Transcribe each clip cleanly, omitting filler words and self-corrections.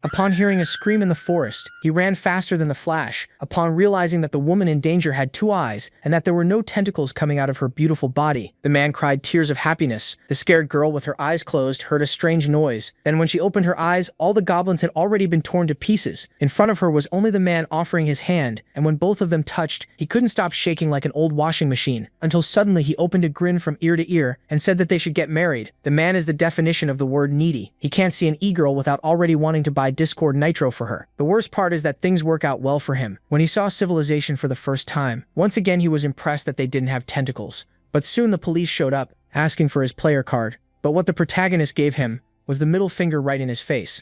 Upon hearing a scream in the forest, he ran faster than the flash, upon realizing that the woman in danger had 2 eyes and that there were no tentacles coming out of her beautiful body. The man cried tears of happiness. The scared girl with her eyes closed heard a strange noise. Then when she opened her eyes, all the goblins had already been torn to pieces. In front of her was only the man offering his hand, and when both of them touched, he couldn't stop shaking like an old washing machine, until suddenly he opened a grin from ear to ear and said that they should get married. The man is the definition of the word needy. He can't see an e-girl without already wanting to buy Discord Nitro for her. The worst part is that things work out well for him. When he saw civilization for the first time, once again he was impressed that they didn't have tentacles. But soon the police showed up, asking for his player card. But what the protagonist gave him was the middle finger right in his face.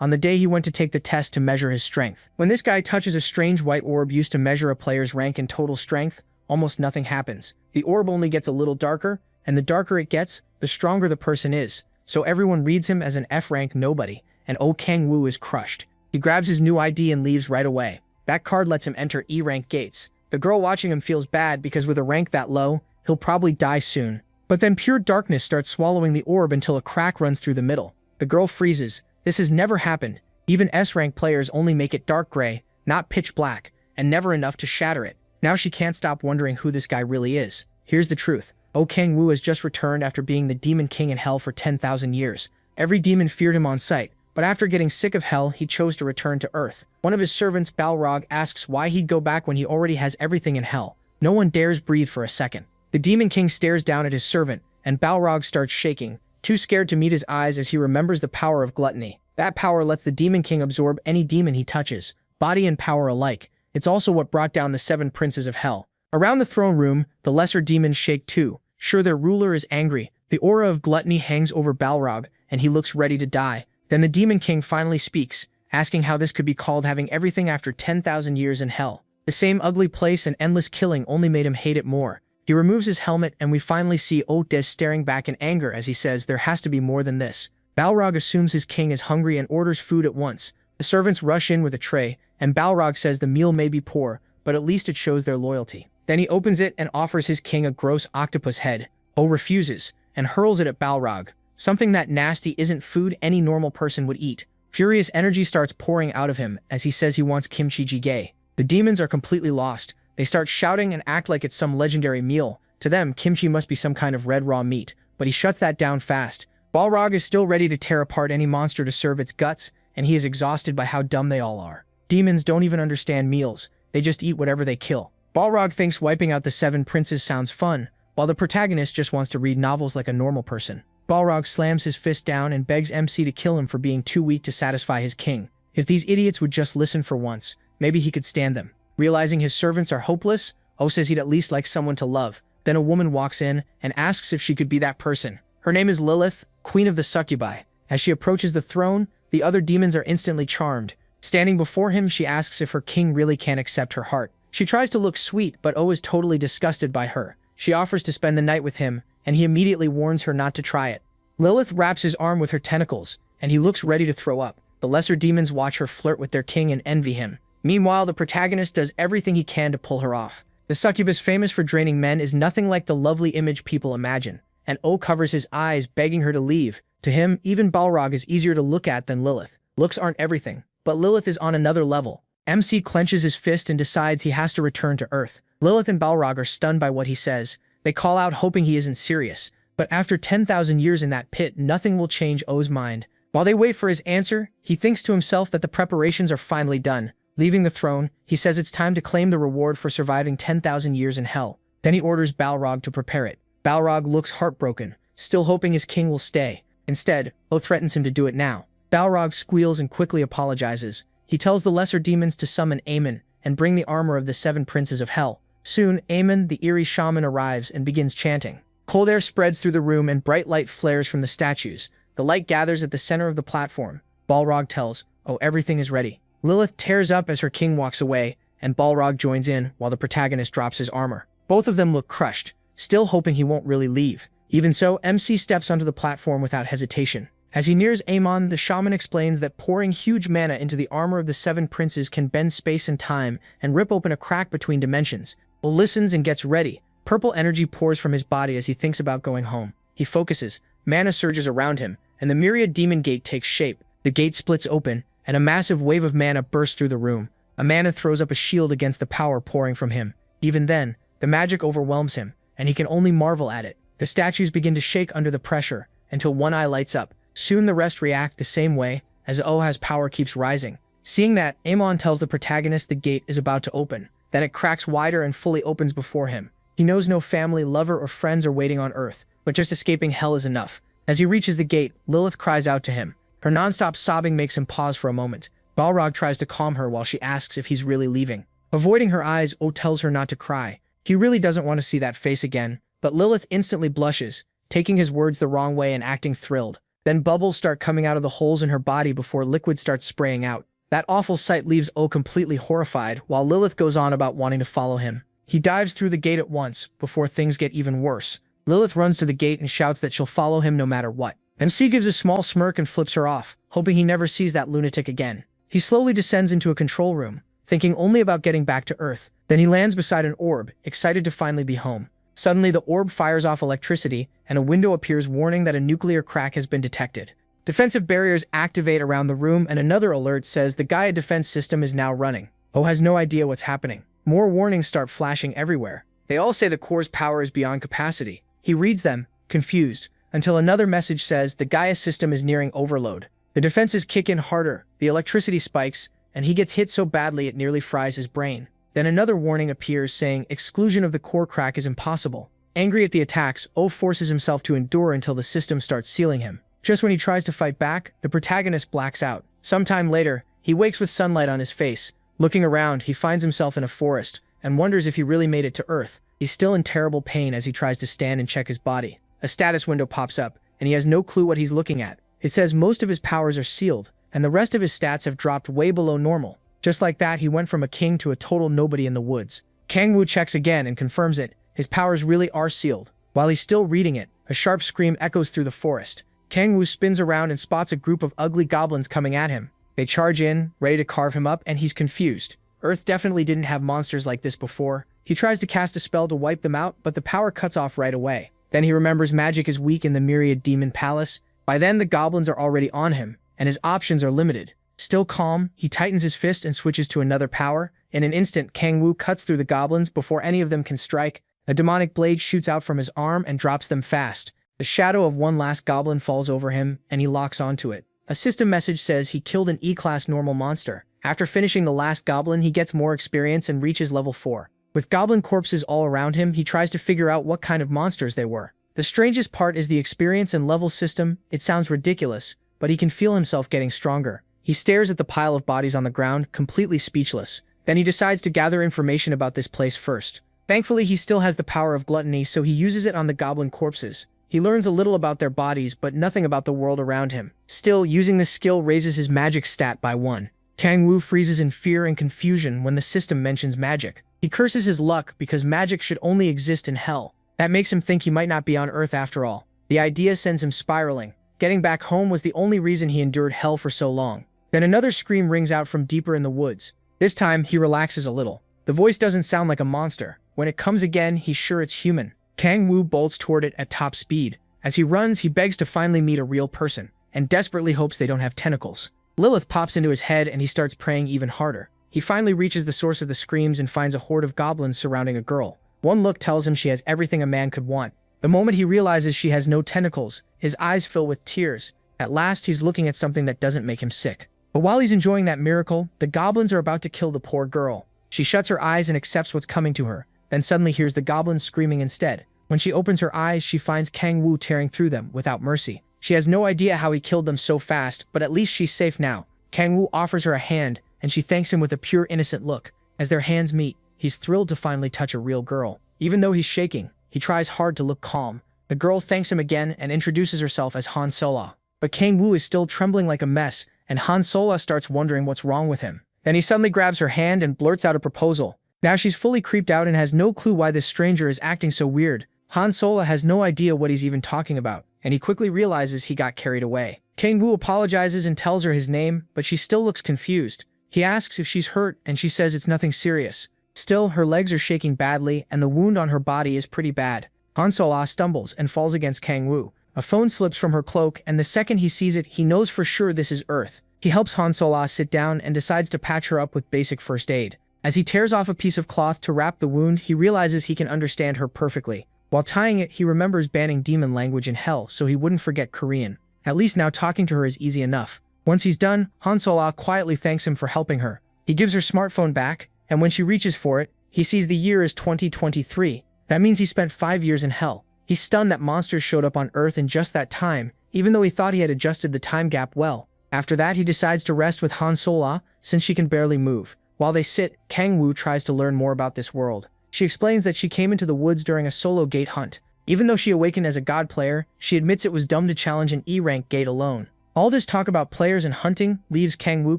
On the day he went to take the test to measure his strength. When this guy touches a strange white orb used to measure a player's rank in total strength, almost nothing happens. The orb only gets a little darker, and the darker it gets, the stronger the person is. So everyone reads him as an F-rank nobody, and Oh Kang-woo is crushed. He grabs his new ID and leaves right away. That card lets him enter E-rank gates. The girl watching him feels bad because with a rank that low, he'll probably die soon. But then pure darkness starts swallowing the orb until a crack runs through the middle. The girl freezes. This has never happened. Even S-rank players only make it dark gray, not pitch black, and never enough to shatter it. Now she can't stop wondering who this guy really is. Here's the truth. Oh Kang-woo has just returned after being the demon king in hell for 10,000 years. Every demon feared him on sight. But after getting sick of hell, he chose to return to Earth. One of his servants, Balrog, asks why he'd go back when he already has everything in hell. No one dares breathe for a second. The Demon King stares down at his servant, and Balrog starts shaking, too scared to meet his eyes as he remembers the power of gluttony. That power lets the Demon King absorb any demon he touches, body and power alike. It's also what brought down the 7 princes of hell. Around the throne room, the lesser demons shake too. Sure, their ruler is angry. The aura of gluttony hangs over Balrog, and he looks ready to die. Then the Demon King finally speaks, asking how this could be called having everything after 10,000 years in hell. The same ugly place and endless killing only made him hate it more. He removes his helmet and we finally see Otes staring back in anger as he says there has to be more than this. Balrog assumes his king is hungry and orders food at once. The servants rush in with a tray, and Balrog says the meal may be poor, but at least it shows their loyalty. Then he opens it and offers his king a gross octopus head. O refuses, and hurls it at Balrog. Something that nasty isn't food any normal person would eat. Furious energy starts pouring out of him as he says he wants kimchi jjigae. The demons are completely lost. They start shouting and act like it's some legendary meal. To them, kimchi must be some kind of red raw meat, but he shuts that down fast. Balrog is still ready to tear apart any monster to serve its guts, and he is exhausted by how dumb they all are. Demons don't even understand meals. They just eat whatever they kill. Balrog thinks wiping out the 7 princes sounds fun, while the protagonist just wants to read novels like a normal person. Balrog slams his fist down and begs MC to kill him for being too weak to satisfy his king. If these idiots would just listen for once, maybe he could stand them. Realizing his servants are hopeless, O says he'd at least like someone to love. Then a woman walks in and asks if she could be that person. Her name is Lilith, queen of the succubi. As she approaches the throne, the other demons are instantly charmed. Standing before him, she asks if her king really can accept her heart. She tries to look sweet, but O is totally disgusted by her. She offers to spend the night with him, and he immediately warns her not to try it. Lilith wraps his arm with her tentacles, and he looks ready to throw up. The lesser demons watch her flirt with their king and envy him. Meanwhile, the protagonist does everything he can to pull her off. The succubus famous for draining men is nothing like the lovely image people imagine, and O covers his eyes, begging her to leave. To him, even Balrog is easier to look at than Lilith. Looks aren't everything, but Lilith is on another level. MC clenches his fist and decides he has to return to Earth. Lilith and Balrog are stunned by what he says. They call out hoping he isn't serious. But after 10,000 years in that pit, nothing will change O's mind. While they wait for his answer, he thinks to himself that the preparations are finally done. Leaving the throne, he says it's time to claim the reward for surviving 10,000 years in hell. Then he orders Balrog to prepare it. Balrog looks heartbroken, still hoping his king will stay. Instead, O threatens him to do it now. Balrog squeals and quickly apologizes. He tells the lesser demons to summon Aemon and bring the armor of the 7 princes of hell. Soon, Aemon, the eerie shaman, arrives and begins chanting. Cold air spreads through the room and bright light flares from the statues. The light gathers at the center of the platform. Balrog tells, "Oh, everything is ready." Lilith tears up as her king walks away, and Balrog joins in while the protagonist drops his armor. Both of them look crushed, still hoping he won't really leave. Even so, MC steps onto the platform without hesitation. As he nears Aemon, the shaman explains that pouring huge mana into the armor of the 7 princes can bend space and time and rip open a crack between dimensions. Will listens and gets ready. Purple energy pours from his body as he thinks about going home. He focuses, mana surges around him, and the myriad demon gate takes shape. The gate splits open, and a massive wave of mana bursts through the room. Amanda throws up a shield against the power pouring from him. Even then, the magic overwhelms him, and he can only marvel at it. The statues begin to shake under the pressure, until one eye lights up. Soon the rest react the same way, as Oha's power keeps rising. Seeing that, Amon tells the protagonist the gate is about to open. Then it cracks wider and fully opens before him. He knows no family, lover, or friends are waiting on Earth, but just escaping hell is enough. As he reaches the gate, Lilith cries out to him. Her non-stop sobbing makes him pause for a moment. Balrog tries to calm her while she asks if he's really leaving. Avoiding her eyes, O tells her not to cry. He really doesn't want to see that face again, but Lilith instantly blushes, taking his words the wrong way and acting thrilled. Then bubbles start coming out of the holes in her body before liquid starts spraying out. That awful sight leaves O completely horrified, while Lilith goes on about wanting to follow him. He dives through the gate at once, before things get even worse. Lilith runs to the gate and shouts that she'll follow him no matter what. MC gives a small smirk and flips her off, hoping he never sees that lunatic again. He slowly descends into a control room, thinking only about getting back to Earth. Then he lands beside an orb, excited to finally be home. Suddenly, the orb fires off electricity, and a window appears warning that a nuclear crack has been detected. Defensive barriers activate around the room, and another alert says the Gaia defense system is now running. O has no idea what's happening. More warnings start flashing everywhere. They all say the core's power is beyond capacity. He reads them, confused, until another message says the Gaia system is nearing overload. The defenses kick in harder, the electricity spikes, and he gets hit so badly it nearly fries his brain. Then another warning appears saying exclusion of the core crack is impossible. Angry at the attacks, O forces himself to endure until the system starts sealing him. Just when he tries to fight back, the protagonist blacks out. Sometime later, he wakes with sunlight on his face. Looking around, he finds himself in a forest, and wonders if he really made it to Earth. He's still in terrible pain as he tries to stand and check his body. A status window pops up, and he has no clue what he's looking at. It says most of his powers are sealed, and the rest of his stats have dropped way below normal. Just like that, he went from a king to a total nobody in the woods. Kangwoo checks again and confirms it. His powers really are sealed. While he's still reading it, a sharp scream echoes through the forest. Kangwoo spins around and spots a group of ugly goblins coming at him. They charge in, ready to carve him up, and he's confused. Earth definitely didn't have monsters like this before. He tries to cast a spell to wipe them out, but the power cuts off right away. Then he remembers magic is weak in the Myriad Demon Palace. By then, the goblins are already on him, and his options are limited. Still calm, he tightens his fist and switches to another power. In an instant, Kangwoo cuts through the goblins before any of them can strike. A demonic blade shoots out from his arm and drops them fast. The shadow of one last goblin falls over him, and he locks onto it. A system message says he killed an E-class normal monster. After finishing the last goblin, he gets more experience and reaches level 4. With goblin corpses all around him, he tries to figure out what kind of monsters they were. The strangest part is the experience and level system. It sounds ridiculous, but he can feel himself getting stronger. He stares at the pile of bodies on the ground, completely speechless. Then he decides to gather information about this place first. Thankfully, he still has the power of gluttony, so he uses it on the goblin corpses. He learns a little about their bodies, but nothing about the world around him. Still, using this skill raises his magic stat by 1. Kangwoo freezes in fear and confusion when the system mentions magic. He curses his luck because magic should only exist in hell. That makes him think he might not be on Earth after all. The idea sends him spiraling. Getting back home was the only reason he endured hell for so long. Then another scream rings out from deeper in the woods. This time, he relaxes a little. The voice doesn't sound like a monster. When it comes again, he's sure it's human. Kangwoo bolts toward it at top speed. As he runs, he begs to finally meet a real person, and desperately hopes they don't have tentacles. Lilith pops into his head and he starts praying even harder. He finally reaches the source of the screams and finds a horde of goblins surrounding a girl. One look tells him she has everything a man could want. The moment he realizes she has no tentacles, his eyes fill with tears. At last, he's looking at something that doesn't make him sick. But while he's enjoying that miracle, the goblins are about to kill the poor girl. She shuts her eyes and accepts what's coming to her, then suddenly hears the goblins screaming instead. When she opens her eyes, she finds Kangwoo tearing through them without mercy. She has no idea how he killed them so fast, but at least she's safe now. Kangwoo offers her a hand, and she thanks him with a pure innocent look. As their hands meet, he's thrilled to finally touch a real girl. Even though he's shaking, he tries hard to look calm. The girl thanks him again and introduces herself as Han Sola. But Kangwoo is still trembling like a mess, and Han Sola starts wondering what's wrong with him. Then he suddenly grabs her hand and blurts out a proposal. Now she's fully creeped out and has no clue why this stranger is acting so weird. Han Sola has no idea what he's even talking about, and he quickly realizes he got carried away. Kangwoo apologizes and tells her his name, but she still looks confused. He asks if she's hurt, and she says it's nothing serious. Still, her legs are shaking badly, and the wound on her body is pretty bad. Han Sola stumbles and falls against Kangwoo. A phone slips from her cloak, and the second he sees it, he knows for sure this is Earth. He helps Han Solo sit down and decides to patch her up with basic first aid. As he tears off a piece of cloth to wrap the wound, he realizes he can understand her perfectly. While tying it, he remembers banning demon language in hell so he wouldn't forget Korean. At least now talking to her is easy enough. Once he's done, Han Solo quietly thanks him for helping her. He gives her smartphone back, and when she reaches for it, he sees the year is 2023. That means he spent 5 years in hell. He's stunned that monsters showed up on Earth in just that time, even though he thought he had adjusted the time gap well. After that, he decides to rest with Han Solo, since she can barely move. While they sit, Kang Woo tries to learn more about this world. She explains that she came into the woods during a solo gate hunt. Even though she awakened as a god player, she admits it was dumb to challenge an E-rank gate alone. All this talk about players and hunting leaves Kang Woo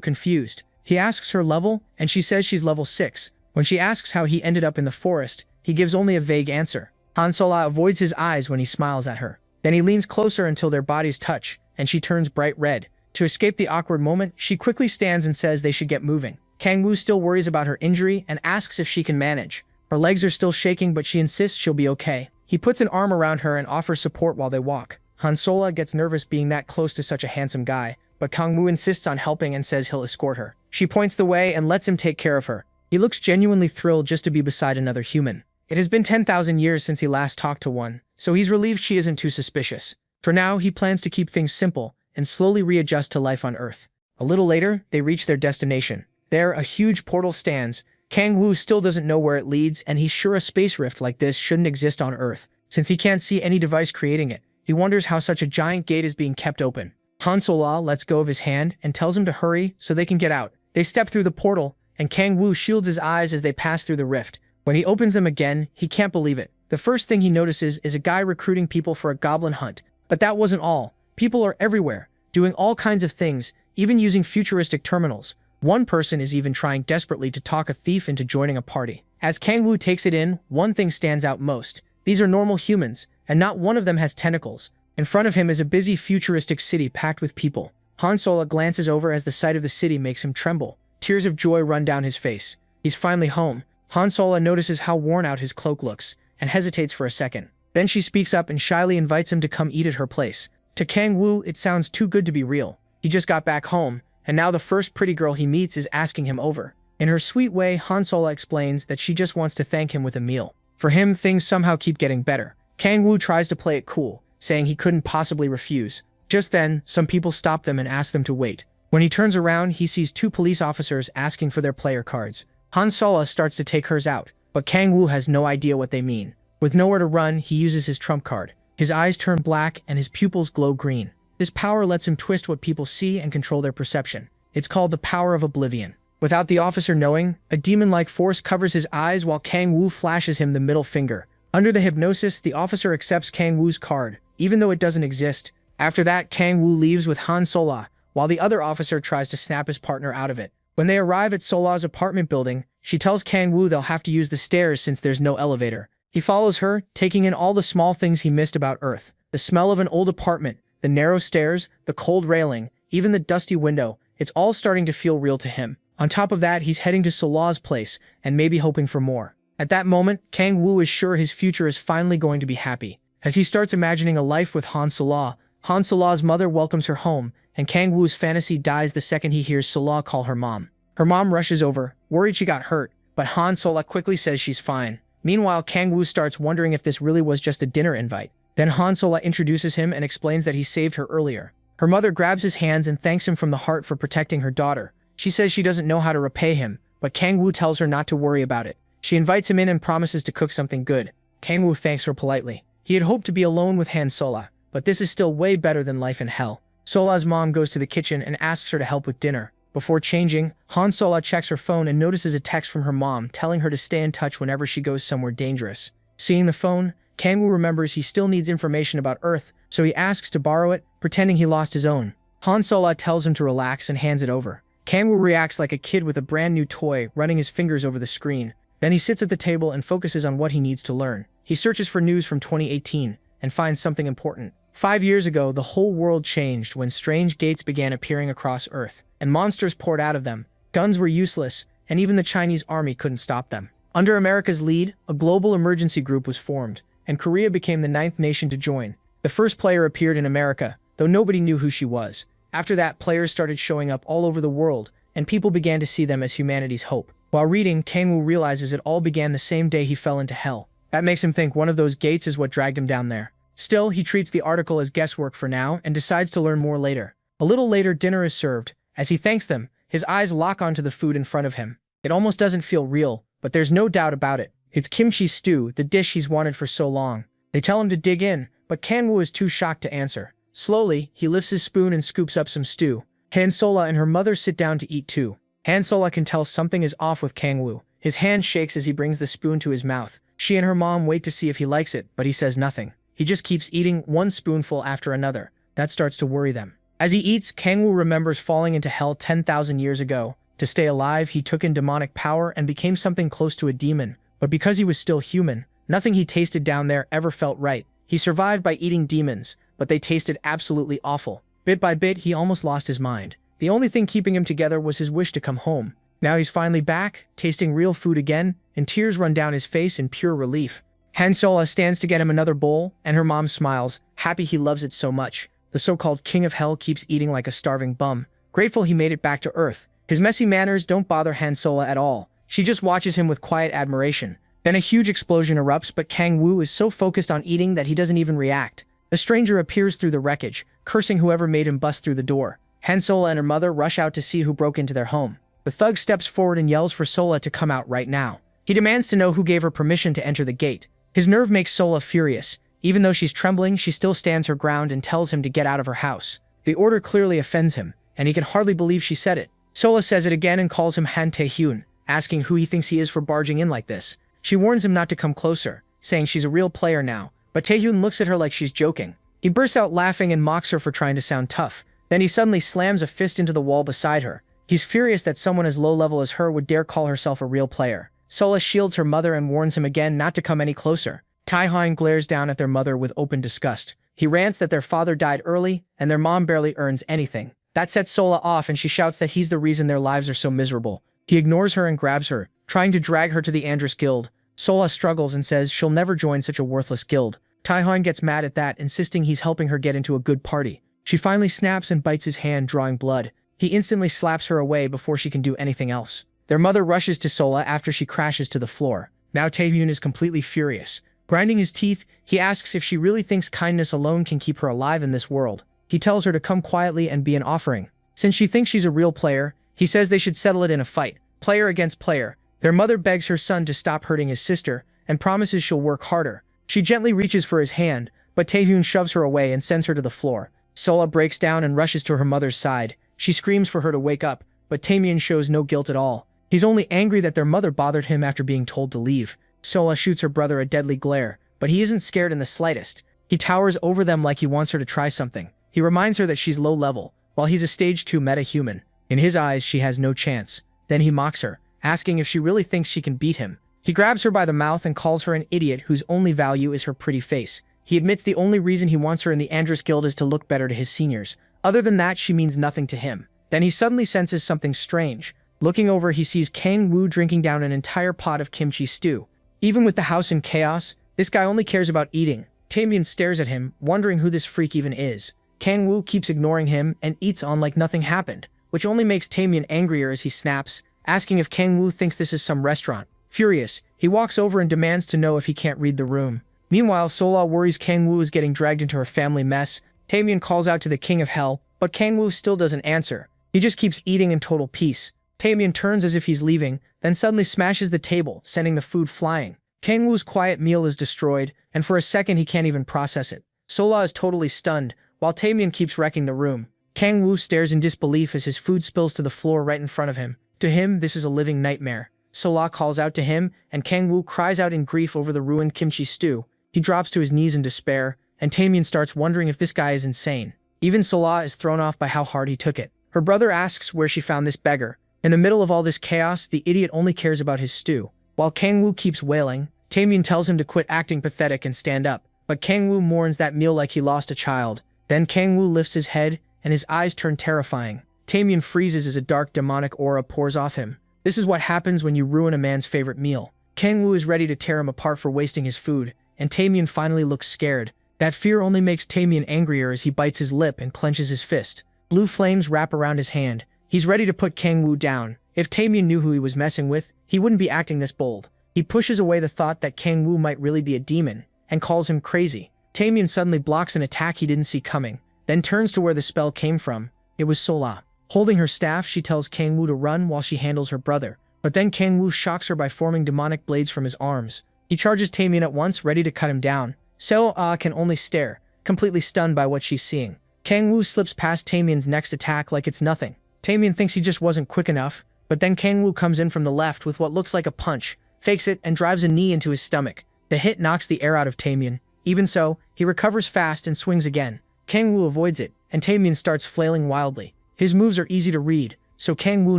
confused. He asks her level, and she says she's level 6. When she asks how he ended up in the forest, he gives only a vague answer. Han Solo avoids his eyes when he smiles at her. Then he leans closer until their bodies touch, and she turns bright red. To escape the awkward moment, she quickly stands and says they should get moving. Kang Woo still worries about her injury and asks if she can manage. Her legs are still shaking, but she insists she'll be okay. He puts an arm around her and offers support while they walk. Han Solo gets nervous being that close to such a handsome guy, but Kang Woo insists on helping and says he'll escort her. She points the way and lets him take care of her. He looks genuinely thrilled just to be beside another human. It has been 10,000 years since he last talked to one, so he's relieved she isn't too suspicious. For now, he plans to keep things simple and slowly readjust to life on Earth. A little later, they reach their destination. There, a huge portal stands. Kang Woo still doesn't know where it leads, and he's sure a space rift like this shouldn't exist on Earth, since he can't see any device creating it. He wonders how such a giant gate is being kept open. Han Solo lets go of his hand and tells him to hurry so they can get out. They step through the portal, and Kang Woo shields his eyes as they pass through the rift. When he opens them again, he can't believe it. The first thing he notices is a guy recruiting people for a goblin hunt. But that wasn't all. People are everywhere, doing all kinds of things, even using futuristic terminals. One person is even trying desperately to talk a thief into joining a party. As Kang Woo takes it in, one thing stands out most. These are normal humans, and not one of them has tentacles. In front of him is a busy futuristic city packed with people. Han Solo glances over as the sight of the city makes him tremble. Tears of joy run down his face. He's finally home. Han Solo notices how worn out his cloak looks, and hesitates for a second. Then she speaks up and shyly invites him to come eat at her place. To Kang Woo, it sounds too good to be real. He just got back home, and now the first pretty girl he meets is asking him over. In her sweet way, Han Solo explains that she just wants to thank him with a meal. For him, things somehow keep getting better. Kang Woo tries to play it cool, saying he couldn't possibly refuse. Just then, some people stop them and ask them to wait. When he turns around, he sees 2 police officers asking for their player cards. Han Solo starts to take hers out, but Kang Woo has no idea what they mean. With nowhere to run, he uses his trump card. His eyes turn black and his pupils glow green. This power lets him twist what people see and control their perception. It's called the power of oblivion. Without the officer knowing, a demon-like force covers his eyes while Kang Woo flashes him the middle finger. Under the hypnosis, the officer accepts Kang Woo's card, even though it doesn't exist. After that, Kang Woo leaves with Han Solo, while the other officer tries to snap his partner out of it. When they arrive at Solo's apartment building, she tells Kang Woo they'll have to use the stairs since there's no elevator. He follows her, taking in all the small things he missed about Earth. The smell of an old apartment, the narrow stairs, the cold railing, even the dusty window. It's all starting to feel real to him. On top of that, he's heading to Solo's place, and maybe hoping for more. At that moment, Kang Woo is sure his future is finally going to be happy. As he starts imagining a life with Han Solo, Han Solo's mother welcomes her home, and Kang Woo's fantasy dies the second he hears Solo call her mom. Her mom rushes over, worried she got hurt, but Han Solo quickly says she's fine. Meanwhile, Kang Woo starts wondering if this really was just a dinner invite. Then Han Solo introduces him and explains that he saved her earlier. Her mother grabs his hands and thanks him from the heart for protecting her daughter. She says she doesn't know how to repay him, but Kang Woo tells her not to worry about it. She invites him in and promises to cook something good. Kang Woo thanks her politely. He had hoped to be alone with Han Solo, but this is still way better than life in hell. Solo's mom goes to the kitchen and asks her to help with dinner. Before changing, Han Solo checks her phone and notices a text from her mom telling her to stay in touch whenever she goes somewhere dangerous. Seeing the phone, Kang Woo remembers he still needs information about Earth, so he asks to borrow it, pretending he lost his own. Han Solo tells him to relax and hands it over. Kang Woo reacts like a kid with a brand new toy, running his fingers over the screen. Then he sits at the table and focuses on what he needs to learn. He searches for news from 2018 and finds something important. 5 years ago, the whole world changed when strange gates began appearing across Earth, and monsters poured out of them. Guns were useless, and even the Chinese army couldn't stop them. Under America's lead, a global emergency group was formed, and Korea became the 9th nation to join. The first player appeared in America, though nobody knew who she was. After that, players started showing up all over the world, and people began to see them as humanity's hope. While reading, Kangwoo realizes it all began the same day he fell into hell. That makes him think one of those gates is what dragged him down there. Still, he treats the article as guesswork for now and decides to learn more later. A little later, dinner is served. As he thanks them, his eyes lock onto the food in front of him. It almost doesn't feel real, but there's no doubt about it. It's kimchi stew, the dish he's wanted for so long. They tell him to dig in, but Kangwoo is too shocked to answer. Slowly, he lifts his spoon and scoops up some stew. Han-sola and her mother sit down to eat too. Han-sola can tell something is off with Kangwoo. His hand shakes as he brings the spoon to his mouth. She and her mom wait to see if he likes it, but he says nothing. He just keeps eating one spoonful after another. That starts to worry them. As he eats, Kangwoo remembers falling into hell 10,000 years ago. To stay alive, he took in demonic power and became something close to a demon. But because he was still human, nothing he tasted down there ever felt right. He survived by eating demons, but they tasted absolutely awful. Bit by bit, he almost lost his mind. The only thing keeping him together was his wish to come home. Now he's finally back, tasting real food again, and tears run down his face in pure relief. Han-sola stands to get him another bowl, and her mom smiles, happy he loves it so much. The so-called king of hell keeps eating like a starving bum, grateful he made it back to Earth. His messy manners don't bother Han-sola at all. She just watches him with quiet admiration. Then a huge explosion erupts, but Kangwoo is so focused on eating that he doesn't even react. A stranger appears through the wreckage, cursing whoever made him bust through the door. Han-sola and her mother rush out to see who broke into their home. The thug steps forward and yells for Sola to come out right now. He demands to know who gave her permission to enter the gate. His nerve makes Sola furious. Even though she's trembling, she still stands her ground and tells him to get out of her house. The order clearly offends him, and he can hardly believe she said it. Sola says it again and calls him Han Tae-hyun, asking who he thinks he is for barging in like this. She warns him not to come closer, saying she's a real player now, but Tae-hyun looks at her like she's joking. He bursts out laughing and mocks her for trying to sound tough. Then he suddenly slams a fist into the wall beside her. He's furious that someone as low-level as her would dare call herself a real player. Sola shields her mother and warns him again not to come any closer. Tae-hyun glares down at their mother with open disgust. He rants that their father died early, and their mom barely earns anything. That sets Sola off, and she shouts that he's the reason their lives are so miserable. He ignores her and grabs her, trying to drag her to the Andress Guild. Sola struggles and says she'll never join such a worthless guild. Tae-hyun gets mad at that, insisting he's helping her get into a good party. She finally snaps and bites his hand, drawing blood. He instantly slaps her away before she can do anything else. Their mother rushes to Sola after she crashes to the floor. Now Tae-hyun is completely furious. Grinding his teeth, he asks if she really thinks kindness alone can keep her alive in this world. He tells her to come quietly and be an offering. Since she thinks she's a real player, he says they should settle it in a fight, player against player. Their mother begs her son to stop hurting his sister and promises she'll work harder. She gently reaches for his hand, but Tae-hyun shoves her away and sends her to the floor. Sola breaks down and rushes to her mother's side. She screams for her to wake up, but Tae-myun shows no guilt at all. He's only angry that their mother bothered him after being told to leave. Sola shoots her brother a deadly glare, but he isn't scared in the slightest. He towers over them like he wants her to try something. He reminds her that she's low level, while he's a stage 2 meta-human. In his eyes, she has no chance. Then he mocks her, asking if she really thinks she can beat him. He grabs her by the mouth and calls her an idiot whose only value is her pretty face. He admits the only reason he wants her in the Andress Guild is to look better to his seniors. Other than that, she means nothing to him. Then he suddenly senses something strange. Looking over, he sees Kangwoo drinking down an entire pot of kimchi stew. Even with the house in chaos, this guy only cares about eating. Tae-myun stares at him, wondering who this freak even is. Kangwoo keeps ignoring him and eats on like nothing happened, which only makes Tae-myun angrier as he snaps, asking if Kangwoo thinks this is some restaurant. Furious, he walks over and demands to know if he can't read the room. Meanwhile, Sola worries Kangwoo is getting dragged into her family mess. Tae-myun calls out to the king of hell, but Kangwoo still doesn't answer. He just keeps eating in total peace. Tae-myun turns as if he's leaving, then suddenly smashes the table, sending the food flying. Kangwoo's quiet meal is destroyed, and for a second he can't even process it. Sola is totally stunned, while Tae-myun keeps wrecking the room. Kangwoo stares in disbelief as his food spills to the floor right in front of him. To him, this is a living nightmare. Sola calls out to him, and Kangwoo cries out in grief over the ruined kimchi stew. He drops to his knees in despair, and Tae-myun starts wondering if this guy is insane. Even Sola is thrown off by how hard he took it. Her brother asks where she found this beggar. In the middle of all this chaos, the idiot only cares about his stew. While Kangwoo keeps wailing, Tae-myun tells him to quit acting pathetic and stand up, but Kangwoo mourns that meal like he lost a child. Then Kangwoo lifts his head, and his eyes turn terrifying. Tae-myun freezes as a dark demonic aura pours off him. This is what happens when you ruin a man's favorite meal. Kangwoo is ready to tear him apart for wasting his food, and Tae-myun finally looks scared. That fear only makes Tamian angrier as he bites his lip and clenches his fist. Blue flames wrap around his hand. He's ready to put Kang-woo down. If Tamian knew who he was messing with, he wouldn't be acting this bold. He pushes away the thought that Kang-woo might really be a demon, and calls him crazy. Tamian suddenly blocks an attack he didn't see coming, then turns to where the spell came from. It was Sola. Holding her staff, she tells Kang-woo to run while she handles her brother. But then Kang-woo shocks her by forming demonic blades from his arms. He charges Tamian at once, ready to cut him down. Sola can only stare, completely stunned by what she's seeing. Kang-woo slips past Tamian's next attack like it's nothing. Tamian thinks he just wasn't quick enough, but then Kang-woo comes in from the left with what looks like a punch, fakes it, and drives a knee into his stomach. The hit knocks the air out of Tamian. Even so, he recovers fast and swings again. Kang-woo avoids it, and Tamian starts flailing wildly. His moves are easy to read, so Kang-woo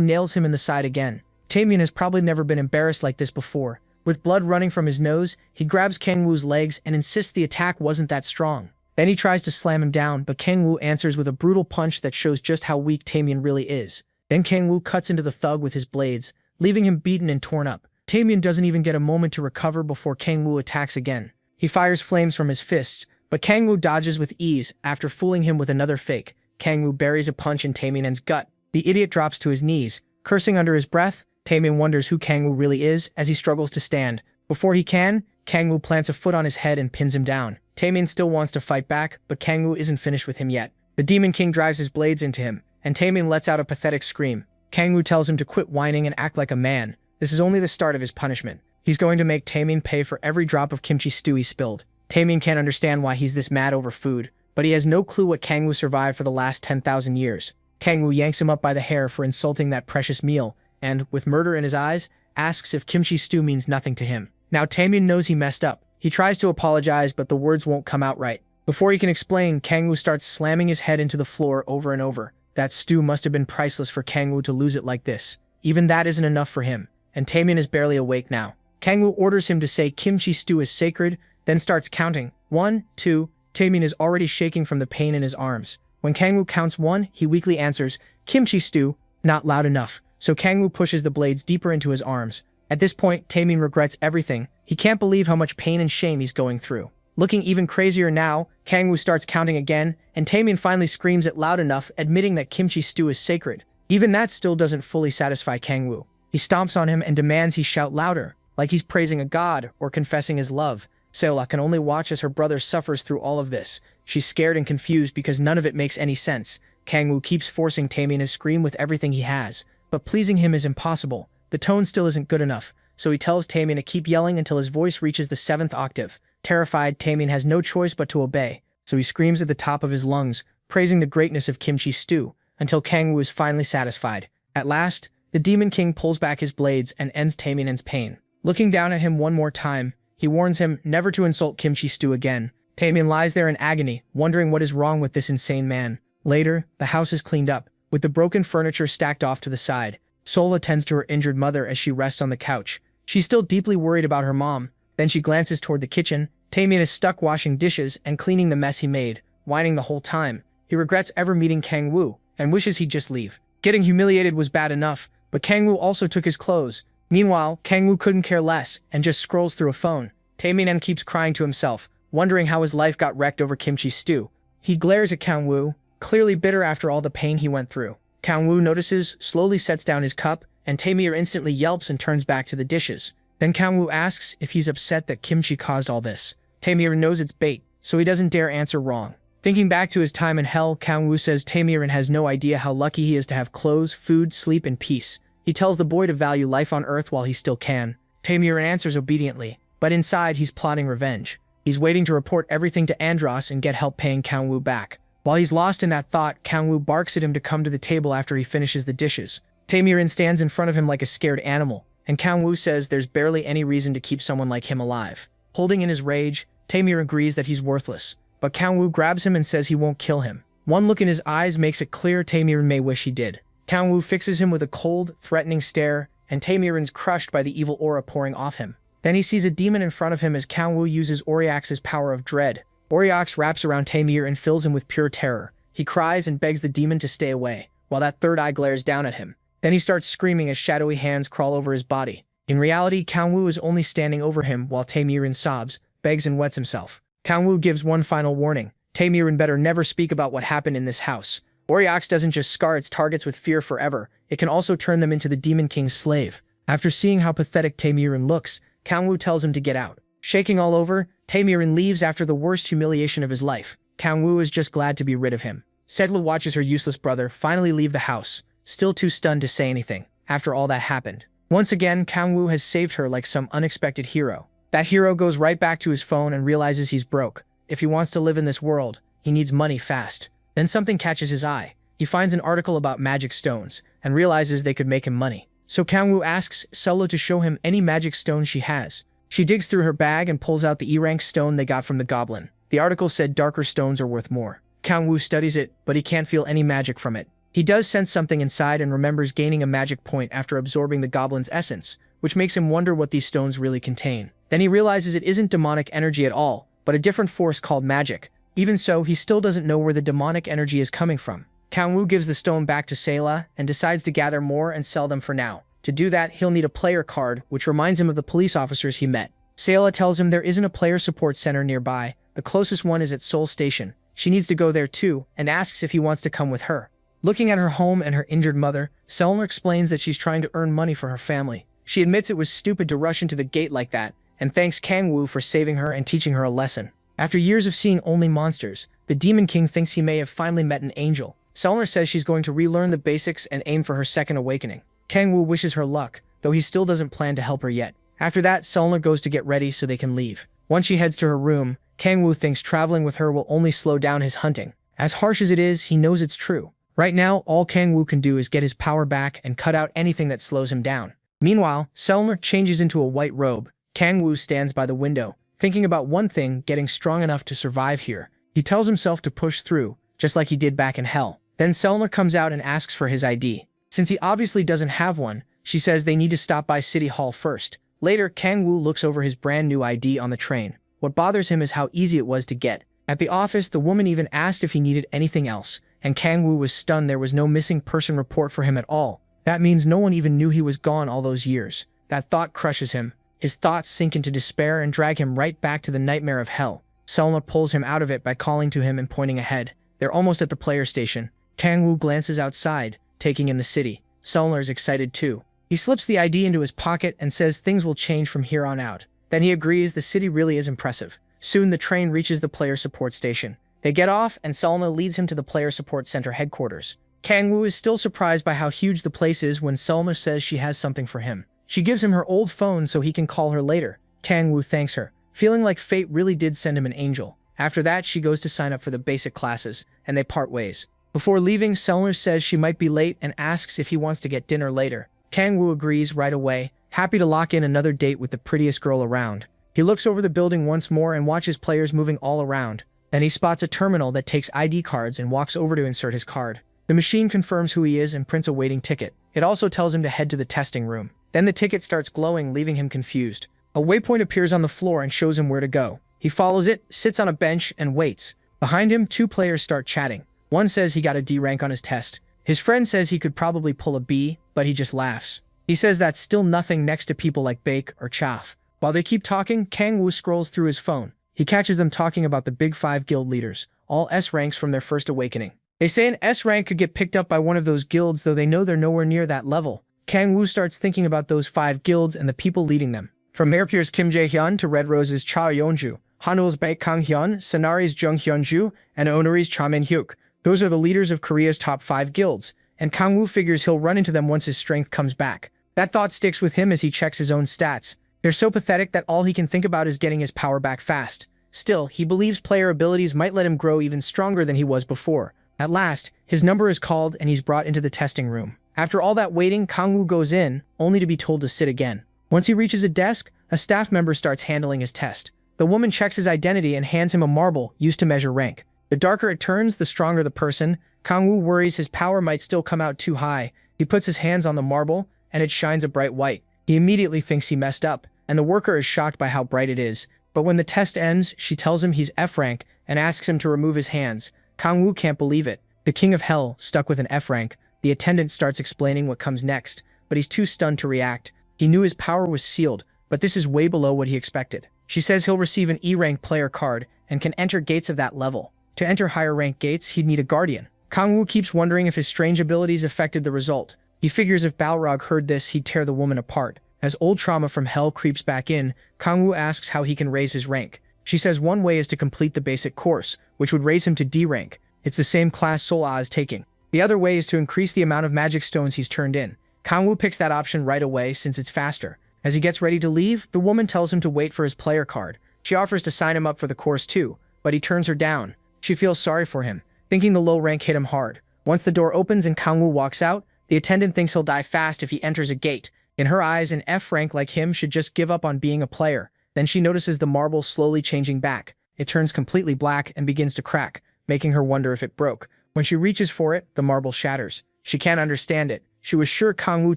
nails him in the side again. Tamian has probably never been embarrassed like this before. With blood running from his nose, he grabs Kang-woo's legs and insists the attack wasn't that strong. Then he tries to slam him down, but Kang-woo answers with a brutal punch that shows just how weak Tamian really is. Then Kang-woo cuts into the thug with his blades, leaving him beaten and torn up. Tamian doesn't even get a moment to recover before Kang-woo attacks again. He fires flames from his fists, but Kang-woo dodges with ease after fooling him with another fake. Kang-woo buries a punch in Tamian's gut. The idiot drops to his knees, cursing under his breath. Tamian wonders who Kang-woo really is as he struggles to stand. Before he can, Kang-woo plants a foot on his head and pins him down. Tamian still wants to fight back, but Kang-woo isn't finished with him yet. The Demon King drives his blades into him, and Tamian lets out a pathetic scream. Kang-woo tells him to quit whining and act like a man. This is only the start of his punishment. He's going to make Tamian pay for every drop of kimchi stew he spilled. Tamian can't understand why he's this mad over food, but he has no clue what Kang-woo survived for the last 10,000 years. Kang-woo yanks him up by the hair for insulting that precious meal, and, with murder in his eyes, asks if kimchi stew means nothing to him. Now Tamian knows he messed up. He tries to apologize, but the words won't come out right. Before he can explain, Kang-woo starts slamming his head into the floor over and over. That stew must have been priceless for Kang-woo to lose it like this. Even that isn't enough for him, and Tamian is barely awake now. Kang-woo orders him to say kimchi stew is sacred, then starts counting. 1, 2, Tamian is already shaking from the pain in his arms. When Kang-woo counts 1, he weakly answers, kimchi stew, not loud enough. So Kang-woo pushes the blades deeper into his arms. At this point, Tamian regrets everything. He can't believe how much pain and shame he's going through. Looking even crazier now, Kang-woo starts counting again, and Tamian finally screams it loud enough, admitting that kimchi stew is sacred. Even that still doesn't fully satisfy Kang-woo. He stomps on him and demands he shout louder, like he's praising a god or confessing his love. Seola can only watch as her brother suffers through all of this. She's scared and confused because none of it makes any sense. Kang-woo keeps forcing Tamian to scream with everything he has, but pleasing him is impossible. The tone still isn't good enough, so he tells Tamian to keep yelling until his voice reaches the 7th octave. Terrified, Tamian has no choice but to obey, so he screams at the top of his lungs, praising the greatness of kimchi stew, until Kang-woo is finally satisfied. At last, the Demon King pulls back his blades and ends Tamian's pain. Looking down at him one more time, he warns him never to insult kimchi stew again. Tamian lies there in agony, wondering what is wrong with this insane man. Later, the house is cleaned up, with the broken furniture stacked off to the side. Sola tends to her injured mother as she rests on the couch. She's still deeply worried about her mom. Then she glances toward the kitchen. Tamian is stuck washing dishes and cleaning the mess he made, whining the whole time. He regrets ever meeting Kang-woo, and wishes he'd just leave. Getting humiliated was bad enough, but Kang-woo also took his clothes. Meanwhile, Kang-woo couldn't care less, and just scrolls through a phone. Tamian keeps crying to himself, wondering how his life got wrecked over kimchi stew. He glares at Kang-woo, clearly bitter after all the pain he went through. Kang-woo notices, slowly sets down his cup, and Tamian instantly yelps and turns back to the dishes. Then Kang-woo asks if he's upset that kimchi caused all this. Tamian knows it's bait, so he doesn't dare answer wrong. Thinking back to his time in hell, Kang-woo says Tamian has no idea how lucky he is to have clothes, food, sleep, and peace. He tells the boy to value life on Earth while he still can. Tamian answers obediently, but inside he's plotting revenge. He's waiting to report everything to Andros and get help paying Kang-woo back. While he's lost in that thought, Kang-woo barks at him to come to the table after he finishes the dishes. Tamian stands in front of him like a scared animal, and Kang-woo says there's barely any reason to keep someone like him alive. Holding in his rage, Tamian agrees that he's worthless, but Kang-woo grabs him and says he won't kill him. One look in his eyes makes it clear Tamian may wish he did. Kang-woo fixes him with a cold, threatening stare, and Tamian's crushed by the evil aura pouring off him. Then he sees a demon in front of him as Kang-woo uses Oryax's power of dread. Oryax wraps around Tamian and fills him with pure terror. He cries and begs the demon to stay away, while that third eye glares down at him. Then he starts screaming as shadowy hands crawl over his body. In reality, Kang-woo is only standing over him while Tamian sobs, begs and wets himself. Kangwoo gives one final warning. Tae-mirin better never speak about what happened in this house. Oriox doesn't just scar its targets with fear forever, it can also turn them into the Demon King's slave. After seeing how pathetic Tae-mirin looks, Kangwoo tells him to get out. Shaking all over, Tae-mirin leaves after the worst humiliation of his life. Kangwoo is just glad to be rid of him. Sedla watches her useless brother finally leave the house, still too stunned to say anything, after all that happened. Once again, Kangwoo has saved her like some unexpected hero. That hero goes right back to his phone and realizes he's broke. If he wants to live in this world, he needs money fast. Then something catches his eye. He finds an article about magic stones, and realizes they could make him money. So Kangwoo asks Solo to show him any magic stone she has. She digs through her bag and pulls out the E-rank stone they got from the goblin. The article said darker stones are worth more. Kangwoo studies it, but he can't feel any magic from it. He does sense something inside and remembers gaining a magic point after absorbing the goblin's essence, which makes him wonder what these stones really contain. Then he realizes it isn't demonic energy at all, but a different force called magic. Even so, he still doesn't know where the demonic energy is coming from. Kangwoo gives the stone back to Sayla and decides to gather more and sell them for now. To do that, he'll need a player card, which reminds him of the police officers he met. Sayla tells him there isn't a player support center nearby. The closest one is at Seoul Station. She needs to go there too, and asks if he wants to come with her. Looking at her home and her injured mother, Selmer explains that she's trying to earn money for her family. She admits it was stupid to rush into the gate like that, and thanks Kangwoo for saving her and teaching her a lesson. After years of seeing only monsters, the Demon King thinks he may have finally met an angel. Selmer says she's going to relearn the basics and aim for her second awakening. Kangwoo wishes her luck, though he still doesn't plan to help her yet. After that, Selmer goes to get ready so they can leave. Once she heads to her room, Kangwoo thinks traveling with her will only slow down his hunting. As harsh as it is, he knows it's true. Right now, all Kangwoo can do is get his power back and cut out anything that slows him down. Meanwhile, Selmer changes into a white robe. Kangwoo stands by the window, thinking about one thing, getting strong enough to survive here. He tells himself to push through, just like he did back in Hell. Then Selmer comes out and asks for his ID. Since he obviously doesn't have one, she says they need to stop by City Hall first. Later, Kangwoo looks over his brand new ID on the train. What bothers him is how easy it was to get. At the office, the woman even asked if he needed anything else, and Kangwoo was stunned there was no missing person report for him at all. That means no one even knew he was gone all those years. That thought crushes him. His thoughts sink into despair and drag him right back to the nightmare of Hell. Selma pulls him out of it by calling to him and pointing ahead. They're almost at the player station. Kangwoo glances outside, taking in the city. Selma is excited too. He slips the ID into his pocket and says things will change from here on out. Then he agrees the city really is impressive. Soon the train reaches the player support station. They get off and Selma leads him to the player support center headquarters. Kangwoo is still surprised by how huge the place is when Selma says she has something for him. She gives him her old phone so he can call her later. Kangwoo thanks her, feeling like fate really did send him an angel. After that, she goes to sign up for the basic classes, and they part ways. Before leaving, Selma says she might be late and asks if he wants to get dinner later. Kangwoo agrees right away, happy to lock in another date with the prettiest girl around. He looks over the building once more and watches players moving all around. Then he spots a terminal that takes ID cards and walks over to insert his card. The machine confirms who he is and prints a waiting ticket. It also tells him to head to the testing room. Then the ticket starts glowing, leaving him confused. A waypoint appears on the floor and shows him where to go. He follows it, sits on a bench, and waits. Behind him, two players start chatting. One says he got a D rank on his test. His friend says he could probably pull a B, but he just laughs. He says that's still nothing next to people like Bake or Chaff. While they keep talking, Kangwoo scrolls through his phone. He catches them talking about the big 5 guild leaders, all S ranks from their first awakening. They say an S rank could get picked up by one of those guilds, though they know they're nowhere near that level. Kangwoo starts thinking about those 5 guilds and the people leading them. From Airpier's Kim Jae-hyun to Red Rose's Cha Yeonju, Hanul's Baek Kang-hyun, Sanari's Jung Hyun-ju, and Onori's Cha Min-hyuk. Those are the leaders of Korea's top 5 guilds, and Kangwoo figures he'll run into them once his strength comes back. That thought sticks with him as he checks his own stats. They're so pathetic that all he can think about is getting his power back fast. Still, he believes player abilities might let him grow even stronger than he was before. At last, his number is called and he's brought into the testing room. After all that waiting, Kangwoo goes in, only to be told to sit again. Once he reaches a desk, a staff member starts handling his test. The woman checks his identity and hands him a marble used to measure rank. The darker it turns, the stronger the person. Kangwoo worries his power might still come out too high. He puts his hands on the marble, and it shines a bright white. He immediately thinks he messed up, and the worker is shocked by how bright it is. But when the test ends, she tells him he's F rank and asks him to remove his hands. Kangwoo can't believe it. The King of Hell, stuck with an F rank. The attendant starts explaining what comes next, but he's too stunned to react. He knew his power was sealed, but this is way below what he expected. She says he'll receive an E-rank player card and can enter gates of that level. To enter higher rank gates, he'd need a guardian. Kangwoo keeps wondering if his strange abilities affected the result. He figures if Balrog heard this, he'd tear the woman apart. As old trauma from hell creeps back in, Kangwoo asks how he can raise his rank. She says one way is to complete the basic course, which would raise him to D rank. It's the same class Sol Ah is taking. The other way is to increase the amount of magic stones he's turned in. Kangwoo picks that option right away since it's faster. As he gets ready to leave, the woman tells him to wait for his player card. She offers to sign him up for the course too, but he turns her down. She feels sorry for him, thinking the low rank hit him hard. Once the door opens and Kangwoo walks out, the attendant thinks he'll die fast if he enters a gate. In her eyes, an F rank like him should just give up on being a player. Then she notices the marble slowly changing back. It turns completely black and begins to crack, making her wonder if it broke. When she reaches for it, the marble shatters. She can't understand it. She was sure Kangwoo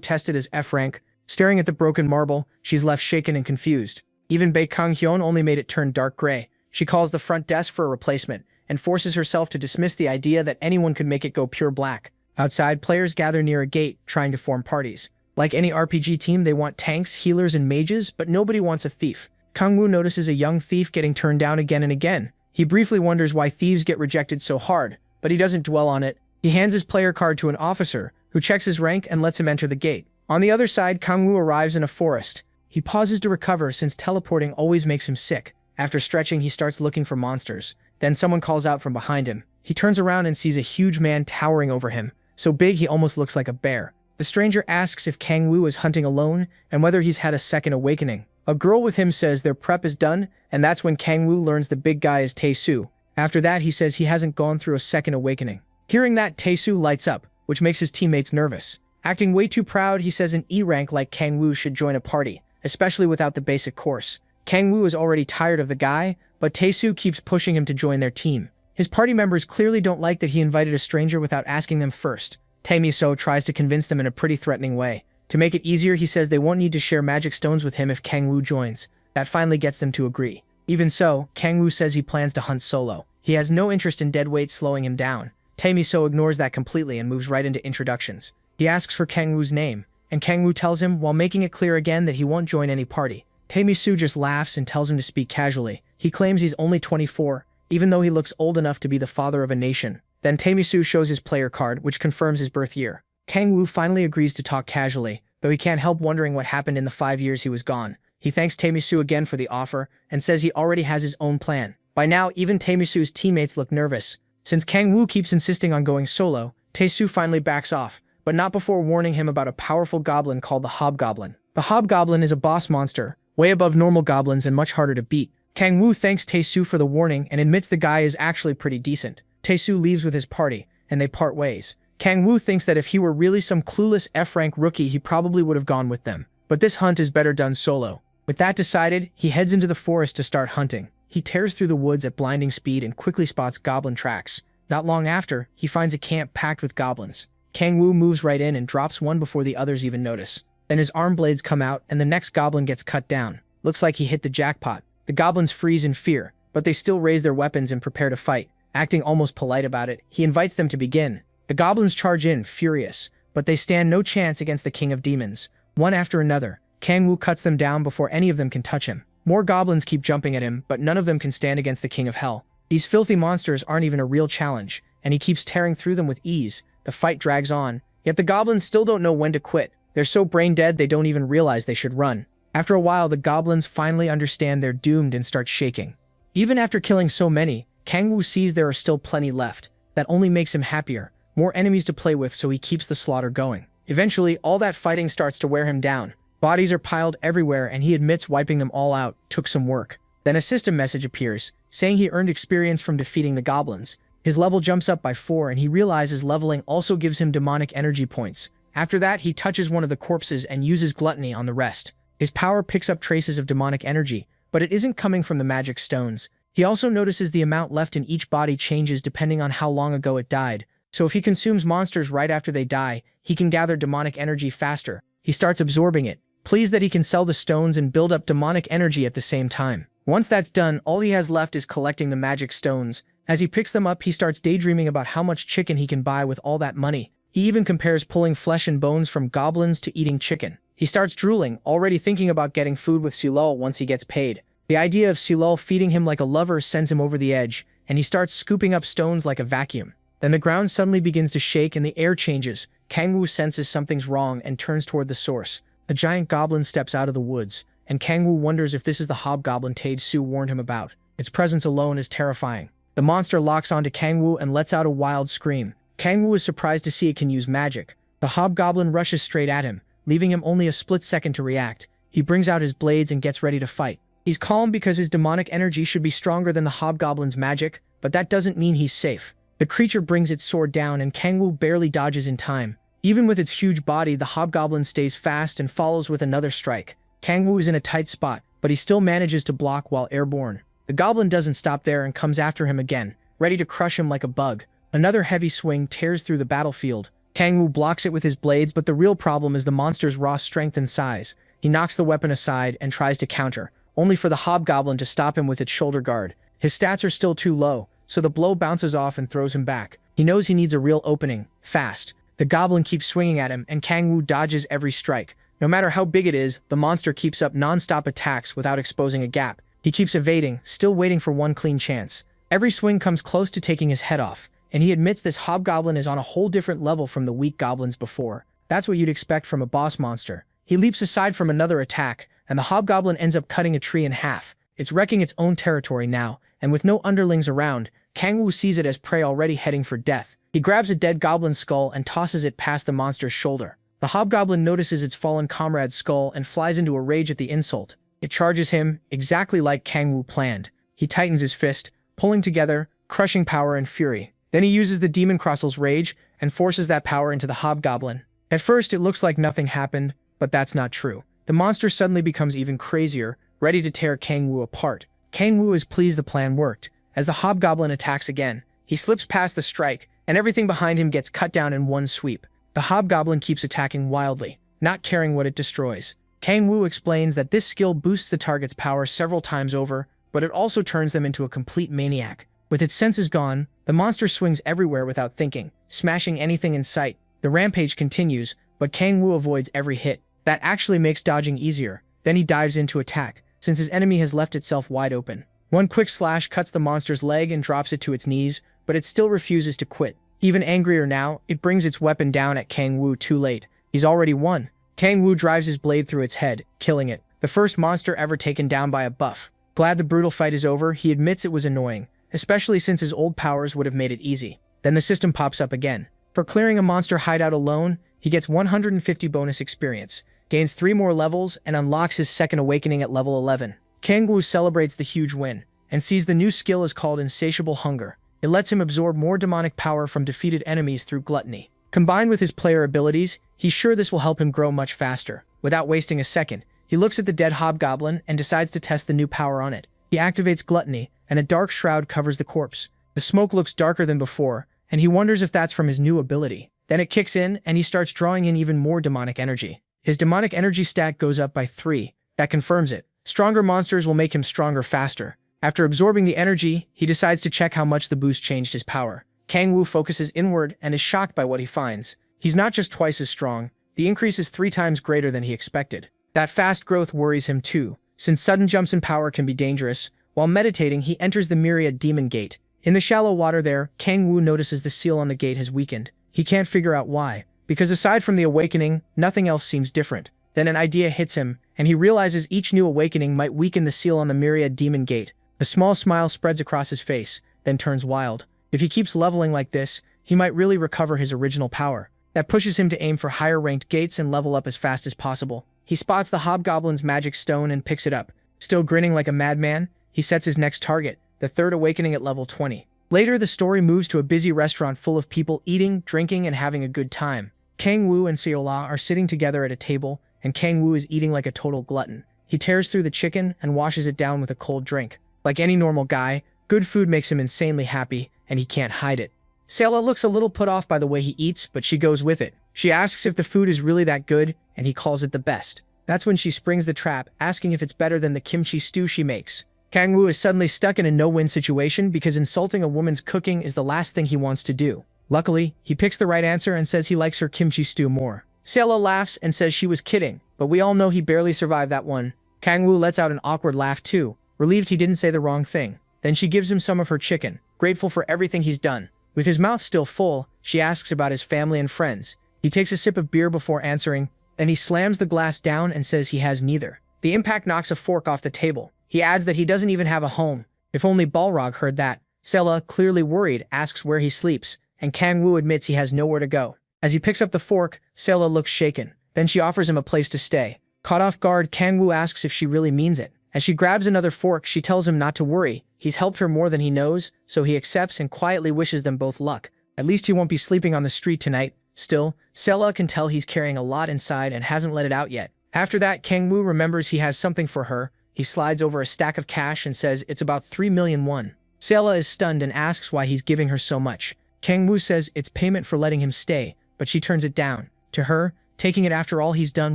tested his F rank. Staring at the broken marble, she's left shaken and confused. Even Bae Kang-hyun only made it turn dark gray. She calls the front desk for a replacement and forces herself to dismiss the idea that anyone could make it go pure black. Outside, players gather near a gate, trying to form parties. Like any RPG team, they want tanks, healers, and mages, but nobody wants a thief. Kangwoo notices a young thief getting turned down again and again. He briefly wonders why thieves get rejected so hard, but he doesn't dwell on it. He hands his player card to an officer, who checks his rank and lets him enter the gate. On the other side, Kangwoo arrives in a forest. He pauses to recover since teleporting always makes him sick. After stretching, he starts looking for monsters. Then someone calls out from behind him. He turns around and sees a huge man towering over him, so big he almost looks like a bear. The stranger asks if Kangwoo is hunting alone and whether he's had a second awakening. A girl with him says their prep is done, and that's when Kangwoo learns the big guy is Tae-soo. After that, he says he hasn't gone through a second awakening. Hearing that, Tae-soo lights up, which makes his teammates nervous. Acting way too proud, he says an E rank like Kangwoo should join a party, especially without the basic course. Kangwoo is already tired of the guy, but Tae-soo keeps pushing him to join their team. His party members clearly don't like that he invited a stranger without asking them first. Tae-miso tries to convince them in a pretty threatening way. To make it easier, he says they won't need to share magic stones with him if Kangwoo joins. That finally gets them to agree. Even so, Kangwoo says he plans to hunt solo. He has no interest in dead weight slowing him down. Tae-miso ignores that completely and moves right into introductions. He asks for Kangwoo's name, and Kangwoo tells him while making it clear again that he won't join any party. Tae-miso just laughs and tells him to speak casually. He claims he's only 24, even though he looks old enough to be the father of a nation. Then Tae-miso shows his player card, which confirms his birth year. Kangwoo finally agrees to talk casually, though he can't help wondering what happened in the 5 years he was gone. He thanks Tae-miso again for the offer and says he already has his own plan. By now, even Tae-miso's teammates look nervous. Since Kangwoo keeps insisting on going solo, Tae-soo finally backs off, but not before warning him about a powerful goblin called the Hobgoblin. The Hobgoblin is a boss monster, way above normal goblins and much harder to beat. Kangwoo thanks Tae-soo for the warning and admits the guy is actually pretty decent. Tae-soo leaves with his party, and they part ways. Kangwoo thinks that if he were really some clueless F-rank rookie, he probably would have gone with them. But this hunt is better done solo. With that decided, he heads into the forest to start hunting. He tears through the woods at blinding speed and quickly spots goblin tracks. Not long after, he finds a camp packed with goblins. Kangwoo moves right in and drops one before the others even notice. Then his arm blades come out and the next goblin gets cut down. Looks like he hit the jackpot. The goblins freeze in fear, but they still raise their weapons and prepare to fight. Acting almost polite about it, he invites them to begin. The goblins charge in, furious, but they stand no chance against the king of demons. One after another, Kangwoo cuts them down before any of them can touch him. More goblins keep jumping at him, but none of them can stand against the king of hell. These filthy monsters aren't even a real challenge, and he keeps tearing through them with ease. The fight drags on, yet the goblins still don't know when to quit. They're so brain dead they don't even realize they should run. After a while, the goblins finally understand they're doomed and start shaking. Even after killing so many, Kangwoo sees there are still plenty left. That only makes him happier. More enemies to play with, so he keeps the slaughter going. Eventually, all that fighting starts to wear him down. Bodies are piled everywhere, and he admits wiping them all out took some work. Then a system message appears, saying he earned experience from defeating the goblins. His level jumps up by 4, and he realizes leveling also gives him demonic energy points. After that, he touches one of the corpses and uses gluttony on the rest. His power picks up traces of demonic energy, but it isn't coming from the magic stones. He also notices the amount left in each body changes depending on how long ago it died. So if he consumes monsters right after they die, he can gather demonic energy faster. He starts absorbing it, pleased that he can sell the stones and build up demonic energy at the same time. Once that's done, all he has left is collecting the magic stones. As he picks them up, he starts daydreaming about how much chicken he can buy with all that money. He even compares pulling flesh and bones from goblins to eating chicken. He starts drooling, already thinking about getting food with Sulol once he gets paid. The idea of Silol feeding him like a lover sends him over the edge, and he starts scooping up stones like a vacuum. Then the ground suddenly begins to shake and the air changes. Kangwoo senses something's wrong and turns toward the source. A giant goblin steps out of the woods, and Kangwoo wonders if this is the hobgoblin Tae-Soo warned him about. Its presence alone is terrifying. The monster locks onto Kangwoo and lets out a wild scream. Kangwoo is surprised to see it can use magic. The hobgoblin rushes straight at him, leaving him only a split second to react. He brings out his blades and gets ready to fight. He's calm because his demonic energy should be stronger than the hobgoblin's magic, but that doesn't mean he's safe. The creature brings its sword down and Kangwoo barely dodges in time. Even with its huge body, the hobgoblin stays fast and follows with another strike. Kangwoo is in a tight spot, but he still manages to block while airborne. The goblin doesn't stop there and comes after him again, ready to crush him like a bug. Another heavy swing tears through the battlefield. Kangwoo blocks it with his blades, but the real problem is the monster's raw strength and size. He knocks the weapon aside and tries to counter, only for the hobgoblin to stop him with its shoulder guard. His stats are still too low, so the blow bounces off and throws him back. He knows he needs a real opening, fast. The goblin keeps swinging at him, and Kangwoo dodges every strike. No matter how big it is, the monster keeps up non-stop attacks without exposing a gap. He keeps evading, still waiting for one clean chance. Every swing comes close to taking his head off, and he admits this hobgoblin is on a whole different level from the weak goblins before. That's what you'd expect from a boss monster. He leaps aside from another attack, and the hobgoblin ends up cutting a tree in half. It's wrecking its own territory now, and with no underlings around, Kangwoo sees it as prey already heading for death. He grabs a dead goblin skull and tosses it past the monster's shoulder. The hobgoblin notices its fallen comrade's skull and flies into a rage at the insult. It charges him, exactly like Kangwoo planned. He tightens his fist, pulling together, crushing power and fury. Then he uses the Demon Crossel's rage and forces that power into the hobgoblin. At first, it looks like nothing happened, but that's not true. The monster suddenly becomes even crazier, ready to tear Kangwoo apart. Kangwoo is pleased the plan worked. As the hobgoblin attacks again, he slips past the strike, and everything behind him gets cut down in one sweep. The hobgoblin keeps attacking wildly, not caring what it destroys. Kangwoo explains that this skill boosts the target's power several times over, but it also turns them into a complete maniac. With its senses gone, the monster swings everywhere without thinking, smashing anything in sight. The rampage continues, but Kangwoo avoids every hit. That actually makes dodging easier. Then he dives in to attack, since his enemy has left itself wide open. One quick slash cuts the monster's leg and drops it to its knees, but it still refuses to quit. Even angrier now, it brings its weapon down at Kangwoo too late. He's already won. Kangwoo drives his blade through its head, killing it. The first monster ever taken down by a buff. Glad the brutal fight is over, he admits it was annoying, especially since his old powers would have made it easy. Then the system pops up again. For clearing a monster hideout alone, he gets 150 bonus experience, gains 3 more levels, and unlocks his second awakening at level 11. Kangwoo celebrates the huge win, and sees the new skill is called Insatiable Hunger. It lets him absorb more demonic power from defeated enemies through gluttony. Combined with his player abilities, he's sure this will help him grow much faster. Without wasting a second, he looks at the dead hobgoblin and decides to test the new power on it. He activates gluttony, and a dark shroud covers the corpse. The smoke looks darker than before, and he wonders if that's from his new ability. Then it kicks in, and he starts drawing in even more demonic energy. His demonic energy stat goes up by 3. That confirms it. Stronger monsters will make him stronger faster. After absorbing the energy, he decides to check how much the boost changed his power. Kangwoo focuses inward and is shocked by what he finds. He's not just twice as strong, the increase is 3 times greater than he expected. That fast growth worries him too, since sudden jumps in power can be dangerous. While meditating, he enters the Myriad Demon Gate. In the shallow water there, Kangwoo notices the seal on the gate has weakened. He can't figure out why, because aside from the awakening, nothing else seems different. Then an idea hits him, and he realizes each new awakening might weaken the seal on the Myriad Demon Gate. A small smile spreads across his face, then turns wild. If he keeps leveling like this, he might really recover his original power. That pushes him to aim for higher-ranked gates and level up as fast as possible. He spots the hobgoblin's magic stone and picks it up. Still grinning like a madman, he sets his next target, the third awakening at level 20. Later, the story moves to a busy restaurant full of people eating, drinking, and having a good time. Kangwoo and Seola are sitting together at a table, and Kangwoo is eating like a total glutton. He tears through the chicken and washes it down with a cold drink. Like any normal guy, good food makes him insanely happy, and he can't hide it. Seola looks a little put off by the way he eats, but she goes with it. She asks if the food is really that good, and he calls it the best. That's when she springs the trap, asking if it's better than the kimchi stew she makes. Kangwoo is suddenly stuck in a no-win situation because insulting a woman's cooking is the last thing he wants to do. Luckily, he picks the right answer and says he likes her kimchi stew more. Seola laughs and says she was kidding, but we all know he barely survived that one. Kangwoo lets out an awkward laugh too, relieved he didn't say the wrong thing. Then she gives him some of her chicken, grateful for everything he's done. With his mouth still full, she asks about his family and friends. He takes a sip of beer before answering, then he slams the glass down and says he has neither. The impact knocks a fork off the table. He adds that he doesn't even have a home. If only Balrog heard that. Sela, clearly worried, asks where he sleeps, and Kang-woo admits he has nowhere to go. As he picks up the fork, Sela looks shaken. Then she offers him a place to stay. Caught off guard, Kang-woo asks if she really means it. As she grabs another fork, she tells him not to worry. He's helped her more than he knows, so he accepts and quietly wishes them both luck. At least he won't be sleeping on the street tonight. Still, Sela can tell he's carrying a lot inside and hasn't let it out yet. After that, Kang-woo remembers he has something for her. He slides over a stack of cash and says it's about 3 million won. Sela is stunned and asks why he's giving her so much. Kang-woo says it's payment for letting him stay, but she turns it down. To her, taking it after all he's done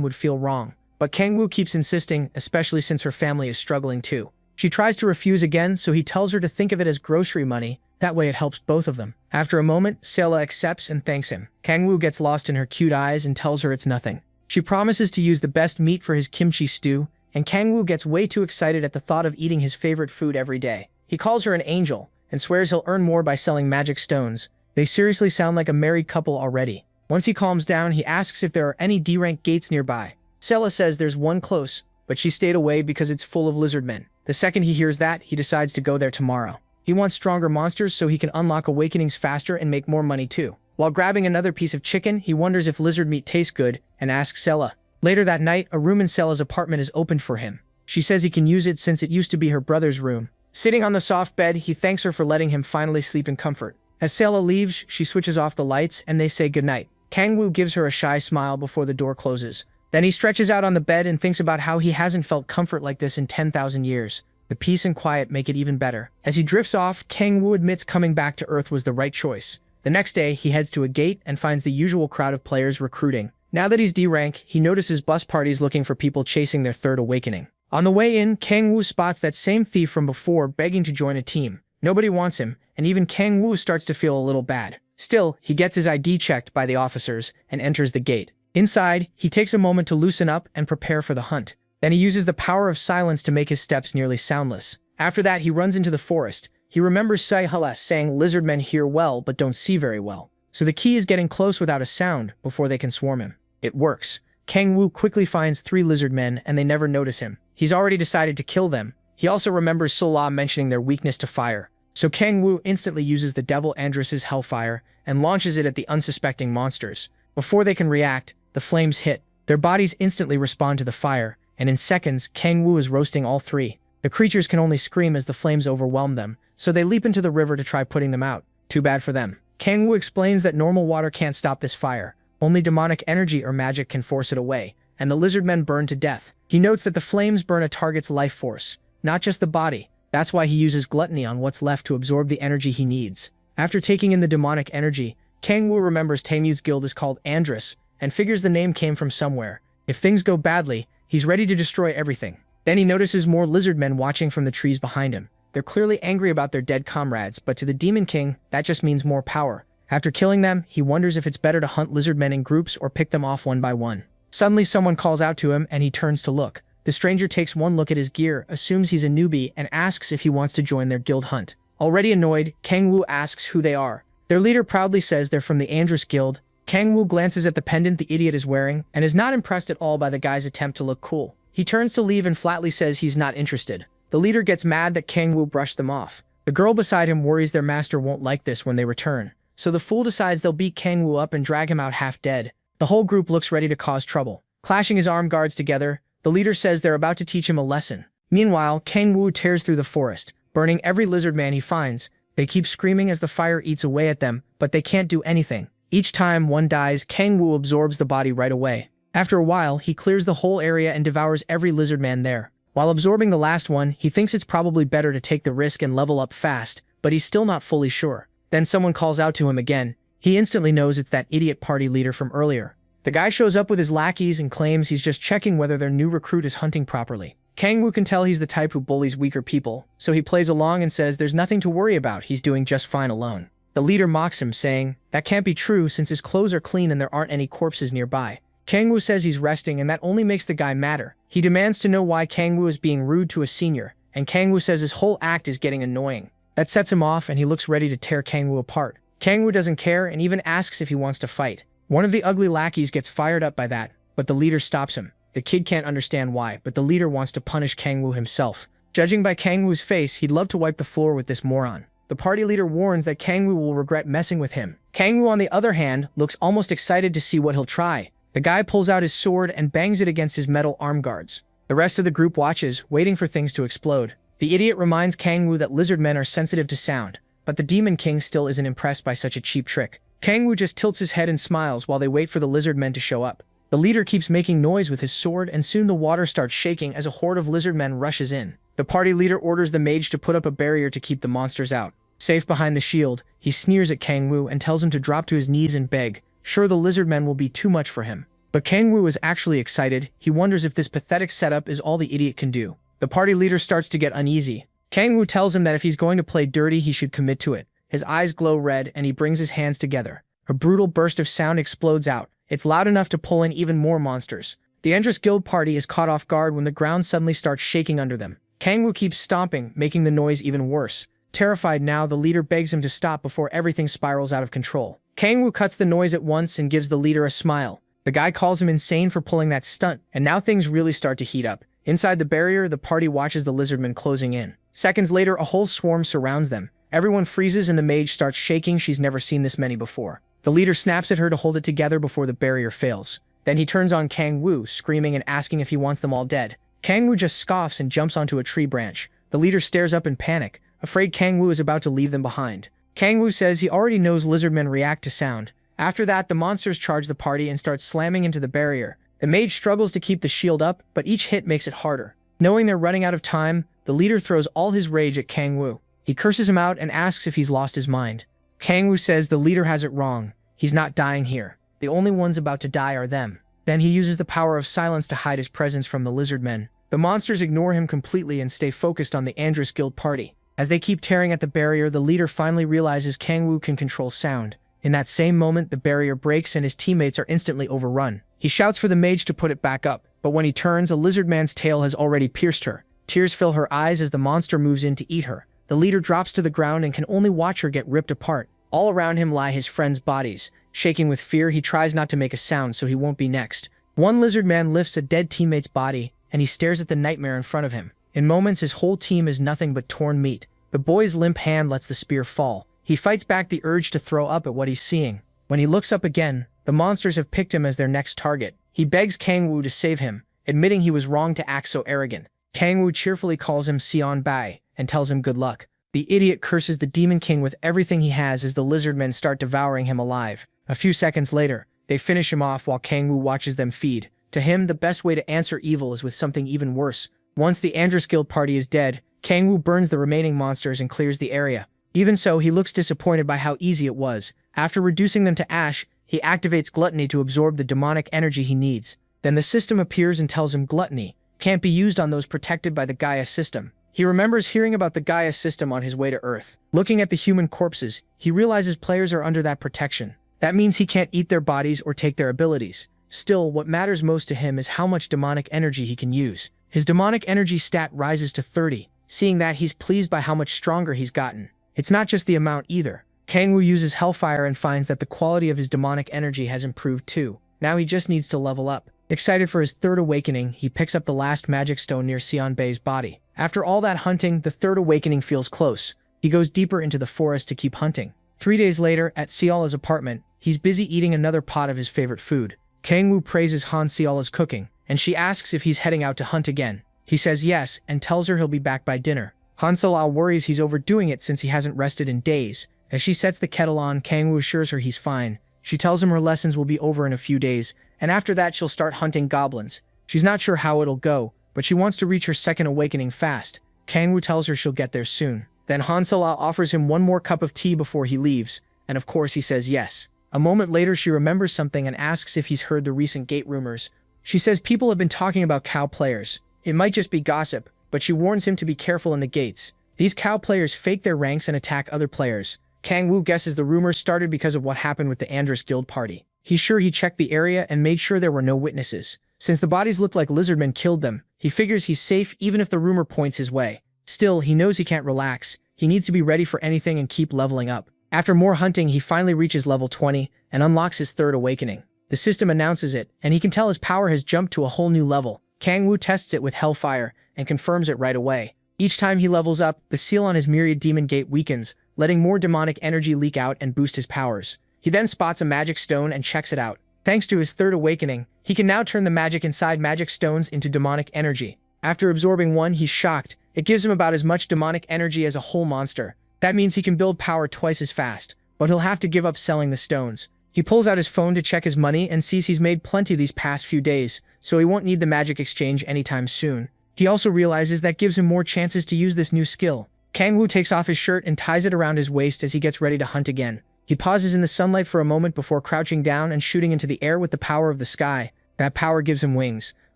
would feel wrong. But Kang-woo keeps insisting, especially since her family is struggling too. She tries to refuse again, so he tells her to think of it as grocery money. That way it helps both of them. After a moment, Sela accepts and thanks him. Kang-woo gets lost in her cute eyes and tells her it's nothing. She promises to use the best meat for his kimchi stew, and Kang-woo gets way too excited at the thought of eating his favorite food every day. He calls her an angel, and swears he'll earn more by selling magic stones. They seriously sound like a married couple already. Once he calms down, he asks if there are any D-rank gates nearby. Sela says there's one close, but she stayed away because it's full of lizard men. The second he hears that, he decides to go there tomorrow. He wants stronger monsters so he can unlock awakenings faster and make more money too. While grabbing another piece of chicken, he wonders if lizard meat tastes good and asks Sela. Later that night, a room in Sela's apartment is opened for him. She says he can use it since it used to be her brother's room. Sitting on the soft bed, he thanks her for letting him finally sleep in comfort. As Sela leaves, she switches off the lights and they say goodnight. Kang-woo gives her a shy smile before the door closes. Then he stretches out on the bed and thinks about how he hasn't felt comfort like this in 10,000 years. The peace and quiet make it even better. As he drifts off, Kang-woo admits coming back to Earth was the right choice. The next day, he heads to a gate and finds the usual crowd of players recruiting. Now that he's D-rank, he notices bus parties looking for people chasing their third awakening. On the way in, Kang-woo spots that same thief from before begging to join a team. Nobody wants him, and even Kang-woo starts to feel a little bad. Still, he gets his ID checked by the officers and enters the gate. Inside, he takes a moment to loosen up and prepare for the hunt. Then he uses the power of silence to make his steps nearly soundless. After that, he runs into the forest. He remembers Yahello saying lizardmen hear well but don't see very well. So the key is getting close without a sound before they can swarm him. It works. Kang-woo quickly finds 3 lizardmen and they never notice him. He's already decided to kill them. He also remembers Sola mentioning their weakness to fire. So Kang-woo instantly uses the devil Andrus's hellfire and launches it at the unsuspecting monsters. Before they can react, the flames hit. Their bodies instantly respond to the fire, and in seconds, Kang-woo is roasting all 3. The creatures can only scream as the flames overwhelm them, so they leap into the river to try putting them out. Too bad for them. Kang-woo explains that normal water can't stop this fire. Only demonic energy or magic can force it away, and the lizardmen burn to death. He notes that the flames burn a target's life force, not just the body. That's why he uses gluttony on what's left to absorb the energy he needs. After taking in the demonic energy, Kang-woo remembers Taemu's guild is called Andrus, and figures the name came from somewhere. If things go badly, he's ready to destroy everything. Then he notices more lizardmen watching from the trees behind him. They're clearly angry about their dead comrades, but to the Demon King, that just means more power. After killing them, he wonders if it's better to hunt lizardmen in groups or pick them off one by one. Suddenly someone calls out to him and he turns to look. The stranger takes one look at his gear, assumes he's a newbie, and asks if he wants to join their guild hunt. Already annoyed, Kang-woo asks who they are. Their leader proudly says they're from the Andrus Guild. Kang-woo glances at the pendant the idiot is wearing and is not impressed at all by the guy's attempt to look cool. He turns to leave and flatly says he's not interested. The leader gets mad that Kang-woo brushed them off. The girl beside him worries their master won't like this when they return. So the fool decides they'll beat Kang-woo up and drag him out half dead. The whole group looks ready to cause trouble. Clashing his armed guards together, the leader says they're about to teach him a lesson. Meanwhile, Kang-woo tears through the forest, burning every lizard man he finds. They keep screaming as the fire eats away at them, but they can't do anything. Each time one dies, Kang-woo absorbs the body right away. After a while, he clears the whole area and devours every lizard man there. While absorbing the last one, he thinks it's probably better to take the risk and level up fast, but he's still not fully sure. Then someone calls out to him again. He instantly knows it's that idiot party leader from earlier. The guy shows up with his lackeys and claims he's just checking whether their new recruit is hunting properly. Kang-woo can tell he's the type who bullies weaker people, so he plays along and says there's nothing to worry about, he's doing just fine alone. The leader mocks him, saying that can't be true since his clothes are clean and there aren't any corpses nearby. Kang-woo says he's resting and that only makes the guy madder. He demands to know why Kang-woo is being rude to a senior, and Kangwoo says his whole act is getting annoying. That sets him off and he looks ready to tear Kangwoo apart. Kangwoo doesn't care and even asks if he wants to fight. One of the ugly lackeys gets fired up by that, but the leader stops him. The kid can't understand why, but the leader wants to punish Kangwoo himself. Judging by Kangwoo's face, he'd love to wipe the floor with this moron. The party leader warns that Kangwoo will regret messing with him. Kangwoo, on the other hand, looks almost excited to see what he'll try. The guy pulls out his sword and bangs it against his metal arm guards. The rest of the group watches, waiting for things to explode. The idiot reminds Kangwoo that lizard men are sensitive to sound, but the Demon King still isn't impressed by such a cheap trick. Kangwoo just tilts his head and smiles while they wait for the lizard men to show up. The leader keeps making noise with his sword and soon the water starts shaking as a horde of lizard men rushes in. The party leader orders the mage to put up a barrier to keep the monsters out. Safe behind the shield, he sneers at Kangwoo and tells him to drop to his knees and beg. Sure, the lizard men will be too much for him. But Kangwoo is actually excited. He wonders if this pathetic setup is all the idiot can do. The party leader starts to get uneasy. Kangwoo tells him that if he's going to play dirty, he should commit to it. His eyes glow red and he brings his hands together. A brutal burst of sound explodes out. It's loud enough to pull in even more monsters. The Endress Guild party is caught off guard when the ground suddenly starts shaking under them. Kangwoo keeps stomping, making the noise even worse. Terrified now, the leader begs him to stop before everything spirals out of control. Kangwoo cuts the noise at once and gives the leader a smile. The guy calls him insane for pulling that stunt, and now things really start to heat up. Inside the barrier, the party watches the lizardmen closing in. Seconds later, a whole swarm surrounds them. Everyone freezes and the mage starts shaking. She's never seen this many before. The leader snaps at her to hold it together before the barrier fails. Then he turns on Kangwoo, screaming and asking if he wants them all dead. Kangwoo just scoffs and jumps onto a tree branch. The leader stares up in panic, afraid Kangwoo is about to leave them behind. Kangwoo says he already knows lizardmen react to sound. After that, the monsters charge the party and start slamming into the barrier. The mage struggles to keep the shield up, but each hit makes it harder. Knowing they're running out of time, the leader throws all his rage at Kangwoo. He curses him out and asks if he's lost his mind. Kangwoo says the leader has it wrong. He's not dying here. The only ones about to die are them. Then he uses the power of silence to hide his presence from the lizard men. The monsters ignore him completely and stay focused on the Endress Guild party. As they keep tearing at the barrier, the leader finally realizes Kangwoo can control sound. In that same moment, the barrier breaks and his teammates are instantly overrun. He shouts for the mage to put it back up, but when he turns, a lizard man's tail has already pierced her. Tears fill her eyes as the monster moves in to eat her. The leader drops to the ground and can only watch her get ripped apart. All around him lie his friends' bodies. Shaking with fear, he tries not to make a sound so he won't be next. One lizard man lifts a dead teammate's body, and he stares at the nightmare in front of him. In moments, his whole team is nothing but torn meat. The boy's limp hand lets the spear fall. He fights back the urge to throw up at what he's seeing. When he looks up again, the monsters have picked him as their next target. He begs Kangwoo to save him, admitting he was wrong to act so arrogant. Kangwoo cheerfully calls him Sion Bai and tells him good luck. The idiot curses the Demon King with everything he has as the lizard men start devouring him alive. A few seconds later, they finish him off while Kangwoo watches them feed. To him, the best way to answer evil is with something even worse. Once the Endress Guild party is dead, Kangwoo burns the remaining monsters and clears the area. Even so, he looks disappointed by how easy it was. After reducing them to ash, he activates Gluttony to absorb the demonic energy he needs. Then the system appears and tells him Gluttony can't be used on those protected by the Gaia system. He remembers hearing about the Gaia system on his way to Earth. Looking at the human corpses, he realizes players are under that protection. That means he can't eat their bodies or take their abilities. Still, what matters most to him is how much demonic energy he can use. His demonic energy stat rises to 30. Seeing that, he's pleased by how much stronger he's gotten. It's not just the amount either. Kangwoo uses Hellfire and finds that the quality of his demonic energy has improved too. Now he just needs to level up. Excited for his third awakening, he picks up the last magic stone near Sion Bei's body. After all that hunting, the third awakening feels close. He goes deeper into the forest to keep hunting. 3 days later, at Ciola's apartment, he's busy eating another pot of his favorite food. Kangwoo praises Han Ciola's cooking, and she asks if he's heading out to hunt again. He says yes, and tells her he'll be back by dinner. Han Ciola worries he's overdoing it since he hasn't rested in days. As she sets the kettle on, Kangwoo assures her he's fine. She tells him her lessons will be over in a few days, and after that she'll start hunting goblins. She's not sure how it'll go, but she wants to reach her second awakening fast. Kangwoo tells her she'll get there soon. Then Han Ciola offers him one more cup of tea before he leaves, and of course he says yes. A moment later, she remembers something and asks if he's heard the recent gate rumors. She says people have been talking about cow players. It might just be gossip, but she warns him to be careful in the gates. These cow players fake their ranks and attack other players. Kangwoo guesses the rumors started because of what happened with the Endress Guild party. He's sure he checked the area and made sure there were no witnesses. Since the bodies looked like lizardmen killed them, he figures he's safe even if the rumor points his way. Still, he knows he can't relax. He needs to be ready for anything and keep leveling up. After more hunting, he finally reaches level 20 and unlocks his third awakening. The system announces it, and he can tell his power has jumped to a whole new level. Kang Wu tests it with Hellfire and confirms it right away. Each time he levels up, the seal on his Myriad Demon Gate weakens, letting more demonic energy leak out and boost his powers. He then spots a magic stone and checks it out. Thanks to his third awakening, he can now turn the magic inside magic stones into demonic energy. After absorbing one, he's shocked. It gives him about as much demonic energy as a whole monster. That means he can build power twice as fast, but he'll have to give up selling the stones. He pulls out his phone to check his money and sees he's made plenty these past few days, so he won't need the magic exchange anytime soon. He also realizes that gives him more chances to use this new skill. Kang Wu takes off his shirt and ties it around his waist as he gets ready to hunt again. He pauses in the sunlight for a moment before crouching down and shooting into the air with the power of the sky. That power gives him wings,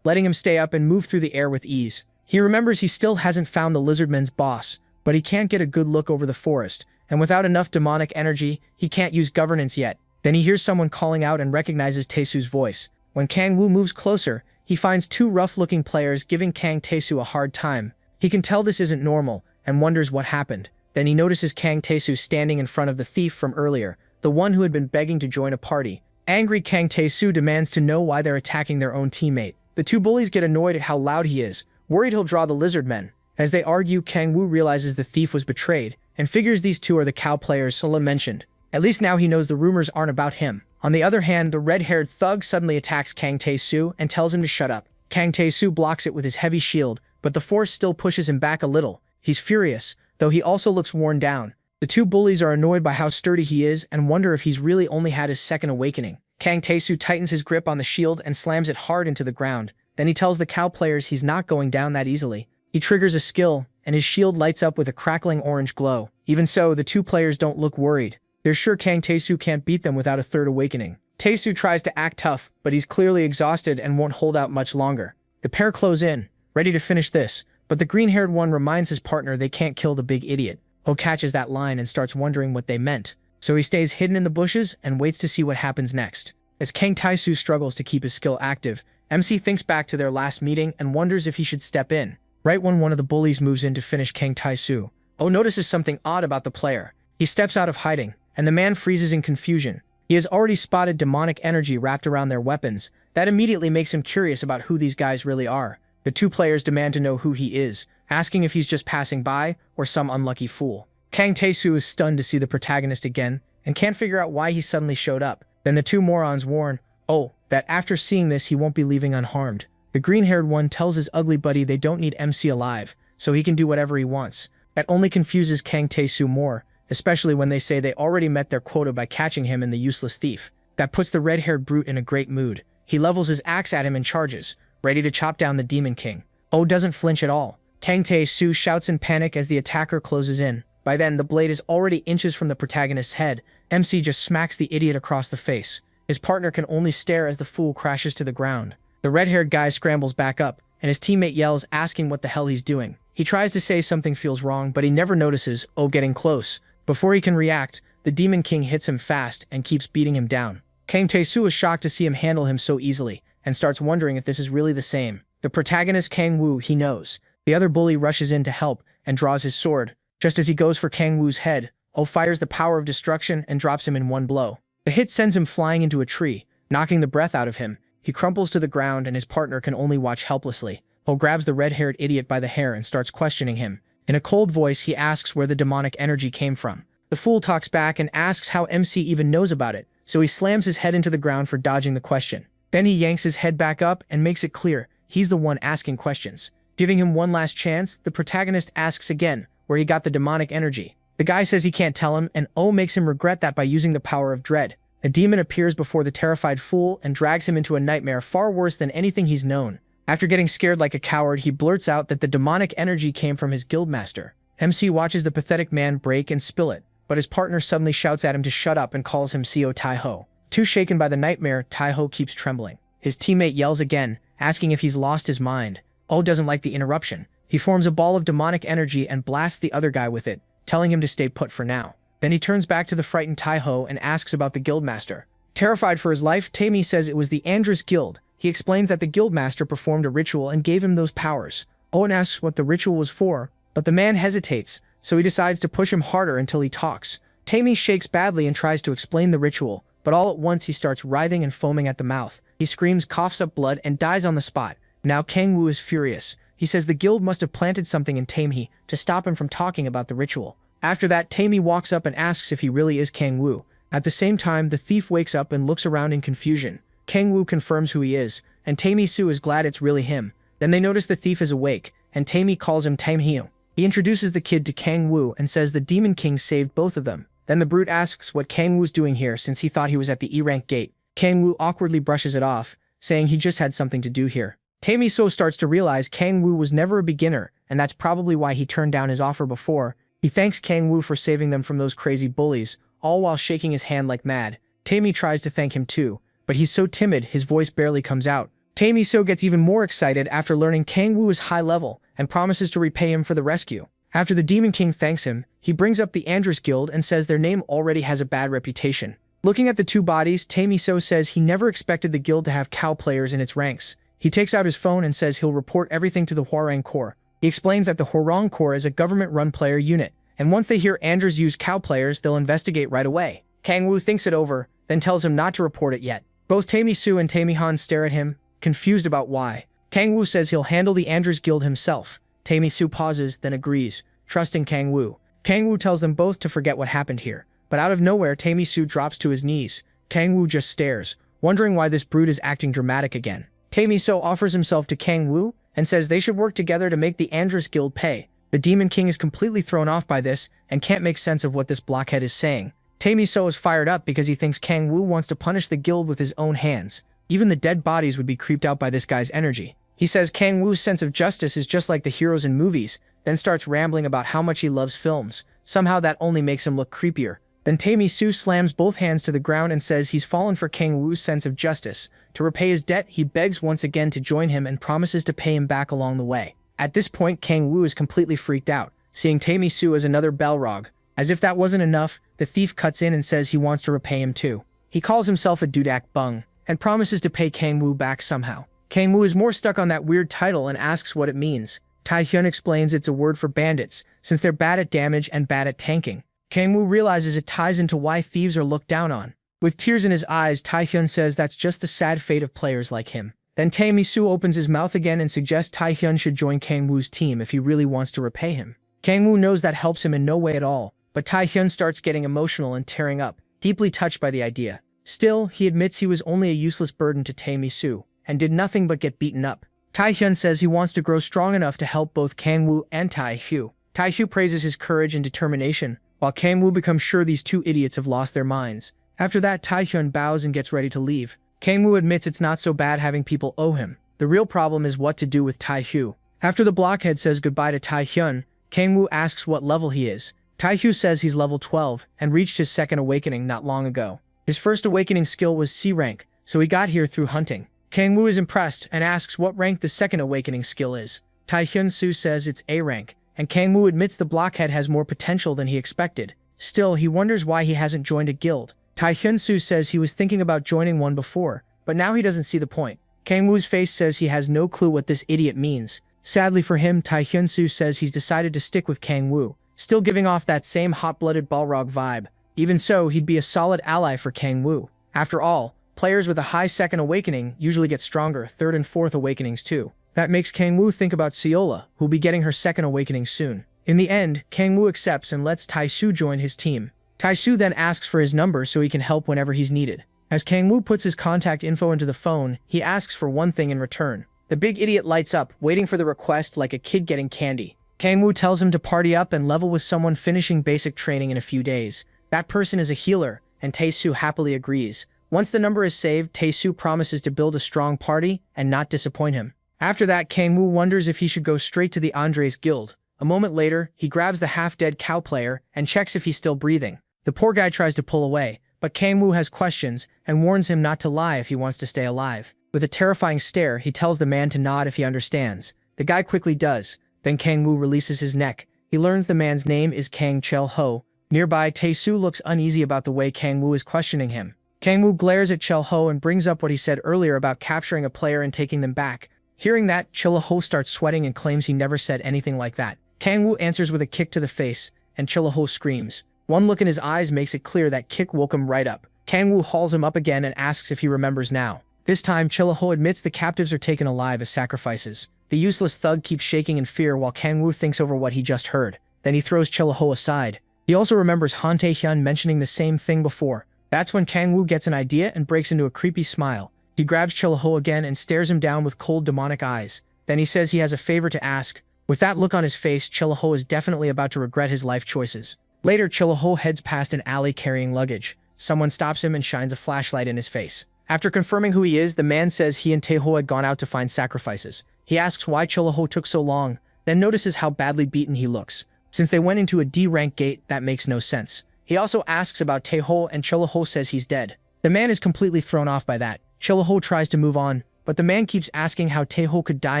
letting him stay up and move through the air with ease. He remembers he still hasn't found the lizardmen's boss, but he can't get a good look over the forest, and without enough demonic energy, he can't use governance yet. Then he hears someone calling out and recognizes Taesu's voice. When Kang Wu moves closer, he finds two rough-looking players giving Kang Taesu a hard time. He can tell this isn't normal, and wonders what happened. Then he notices Kang Taesu standing in front of the thief from earlier, the one who had been begging to join a party. Angry, Kang Taesu demands to know why they're attacking their own teammate. The two bullies get annoyed at how loud he is, worried he'll draw the lizard men. As they argue, Kang Wu realizes the thief was betrayed, and figures these two are the cow players Sola mentioned. At least now he knows the rumors aren't about him. On the other hand, the red-haired thug suddenly attacks Kang Taesu and tells him to shut up. Kang Taesu blocks it with his heavy shield, but the force still pushes him back a little. He's furious, though he also looks worn down. The two bullies are annoyed by how sturdy he is and wonder if he's really only had his second awakening. Kang Taesu tightens his grip on the shield and slams it hard into the ground. Then he tells the cow players he's not going down that easily. He triggers a skill, and his shield lights up with a crackling orange glow. Even so, the two players don't look worried. They're sure Kang Taesu can't beat them without a third awakening. Taesu tries to act tough, but he's clearly exhausted and won't hold out much longer. The pair close in, ready to finish this, but the green-haired one reminds his partner they can't kill the big idiot. Ho catches that line and starts wondering what they meant, so he stays hidden in the bushes and waits to see what happens next. As Kang Taesu struggles to keep his skill active, MC thinks back to their last meeting and wonders if he should step in. Right when one of the bullies moves in to finish Kang Taesu, Oh notices something odd about the player. He steps out of hiding, and the man freezes in confusion. He has already spotted demonic energy wrapped around their weapons. That immediately makes him curious about who these guys really are. The two players demand to know who he is, asking if he's just passing by or some unlucky fool. Kang Taesu is stunned to see the protagonist again and can't figure out why he suddenly showed up. Then the two morons warn, that after seeing this he won't be leaving unharmed. The green-haired one tells his ugly buddy they don't need MC alive, so he can do whatever he wants. That only confuses Kang Taesu more, especially when they say they already met their quota by catching him and the useless thief. That puts the red-haired brute in a great mood. He levels his axe at him and charges, ready to chop down the Demon King. Doesn't flinch at all. Kang Taesu shouts in panic as the attacker closes in. By then, the blade is already inches from the protagonist's head. MC just smacks the idiot across the face. His partner can only stare as the fool crashes to the ground. The red-haired guy scrambles back up, and his teammate yells, asking what the hell he's doing. He tries to say something feels wrong, but he never notices getting close. Before he can react, the Demon King hits him fast and keeps beating him down. Kang Taesu is shocked to see him handle him so easily, and starts wondering if this is really the same. The protagonist Kang Wu, he knows. The other bully rushes in to help and draws his sword. Just as he goes for Kang Wu's head, fires the power of destruction and drops him in one blow. The hit sends him flying into a tree, knocking the breath out of him. He crumples to the ground and his partner can only watch helplessly. Grabs the red-haired idiot by the hair and starts questioning him. In a cold voice, he asks where the demonic energy came from. The fool talks back and asks how MC even knows about it, so he slams his head into the ground for dodging the question. Then he yanks his head back up and makes it clear he's the one asking questions. Giving him one last chance, the protagonist asks again where he got the demonic energy. The guy says he can't tell him, and makes him regret that by using the power of dread. A demon appears before the terrified fool and drags him into a nightmare far worse than anything he's known. After getting scared like a coward, he blurts out that the demonic energy came from his guildmaster. MC watches the pathetic man break and spill it, but his partner suddenly shouts at him to shut up and calls him Co Taiho. Too shaken by the nightmare, Taiho keeps trembling. His teammate yells again, asking if he's lost his mind. Doesn't like the interruption. He forms a ball of demonic energy and blasts the other guy with it, telling him to stay put for now. Then he turns back to the frightened Taiho and asks about the guildmaster. Terrified for his life, Taimi says it was the Andrus Guild. He explains that the guildmaster performed a ritual and gave him those powers. Owen asks what the ritual was for, But the man hesitates, so he decides to push him harder until he talks. Taimi shakes badly and tries to explain the ritual, but all at once he starts writhing and foaming at the mouth. He screams, coughs up blood, and dies on the spot. Now Kang Woo is furious. He says the guild must have planted something in Taimi to stop him from talking about the ritual. After that, Taimi walks up and asks if he really is Kang Woo. At the same time, the thief wakes up and looks around in confusion. Kang Woo confirms who he is, and Taimi Su is glad it's really him. Then they notice the thief is awake, and Taimi calls him Tam Hyung. He introduces the kid to Kang Woo and says the Demon King saved both of them. Then the brute asks what Kang Woo's doing here since he thought he was at the E-rank gate. Kang Woo awkwardly brushes it off, saying he just had something to do here. Taimi So starts to realize Kang Woo was never a beginner, and that's probably why he turned down his offer before. He thanks Kang Woo for saving them from those crazy bullies, all while shaking his hand like mad. Taimi tries to thank him too, but he's so timid his voice barely comes out. Taimi So gets even more excited after learning Kang Woo is high level and promises to repay him for the rescue. After the Demon King thanks him, he brings up the Andres Guild and says their name already has a bad reputation. Looking at the two bodies, Taimi So says he never expected the guild to have cow players in its ranks. He takes out his phone and says he'll report everything to the Hwarang Corps. He explains that the Hwarang Corps is a government-run player unit, and once they hear Andres use cow players, they'll investigate right away. Kang Woo thinks it over, then tells him not to report it yet. Both Taimi So and Taimi Han stare at him, confused about why. Kang Woo says he'll handle the Andres Guild himself. Taimi So pauses, then agrees, trusting Kang Woo. Kang Woo tells them both to forget what happened here, but out of nowhere Taimi So drops to his knees. Kang Woo just stares, wondering why this brute is acting dramatic again. Taimi So offers himself to Kang Woo and says they should work together to make the Andres Guild pay. The Demon King is completely thrown off by this and can't make sense of what this blockhead is saying. Taimi So is fired up because he thinks Kang Woo wants to punish the guild with his own hands. Even the dead bodies would be creeped out by this guy's energy. He says Kang Woo's sense of justice is just like the heroes in movies, then starts rambling about how much he loves films. Somehow that only makes him look creepier. Then Taimi So slams both hands to the ground and says he's fallen for Kang Woo's sense of justice. To repay his debt, he begs once again to join him and promises to pay him back along the way. At this point, Kang Woo is completely freaked out, seeing Taimi So as another Balrog. As if that wasn't enough, the thief cuts in and says he wants to repay him too. He calls himself a Dudak Bung, and promises to pay Kang Woo back somehow. Kang Woo is more stuck on that weird title and asks what it means. Tai Hyun explains it's a word for bandits, since they're bad at damage and bad at tanking. Kang Woo realizes it ties into why thieves are looked down on. With tears in his eyes, Tai Hyun says that's just the sad fate of players like him. Then Taimi So opens his mouth again and suggests Tai Hyun should join Kang Woo's team if he really wants to repay him. Kang Woo knows that helps him in no way at all, but Tai Hyun starts getting emotional and tearing up, deeply touched by the idea. Still, he admits he was only a useless burden to Taimi So, and did nothing but get beaten up. Tai Hyun says he wants to grow strong enough to help both Kang Woo and Tai Hyu. Tai Hyu praises his courage and determination, while Kang Woo becomes sure these two idiots have lost their minds. After that, Tai Hyun bows and gets ready to leave. Kang Woo admits it's not so bad having people owe him. The real problem is what to do with Tai Hyu. After the blockhead says goodbye to Tai Hyun, Kang Woo asks what level he is. Tai Hyu says he's level 12 and reached his second awakening not long ago. His first awakening skill was C rank, so he got here through hunting. Kang Woo is impressed and asks what rank the second awakening skill is. Tai Hyun Soo says it's A rank, and Kang Woo admits the blockhead has more potential than he expected. Still, he wonders why he hasn't joined a guild. Tai Hyun Soo says he was thinking about joining one before, but now he doesn't see the point. Kang Woo's face says he has no clue what this idiot means. Sadly for him, Tai Hyun Soo says he's decided to stick with Kang Woo, still giving off that same hot-blooded Balrog vibe. Even so, he'd be a solid ally for Kang Woo. After all, players with a high second awakening usually get stronger third and fourth awakenings too. That makes Kang Woo think about Seola, who'll be getting her second awakening soon. In the end, Kang Woo accepts and lets Tai Su join his team. Tai Su then asks for his number so he can help whenever he's needed. As Kang Woo puts his contact info into the phone, he asks for one thing in return. The big idiot lights up, waiting for the request like a kid getting candy. Kang Woo tells him to party up and level with someone finishing basic training in a few days. That person is a healer, and Tae Su happily agrees. Once the number is saved, Tae Su promises to build a strong party and not disappoint him. After that, Kang Woo wonders if he should go straight to the Andres Guild. A moment later, he grabs the half-dead cow player and checks if he's still breathing. The poor guy tries to pull away, but Kang Woo has questions and warns him not to lie if he wants to stay alive. With a terrifying stare, he tells the man to nod if he understands. The guy quickly does. Then Kang Woo releases his neck. He learns the man's name is Kang Chel Ho. Nearby, Tae Su looks uneasy about the way Kang Woo is questioning him. Kang Woo glares at Chel Ho and brings up what he said earlier about capturing a player and taking them back. Hearing that, Chel Ho starts sweating and claims he never said anything like that. Kang Woo answers with a kick to the face, and Chillaho screams. One look in his eyes makes it clear that kick woke him right up. Kang Woo hauls him up again and asks if he remembers now. This time, Chillaho admits the captives are taken alive as sacrifices. The useless thug keeps shaking in fear while Kang Woo thinks over what he just heard. Then he throws Chillaho aside. He also remembers Han Tae-hyun mentioning the same thing before. That's when Kang Woo gets an idea and breaks into a creepy smile. He grabs Chillaho again and stares him down with cold demonic eyes. Then he says he has a favor to ask. With that look on his face, Chillaho is definitely about to regret his life choices. Later, Chillaho heads past an alley carrying luggage. Someone stops him and shines a flashlight in his face. After confirming who he is, the man says he and Taeho had gone out to find sacrifices. He asks why Chillaho took so long, then notices how badly beaten he looks. Since they went into a D-rank gate, that makes no sense. He also asks about Taeho and Chillaho says he's dead. The man is completely thrown off by that. Chillaho tries to move on, but the man keeps asking how Taeho could die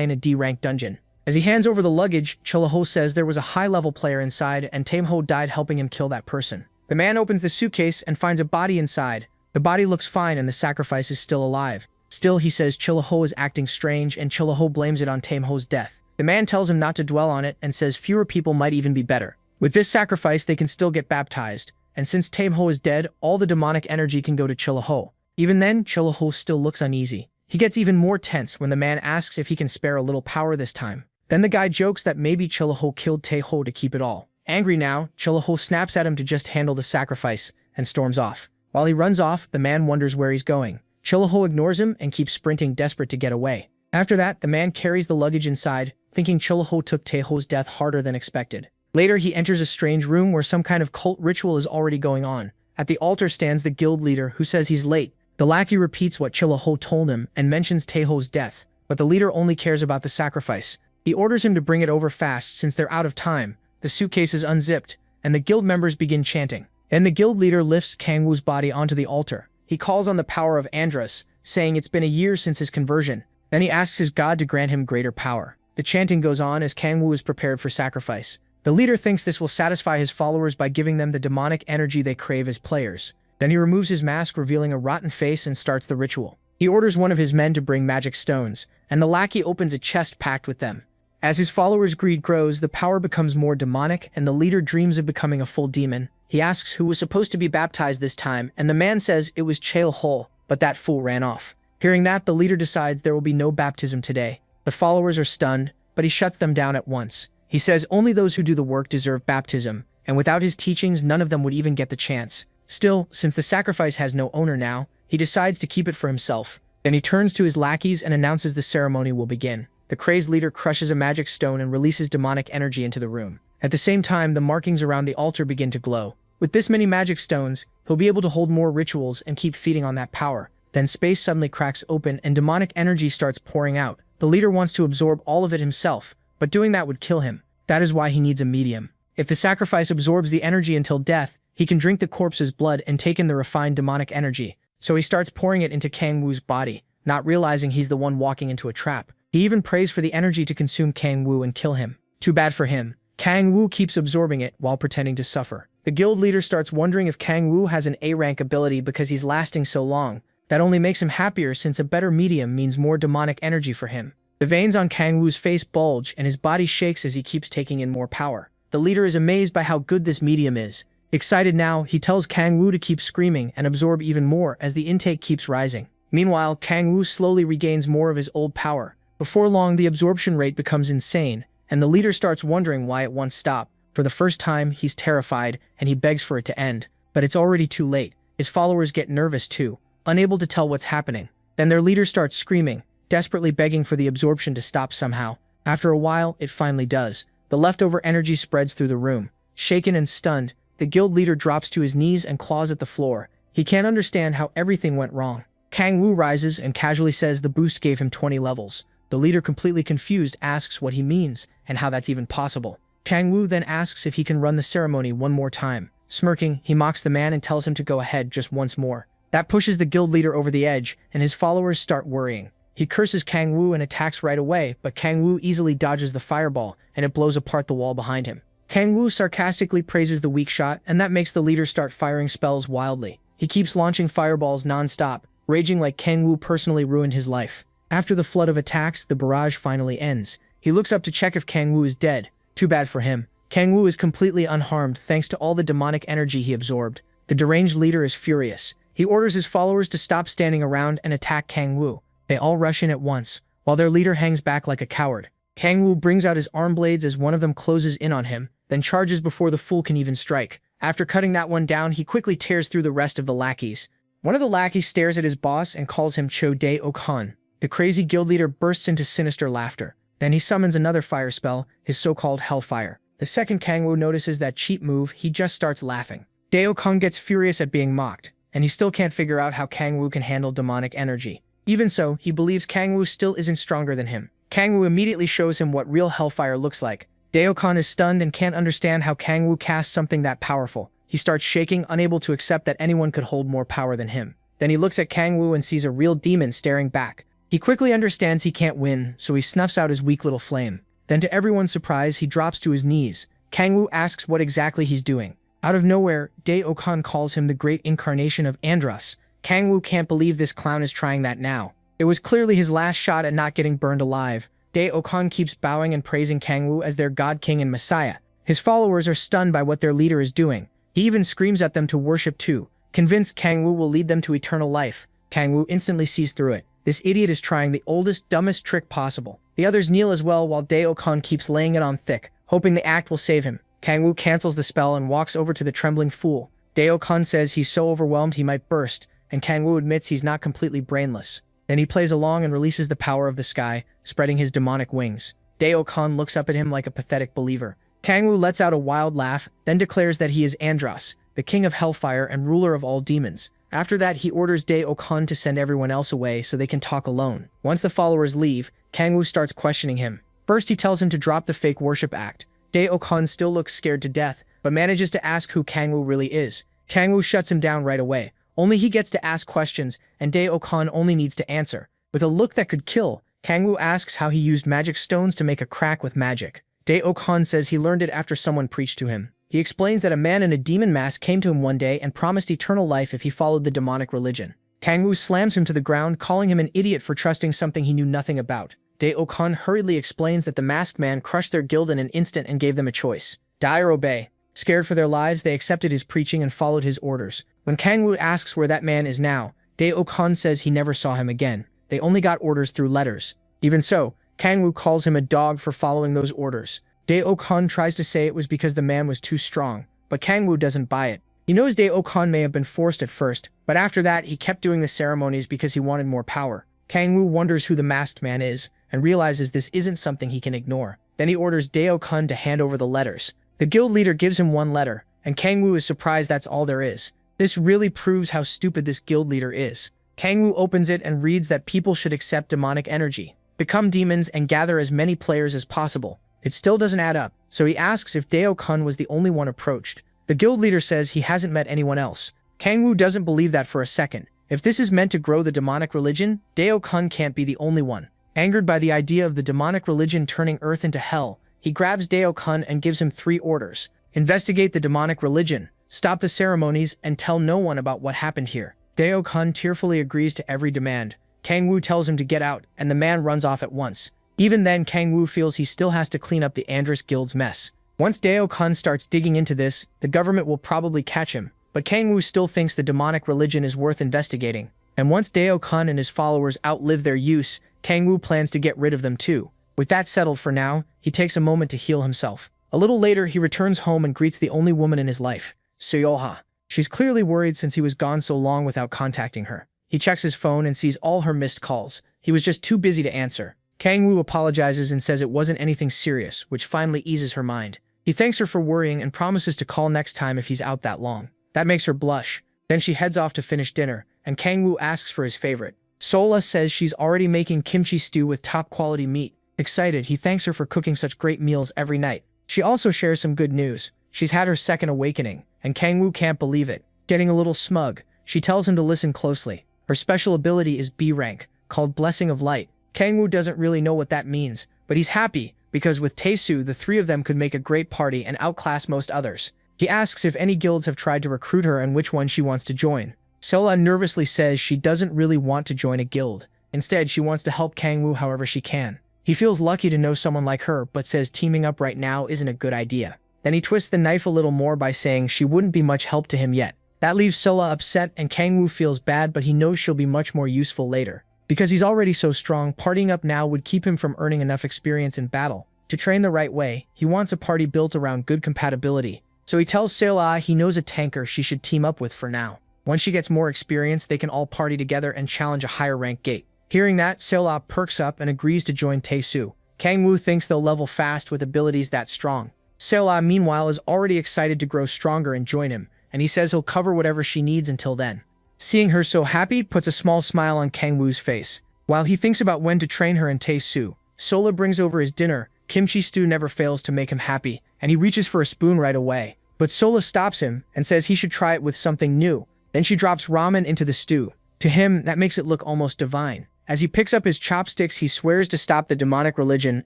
in a D-rank dungeon. As he hands over the luggage, Chillaho says there was a high-level player inside and Taeho died helping him kill that person. The man opens the suitcase and finds a body inside. The body looks fine and the sacrifice is still alive. Still, he says Chillaho is acting strange and Chillaho blames it on Taeho's death. The man tells him not to dwell on it and says fewer people might even be better. With this sacrifice, they can still get baptized. And since Taeho is dead, all the demonic energy can go to Chillaho. Even then, Chillaho still looks uneasy. He gets even more tense when the man asks if he can spare a little power this time. Then the guy jokes that maybe Chillaho killed Taeho to keep it all. Angry now, Chillaho snaps at him to just handle the sacrifice and storms off. While he runs off, the man wonders where he's going. Chillaho ignores him and keeps sprinting, desperate to get away. After that, the man carries the luggage inside, thinking Chillaho took Taeho's death harder than expected. Later, he enters a strange room where some kind of cult ritual is already going on. At the altar stands the guild leader, who says he's late. The lackey repeats what Chillaho told him and mentions Taeho's death, but the leader only cares about the sacrifice. He orders him to bring it over fast since they're out of time. The suitcase is unzipped, and the guild members begin chanting. Then the guild leader lifts Kang Woo's body onto the altar. He calls on the power of Andros, saying it's been a year since his conversion. Then he asks his god to grant him greater power. The chanting goes on as Kang Woo is prepared for sacrifice. The leader thinks this will satisfy his followers by giving them the demonic energy they crave as players. Then he removes his mask, revealing a rotten face, and starts the ritual. He orders one of his men to bring magic stones, and the lackey opens a chest packed with them. As his followers' greed grows, the power becomes more demonic, and the leader dreams of becoming a full demon. He asks who was supposed to be baptized this time, and the man says it was Chael-ho, but that fool ran off. Hearing that, the leader decides there will be no baptism today. The followers are stunned, but he shuts them down at once. He says only those who do the work deserve baptism, and without his teachings, none of them would even get the chance. Still, since the sacrifice has no owner now, he decides to keep it for himself. Then he turns to his lackeys and announces the ceremony will begin. The crazed leader crushes a magic stone and releases demonic energy into the room. At the same time, the markings around the altar begin to glow. With this many magic stones, he'll be able to hold more rituals and keep feeding on that power. Then space suddenly cracks open and demonic energy starts pouring out. The leader wants to absorb all of it himself, but doing that would kill him. That is why he needs a medium. If the sacrifice absorbs the energy until death, he can drink the corpse's blood and take in the refined demonic energy. So he starts pouring it into Kang Woo's body, not realizing he's the one walking into a trap. He even prays for the energy to consume Kang Woo and kill him. Too bad for him. Kang Woo keeps absorbing it while pretending to suffer. The guild leader starts wondering if Kang Woo has an A-rank ability because he's lasting so long. That only makes him happier since a better medium means more demonic energy for him. The veins on Kang Woo's face bulge and his body shakes as he keeps taking in more power. The leader is amazed by how good this medium is. Excited now, he tells Kang Woo to keep screaming and absorb even more as the intake keeps rising. Meanwhile, Kang Woo slowly regains more of his old power. Before long, the absorption rate becomes insane, and the leader starts wondering why it won't stop. For the first time, he's terrified, and he begs for it to end. But it's already too late. His followers get nervous too, unable to tell what's happening. Then their leader starts screaming, desperately begging for the absorption to stop somehow. After a while, it finally does. The leftover energy spreads through the room. Shaken and stunned, the guild leader drops to his knees and claws at the floor. He can't understand how everything went wrong. Kang Woo rises and casually says the boost gave him 20 levels. The leader, completely confused, asks what he means and how that's even possible. Kang Woo then asks if he can run the ceremony one more time. Smirking, he mocks the man and tells him to go ahead just once more. That pushes the guild leader over the edge, and his followers start worrying. He curses Kang Woo and attacks right away, but Kang Woo easily dodges the fireball, and it blows apart the wall behind him. Kang Woo sarcastically praises the weak shot, and that makes the leader start firing spells wildly. He keeps launching fireballs non-stop, raging like Kang Woo personally ruined his life. After the flood of attacks, the barrage finally ends. He looks up to check if Kang Woo is dead, Too bad for him. Kang Wu is completely unharmed thanks to all the demonic energy he absorbed. The deranged leader is furious. He orders his followers to stop standing around and attack Kang Wu. They all rush in at once, while their leader hangs back like a coward. Kang Wu brings out his arm blades as one of them closes in on him, then charges before the fool can even strike. After cutting that one down, he quickly tears through the rest of the lackeys. One of the lackeys stares at his boss and calls him Cho De Okhan. The crazy guild leader bursts into sinister laughter. Then he summons another fire spell, his so-called Hellfire. The second Kang Wu notices that cheap move, he just starts laughing. De Okhan gets furious at being mocked, and he still can't figure out how Kang Wu can handle demonic energy. Even so, he believes Kang Wu still isn't stronger than him. Kang Wu immediately shows him what real Hellfire looks like. De Okhan is stunned and can't understand how Kang Wu casts something that powerful. He starts shaking, unable to accept that anyone could hold more power than him. Then he looks at Kang Wu and sees a real demon staring back. He quickly understands he can't win, so he snuffs out his weak little flame. Then to everyone's surprise, he drops to his knees. Kang Wu asks what exactly he's doing. Out of nowhere, De Okhan calls him the great incarnation of Andros. Kang Wu can't believe this clown is trying that now. It was clearly his last shot at not getting burned alive. De Okhan keeps bowing and praising Kang Wu as their god king and messiah. His followers are stunned by what their leader is doing. He even screams at them to worship too, convinced Kang Wu will lead them to eternal life. Kang Wu instantly sees through it. This idiot is trying the oldest, dumbest trick possible. The others kneel as well while De Okhan keeps laying it on thick, hoping the act will save him. Kang Wu cancels the spell and walks over to the trembling fool. De Okhan says he's so overwhelmed he might burst, and Kang Wu admits he's not completely brainless. Then he plays along and releases the power of the sky, spreading his demonic wings. De Okhan looks up at him like a pathetic believer. Kang Wu lets out a wild laugh, then declares that he is Andros, the king of hellfire and ruler of all demons. After that, he orders De Okhan to send everyone else away so they can talk alone. Once the followers leave, Kang Wu starts questioning him. First, he tells him to drop the fake worship act. De Okhan still looks scared to death, but manages to ask who Kang Wu really is. Kang Wu shuts him down right away. Only he gets to ask questions, and De Okhan only needs to answer. With a look that could kill, Kang Wu asks how he used magic stones to make a crack with magic. De Okhan says he learned it after someone preached to him. He explains that a man in a demon mask came to him one day and promised eternal life if he followed the demonic religion. Kang Wu slams him to the ground, calling him an idiot for trusting something he knew nothing about. De Okhan hurriedly explains that the masked man crushed their guild in an instant and gave them a choice: die or obey. Scared for their lives, they accepted his preaching and followed his orders. When Kang Wu asks where that man is now, De Okhan says he never saw him again. They only got orders through letters. Even so, Kang Wu calls him a dog for following those orders. De Okhan tries to say it was because the man was too strong, but Kang Wu doesn't buy it. He knows De Okhan may have been forced at first, but after that he kept doing the ceremonies because he wanted more power. Kang Wu wonders who the masked man is, and realizes this isn't something he can ignore. Then he orders De Okhan to hand over the letters. The guild leader gives him one letter, and Kang Wu is surprised that's all there is. This really proves how stupid this guild leader is. Kang Wu opens it and reads that people should accept demonic energy, become demons, and gather as many players as possible. It still doesn't add up, so he asks if De Okhan was the only one approached. The guild leader says he hasn't met anyone else. Kang Wu doesn't believe that for a second. If this is meant to grow the demonic religion, De Okhan can't be the only one. Angered by the idea of the demonic religion turning Earth into hell, he grabs De Okhan and gives him 3 orders. Investigate the demonic religion, stop the ceremonies, and tell no one about what happened here. De Okhan tearfully agrees to every demand. Kang Wu tells him to get out, and the man runs off at once. Even then, Kang Wu feels he still has to clean up the Andros Guild's mess. Once De Okhan starts digging into this, the government will probably catch him, but Kang Wu still thinks the demonic religion is worth investigating. And once De Okhan and his followers outlive their use, Kang Wu plans to get rid of them too. With that settled for now, he takes a moment to heal himself. A little later, he returns home and greets the only woman in his life, Suyoha. She's clearly worried since he was gone so long without contacting her. He checks his phone and sees all her missed calls. He was just too busy to answer. Kang Wu apologizes and says it wasn't anything serious, which finally eases her mind. He thanks her for worrying and promises to call next time if he's out that long. That makes her blush. Then she heads off to finish dinner, and Kang Wu asks for his favorite. Sola says she's already making kimchi stew with top-quality meat. Excited, he thanks her for cooking such great meals every night. She also shares some good news. She's had her second awakening, and Kang Wu can't believe it. Getting a little smug, she tells him to listen closely. Her special ability is B rank, called Blessing of Light. Kang Wu doesn't really know what that means, but he's happy, because with Taesu, the 3 of them could make a great party and outclass most others. He asks if any guilds have tried to recruit her and which one she wants to join. Sola nervously says she doesn't really want to join a guild. Instead, she wants to help Kang Wu however she can. He feels lucky to know someone like her, but says teaming up right now isn't a good idea. Then he twists the knife a little more by saying she wouldn't be much help to him yet. That leaves Sola upset, and Kangwoo feels bad, but he knows she'll be much more useful later. Because he's already so strong, partying up now would keep him from earning enough experience in battle. To train the right way, he wants a party built around good compatibility. So he tells Sola he knows a tanker she should team up with for now. Once she gets more experience, they can all party together and challenge a higher rank gate. Hearing that, Sola perks up and agrees to join Tae-soo. Kangwoo thinks they'll level fast with abilities that strong. Sola, meanwhile, is already excited to grow stronger and join him, and he says he'll cover whatever she needs until then. Seeing her so happy puts a small smile on Kangwoo's face. While he thinks about when to train her and Tae-soo, Sola brings over his dinner. Kimchi stew never fails to make him happy, and he reaches for a spoon right away. But Sola stops him and says he should try it with something new. Then she drops ramen into the stew. To him, that makes it look almost divine. As he picks up his chopsticks, he swears to stop the demonic religion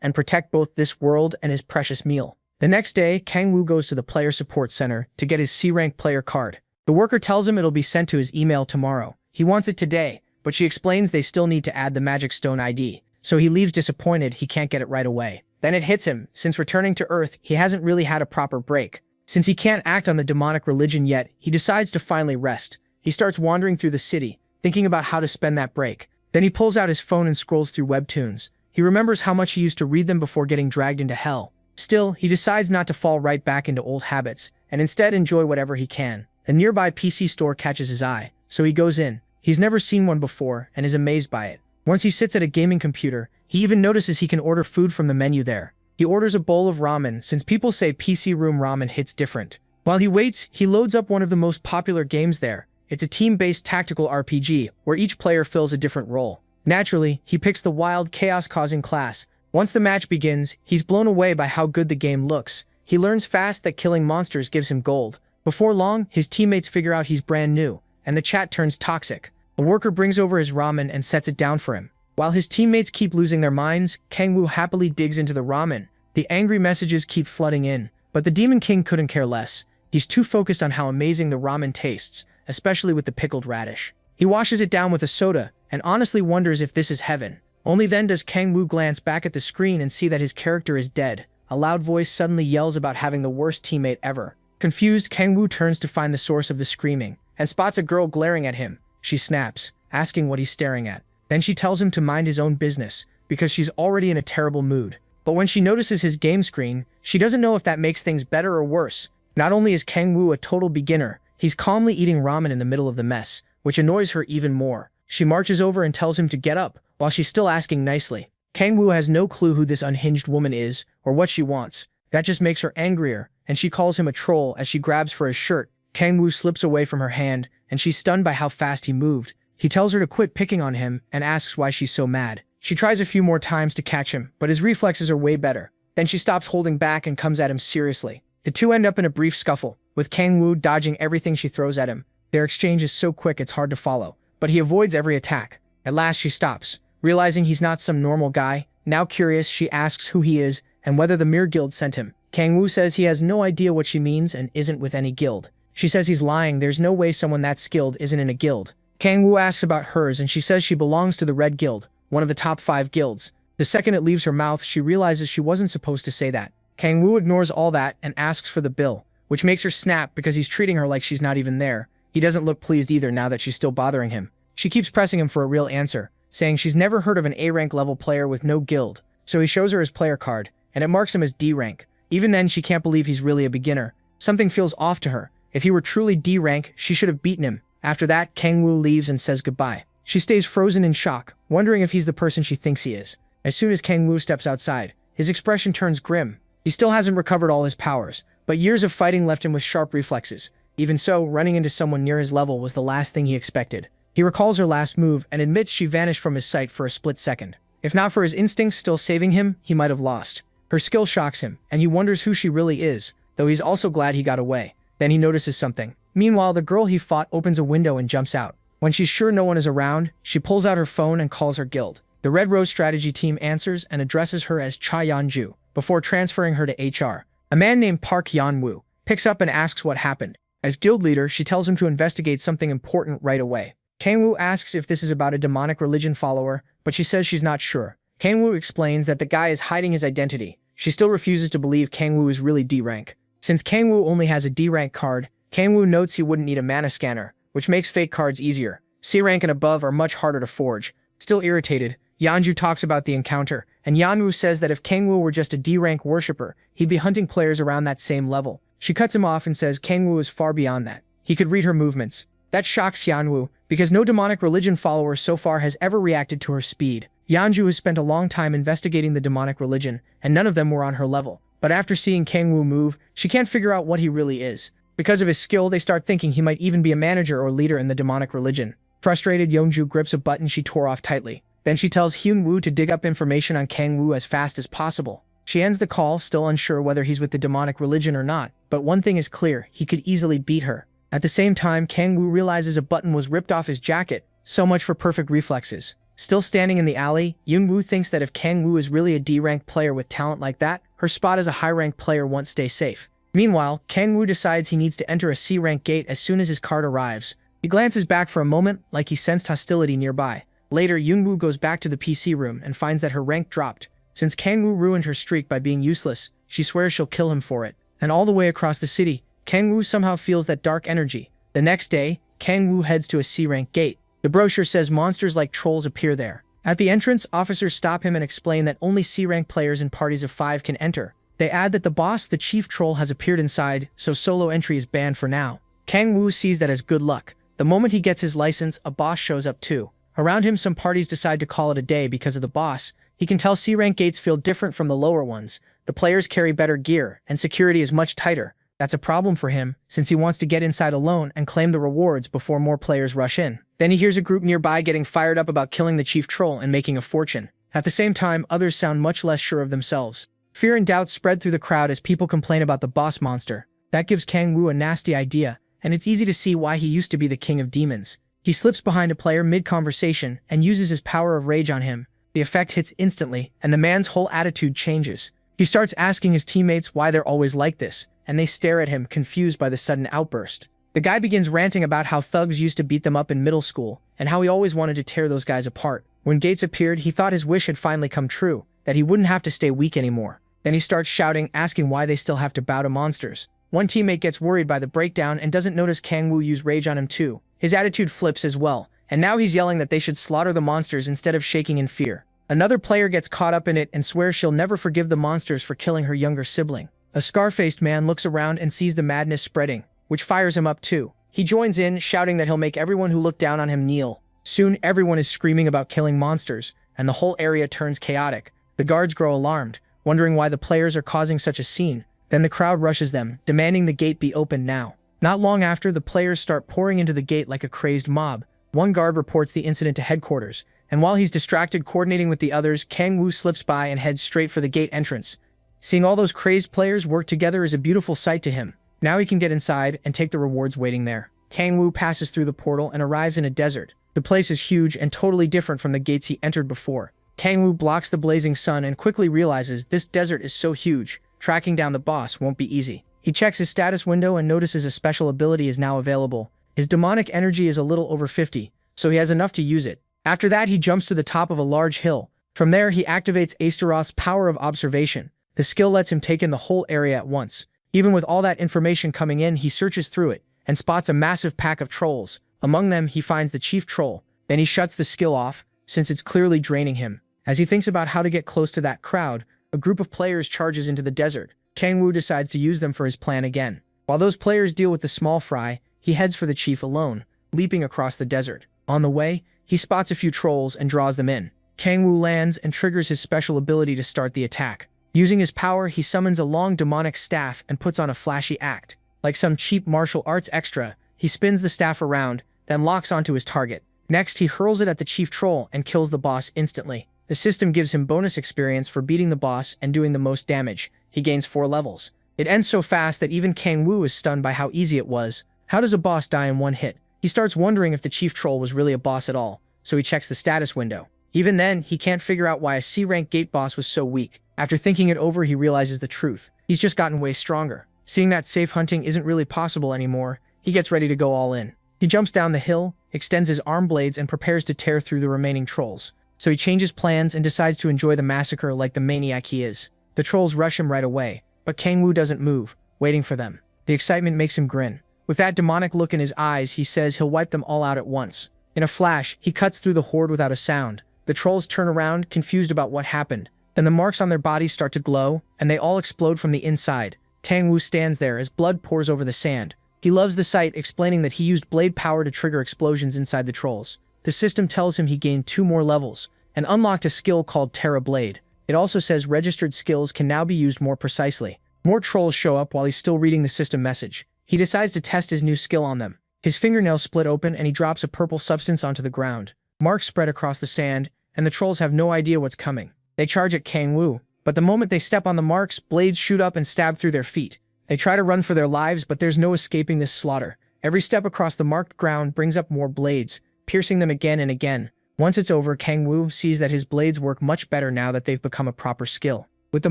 and protect both this world and his precious meal. The next day, Kangwoo goes to the player support center to get his C-rank player card. The worker tells him it'll be sent to his email tomorrow. He wants it today, but she explains they still need to add the magic stone ID. So he leaves disappointed he can't get it right away. Then it hits him. Since returning to Earth, he hasn't really had a proper break. Since he can't act on the demonic religion yet, he decides to finally rest. He starts wandering through the city, thinking about how to spend that break. Then he pulls out his phone and scrolls through webtoons. He remembers how much he used to read them before getting dragged into hell. Still, he decides not to fall right back into old habits, and instead enjoy whatever he can. A nearby PC store catches his eye, so he goes in. He's never seen one before and is amazed by it. Once he sits at a gaming computer, he even notices he can order food from the menu there. He orders a bowl of ramen since people say PC room ramen hits different. While he waits, he loads up one of the most popular games there. It's a team-based tactical RPG where each player fills a different role. Naturally, he picks the wild, chaos-causing class. Once the match begins, he's blown away by how good the game looks. He learns fast that killing monsters gives him gold. Before long, his teammates figure out he's brand new, and the chat turns toxic. A worker brings over his ramen and sets it down for him. While his teammates keep losing their minds, Kangwoo happily digs into the ramen. The angry messages keep flooding in, but the Demon King couldn't care less. He's too focused on how amazing the ramen tastes, especially with the pickled radish. He washes it down with a soda, and honestly wonders if this is heaven. Only then does Kangwoo glance back at the screen and see that his character is dead. A loud voice suddenly yells about having the worst teammate ever. Confused, Kangwoo turns to find the source of the screaming, and spots a girl glaring at him. She snaps, asking what he's staring at. Then she tells him to mind his own business, because she's already in a terrible mood. But when she notices his game screen, she doesn't know if that makes things better or worse. Not only is Kangwoo a total beginner, he's calmly eating ramen in the middle of the mess, which annoys her even more. She marches over and tells him to get up, while she's still asking nicely. Kangwoo has no clue who this unhinged woman is, or what she wants. That just makes her angrier, and she calls him a troll as she grabs for his shirt. Kangwoo slips away from her hand, and she's stunned by how fast he moved. He tells her to quit picking on him, and asks why she's so mad. She tries a few more times to catch him, but his reflexes are way better. Then she stops holding back and comes at him seriously. The two end up in a brief scuffle, with Kangwoo dodging everything she throws at him. Their exchange is so quick it's hard to follow, but he avoids every attack. At last she stops, realizing he's not some normal guy. Now curious, she asks who he is and whether the Mir Guild sent him. Kangwoo says he has no idea what she means and isn't with any guild. She says he's lying, there's no way someone that skilled isn't in a guild. Kangwoo asks about hers and she says she belongs to the Red Guild, one of the top 5 guilds. The second it leaves her mouth, she realizes she wasn't supposed to say that. Kangwoo ignores all that and asks for the bill, which makes her snap because he's treating her like she's not even there. He doesn't look pleased either now that she's still bothering him. She keeps pressing him for a real answer, saying she's never heard of an A-rank level player with no guild. So he shows her his player card, and it marks him as D rank. Even then, she can't believe he's really a beginner. Something feels off to her. If he were truly D rank, she should have beaten him. After that, Kangwoo leaves and says goodbye. She stays frozen in shock, wondering if he's the person she thinks he is. As soon as Kangwoo steps outside, his expression turns grim. He still hasn't recovered all his powers, but years of fighting left him with sharp reflexes. Even so, running into someone near his level was the last thing he expected. He recalls her last move and admits she vanished from his sight for a split second. If not for his instincts still saving him, he might have lost. Her skill shocks him, and he wonders who she really is, though he's also glad he got away. Then he notices something. Meanwhile, the girl he fought opens a window and jumps out. When she's sure no one is around, she pulls out her phone and calls her guild. The Red Rose strategy team answers and addresses her as Cha Yeonju, before transferring her to HR. A man named Park Yeonwoo picks up and asks what happened. As guild leader, she tells him to investigate something important right away. Kangwoo asks if this is about a demonic religion follower, but she says she's not sure. Kangwoo explains that the guy is hiding his identity. She still refuses to believe Kangwoo is really D rank. Since Kangwoo only has a D rank card, Kangwoo notes he wouldn't need a mana scanner, which makes fake cards easier. C rank and above are much harder to forge. Still irritated, Yeonju talks about the encounter, and Yeonwoo says that if Kangwoo were just a D rank worshipper, he'd be hunting players around that same level. She cuts him off and says Kangwoo is far beyond that. He could read her movements. That shocks Yeonwoo, because no demonic religion follower so far has ever reacted to her speed. Yeonju has spent a long time investigating the demonic religion, and none of them were on her level. But after seeing Kangwoo move, she can't figure out what he really is. Because of his skill, they start thinking he might even be a manager or leader in the demonic religion. Frustrated, Yeonju grips a button she tore off tightly. Then she tells Hyunwoo to dig up information on Kangwoo as fast as possible. She ends the call, still unsure whether he's with the demonic religion or not, but one thing is clear, he could easily beat her. At the same time, Kangwoo realizes a button was ripped off his jacket. So much for perfect reflexes. Still standing in the alley, Hyunwoo thinks that if Kangwoo is really a D-rank player with talent like that, her spot as a high-rank player won't stay safe. Meanwhile, Kangwoo decides he needs to enter a C-rank gate as soon as his card arrives. He glances back for a moment, like he sensed hostility nearby. Later, Hyunwoo goes back to the PC room and finds that her rank dropped. Since Kangwoo ruined her streak by being useless, she swears she'll kill him for it. And all the way across the city, Kangwoo somehow feels that dark energy. The next day, Kangwoo heads to a C-rank gate. The brochure says monsters like trolls appear there. At the entrance, officers stop him and explain that only C-rank players in parties of 5 can enter. They add that the boss, the chief troll, has appeared inside, so solo entry is banned for now. Kangwoo sees that as good luck. The moment he gets his license, a boss shows up too. Around him, some parties decide to call it a day because of the boss. He can tell C-rank gates feel different from the lower ones. The players carry better gear, and security is much tighter. That's a problem for him, since he wants to get inside alone and claim the rewards before more players rush in. Then he hears a group nearby getting fired up about killing the chief troll and making a fortune. At the same time, others sound much less sure of themselves. Fear and doubt spread through the crowd as people complain about the boss monster. That gives Kangwoo a nasty idea, and it's easy to see why he used to be the king of demons. He slips behind a player mid-conversation and uses his power of rage on him. The effect hits instantly, and the man's whole attitude changes. He starts asking his teammates why they're always like this, and they stare at him, confused by the sudden outburst. The guy begins ranting about how thugs used to beat them up in middle school, and how he always wanted to tear those guys apart. When Gates appeared, he thought his wish had finally come true, that he wouldn't have to stay weak anymore. Then he starts shouting, asking why they still have to bow to monsters. One teammate gets worried by the breakdown and doesn't notice Kangwoo use rage on him too. His attitude flips as well, and now he's yelling that they should slaughter the monsters instead of shaking in fear. Another player gets caught up in it and swears she'll never forgive the monsters for killing her younger sibling. A scar-faced man looks around and sees the madness spreading, which fires him up too. He joins in, shouting that he'll make everyone who look down on him kneel. Soon, everyone is screaming about killing monsters, and the whole area turns chaotic. The guards grow alarmed, wondering why the players are causing such a scene. Then the crowd rushes them, demanding the gate be opened now. Not long after, the players start pouring into the gate like a crazed mob. One guard reports the incident to headquarters, and while he's distracted coordinating with the others, Kangwoo slips by and heads straight for the gate entrance. Seeing all those crazed players work together is a beautiful sight to him. Now he can get inside and take the rewards waiting there. Kangwoo passes through the portal and arrives in a desert. The place is huge and totally different from the gates he entered before. Kangwoo blocks the blazing sun and quickly realizes this desert is so huge, tracking down the boss won't be easy. He checks his status window and notices a special ability is now available. His demonic energy is a little over 50, so he has enough to use it. After that, he jumps to the top of a large hill. From there, he activates Astaroth's power of observation. The skill lets him take in the whole area at once. Even with all that information coming in, he searches through it and spots a massive pack of trolls. Among them, he finds the chief troll. Then he shuts the skill off, since it's clearly draining him. As he thinks about how to get close to that crowd, a group of players charges into the desert. Kangwoo decides to use them for his plan again. While those players deal with the small fry, he heads for the chief alone, leaping across the desert. On the way, he spots a few trolls and draws them in. Kangwoo lands and triggers his special ability to start the attack. Using his power, he summons a long demonic staff and puts on a flashy act. Like some cheap martial arts extra, he spins the staff around, then locks onto his target. Next, he hurls it at the chief troll and kills the boss instantly. The system gives him bonus experience for beating the boss and doing the most damage. He gains 4 levels. It ends so fast that even Kangwoo is stunned by how easy it was. How does a boss die in one hit? He starts wondering if the chief troll was really a boss at all, so he checks the status window. Even then, he can't figure out why a C-rank gate boss was so weak. After thinking it over, he realizes the truth. He's just gotten way stronger. Seeing that safe hunting isn't really possible anymore, he gets ready to go all in. He jumps down the hill, extends his arm blades and prepares to tear through the remaining trolls. so he changes plans and decides to enjoy the massacre like the maniac he is. The trolls rush him right away, but Kang-woo doesn't move, waiting for them. The excitement makes him grin. With that demonic look in his eyes, he says he'll wipe them all out at once. In a flash, he cuts through the horde without a sound. The trolls turn around, confused about what happened. Then the marks on their bodies start to glow, and they all explode from the inside. Kang-woo stands there as blood pours over the sand. He loves the sight, explaining that he used blade power to trigger explosions inside the trolls. The system tells him he gained 2 more levels, and unlocked a skill called Terra Blade. It also says registered skills can now be used more precisely. More trolls show up while he's still reading the system message. He decides to test his new skill on them. His fingernails split open and he drops a purple substance onto the ground. Marks spread across the sand, and the trolls have no idea what's coming. They charge at Kang-woo, but the moment they step on the marks, blades shoot up and stab through their feet. They try to run for their lives, but there's no escaping this slaughter. Every step across the marked ground brings up more blades, piercing them again and again. Once it's over, Kang-woo sees that his blades work much better now that they've become a proper skill. With the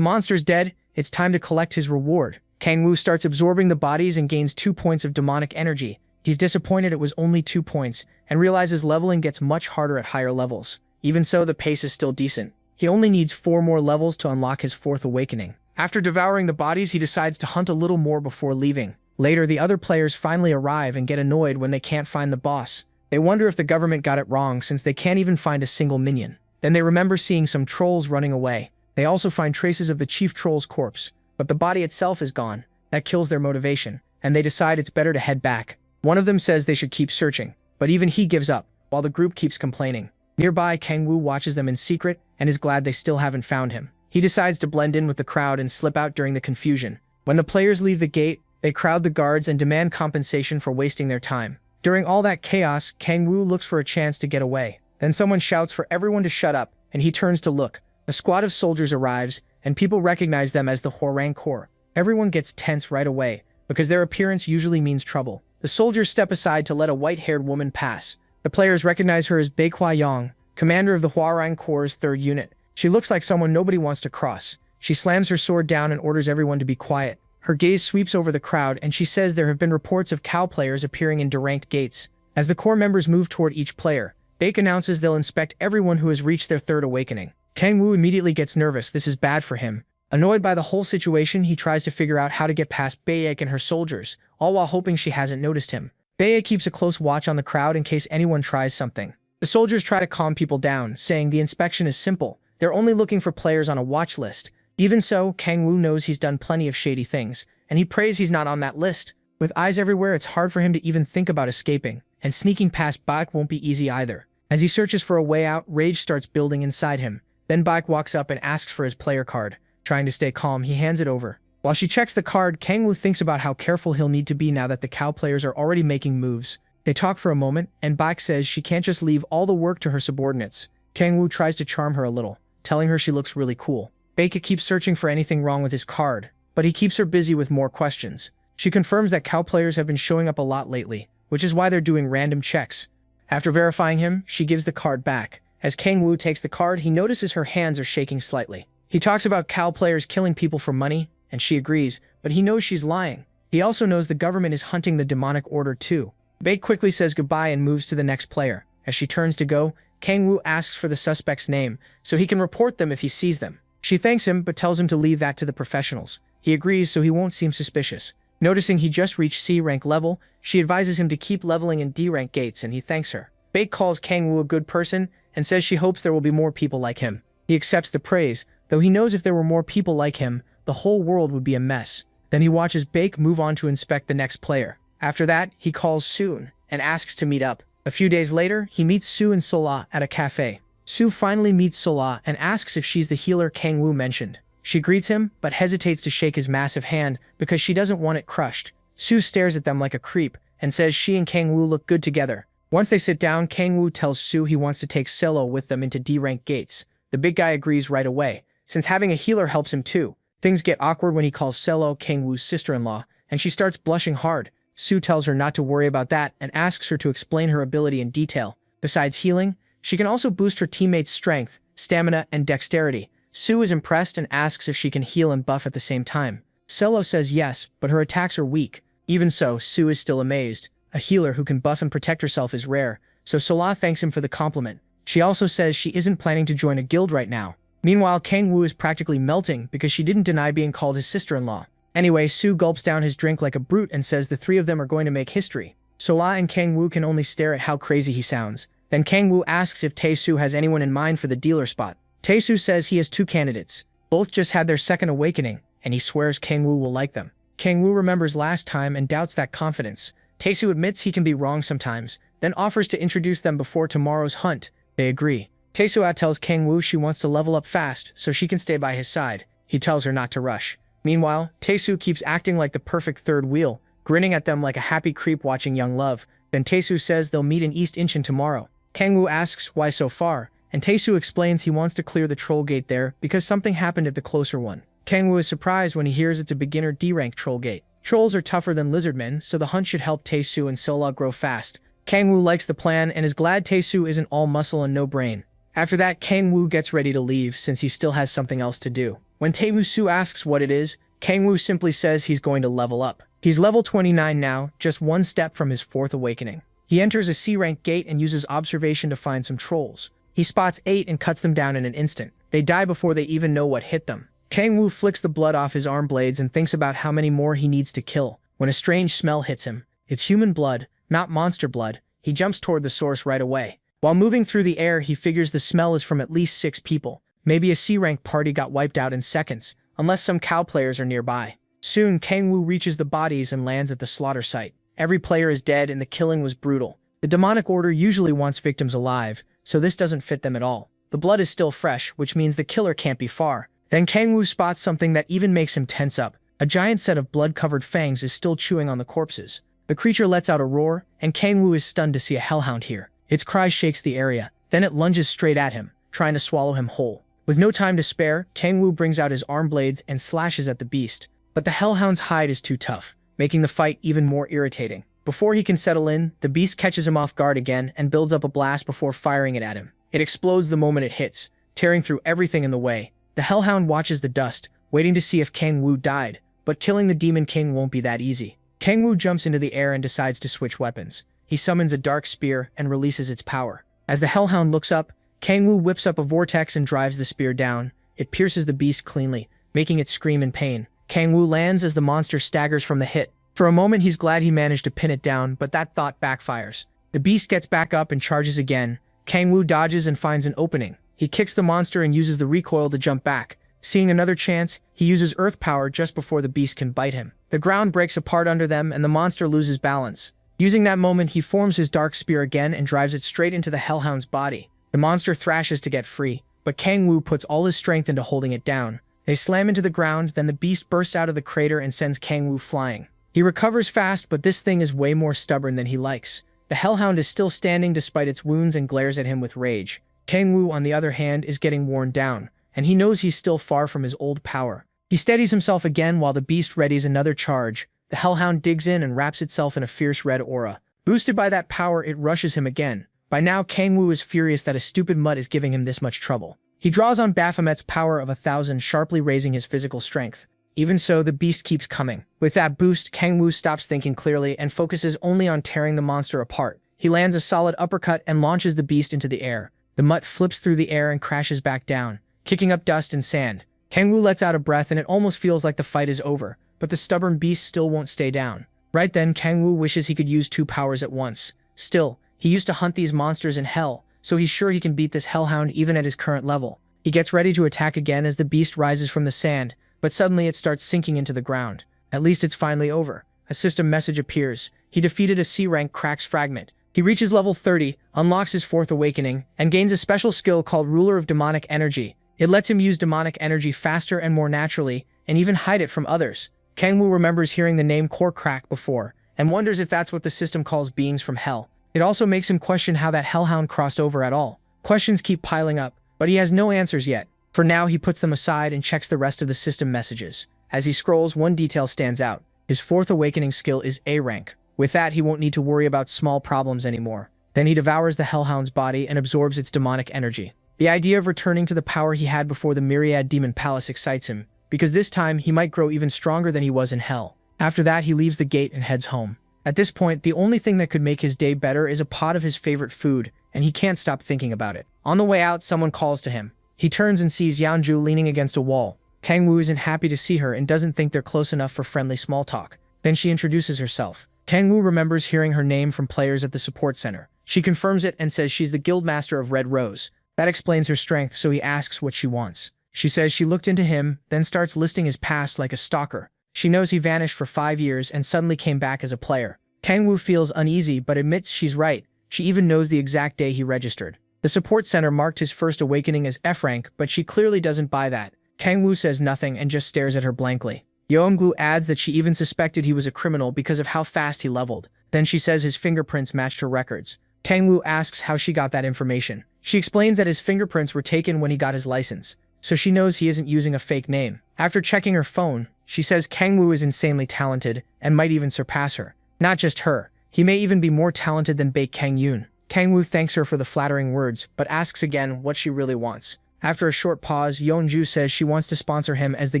monsters dead, it's time to collect his reward. Kang-woo starts absorbing the bodies and gains 2 points of demonic energy. He's disappointed it was only 2 points, and realizes leveling gets much harder at higher levels. Even so, the pace is still decent. He only needs 4 more levels to unlock his 4th awakening. After devouring the bodies, he decides to hunt a little more before leaving. Later, the other players finally arrive and get annoyed when they can't find the boss. They wonder if the government got it wrong since they can't even find a single minion. Then they remember seeing some trolls running away. They also find traces of the chief troll's corpse, but the body itself is gone. That kills their motivation, and they decide it's better to head back. One of them says they should keep searching, but even he gives up, while the group keeps complaining. Nearby, Kang-woo watches them in secret and is glad they still haven't found him. He decides to blend in with the crowd and slip out during the confusion. When the players leave the gate, they crowd the guards and demand compensation for wasting their time. During all that chaos, Kang-woo looks for a chance to get away. Then someone shouts for everyone to shut up, and he turns to look. A squad of soldiers arrives, and people recognize them as the Hwarang Corps. Everyone gets tense right away, because their appearance usually means trouble. The soldiers step aside to let a white-haired woman pass. The players recognize her as Baekwha Yong, commander of the Hwarang Corps' 3rd unit. She looks like someone nobody wants to cross. She slams her sword down and orders everyone to be quiet. Her gaze sweeps over the crowd, and she says there have been reports of cow players appearing in deranked gates. As the Corps members move toward each player, Baek announces they'll inspect everyone who has reached their 3rd awakening. Kang-woo immediately gets nervous. This is bad for him. Annoyed by the whole situation, he tries to figure out how to get past Baek and her soldiers, all while hoping she hasn't noticed him. Baek keeps a close watch on the crowd in case anyone tries something. The soldiers try to calm people down, saying the inspection is simple. They're only looking for players on a watch list. Even so, Kang-woo knows he's done plenty of shady things, and he prays he's not on that list. With eyes everywhere, it's hard for him to even think about escaping, and sneaking past Baek won't be easy either. As he searches for a way out, rage starts building inside him. Then Baek walks up and asks for his player card. Trying to stay calm, he hands it over. While she checks the card, Kang-woo thinks about how careful he'll need to be now that the cow players are already making moves. They talk for a moment, and Baek says she can't just leave all the work to her subordinates. Kang-woo tries to charm her a little, telling her she looks really cool. Baek keeps searching for anything wrong with his card, but he keeps her busy with more questions. She confirms that cow players have been showing up a lot lately, which is why they're doing random checks. After verifying him, she gives the card back. As Kang-woo takes the card, he notices her hands are shaking slightly. He talks about cow players killing people for money, and she agrees, but he knows she's lying. He also knows the government is hunting the demonic order too. Baek quickly says goodbye and moves to the next player. As she turns to go, Kang-woo asks for the suspect's name, so he can report them if he sees them. She thanks him, but tells him to leave that to the professionals. He agrees so he won't seem suspicious. Noticing he just reached C rank level, she advises him to keep leveling in D rank gates, and he thanks her. Baek calls Kang-woo a good person, and says she hopes there will be more people like him. He accepts the praise, though he knows if there were more people like him, the whole world would be a mess. Then he watches Baek move on to inspect the next player. After that, he calls Soon and asks to meet up. A few days later, he meets Sue and Sola at a cafe. Sue finally meets Sola and asks if she's the healer Kang-woo mentioned. She greets him, but hesitates to shake his massive hand because she doesn't want it crushed. Sue stares at them like a creep and says she and Kang-woo look good together. Once they sit down, Kang-woo tells Sue he wants to take Selo with them into D-rank gates. The big guy agrees right away, since having a healer helps him too. Things get awkward when he calls Selo Kang-woo's sister-in-law, and she starts blushing hard. Sue tells her not to worry about that and asks her to explain her ability in detail. Besides healing, she can also boost her teammates' strength, stamina, and dexterity. Sue is impressed and asks if she can heal and buff at the same time. Selo says yes, but her attacks are weak. Even so, Sue is still amazed. A healer who can buff and protect herself is rare, so Sola thanks him for the compliment. She also says she isn't planning to join a guild right now. Meanwhile, Kang Woo is practically melting because she didn't deny being called his sister-in-law. Anyway, Sue gulps down his drink like a brute and says the three of them are going to make history. Sola and Kang Woo can only stare at how crazy he sounds. Then Kang Woo asks if Tae-soo has anyone in mind for the dealer spot. Tae-soo says he has two candidates. Both just had their second awakening, and he swears Kang Woo will like them. Kang Woo remembers last time and doubts that confidence. Tae-soo admits he can be wrong sometimes, then offers to introduce them before tomorrow's hunt. They agree. Tae-soo tells Kang Woo she wants to level up fast so she can stay by his side. He tells her not to rush. Meanwhile, Tae-soo keeps acting like the perfect third wheel, grinning at them like a happy creep watching young love. Then Tae-soo says they'll meet in East Incheon tomorrow. Kang Woo asks why so far, and Tae-soo explains he wants to clear the troll gate there because something happened at the closer one. Kang Woo is surprised when he hears it's a beginner D-rank troll gate. Trolls are tougher than lizardmen, so the hunt should help Tae-soo and Sola grow fast. Kang Woo likes the plan and is glad Tae-soo isn't all muscle and no brain. After that, Kang Woo gets ready to leave since he still has something else to do. When Tae-soo asks what it is, Kang Woo simply says he's going to level up. He's level 29 now, just one step from his fourth awakening. He enters a C-rank gate and uses observation to find some trolls. He spots 8 and cuts them down in an instant. They die before they even know what hit them. Kang Woo flicks the blood off his arm blades and thinks about how many more he needs to kill, when a strange smell hits him. It's human blood, not monster blood. He jumps toward the source right away. While moving through the air, he figures the smell is from at least 6 people. Maybe a C-rank party got wiped out in seconds, unless some cow players are nearby. Soon, Kang Woo reaches the bodies and lands at the slaughter site. Every player is dead and the killing was brutal. The demonic order usually wants victims alive, so this doesn't fit them at all. The blood is still fresh, which means the killer can't be far. Then Kang Woo spots something that even makes him tense up. A giant set of blood-covered fangs is still chewing on the corpses. The creature lets out a roar, and Kang Woo is stunned to see a hellhound here. Its cry shakes the area. Then it lunges straight at him, trying to swallow him whole. With no time to spare, Kang Woo brings out his arm blades and slashes at the beast. But the hellhound's hide is too tough, making the fight even more irritating. Before he can settle in, the beast catches him off guard again and builds up a blast before firing it at him. It explodes the moment it hits, tearing through everything in the way. The hellhound watches the dust, waiting to see if Kang Woo died, but killing the Demon King won't be that easy. Kang Woo jumps into the air and decides to switch weapons. He summons a dark spear and releases its power. As the hellhound looks up, Kang Woo whips up a vortex and drives the spear down. It pierces the beast cleanly, making it scream in pain. Kang Woo lands as the monster staggers from the hit. For a moment, he's glad he managed to pin it down, but that thought backfires. The beast gets back up and charges again. Kang Woo dodges and finds an opening. He kicks the monster and uses the recoil to jump back. Seeing another chance, he uses earth power just before the beast can bite him. The ground breaks apart under them and the monster loses balance. Using that moment, he forms his dark spear again and drives it straight into the hellhound's body. The monster thrashes to get free, but Kang Woo puts all his strength into holding it down. They slam into the ground, then the beast bursts out of the crater and sends Kang Woo flying. He recovers fast, but this thing is way more stubborn than he likes. The hellhound is still standing despite its wounds and glares at him with rage. Kang Woo, on the other hand, is getting worn down, and he knows he's still far from his old power. He steadies himself again while the beast readies another charge. The hellhound digs in and wraps itself in a fierce red aura. Boosted by that power, it rushes him again. By now, Kang Woo is furious that a stupid mutt is giving him this much trouble. He draws on Baphomet's power of 1,000, sharply raising his physical strength. Even so, the beast keeps coming. With that boost, Kang Woo stops thinking clearly and focuses only on tearing the monster apart. He lands a solid uppercut and launches the beast into the air. The mutt flips through the air and crashes back down, kicking up dust and sand. Kang Woo lets out a breath and it almost feels like the fight is over, but the stubborn beast still won't stay down. Right then, Kang Woo wishes he could use 2 powers at once. Still, he used to hunt these monsters in hell, so he's sure he can beat this hellhound even at his current level. He gets ready to attack again as the beast rises from the sand, but suddenly it starts sinking into the ground. At least it's finally over. A system message appears. He defeated a C-rank Cracks fragment. He reaches level 30, unlocks his 4th awakening, and gains a special skill called Ruler of Demonic Energy. It lets him use demonic energy faster and more naturally, and even hide it from others. Kang Woo remembers hearing the name Core Crack before, and wonders if that's what the system calls beings from hell. It also makes him question how that hellhound crossed over at all. Questions keep piling up, but he has no answers yet. For now, he puts them aside and checks the rest of the system messages. As he scrolls, one detail stands out. His 4th awakening skill is A rank. With that, he won't need to worry about small problems anymore. Then he devours the hellhound's body and absorbs its demonic energy. The idea of returning to the power he had before the Myriad Demon Palace excites him, because this time he might grow even stronger than he was in hell. After that, he leaves the gate and heads home. At this point, the only thing that could make his day better is a pot of his favorite food, and he can't stop thinking about it. On the way out, someone calls to him. He turns and sees Yeonju leaning against a wall. Kang-woo isn't happy to see her and doesn't think they're close enough for friendly small talk. Then she introduces herself. Kang-woo remembers hearing her name from players at the support center. She confirms it and says she's the guildmaster of Red Rose. That explains her strength, so he asks what she wants. She says she looked into him, then starts listing his past like a stalker. She knows he vanished for 5 years and suddenly came back as a player. Kang-woo feels uneasy but admits she's right. She even knows the exact day he registered. The support center marked his first awakening as F rank, but she clearly doesn't buy that. Kang-woo says nothing and just stares at her blankly. Yeonju adds that she even suspected he was a criminal because of how fast he leveled. Then she says his fingerprints matched her records. Kang-woo asks how she got that information. She explains that his fingerprints were taken when he got his license, so she knows he isn't using a fake name. After checking her phone, she says Kang-woo is insanely talented and might even surpass her. Not just her, he may even be more talented than Baek Kang-yoon. Kang-woo thanks her for the flattering words, but asks again what she really wants. After a short pause, Yeonju says she wants to sponsor him as the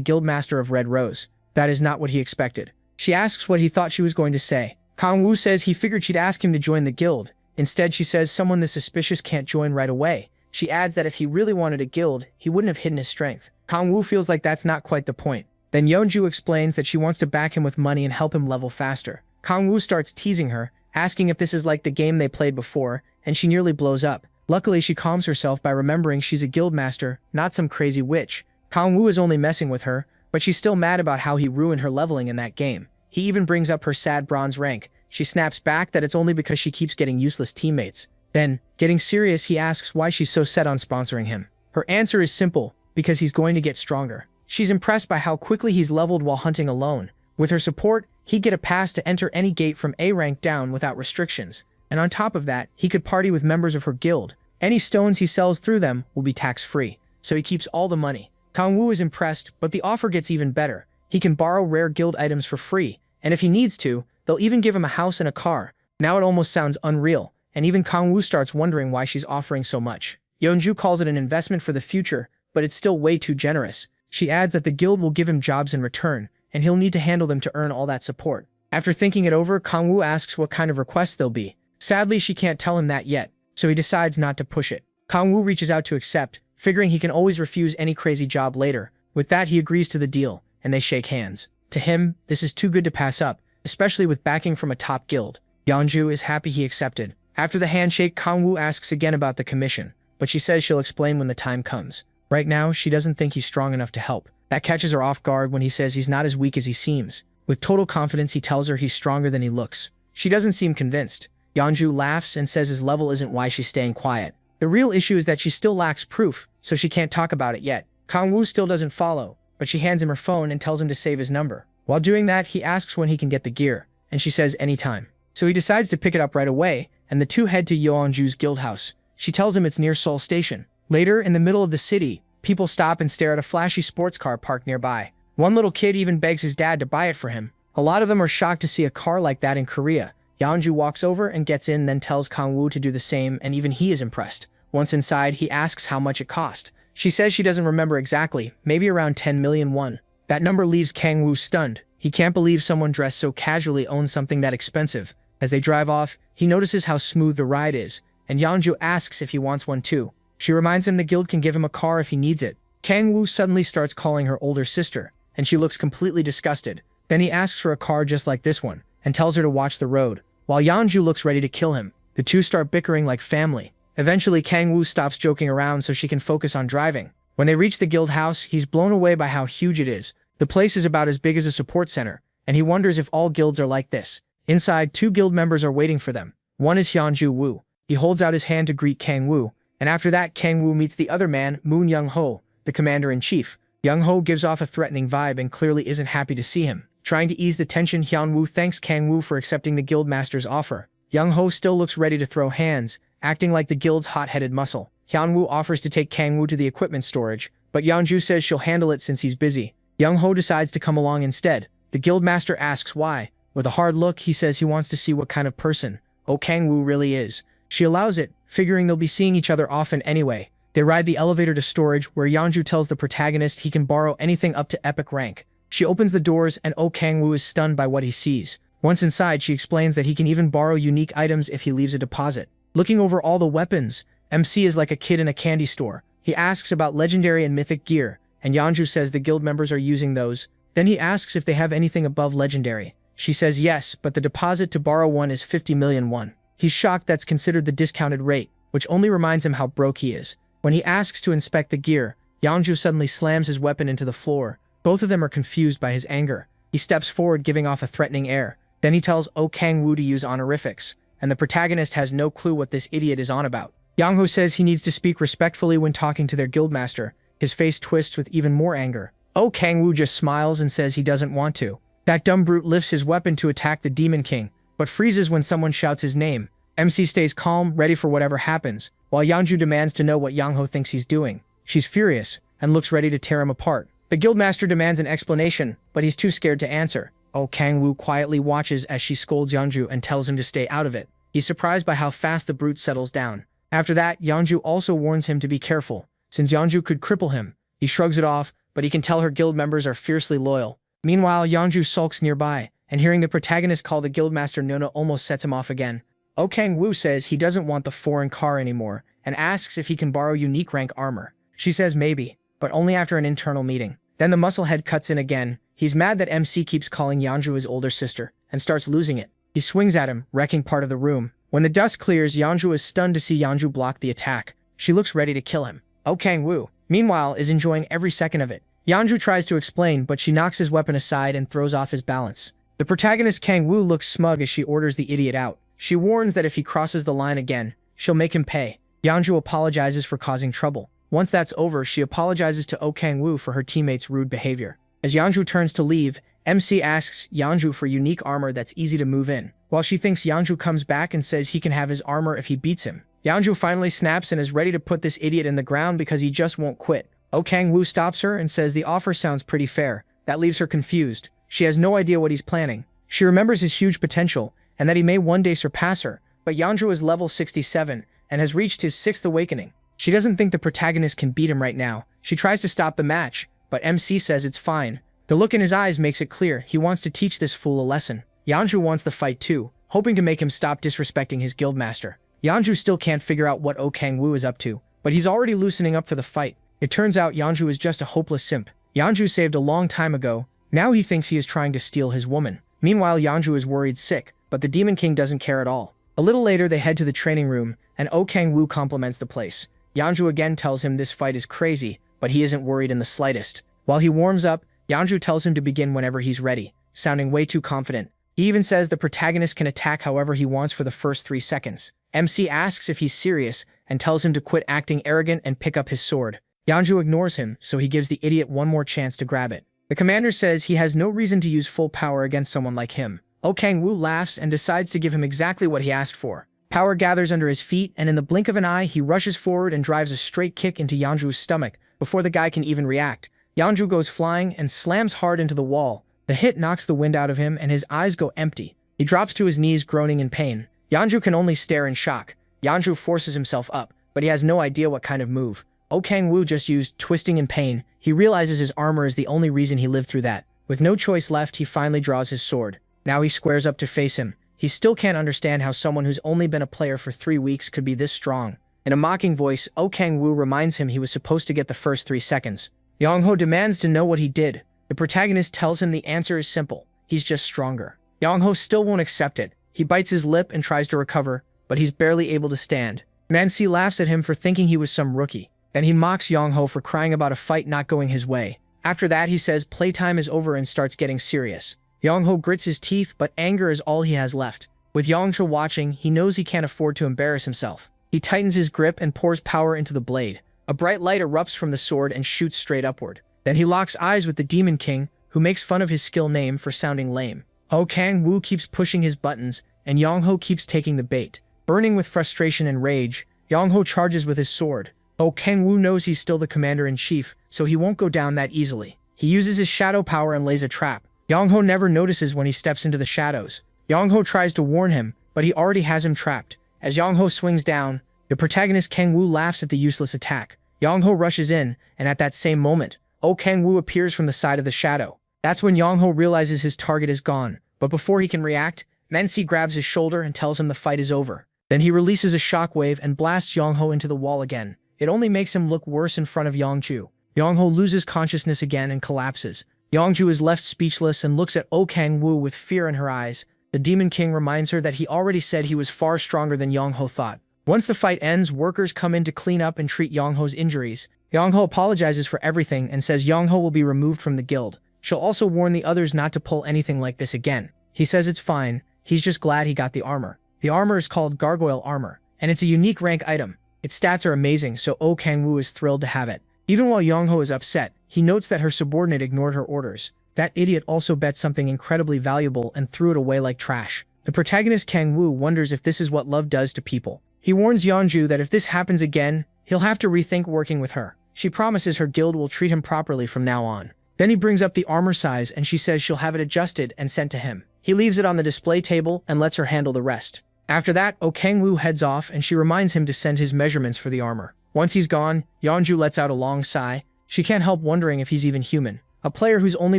guildmaster of Red Rose. That is not what he expected. She asks what he thought she was going to say. Kang-woo says he figured she'd ask him to join the guild. Instead, she says someone this suspicious can't join right away. She adds that if he really wanted a guild, he wouldn't have hidden his strength. Kang-woo feels like that's not quite the point. Then Yeonju explains that she wants to back him with money and help him level faster. Kang-woo starts teasing her, asking if this is like the game they played before, and she nearly blows up. Luckily, she calms herself by remembering she's a guildmaster, not some crazy witch. Kang-woo is only messing with her, but she's still mad about how he ruined her leveling in that game. He even brings up her sad bronze rank. She snaps back that it's only because she keeps getting useless teammates. Then, getting serious, he asks why she's so set on sponsoring him. Her answer is simple, because he's going to get stronger. She's impressed by how quickly he's leveled while hunting alone. With her support, he'd get a pass to enter any gate from A rank down without restrictions. And on top of that, he could party with members of her guild. Any stones he sells through them will be tax-free, so he keeps all the money. Kang-woo is impressed, but the offer gets even better. He can borrow rare guild items for free, and if he needs to, they'll even give him a house and a car. Now it almost sounds unreal, and even Kang-woo starts wondering why she's offering so much. Yeonju calls it an investment for the future, but it's still way too generous. She adds that the guild will give him jobs in return, and he'll need to handle them to earn all that support. After thinking it over, Kang-woo asks what kind of requests they'll be. Sadly, she can't tell him that yet, so he decides not to push it. Kang-woo reaches out to accept, figuring he can always refuse any crazy job later. With that, he agrees to the deal, and they shake hands. To him, this is too good to pass up, especially with backing from a top guild. Yeonju is happy he accepted. After the handshake, Kang-woo asks again about the commission, but she says she'll explain when the time comes. Right now, she doesn't think he's strong enough to help. That catches her off guard when he says he's not as weak as he seems. With total confidence, he tells her he's stronger than he looks. She doesn't seem convinced. Yeonju laughs and says his level isn't why she's staying quiet. The real issue is that she still lacks proof, so she can't talk about it yet. Kang-woo still doesn't follow, but she hands him her phone and tells him to save his number. While doing that, he asks when he can get the gear, and she says anytime. So he decides to pick it up right away, and the two head to Yeonju's guild house. She tells him it's near Seoul Station. Later, in the middle of the city, people stop and stare at a flashy sports car parked nearby. One little kid even begs his dad to buy it for him. A lot of them are shocked to see a car like that in Korea. Yeonju walks over and gets in, then tells Kang-woo to do the same, and even he is impressed. Once inside, he asks how much it cost. She says she doesn't remember exactly, maybe around 10 million won. That number leaves Kang-woo stunned. He can't believe someone dressed so casually owns something that expensive. As they drive off, he notices how smooth the ride is, and Yeonju asks if he wants one too. She reminds him the guild can give him a car if he needs it. Kang-woo suddenly starts calling her older sister, and she looks completely disgusted. Then he asks for a car just like this one, and tells her to watch the road. While Yeonju looks ready to kill him, the two start bickering like family. Eventually, Kang-woo stops joking around so she can focus on driving. When they reach the guild house, he's blown away by how huge it is. The place is about as big as a support center, and he wonders if all guilds are like this. Inside, two guild members are waiting for them. One is Hyunju Woo. He holds out his hand to greet Kang-woo, and after that, Kang-woo meets the other man, Moon Young-ho, the commander-in-chief. Young-ho gives off a threatening vibe and clearly isn't happy to see him. Trying to ease the tension, Hyun-woo thanks Kang-woo for accepting the guildmaster's offer. Young-ho still looks ready to throw hands, acting like the guild's hot-headed muscle. Hyun-woo offers to take Kang-woo to the equipment storage, but Yeonju says she'll handle it since he's busy. Young-ho decides to come along instead. The guildmaster asks why. With a hard look, he says he wants to see what kind of person Kang-woo really is. She allows it, figuring they'll be seeing each other often anyway. They ride the elevator to storage, where Yeonju tells the protagonist he can borrow anything up to epic rank. She opens the doors and Kang-woo is stunned by what he sees. Once inside, she explains that he can even borrow unique items if he leaves a deposit. Looking over all the weapons, MC is like a kid in a candy store. He asks about legendary and mythic gear, and Yanju says the guild members are using those. Then he asks if they have anything above legendary. She says yes, but the deposit to borrow one is 50 million won. He's shocked that's considered the discounted rate, which only reminds him how broke he is. When he asks to inspect the gear, Yanju suddenly slams his weapon into the floor. Both of them are confused by his anger. He steps forward, giving off a threatening air. Then he tells Oh Kang-woo to use honorifics, and the protagonist has no clue what this idiot is on about. Yang Ho says he needs to speak respectfully when talking to their guildmaster. His face twists with even more anger. Oh Kang-woo just smiles and says he doesn't want to. That dumb brute lifts his weapon to attack the Demon King, but freezes when someone shouts his name. MC stays calm, ready for whatever happens, while Yangju demands to know what Yang Ho thinks he's doing. She's furious, and looks ready to tear him apart. The guildmaster demands an explanation, but he's too scared to answer. Oh Kang-woo quietly watches as she scolds Yangju and tells him to stay out of it. He's surprised by how fast the brute settles down. After that, Yangju also warns him to be careful, since Yangju could cripple him. He shrugs it off, but he can tell her guild members are fiercely loyal. Meanwhile, Yangju sulks nearby, and hearing the protagonist call the guildmaster Nona almost sets him off again. Oh Kang-woo says he doesn't want the foreign car anymore, and asks if he can borrow unique rank armor. She says maybe, but only after an internal meeting. Then the musclehead cuts in again. He's mad that MC keeps calling Yanju his older sister, and starts losing it. He swings at him, wrecking part of the room. When the dust clears, Yanju is stunned to see Yanju block the attack. She looks ready to kill him. Oh Kang-woo, meanwhile, is enjoying every second of it. Yanju tries to explain, but she knocks his weapon aside and throws off his balance. The protagonist Kang-woo looks smug as she orders the idiot out. She warns that if he crosses the line again, she'll make him pay. Yanju apologizes for causing trouble. Once that's over, she apologizes to Oh Kang-woo for her teammates' rude behavior. As Yanju turns to leave, MC asks Yanju for unique armor that's easy to move in. While she thinks Yanju comes back and says he can have his armor if he beats him. Yanju finally snaps and is ready to put this idiot in the ground because he just won't quit. Oh Kang-woo stops her and says the offer sounds pretty fair. That leaves her confused. She has no idea what he's planning. She remembers his huge potential, and that he may one day surpass her, but Yanju is level 67, and has reached his 6th awakening. She doesn't think the protagonist can beat him right now. She tries to stop the match, but MC says it's fine. The look in his eyes makes it clear he wants to teach this fool a lesson. Yanju wants the fight too, hoping to make him stop disrespecting his guildmaster. Yanju still can't figure out what Oh Kang-woo is up to, but he's already loosening up for the fight. It turns out Yanju is just a hopeless simp. Yanju saved a long time ago. Now he thinks he is trying to steal his woman. Meanwhile, Yanju is worried sick, but the Demon King doesn't care at all. A little later, they head to the training room, and Oh Kang-woo compliments the place. Yanju again tells him this fight is crazy, but he isn't worried in the slightest. While he warms up, Yanju tells him to begin whenever he's ready, sounding way too confident. He even says the protagonist can attack however he wants for the first 3 seconds. MC asks if he's serious, and tells him to quit acting arrogant and pick up his sword. Yanju ignores him, so he gives the idiot one more chance to grab it. The commander says he has no reason to use full power against someone like him. Oh Kang-woo laughs and decides to give him exactly what he asked for. Power gathers under his feet, and in the blink of an eye, he rushes forward and drives a straight kick into Yanju's stomach before the guy can even react. Yanju goes flying and slams hard into the wall. The hit knocks the wind out of him, and his eyes go empty. He drops to his knees, groaning in pain. Yanju can only stare in shock. Yanju forces himself up, but he has no idea what kind of move. Oh Kang-woo just used twisting in pain. He realizes his armor is the only reason he lived through that. With no choice left, he finally draws his sword. Now he squares up to face him. He still can't understand how someone who's only been a player for 3 weeks could be this strong. In a mocking voice, Oh Kang-woo reminds him he was supposed to get the first 3 seconds. Yang Ho demands to know what he did. The protagonist tells him the answer is simple. He's just stronger. Yang Ho still won't accept it. He bites his lip and tries to recover, but he's barely able to stand. Mansi laughs at him for thinking he was some rookie. Then he mocks Yang Ho for crying about a fight not going his way. After that, he says playtime is over and starts getting serious. Yang Ho grits his teeth, but anger is all he has left. With Yang Ho watching, he knows he can't afford to embarrass himself. He tightens his grip and pours power into the blade. A bright light erupts from the sword and shoots straight upward. Then he locks eyes with the Demon King, who makes fun of his skill name for sounding lame. Oh Kang-woo keeps pushing his buttons, and Yang Ho keeps taking the bait. Burning with frustration and rage, Yang Ho charges with his sword. Oh Kang-woo knows he's still the commander-in-chief, so he won't go down that easily. He uses his shadow power and lays a trap. Yang Ho never notices when he steps into the shadows. Yang Ho tries to warn him, but he already has him trapped. As Yang Ho swings down, the protagonist Kang-woo laughs at the useless attack. Yang Ho rushes in, and at that same moment, Oh Kang-woo appears from the side of the shadow. That's when Yang Ho realizes his target is gone, but before he can react, Mensi grabs his shoulder and tells him the fight is over. Then he releases a shockwave and blasts Yongho into the wall again. It only makes him look worse in front of Yongju. Yongho loses consciousness again and collapses. Yongju is left speechless and looks at Oh Kang-woo with fear in her eyes. The Demon King reminds her that he already said he was far stronger than Yongho thought. Once the fight ends, workers come in to clean up and treat Yongho's injuries. Yongho apologizes for everything and says Yongho will be removed from the guild. She'll also warn the others not to pull anything like this again. He says it's fine, he's just glad he got the armor. The armor is called Gargoyle Armor, and it's a unique rank item. Its stats are amazing, so Oh Kang-woo is thrilled to have it. Even while Yongho is upset, he notes that her subordinate ignored her orders. That idiot also bet something incredibly valuable and threw it away like trash. The protagonist Kang-woo wonders if this is what love does to people. He warns Yeonju that if this happens again, he'll have to rethink working with her. She promises her guild will treat him properly from now on. Then he brings up the armor size and she says she'll have it adjusted and sent to him. He leaves it on the display table and lets her handle the rest. After that, Oh Kang-woo heads off and she reminds him to send his measurements for the armor. Once he's gone, Yeonju lets out a long sigh. She can't help wondering if he's even human. A player who's only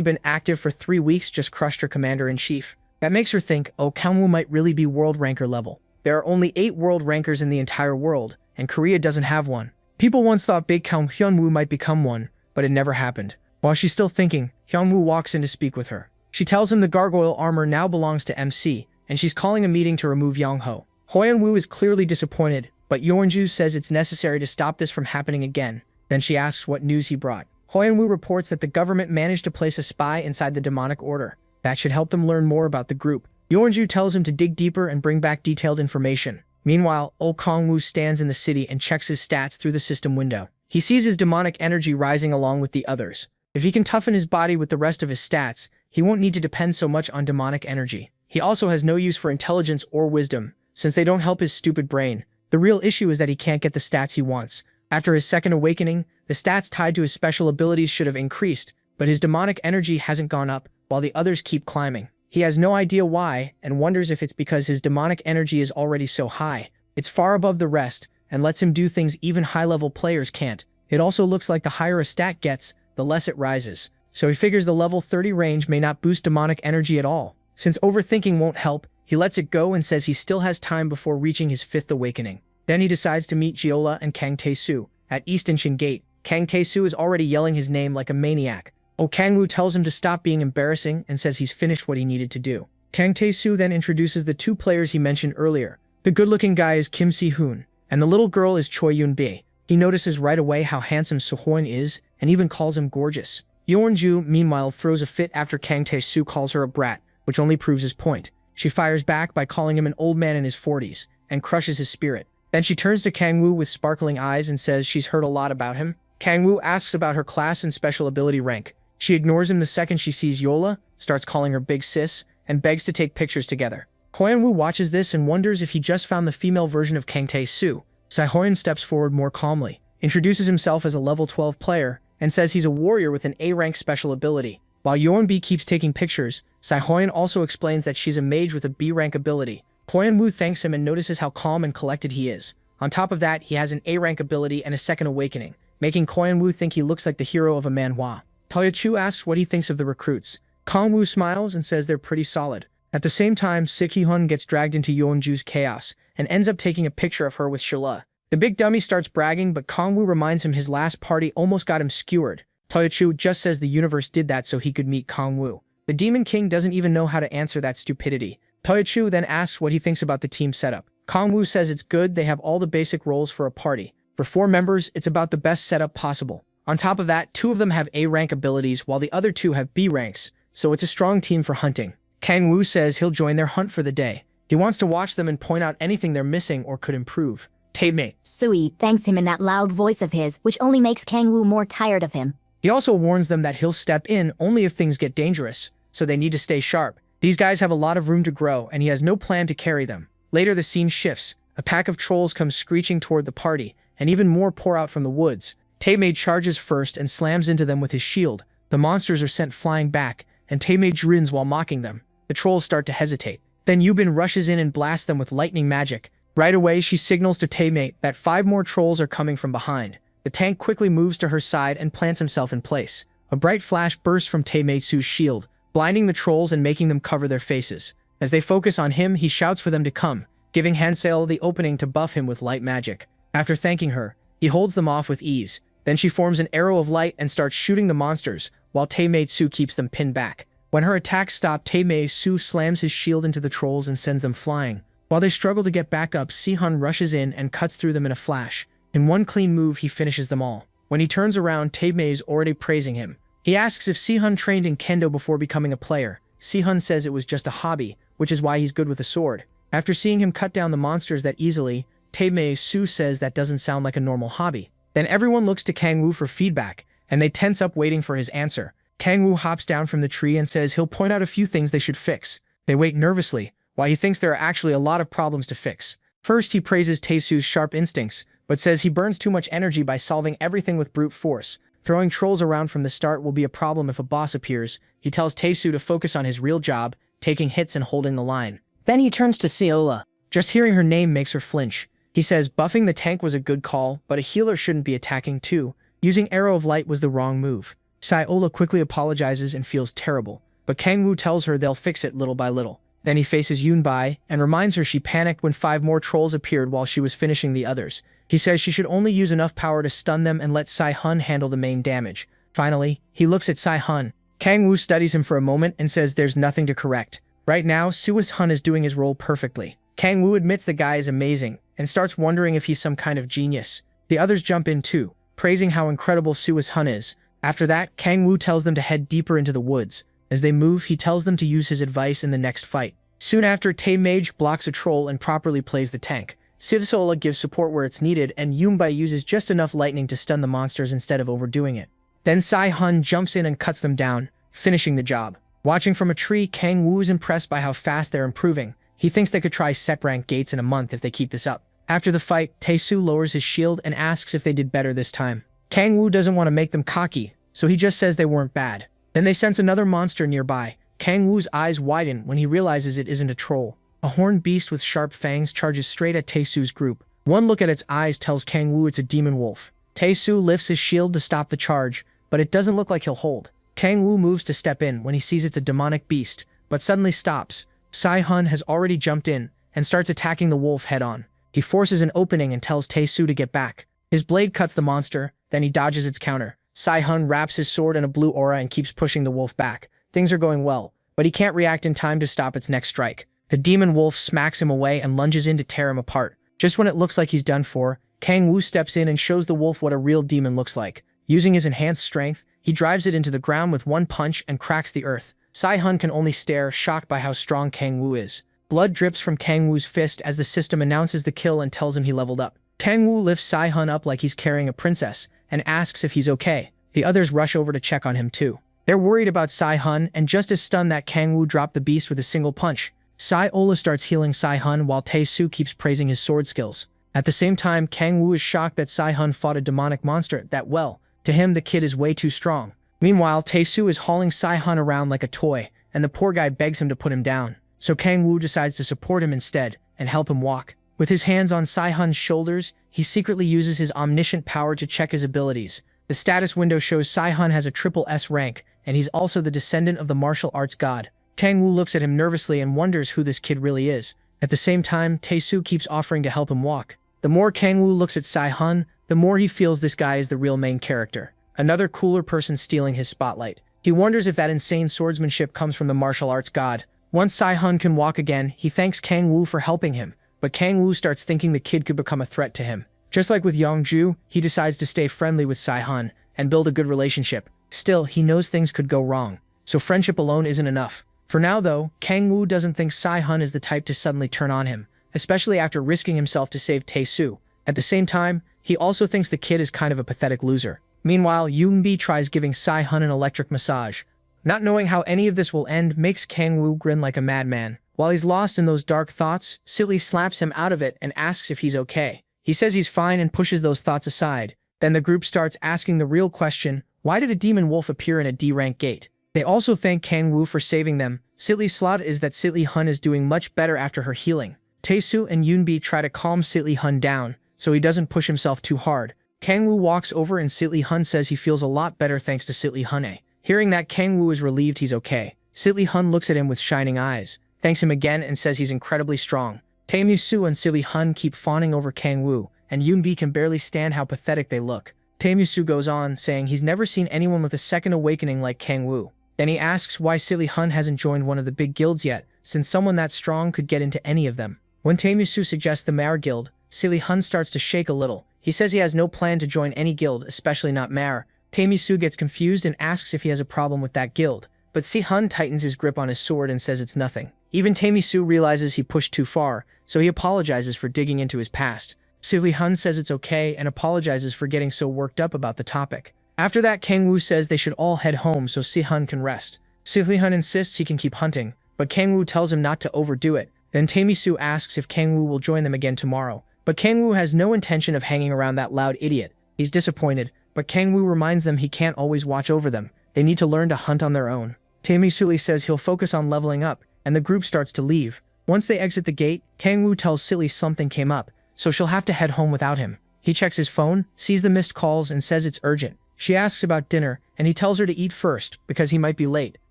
been active for 3 weeks just crushed her commander-in-chief. That makes her think Oh Kang-woo might really be world ranker level. There are only 8 world rankers in the entire world, and Korea doesn't have one. People once thought Big Kang Hyunwoo might become one, but it never happened. While she's still thinking, Hyunwoo walks in to speak with her. She tells him the gargoyle armor now belongs to MC, and she's calling a meeting to remove Yongho. Hyunwoo is clearly disappointed, but Yeonju says it's necessary to stop this from happening again. Then she asks what news he brought. Hyunwoo reports that the government managed to place a spy inside the demonic order. That should help them learn more about the group. Yeonju tells him to dig deeper and bring back detailed information. Meanwhile, Oh Kang-woo stands in the city and checks his stats through the system window. He sees his demonic energy rising along with the others. If he can toughen his body with the rest of his stats, he won't need to depend so much on demonic energy. He also has no use for intelligence or wisdom, since they don't help his stupid brain. The real issue is that he can't get the stats he wants. After his second awakening, the stats tied to his special abilities should have increased, but his demonic energy hasn't gone up, while the others keep climbing. He has no idea why, and wonders if it's because his demonic energy is already so high. It's far above the rest, and lets him do things even high-level players can't. It also looks like the higher a stat gets, the less it rises. So he figures the level 30 range may not boost demonic energy at all. Since overthinking won't help, he lets it go and says he still has time before reaching his 5th awakening. Then he decides to meet Jeolla and Kang Tae-soo. At East Incheon Gate, Kang Tae-soo is already yelling his name like a maniac. Oh Kang-woo tells him to stop being embarrassing and says he's finished what he needed to do. Kang Tae-soo then introduces the 2 players he mentioned earlier. The good-looking guy is Kim Si-hoon, and the little girl is Choi Yoon-bi. He notices right away how handsome Soo-hoon is, and even calls him gorgeous. Yeonju, meanwhile, throws a fit after Kang Tae-soo calls her a brat, which only proves his point. She fires back by calling him an old man in his 40s, and crushes his spirit. Then she turns to Kang-woo with sparkling eyes and says she's heard a lot about him. Kang-woo asks about her class and special ability rank. She ignores him the second she sees Yola, starts calling her big sis, and begs to take pictures together. Hyunwoo watches this and wonders if he just found the female version of Kang Tae-soo. Seo-hyun steps forward more calmly, introduces himself as a level 12 player, and says he's a warrior with an A-rank special ability. While Yeonbi keeps taking pictures, Seo-hyun also explains that she's a mage with a B-rank ability. Hyunwoo thanks him and notices how calm and collected he is. On top of that, he has an A-rank ability and a second awakening, making Hyunwoo think he looks like the hero of a manhwa. Taechu asks what he thinks of the recruits. Kang-woo smiles and says they're pretty solid. At the same time, Sik-hee-hun gets dragged into Yeonju's chaos and ends up taking a picture of her with Shilla. The big dummy starts bragging, but Kang-woo reminds him his last party almost got him skewered. Taechu just says the universe did that so he could meet Kang-woo. The Demon King doesn't even know how to answer that stupidity. Taechu then asks what he thinks about the team setup. Kang-woo says it's good, they have all the basic roles for a party. For 4 members, it's about the best setup possible. On top of that, 2 of them have A-rank abilities while the other 2 have B ranks, so it's a strong team for hunting. Kang-woo says he'll join their hunt for the day. He wants to watch them and point out anything they're missing or could improve. Tae-mate Sui thanks him in that loud voice of his, which only makes Kang-woo more tired of him. He also warns them that he'll step in only if things get dangerous, so they need to stay sharp. These guys have a lot of room to grow, and he has no plan to carry them. Later, the scene shifts. A pack of trolls comes screeching toward the party, and even more pour out from the woods. Tae-mate charges first and slams into them with his shield. The monsters are sent flying back, and Tae-mate grins while mocking them. The trolls start to hesitate. Then Yubin rushes in and blasts them with lightning magic. Right away, she signals to Tae-mate that 5 more trolls are coming from behind. The tank quickly moves to her side and plants himself in place. A bright flash bursts from Tae-mate's shield, blinding the trolls and making them cover their faces. As they focus on him, he shouts for them to come, giving Hansel the opening to buff him with light magic. After thanking her, he holds them off with ease. Then she forms an arrow of light and starts shooting the monsters, while Tae-Mei-Su keeps them pinned back. When her attacks stop, Tae-Mei-Su slams his shield into the trolls and sends them flying. While they struggle to get back up, Si-hun rushes in and cuts through them in a flash. In one clean move, he finishes them all. When he turns around, Tae-Mei's already praising him. He asks if Si-hun trained in kendo before becoming a player. Si-hun says it was just a hobby, which is why he's good with a sword. After seeing him cut down the monsters that easily, Tae-Mei-Su says that doesn't sound like a normal hobby. Then everyone looks to Kang-woo for feedback, and they tense up waiting for his answer. Kang-woo hops down from the tree and says he'll point out a few things they should fix. They wait nervously, while he thinks there are actually a lot of problems to fix. First, he praises Tae-Su's sharp instincts, but says he burns too much energy by solving everything with brute force. Throwing trolls around from the start will be a problem if a boss appears. He tells Tae-Su to focus on his real job, taking hits and holding the line. Then he turns to Seola. Just hearing her name makes her flinch. He says buffing the tank was a good call, but a healer shouldn't be attacking too. Using Arrow of Light was the wrong move. Seola quickly apologizes and feels terrible, but Kang-woo tells her they'll fix it little by little. Then he faces Yoon-bi and reminds her she panicked when 5 more trolls appeared while she was finishing the others. He says she should only use enough power to stun them and let Si-hun handle the main damage. Finally, he looks at Si-hun. Kang-woo studies him for a moment and says there's nothing to correct. Right now, Suis-hun is doing his role perfectly. Kang-woo admits the guy is amazing and starts wondering if he's some kind of genius. The others jump in too, praising how incredible Suis-hun is. After that, Kang-woo tells them to head deeper into the woods. As they move, he tells them to use his advice in the next fight. Soon after, Tae-Mage blocks a troll and properly plays the tank. Seola gives support where it's needed, and Yoon-bi uses just enough lightning to stun the monsters instead of overdoing it. Then Si-hun jumps in and cuts them down, finishing the job. Watching from a tree, Kang-woo is impressed by how fast they're improving. He thinks they could try set rank gates in a month if they keep this up. After the fight, Tae-Su lowers his shield and asks if they did better this time. Kang-woo doesn't want to make them cocky, so he just says they weren't bad. Then they sense another monster nearby. Kang-woo's eyes widen when he realizes it isn't a troll. A horned beast with sharp fangs charges straight at Tae-Su's group. One look at its eyes tells Kang-woo it's a demon wolf. Tae-Su lifts his shield to stop the charge, but it doesn't look like he'll hold. Kang-woo moves to step in when he sees it's a demonic beast, but suddenly stops. Si-hun has already jumped in and starts attacking the wolf head-on. He forces an opening and tells Tae-Su to get back. His blade cuts the monster, then he dodges its counter. Si-hun wraps his sword in a blue aura and keeps pushing the wolf back. Things are going well, but he can't react in time to stop its next strike. The demon wolf smacks him away and lunges in to tear him apart. Just when it looks like he's done for, Kang-woo steps in and shows the wolf what a real demon looks like. Using his enhanced strength, he drives it into the ground with one punch and cracks the earth. Si-hun can only stare, shocked by how strong Kang-woo is. Blood drips from Kang-woo's fist as the system announces the kill and tells him he leveled up. Kang-woo lifts Si-hun up like he's carrying a princess and asks if he's okay. The others rush over to check on him too. They're worried about Si-hun and just as stunned that Kang-woo dropped the beast with a single punch. Seola starts healing Si-hun while Tae-Su keeps praising his sword skills. At the same time, Kang-woo is shocked that Si-hun fought a demonic monster that well. To him, the kid is way too strong. Meanwhile, Tae-Su is hauling Si-hun around like a toy, and the poor guy begs him to put him down. So Kang-woo decides to support him instead and help him walk. With his hands on Si-hun's shoulders, he secretly uses his omniscient power to check his abilities. The status window shows Si-hun has a triple S rank, and he's also the descendant of the martial arts god. Kang-woo looks at him nervously and wonders who this kid really is. At the same time, Tae-Su keeps offering to help him walk. The more Kang-woo looks at Si-hun, the more he feels this guy is the real main character. Another cooler person stealing his spotlight. He wonders if that insane swordsmanship comes from the martial arts god. Once Si-hun can walk again, he thanks Kang-woo for helping him, but Kang-woo starts thinking the kid could become a threat to him. Just like with Yongju, he decides to stay friendly with Si-hun and build a good relationship. Still, he knows things could go wrong, so friendship alone isn't enough. For now though, Kang-woo doesn't think Si-hun is the type to suddenly turn on him, especially after risking himself to save Tae-Su. At the same time, he also thinks the kid is kind of a pathetic loser. Meanwhile, Yoon-bi tries giving Si-hun an electric massage. Not knowing how any of this will end makes Kang-woo grin like a madman. While he's lost in those dark thoughts, Silly slaps him out of it and asks if he's okay. He says he's fine and pushes those thoughts aside. Then the group starts asking the real question, why did a demon wolf appear in a D-rank gate? They also thank Kang-woo for saving them. Silly's slot is that Si-hun is doing much better after her healing. Tae-Su and Yoon-bi try to calm Si-hun down, so he doesn't push himself too hard. Kang-woo walks over and Si-hun says he feels a lot better thanks to Si-hun. Hearing that, Kang-woo is relieved he's okay. Si-hun looks at him with shining eyes, thanks him again and says he's incredibly strong. Tae-Mu-soo and Silly Hun keep fawning over Kang-woo, and Yoon-bi can barely stand how pathetic they look. Tae-Mu-soo goes on, saying he's never seen anyone with a second awakening like Kang-woo. Then he asks why Silly Hun hasn't joined one of the big guilds yet, since someone that strong could get into any of them. When Tae-Mu-soo suggests the Mare Guild, Silly Hun starts to shake a little. He says he has no plan to join any guild, especially not Mare. Tae-Mu-soo gets confused and asks if he has a problem with that guild, but Si Hun tightens his grip on his sword and says it's nothing. Even Tae-Mu-soo realizes he pushed too far, so he apologizes for digging into his past. Silly Hun says it's okay and apologizes for getting so worked up about the topic. After that, Kang-woo says they should all head home so Si Hun can rest. Silly Hun insists he can keep hunting, but Kang-woo tells him not to overdo it. Then Tae-Mu-soo asks if Kang-woo will join them again tomorrow, but Kang-woo has no intention of hanging around that loud idiot. He's disappointed, but Kang-woo reminds them he can't always watch over them. They need to learn to hunt on their own. Tae-Mu-soo says he'll focus on leveling up, and the group starts to leave. Once they exit the gate, Kang-woo tells Silly something came up, so she'll have to head home without him. He checks his phone, sees the missed calls, and says it's urgent. She asks about dinner, and he tells her to eat first, because he might be late.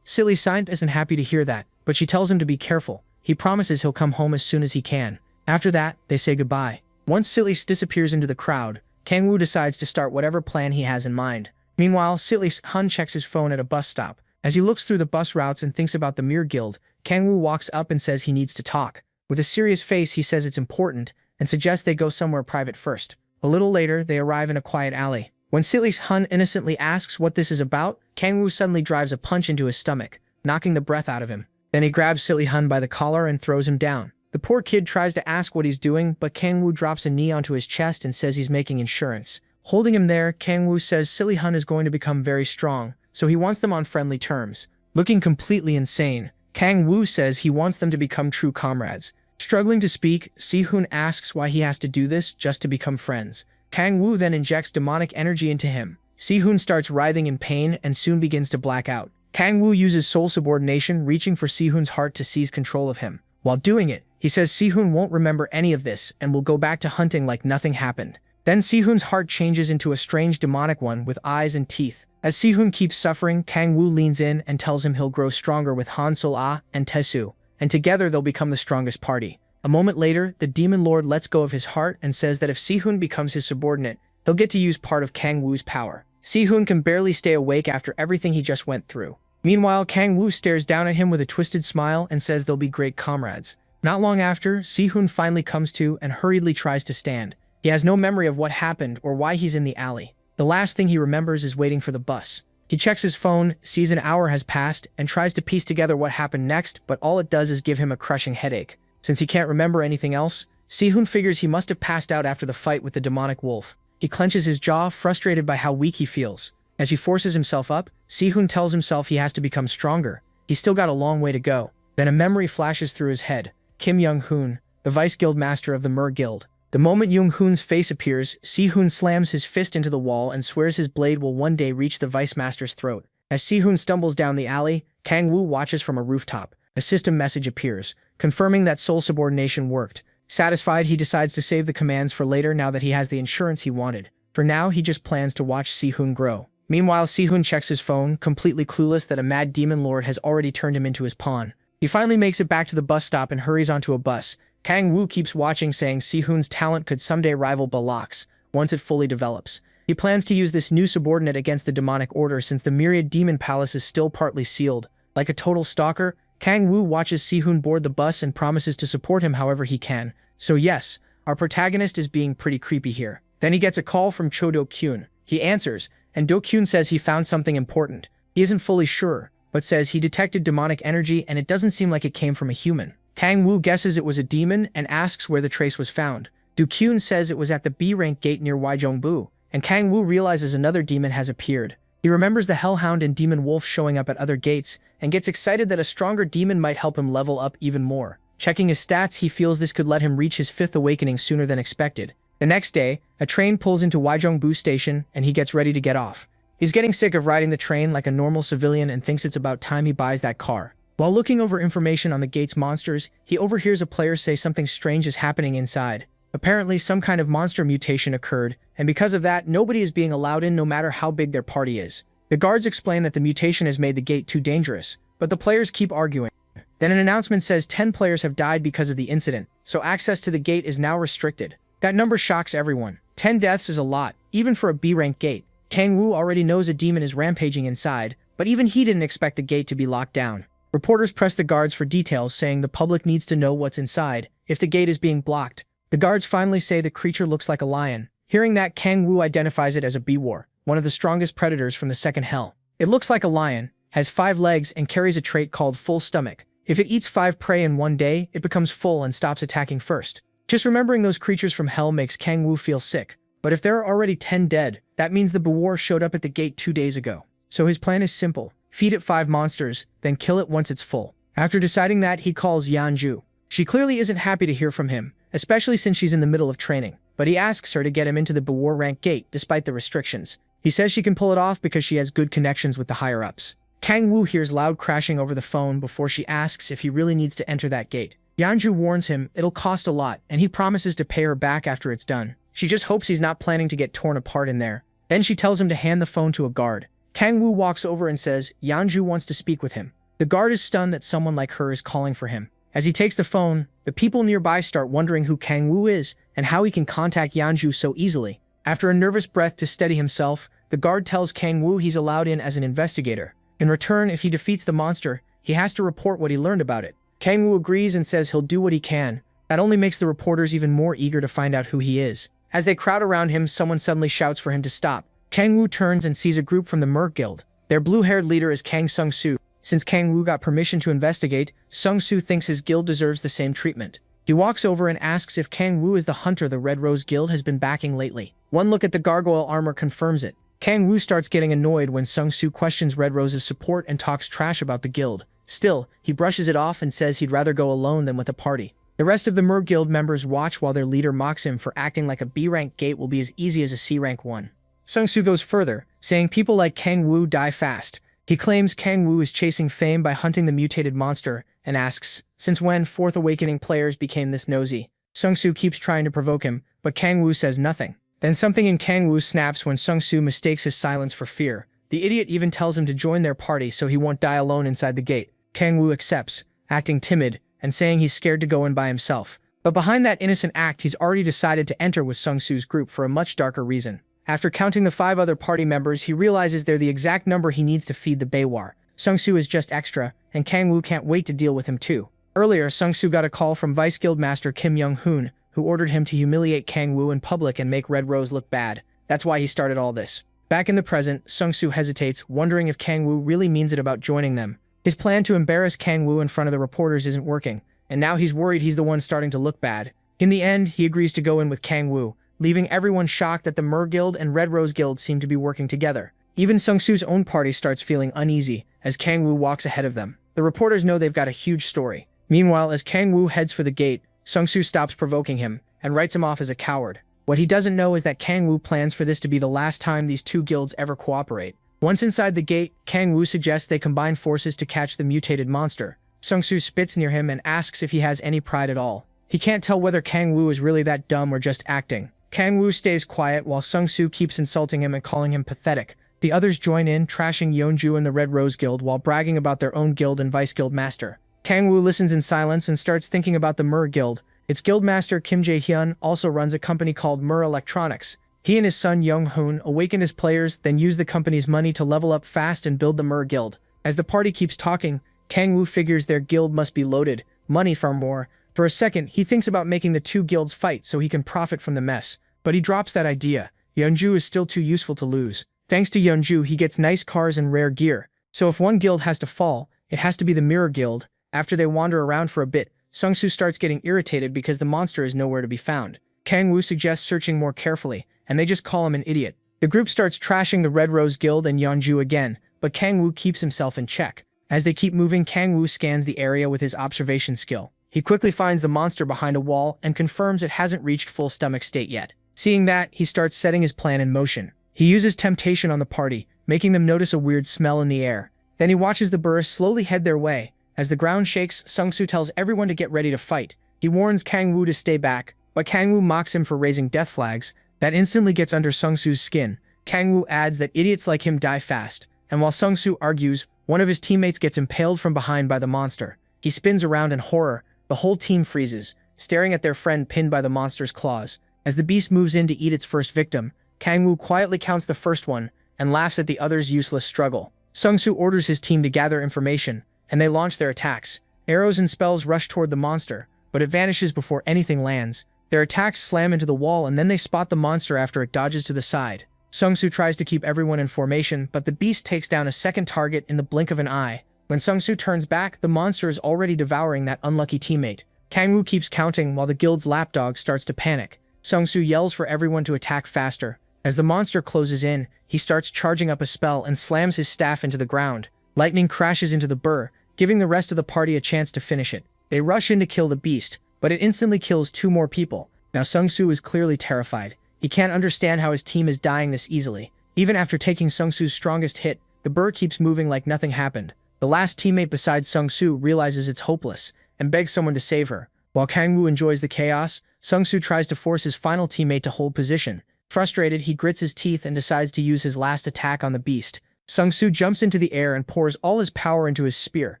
Silly isn't happy to hear that, but she tells him to be careful. He promises he'll come home as soon as he can. After that, they say goodbye. Once Silly disappears into the crowd, Kang-woo decides to start whatever plan he has in mind. Meanwhile, Silly Hun checks his phone at a bus stop. As he looks through the bus routes and thinks about the Mere Guild, Kang-woo walks up and says he needs to talk. With a serious face, he says it's important, and suggests they go somewhere private first. A little later, they arrive in a quiet alley. When Silly Hun innocently asks what this is about, Kang-woo suddenly drives a punch into his stomach, knocking the breath out of him. Then he grabs Silly Hun by the collar and throws him down. The poor kid tries to ask what he's doing, but Kang-woo drops a knee onto his chest and says he's making insurance. Holding him there, Kang-woo says Silly Hun is going to become very strong, so he wants them on friendly terms. Looking completely insane, Kang-woo says he wants them to become true comrades. Struggling to speak, Si-hun asks why he has to do this just to become friends. Kang-woo then injects demonic energy into him. Si-hun starts writhing in pain and soon begins to black out. Kang-woo uses soul subordination, reaching for Si-hun's heart to seize control of him. While doing it, he says Si-hun won't remember any of this and will go back to hunting like nothing happened. Then Si-hun's heart changes into a strange demonic one with eyes and teeth. As Si-hun keeps suffering, Kang-woo leans in and tells him he'll grow stronger with Han Sol-ah and Tae-soo, and together they'll become the strongest party. A moment later, the Demon Lord lets go of his heart and says that if Si-hun becomes his subordinate, he'll get to use part of Kang-woo's power. Si-hun can barely stay awake after everything he just went through. Meanwhile, Kang-woo stares down at him with a twisted smile and says they'll be great comrades. Not long after, Si-hun finally comes to and hurriedly tries to stand. He has no memory of what happened or why he's in the alley. The last thing he remembers is waiting for the bus. He checks his phone, sees an hour has passed, and tries to piece together what happened next, but all it does is give him a crushing headache. Since he can't remember anything else, Si-hun figures he must have passed out after the fight with the demonic wolf. He clenches his jaw, frustrated by how weak he feels. As he forces himself up, Si-hun tells himself he has to become stronger. He's still got a long way to go. Then a memory flashes through his head. Kim Young-hoon, the vice guild master of the Mer Guild. The moment Young-hoon's face appears, Si-hun slams his fist into the wall and swears his blade will one day reach the vice master's throat. As Si-hun stumbles down the alley, Kang-woo watches from a rooftop. A system message appears, confirming that soul subordination worked. Satisfied, he decides to save the commands for later now that he has the insurance he wanted. For now, he just plans to watch Si-hun grow. Meanwhile, Si-hun checks his phone, completely clueless that a mad demon lord has already turned him into his pawn. He finally makes it back to the bus stop and hurries onto a bus. Kang-woo keeps watching, saying Si-hun's talent could someday rival Balak's, once it fully develops. He plans to use this new subordinate against the demonic order since the Myriad Demon Palace is still partly sealed. Like a total stalker, Kang-woo watches Si-hun board the bus and promises to support him however he can. So yes, our protagonist is being pretty creepy here. Then he gets a call from Cho Do-kyun. He answers, and Do-kyun says he found something important. He isn't fully sure, but says he detected demonic energy and it doesn't seem like it came from a human. Kang-woo guesses it was a demon and asks where the trace was found. Do-kyun says it was at the B-rank gate near Wajongbu, and Kang-woo realizes another demon has appeared. He remembers the Hellhound and Demon Wolf showing up at other gates, and gets excited that a stronger demon might help him level up even more. Checking his stats, he feels this could let him reach his 5th awakening sooner than expected. The next day, a train pulls into Wajongbu station, and he gets ready to get off. He's getting sick of riding the train like a normal civilian and thinks it's about time he buys that car. While looking over information on the gate's monsters, he overhears a player say something strange is happening inside. Apparently, some kind of monster mutation occurred, and because of that, nobody is being allowed in no matter how big their party is. The guards explain that the mutation has made the gate too dangerous, but the players keep arguing. Then an announcement says 10 players have died because of the incident, so access to the gate is now restricted. That number shocks everyone. 10 deaths is a lot, even for a B-rank gate. Kang Woo already knows a demon is rampaging inside, but even he didn't expect the gate to be locked down. Reporters press the guards for details, saying the public needs to know what's inside if the gate is being blocked. The guards finally say the creature looks like a lion. Hearing that, Kang Woo identifies it as a B-war, one of the strongest predators from the second hell. It looks like a lion, has 5 legs, and carries a trait called full stomach. If it eats 5 prey in one day, it becomes full and stops attacking first. Just remembering those creatures from hell makes Kang Woo feel sick. But if there are already 10 dead, that means the B-war showed up at the gate 2 days ago. So his plan is simple. Feed it 5 monsters, then kill it once it's full. After deciding that, he calls Yeonju. She clearly isn't happy to hear from him, especially since she's in the middle of training. But he asks her to get him into the B-war rank gate despite the restrictions. He says she can pull it off because she has good connections with the higher-ups. Kang Woo hears loud crashing over the phone before she asks if he really needs to enter that gate. Yeonju warns him it'll cost a lot, and he promises to pay her back after it's done. She just hopes he's not planning to get torn apart in there. Then she tells him to hand the phone to a guard. Kang Woo walks over and says Yeonju wants to speak with him. The guard is stunned that someone like her is calling for him. As he takes the phone, the people nearby start wondering who Kang Woo is and how he can contact Yeonju so easily. After a nervous breath to steady himself, the guard tells Kang Woo he's allowed in as an investigator. In return, if he defeats the monster, he has to report what he learned about it. Kang Woo agrees and says he'll do what he can. That only makes the reporters even more eager to find out who he is. As they crowd around him, someone suddenly shouts for him to stop. Kang Woo turns and sees a group from the Mer Guild. Their blue-haired leader is Kang Sung-soo. Since Kang Woo got permission to investigate, Sung-soo thinks his guild deserves the same treatment. He walks over and asks if Kang Woo is the hunter the Red Rose Guild has been backing lately. One look at the gargoyle armor confirms it. Kang Woo starts getting annoyed when Sung-soo questions Red Rose's support and talks trash about the guild. Still, he brushes it off and says he'd rather go alone than with a party. The rest of the Mer Guild members watch while their leader mocks him for acting like a B-rank gate will be as easy as a C-rank one. Sung-soo goes further, saying people like Kang Woo die fast. He claims Kang Woo is chasing fame by hunting the mutated monster, and asks, since when Fourth Awakening players became this nosy? Sung-soo keeps trying to provoke him, but Kang Woo says nothing. Then something in Kang Woo snaps when Sung-soo mistakes his silence for fear. The idiot even tells him to join their party so he won't die alone inside the gate. Kang Woo accepts, acting timid, and saying he's scared to go in by himself. But behind that innocent act, he's already decided to enter with Sung-soo's group for a much darker reason. After counting the 5 other party members, he realizes they're the exact number he needs to feed the B-war. Sung-soo is just extra, and Kang Woo can't wait to deal with him too. Earlier, Sung-soo got a call from Vice Guild Master Kim Young-hoon, who ordered him to humiliate Kang Woo in public and make Red Rose look bad. That's why he started all this. Back in the present, Sung-soo hesitates, wondering if Kang Woo really means it about joining them. His plan to embarrass Kang Woo in front of the reporters isn't working, and now he's worried he's the one starting to look bad. In the end, he agrees to go in with Kang Woo, leaving everyone shocked that the Mer Guild and Red Rose Guild seem to be working together. Even Sung-soo's own party starts feeling uneasy as Kang Woo walks ahead of them. The reporters know they've got a huge story. Meanwhile, as Kang Woo heads for the gate, Sung-soo stops provoking him and writes him off as a coward. What he doesn't know is that Kang Woo plans for this to be the last time these 2 guilds ever cooperate. Once inside the gate, Kang Woo suggests they combine forces to catch the mutated monster. Sung-soo spits near him and asks if he has any pride at all. He can't tell whether Kang Woo is really that dumb or just acting. Kang Woo stays quiet while Sung-soo keeps insulting him and calling him pathetic. The others join in, trashing Yeonju and the Red Rose Guild while bragging about their own guild and Vice Guild Master. Kang Woo listens in silence and starts thinking about the Mer Guild. Its guild master Kim Jae-hyun also runs a company called Mer Electronics. He and his son Young-hoon awaken his players, then use the company's money to level up fast and build the Mer Guild. As the party keeps talking, Kang Woo figures their guild must be loaded, money for more. For a second, he thinks about making the 2 guilds fight so he can profit from the mess. But he drops that idea. Yeonju is still too useful to lose. Thanks to Yeonju, he gets nice cars and rare gear. So if one guild has to fall, it has to be the Mirror Guild. After they wander around for a bit, Sung-soo starts getting irritated because the monster is nowhere to be found. Kang Woo suggests searching more carefully, and they just call him an idiot. The group starts trashing the Red Rose Guild and Yeonju again, but Kang Woo keeps himself in check. As they keep moving, Kang Woo scans the area with his observation skill. He quickly finds the monster behind a wall and confirms it hasn't reached full stomach state yet. Seeing that, he starts setting his plan in motion. He uses temptation on the party, making them notice a weird smell in the air. Then he watches the burrs slowly head their way. As the ground shakes, Sung-soo tells everyone to get ready to fight. He warns Kang Woo to stay back, but Kang Woo mocks him for raising death flags. That instantly gets under Sung-soo's skin. Kang Woo adds that idiots like him die fast, and while Sung-soo argues, one of his teammates gets impaled from behind by the monster. He spins around in horror. The whole team freezes, staring at their friend pinned by the monster's claws. As the beast moves in to eat its first victim, Kangwoo quietly counts the first one and laughs at the other's useless struggle. Sung-soo orders his team to gather information, and they launch their attacks. Arrows and spells rush toward the monster, but it vanishes before anything lands. Their attacks slam into the wall, and then they spot the monster after it dodges to the side. Sung-soo tries to keep everyone in formation, but the beast takes down a second target in the blink of an eye. When Sung-soo turns back, the monster is already devouring that unlucky teammate. Kangwoo keeps counting while the guild's lapdog starts to panic. Sung-soo yells for everyone to attack faster. As the monster closes in, he starts charging up a spell and slams his staff into the ground. Lightning crashes into the burr, giving the rest of the party a chance to finish it. They rush in to kill the beast, but it instantly kills 2 more people. Now Sung-soo is clearly terrified. He can't understand how his team is dying this easily. Even after taking Sung-soo's strongest hit, the burr keeps moving like nothing happened. The last teammate besides Sung-soo realizes it's hopeless and begs someone to save her. While Kangwoo enjoys the chaos, Sung-soo tries to force his final teammate to hold position. Frustrated, he grits his teeth and decides to use his last attack on the beast. Sung-soo jumps into the air and pours all his power into his spear.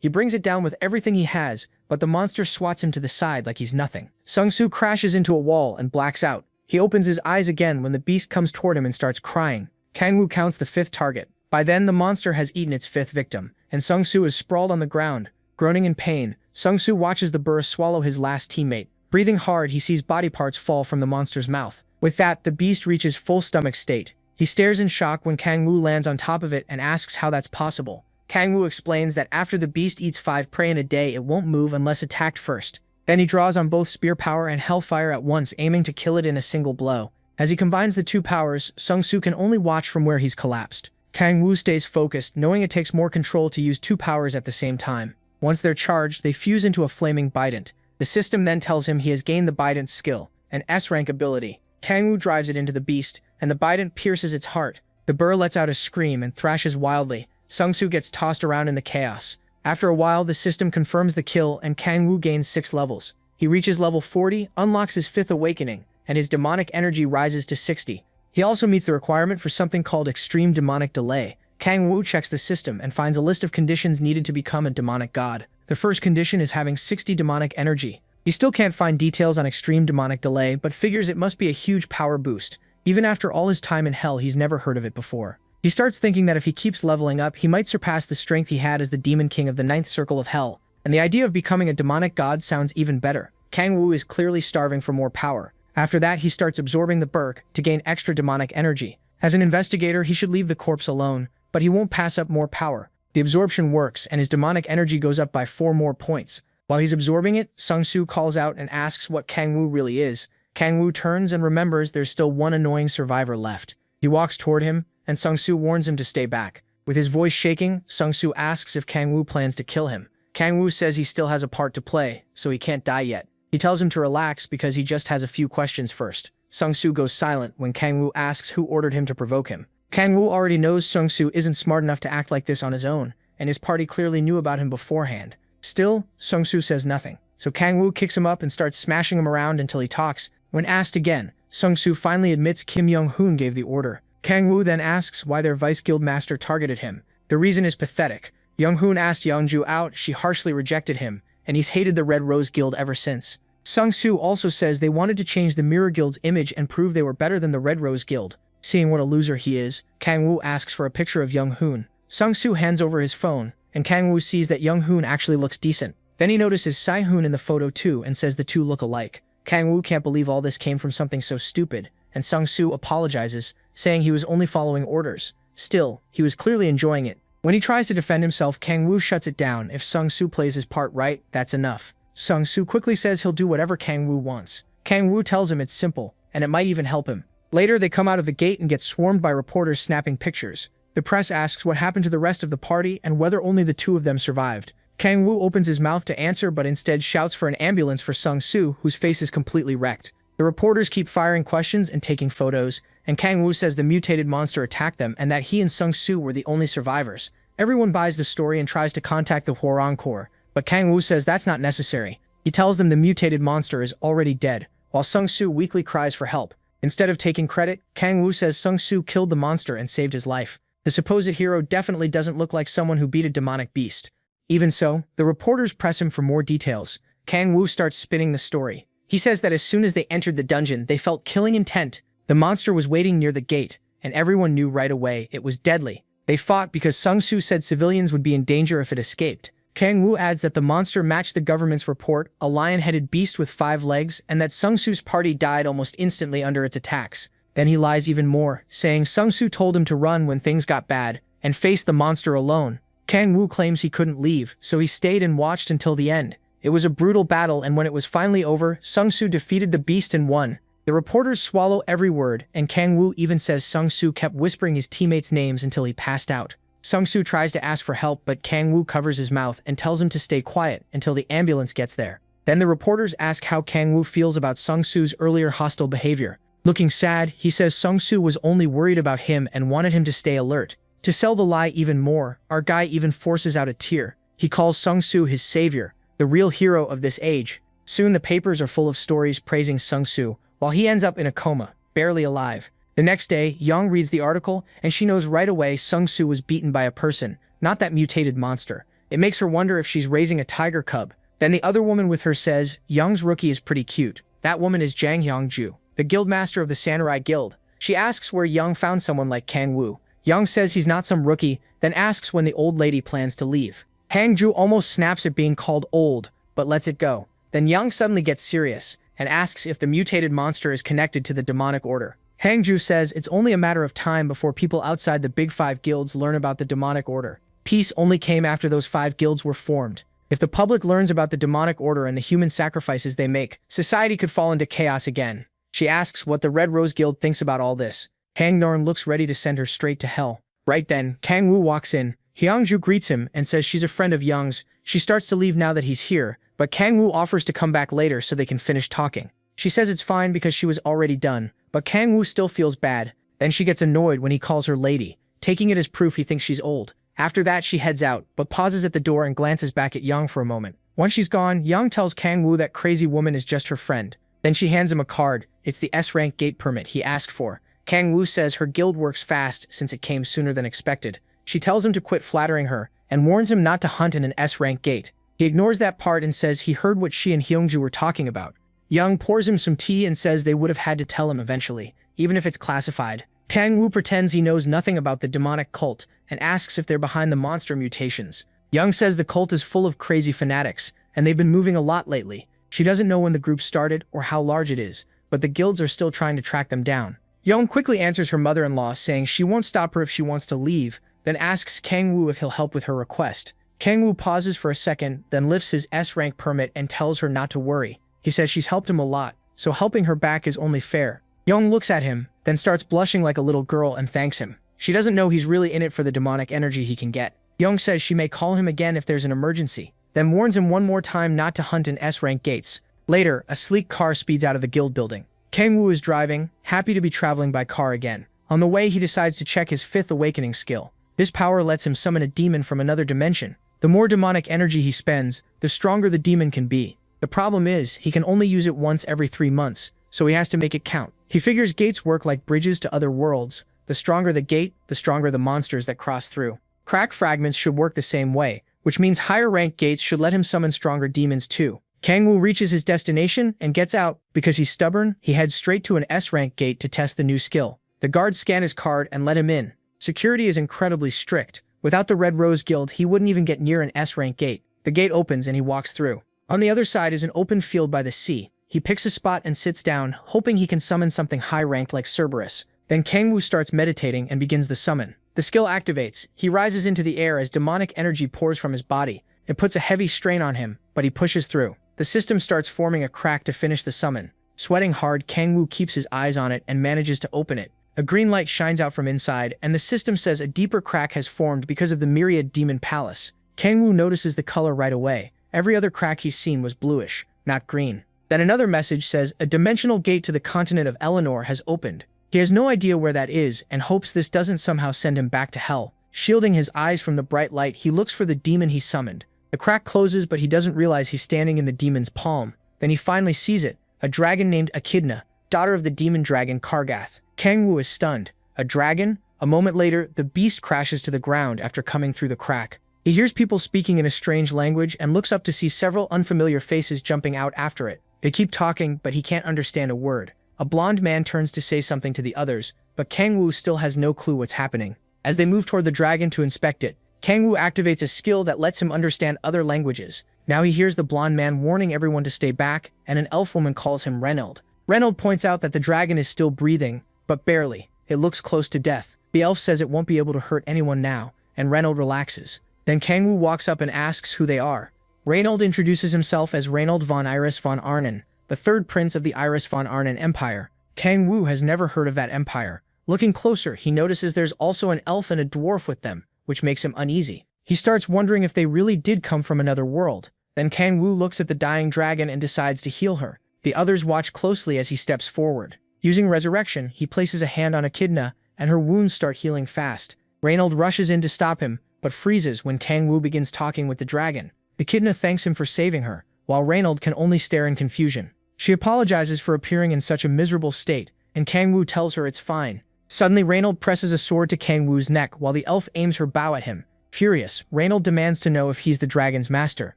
He brings it down with everything he has, but the monster swats him to the side like he's nothing. Sung-soo crashes into a wall and blacks out. He opens his eyes again when the beast comes toward him and starts crying. Kangwoo counts the 5th target. By then, the monster has eaten its 5th victim, and Sung-soo is sprawled on the ground. Groaning in pain, Sung-soo watches the burr swallow his last teammate. Breathing hard, he sees body parts fall from the monster's mouth. With that, the beast reaches full stomach state. He stares in shock when Kangwoo lands on top of it and asks how that's possible. Kangwoo explains that after the beast eats 5 prey in a day, it won't move unless attacked first. Then he draws on both spear power and hellfire at once, aiming to kill it in a single blow. As he combines the 2 powers, Sung-soo can only watch from where he's collapsed. Kangwoo stays focused, knowing it takes more control to use 2 powers at the same time. Once they're charged, they fuse into a flaming bident. The system then tells him he has gained the bident's skill, an S-rank ability. Kangwoo drives it into the beast, and the bident pierces its heart. The burr lets out a scream and thrashes wildly. Sung-soo gets tossed around in the chaos. After a while, the system confirms the kill, and Kangwoo gains 6 levels. He reaches level 40, unlocks his 5th awakening, and his demonic energy rises to 60. He also meets the requirement for something called extreme demonic delay. Kangwoo checks the system and finds a list of conditions needed to become a demonic god. The first condition is having 60 demonic energy. He still can't find details on extreme demonic delay, but figures it must be a huge power boost. Even after all his time in hell, he's never heard of it before. He starts thinking that if he keeps leveling up, he might surpass the strength he had as the demon king of the 9th circle of hell. And the idea of becoming a demonic god sounds even better. Kangwoo is clearly starving for more power. After that, he starts absorbing the berk to gain extra demonic energy. As an investigator, he should leave the corpse alone, but he won't pass up more power. The absorption works, and his demonic energy goes up by 4 more points. While he's absorbing it, Sung-soo calls out and asks what Kangwoo really is. Kangwoo turns and remembers there's still one annoying survivor left. He walks toward him, and Sung-soo warns him to stay back. With his voice shaking, Sung-soo asks if Kangwoo plans to kill him. Kangwoo says he still has a part to play, so he can't die yet. He tells him to relax because he just has a few questions first. Sung-soo goes silent when Kangwoo asks who ordered him to provoke him. Kangwoo already knows Sung-soo isn't smart enough to act like this on his own, and his party clearly knew about him beforehand. Still, Sung-soo says nothing, so Kangwoo kicks him up and starts smashing him around until he talks. When asked again, Sung-soo finally admits Kim Young-hoon gave the order. Kangwoo then asks why their vice guild master targeted him. The reason is pathetic. Young-hoon asked Youngju out, she harshly rejected him, and he's hated the Red Rose Guild ever since. Sung-soo also says they wanted to change the Mirror Guild's image and prove they were better than the Red Rose Guild. Seeing what a loser he is, Kangwoo asks for a picture of Young-hoon. Sung-soo hands over his phone, and Kangwoo sees that Young-hoon actually looks decent. Then he notices Sai-hoon in the photo too and says the two look alike. Kangwoo can't believe all this came from something so stupid, and Sung-soo apologizes, saying he was only following orders. Still, he was clearly enjoying it. When he tries to defend himself, Kangwoo shuts it down. If Sung-soo plays his part right, that's enough. Sung-soo quickly says he'll do whatever Kangwoo wants. Kangwoo tells him it's simple, and it might even help him. Later, they come out of the gate and get swarmed by reporters snapping pictures. The press asks what happened to the rest of the party and whether only the 2 of them survived. Kangwoo opens his mouth to answer but instead shouts for an ambulance for Sung-soo, whose face is completely wrecked. The reporters keep firing questions and taking photos, and Kangwoo says the mutated monster attacked them and that he and Sung-soo were the only survivors. Everyone buys the story and tries to contact the Hwoarang Corps, but Kangwoo says that's not necessary. He tells them the mutated monster is already dead, while Sung-soo weakly cries for help. Instead of taking credit, Kangwoo says Sung-soo killed the monster and saved his life. The supposed hero definitely doesn't look like someone who beat a demonic beast. Even so, the reporters press him for more details. Kang Woo starts spinning the story. He says that as soon as they entered the dungeon, they felt killing intent. The monster was waiting near the gate, and everyone knew right away it was deadly. They fought because Sung-soo said civilians would be in danger if it escaped. Kang Woo adds that the monster matched the government's report, a lion-headed beast with 5 legs, and that Sung-soo's party died almost instantly under its attacks. Then he lies even more, saying Sung-soo told him to run when things got bad, and face the monster alone. Kang Woo claims he couldn't leave, so he stayed and watched until the end. It was a brutal battle, and when it was finally over, Sung-soo defeated the beast and won. The reporters swallow every word, and Kang Woo even says Sung-soo kept whispering his teammates' names until he passed out. Sung-soo tries to ask for help, but Kang Woo covers his mouth and tells him to stay quiet until the ambulance gets there. Then the reporters ask how Kang Woo feels about Sung-soo's earlier hostile behavior. Looking sad, he says Sung-soo was only worried about him and wanted him to stay alert. To sell the lie even more, our guy even forces out a tear. He calls Sung-soo his savior, the real hero of this age. Soon the papers are full of stories praising Sung-soo, while he ends up in a coma, barely alive. The next day, Young reads the article, and she knows right away Sung-soo was beaten by a person, not that mutated monster. It makes her wonder if she's raising a tiger cub. Then the other woman with her says, Young's rookie is pretty cute. That woman is Jang Hyung-ju, the guildmaster of the Samurai Guild. She asks where Young found someone like Kang Woo. Young says he's not some rookie, then asks when the old lady plans to leave. Hang-ju almost snaps at being called old, but lets it go. Then Young suddenly gets serious, and asks if the mutated monster is connected to the demonic order. Hang-ju says it's only a matter of time before people outside the big 5 guilds learn about the demonic order. Peace only came after those 5 guilds were formed. If the public learns about the demonic order and the human sacrifices they make, society could fall into chaos again. She asks what the Red Rose Guild thinks about all this. Hang-norn looks ready to send her straight to hell. Right then, Kang Woo walks in. Hyung-ju greets him and says she's a friend of Young's. She starts to leave now that he's here, but Kang Woo offers to come back later so they can finish talking. She says it's fine because she was already done, but Kang Woo still feels bad. Then she gets annoyed when he calls her lady, taking it as proof he thinks she's old. After that, she heads out, but pauses at the door and glances back at Young for a moment. Once she's gone, Young tells Kang Woo that crazy woman is just her friend. Then she hands him a card. It's the S-rank gate permit he asked for. Kang Woo says her guild works fast since it came sooner than expected. She tells him to quit flattering her, and warns him not to hunt in an S-rank gate. He ignores that part and says he heard what she and Hyung-ju were talking about. Young pours him some tea and says they would have had to tell him eventually, even if it's classified. Kang Woo pretends he knows nothing about the demonic cult and asks if they're behind the monster mutations. Young says the cult is full of crazy fanatics, and they've been moving a lot lately. She doesn't know when the group started or how large it is, but the guilds are still trying to track them down. Young quickly answers her mother-in-law, saying she won't stop her if she wants to leave, then asks Kang Woo if he'll help with her request. Kang Woo pauses for a second, then lifts his S-rank permit and tells her not to worry. He says she's helped him a lot, so helping her back is only fair. Young looks at him, then starts blushing like a little girl and thanks him. She doesn't know he's really in it for the demonic energy he can get. Young says she may call him again if there's an emergency, then warns him one more time not to hunt in S-rank gates. Later, a sleek car speeds out of the guild building. Kang Woo is driving, happy to be traveling by car again. On the way, he decides to check his 5th awakening skill. This power lets him summon a demon from another dimension. The more demonic energy he spends, the stronger the demon can be. The problem is, he can only use it once every 3 months, so he has to make it count. He figures gates work like bridges to other worlds. The stronger the gate, the stronger the monsters that cross through. Crack fragments should work the same way, which means higher ranked gates should let him summon stronger demons too. Kang Woo reaches his destination and gets out. Because he's stubborn, he heads straight to an S-rank gate to test the new skill. The guards scan his card and let him in. Security is incredibly strict. Without the Red Rose Guild, he wouldn't even get near an S-rank gate. The gate opens and he walks through. On the other side is an open field by the sea. He picks a spot and sits down, hoping he can summon something high-ranked like Cerberus. Then Kang Woo starts meditating and begins the summon. The skill activates. He rises into the air as demonic energy pours from his body. It puts a heavy strain on him, but he pushes through. The system starts forming a crack to finish the summon. Sweating hard, Kang Woo keeps his eyes on it and manages to open it. A green light shines out from inside, and the system says a deeper crack has formed because of the Myriad Demon Palace. Kang Woo notices the color right away. Every other crack he's seen was bluish, not green. Then another message says a dimensional gate to the continent of Eleanor has opened. He has no idea where that is and hopes this doesn't somehow send him back to hell. Shielding his eyes from the bright light, he looks for the demon he summoned. The crack closes, but he doesn't realize he's standing in the demon's palm. Then he finally sees it, a dragon named Echidna, daughter of the demon dragon Kargath. Kang Woo is stunned. A dragon? A moment later, the beast crashes to the ground after coming through the crack. He hears people speaking in a strange language and looks up to see several unfamiliar faces jumping out after it. They keep talking, but he can't understand a word. A blonde man turns to say something to the others, but Kang-woo still has no clue what's happening. As they move toward the dragon to inspect it, Kang-woo activates a skill that lets him understand other languages. Now he hears the blonde man warning everyone to stay back, and an elf woman calls him Reynold. Reynold points out that the dragon is still breathing, but barely. It looks close to death. The elf says it won't be able to hurt anyone now, and Reynold relaxes. Then Kang-woo walks up and asks who they are. Reynold introduces himself as Reynold von Iris von Arnon, the third prince of the Iris von Arnon Empire. Kang-woo has never heard of that empire. Looking closer, he notices there's also an elf and a dwarf with them, which makes him uneasy. He starts wondering if they really did come from another world. Then Kang-woo looks at the dying dragon and decides to heal her. The others watch closely as he steps forward. Using resurrection, he places a hand on Echidna, and her wounds start healing fast. Reynold rushes in to stop him, but freezes when Kang-woo begins talking with the dragon. Echidna thanks him for saving her, while Reynold can only stare in confusion. She apologizes for appearing in such a miserable state, and Kang-woo tells her it's fine. Suddenly, Reynold presses a sword to Kang-woo's neck while the elf aims her bow at him. Furious, Reynold demands to know if he's the dragon's master.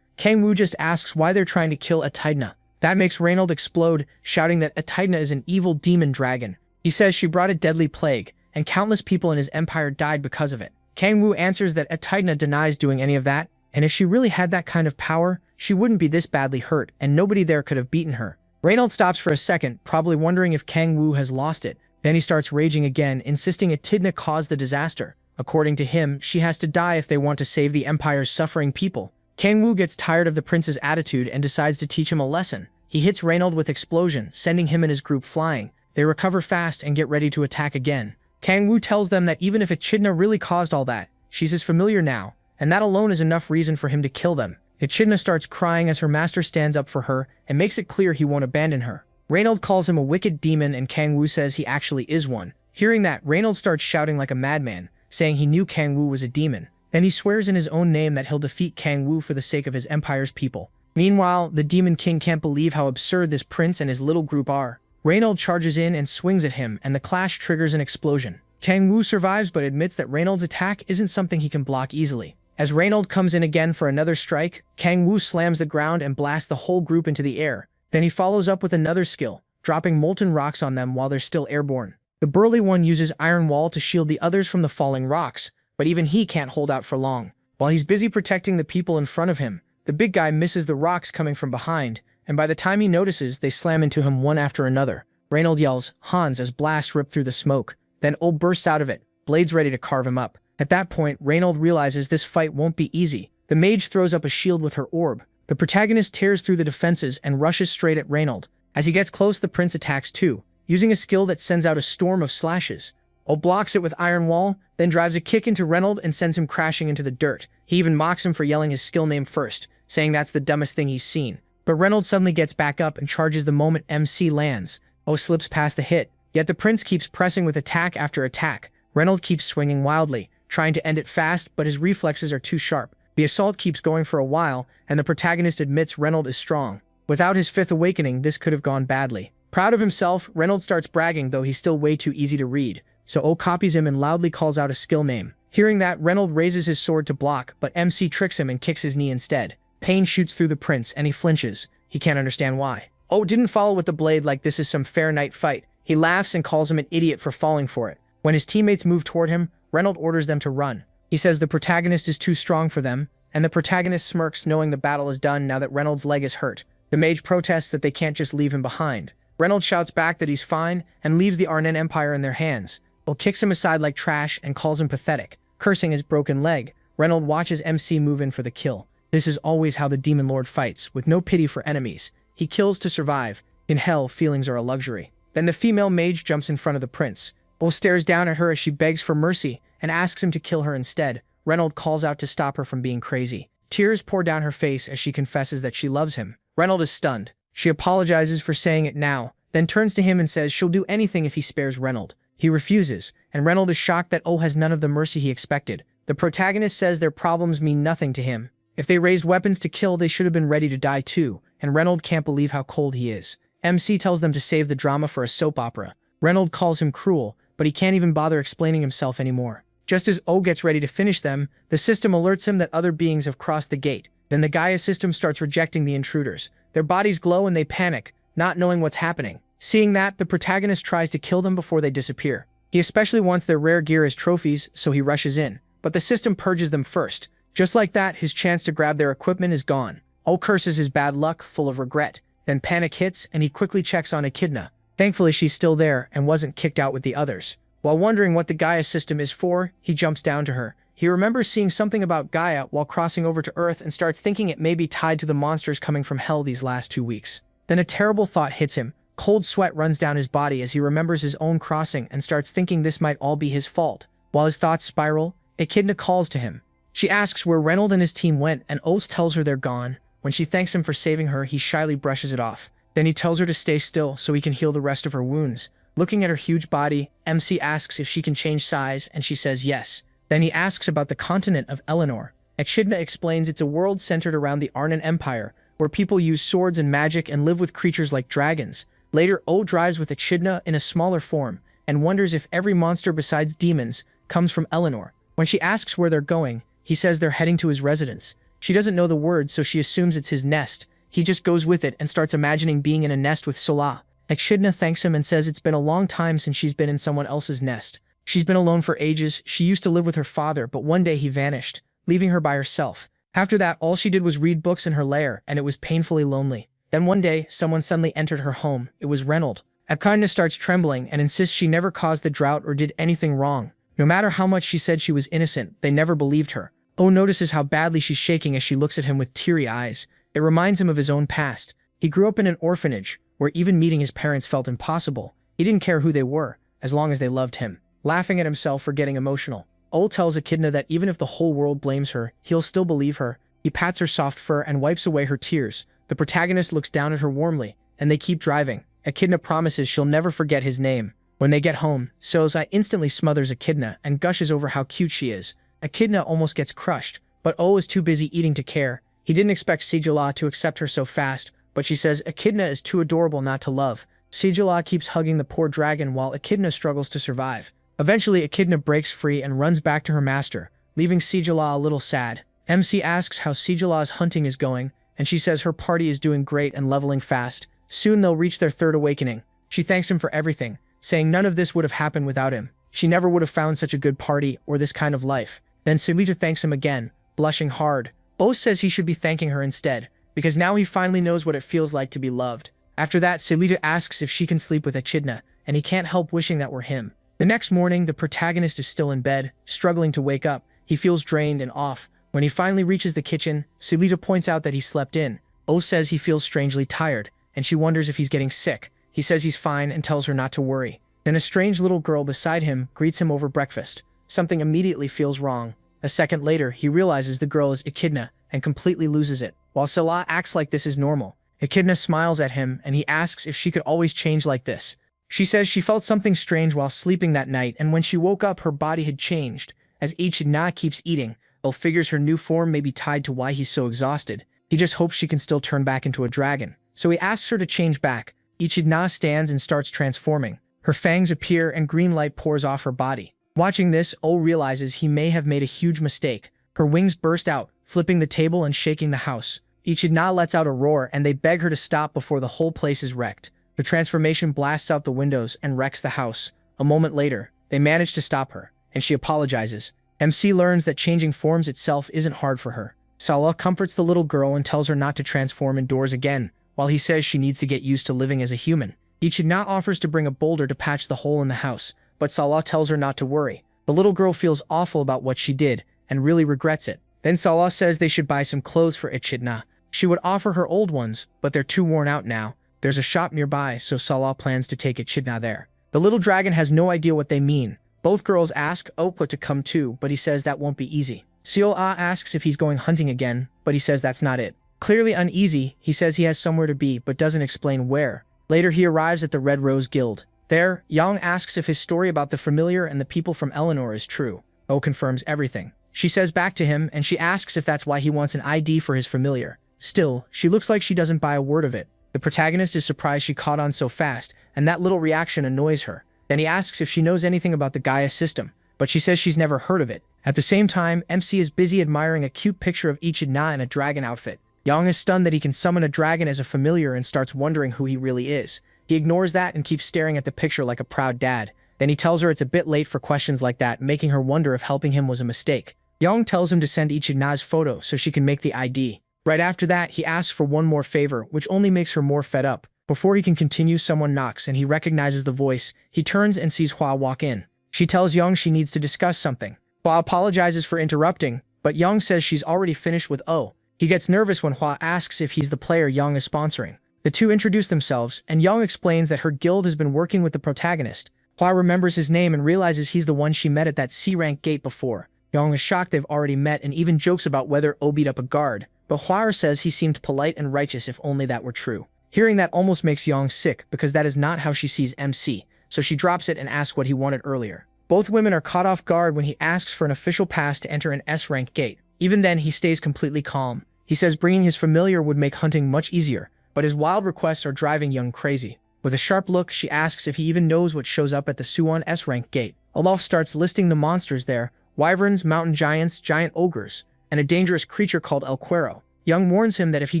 Kang-woo just asks why they're trying to kill Echidna. That makes Reynold explode, shouting that Echidna is an evil demon dragon. He says she brought a deadly plague, and countless people in his empire died because of it. Kang-woo answers that Echidna denies doing any of that, and if she really had that kind of power, she wouldn't be this badly hurt, and nobody there could have beaten her. Reynold stops for a second, probably wondering if Kang-woo has lost it. Then he starts raging again, insisting Echidna caused the disaster. According to him, she has to die if they want to save the empire's suffering people. Kang-woo gets tired of the prince's attitude and decides to teach him a lesson. He hits Reynold with explosion, sending him and his group flying. They recover fast and get ready to attack again. Kang-woo tells them that even if Echidna really caused all that, she's his familiar now, and that alone is enough reason for him to kill them. Echidna starts crying as her master stands up for her and makes it clear he won't abandon her. Reynold calls him a wicked demon and Kang-woo says he actually is one. Hearing that, Reynold starts shouting like a madman, saying he knew Kang-woo was a demon. Then he swears in his own name that he'll defeat Kang-woo for the sake of his empire's people. Meanwhile, the Demon King can't believe how absurd this prince and his little group are. Reynold charges in and swings at him, and the clash triggers an explosion. Kang-woo survives but admits that Reynold's attack isn't something he can block easily. As Reynold comes in again for another strike, Kang-woo slams the ground and blasts the whole group into the air. Then he follows up with another skill, dropping molten rocks on them while they're still airborne. The burly one uses Iron Wall to shield the others from the falling rocks, but even he can't hold out for long. While he's busy protecting the people in front of him, the big guy misses the rocks coming from behind, and by the time he notices, they slam into him one after another. Reynold yells, "Hans," as blasts rip through the smoke. Then Oh bursts out of it, blades ready to carve him up. At that point, Reynold realizes this fight won't be easy. The mage throws up a shield with her orb. The protagonist tears through the defenses and rushes straight at Reynold. As he gets close, the prince attacks too, using a skill that sends out a storm of slashes. Oh blocks it with Iron Wall, then drives a kick into Reynold and sends him crashing into the dirt. He even mocks him for yelling his skill name first, saying that's the dumbest thing he's seen. But Reynold suddenly gets back up and charges the moment MC lands. Oh slips past the hit, yet the prince keeps pressing with attack after attack. Reynold keeps swinging wildly, trying to end it fast, but his reflexes are too sharp. The assault keeps going for a while, and the protagonist admits Reynold is strong. Without his fifth awakening, this could have gone badly. Proud of himself, Reynold starts bragging, though he's still way too easy to read. So O copies him and loudly calls out a skill name. Hearing that, Reynold raises his sword to block, but MC tricks him and kicks his knee instead. Pain shoots through the prince, and he flinches. He can't understand why. O didn't follow with the blade like this is some fair night fight. He laughs and calls him an idiot for falling for it. When his teammates move toward him, Reynold orders them to run. He says the protagonist is too strong for them, and the protagonist smirks knowing the battle is done now that Reynold's leg is hurt. The mage protests that they can't just leave him behind. Reynold shouts back that he's fine and leaves the Arnon Empire in their hands. O kicks him aside like trash and calls him pathetic. Cursing his broken leg, Reynold watches MC move in for the kill. This is always how the Demon Lord fights, with no pity for enemies. He kills to survive. In hell, feelings are a luxury. Then the female mage jumps in front of the prince. O stares down at her as she begs for mercy and asks him to kill her instead. Reynold calls out to stop her from being crazy. Tears pour down her face as she confesses that she loves him. Reynold is stunned. She apologizes for saying it now, then turns to him and says she'll do anything if he spares Reynold. He refuses, and Reynold is shocked that O has none of the mercy he expected. The protagonist says their problems mean nothing to him. If they raised weapons to kill, they should have been ready to die too, and Reynold can't believe how cold he is. MC tells them to save the drama for a soap opera. Reynold calls him cruel, but he can't even bother explaining himself anymore. Just as O gets ready to finish them, the system alerts him that other beings have crossed the gate. Then the Gaia system starts rejecting the intruders. Their bodies glow and they panic, not knowing what's happening. Seeing that, the protagonist tries to kill them before they disappear. He especially wants their rare gear as trophies, so he rushes in. But the system purges them first. Just like that, his chance to grab their equipment is gone. O curses his bad luck, full of regret. Then panic hits, and he quickly checks on Echidna. Thankfully, she's still there and wasn't kicked out with the others. While wondering what the Gaia system is for, he jumps down to her. He remembers seeing something about Gaia while crossing over to Earth and starts thinking it may be tied to the monsters coming from hell these last 2 weeks. Then a terrible thought hits him. Cold sweat runs down his body as he remembers his own crossing and starts thinking this might all be his fault. While his thoughts spiral, Echidna calls to him. She asks where Reynold and his team went, and Oates tells her they're gone. When she thanks him for saving her, he shyly brushes it off. Then he tells her to stay still so he can heal the rest of her wounds. Looking at her huge body, MC asks if she can change size, and she says yes. Then he asks about the continent of Eleanor. Echidna explains it's a world centered around the Arnon Empire, where people use swords and magic and live with creatures like dragons. Later, O drives with Echidna in a smaller form, and wonders if every monster besides demons comes from Eleanor. When she asks where they're going, he says they're heading to his residence. She doesn't know the word, so she assumes it's his nest. He just goes with it and starts imagining being in a nest with Sola. Echidna thanks him and says it's been a long time since she's been in someone else's nest. She's been alone for ages. She used to live with her father, but one day he vanished, leaving her by herself. After that, all she did was read books in her lair, and it was painfully lonely. Then one day, someone suddenly entered her home. It was Reynold. Echidna starts trembling and insists she never caused the drought or did anything wrong. No matter how much she said she was innocent, they never believed her. O notices how badly she's shaking as she looks at him with teary eyes. It reminds him of his own past. He grew up in an orphanage, where even meeting his parents felt impossible. He didn't care who they were, as long as they loved him. Laughing at himself for getting emotional, O tells Echidna that even if the whole world blames her, he'll still believe her. He pats her soft fur and wipes away her tears. The protagonist looks down at her warmly, and they keep driving. Echidna promises she'll never forget his name. When they get home, Soza instantly smothers Echidna and gushes over how cute she is. Echidna almost gets crushed, but O is too busy eating to care. He didn't expect Sigila to accept her so fast, but she says Echidna is too adorable not to love. Sigila keeps hugging the poor dragon while Echidna struggles to survive. Eventually, Echidna breaks free and runs back to her master, leaving Sigila a little sad. MC asks how Sigila's hunting is going, and she says her party is doing great and leveling fast. Soon they'll reach their third awakening. She thanks him for everything, saying none of this would have happened without him. She never would have found such a good party or this kind of life. Then Silita thanks him again, blushing hard. Bo says he should be thanking her instead, because now he finally knows what it feels like to be loved. After that, Silita asks if she can sleep with Echidna, and he can't help wishing that were him. The next morning, the protagonist is still in bed, struggling to wake up. He feels drained and off. When he finally reaches the kitchen, Silita points out that he slept in. O says he feels strangely tired, and she wonders if he's getting sick. He says he's fine and tells her not to worry. Then a strange little girl beside him greets him over breakfast. Something immediately feels wrong. A second later, he realizes the girl is Echidna and completely loses it. While Salah acts like this is normal, Echidna smiles at him and he asks if she could always change like this. She says she felt something strange while sleeping that night, and when she woke up, her body had changed. As Echidna keeps eating, O figures her new form may be tied to why he's so exhausted. He just hopes she can still turn back into a dragon. So he asks her to change back. Echidna stands and starts transforming. Her fangs appear and green light pours off her body. Watching this, O realizes he may have made a huge mistake. Her wings burst out, flipping the table and shaking the house. Echidna lets out a roar and they beg her to stop before the whole place is wrecked. The transformation blasts out the windows and wrecks the house. A moment later, they manage to stop her, and she apologizes. MC learns that changing forms itself isn't hard for her. Salah comforts the little girl and tells her not to transform indoors again, while he says she needs to get used to living as a human. Echidna offers to bring a boulder to patch the hole in the house, but Salah tells her not to worry. The little girl feels awful about what she did, and really regrets it. Then Salah says they should buy some clothes for Echidna. She would offer her old ones, but they're too worn out now. There's a shop nearby, so Salah plans to take Echidna there. The little dragon has no idea what they mean. Both girls ask Opa to come too, but he says that won't be easy. Seol-ah asks if he's going hunting again, but he says that's not it. Clearly uneasy, he says he has somewhere to be, but doesn't explain where. Later he arrives at the Red Rose Guild. There, Yang asks if his story about the familiar and the people from Eleanor is true. O confirms everything. She says back to him, and she asks if that's why he wants an ID for his familiar. Still, she looks like she doesn't buy a word of it. The protagonist is surprised she caught on so fast, and that little reaction annoys her. Then he asks if she knows anything about the Gaia system, but she says she's never heard of it. At the same time, MC is busy admiring a cute picture of Echidna in a dragon outfit. Yang is stunned that he can summon a dragon as a familiar and starts wondering who he really is. He ignores that and keeps staring at the picture like a proud dad. Then he tells her it's a bit late for questions like that, making her wonder if helping him was a mistake. Yang tells him to send Echidna's photo so she can make the ID. Right after that, he asks for one more favor, which only makes her more fed up. Before he can continue, someone knocks and he recognizes the voice. He turns and sees Hua walk in. She tells Yang she needs to discuss something. Hua apologizes for interrupting, but Yang says she's already finished with O. He gets nervous when Hua asks if he's the player Yang is sponsoring. The two introduce themselves, and Yang explains that her guild has been working with the protagonist. Hua remembers his name and realizes he's the one she met at that C-rank gate before. Yang is shocked they've already met and even jokes about whether O beat up a guard, but Hua says he seemed polite and righteous if only that were true. Hearing that almost makes Yang sick because that is not how she sees MC, so she drops it and asks what he wanted earlier. Both women are caught off guard when he asks for an official pass to enter an S-rank gate. Even then, he stays completely calm. He says bringing his familiar would make hunting much easier, but his wild requests are driving Yang crazy. With a sharp look, she asks if he even knows what shows up at the Suwon S-rank gate. Olaf starts listing the monsters there: wyverns, mountain giants, giant ogres, and a dangerous creature called El Cuero. Yang warns him that if he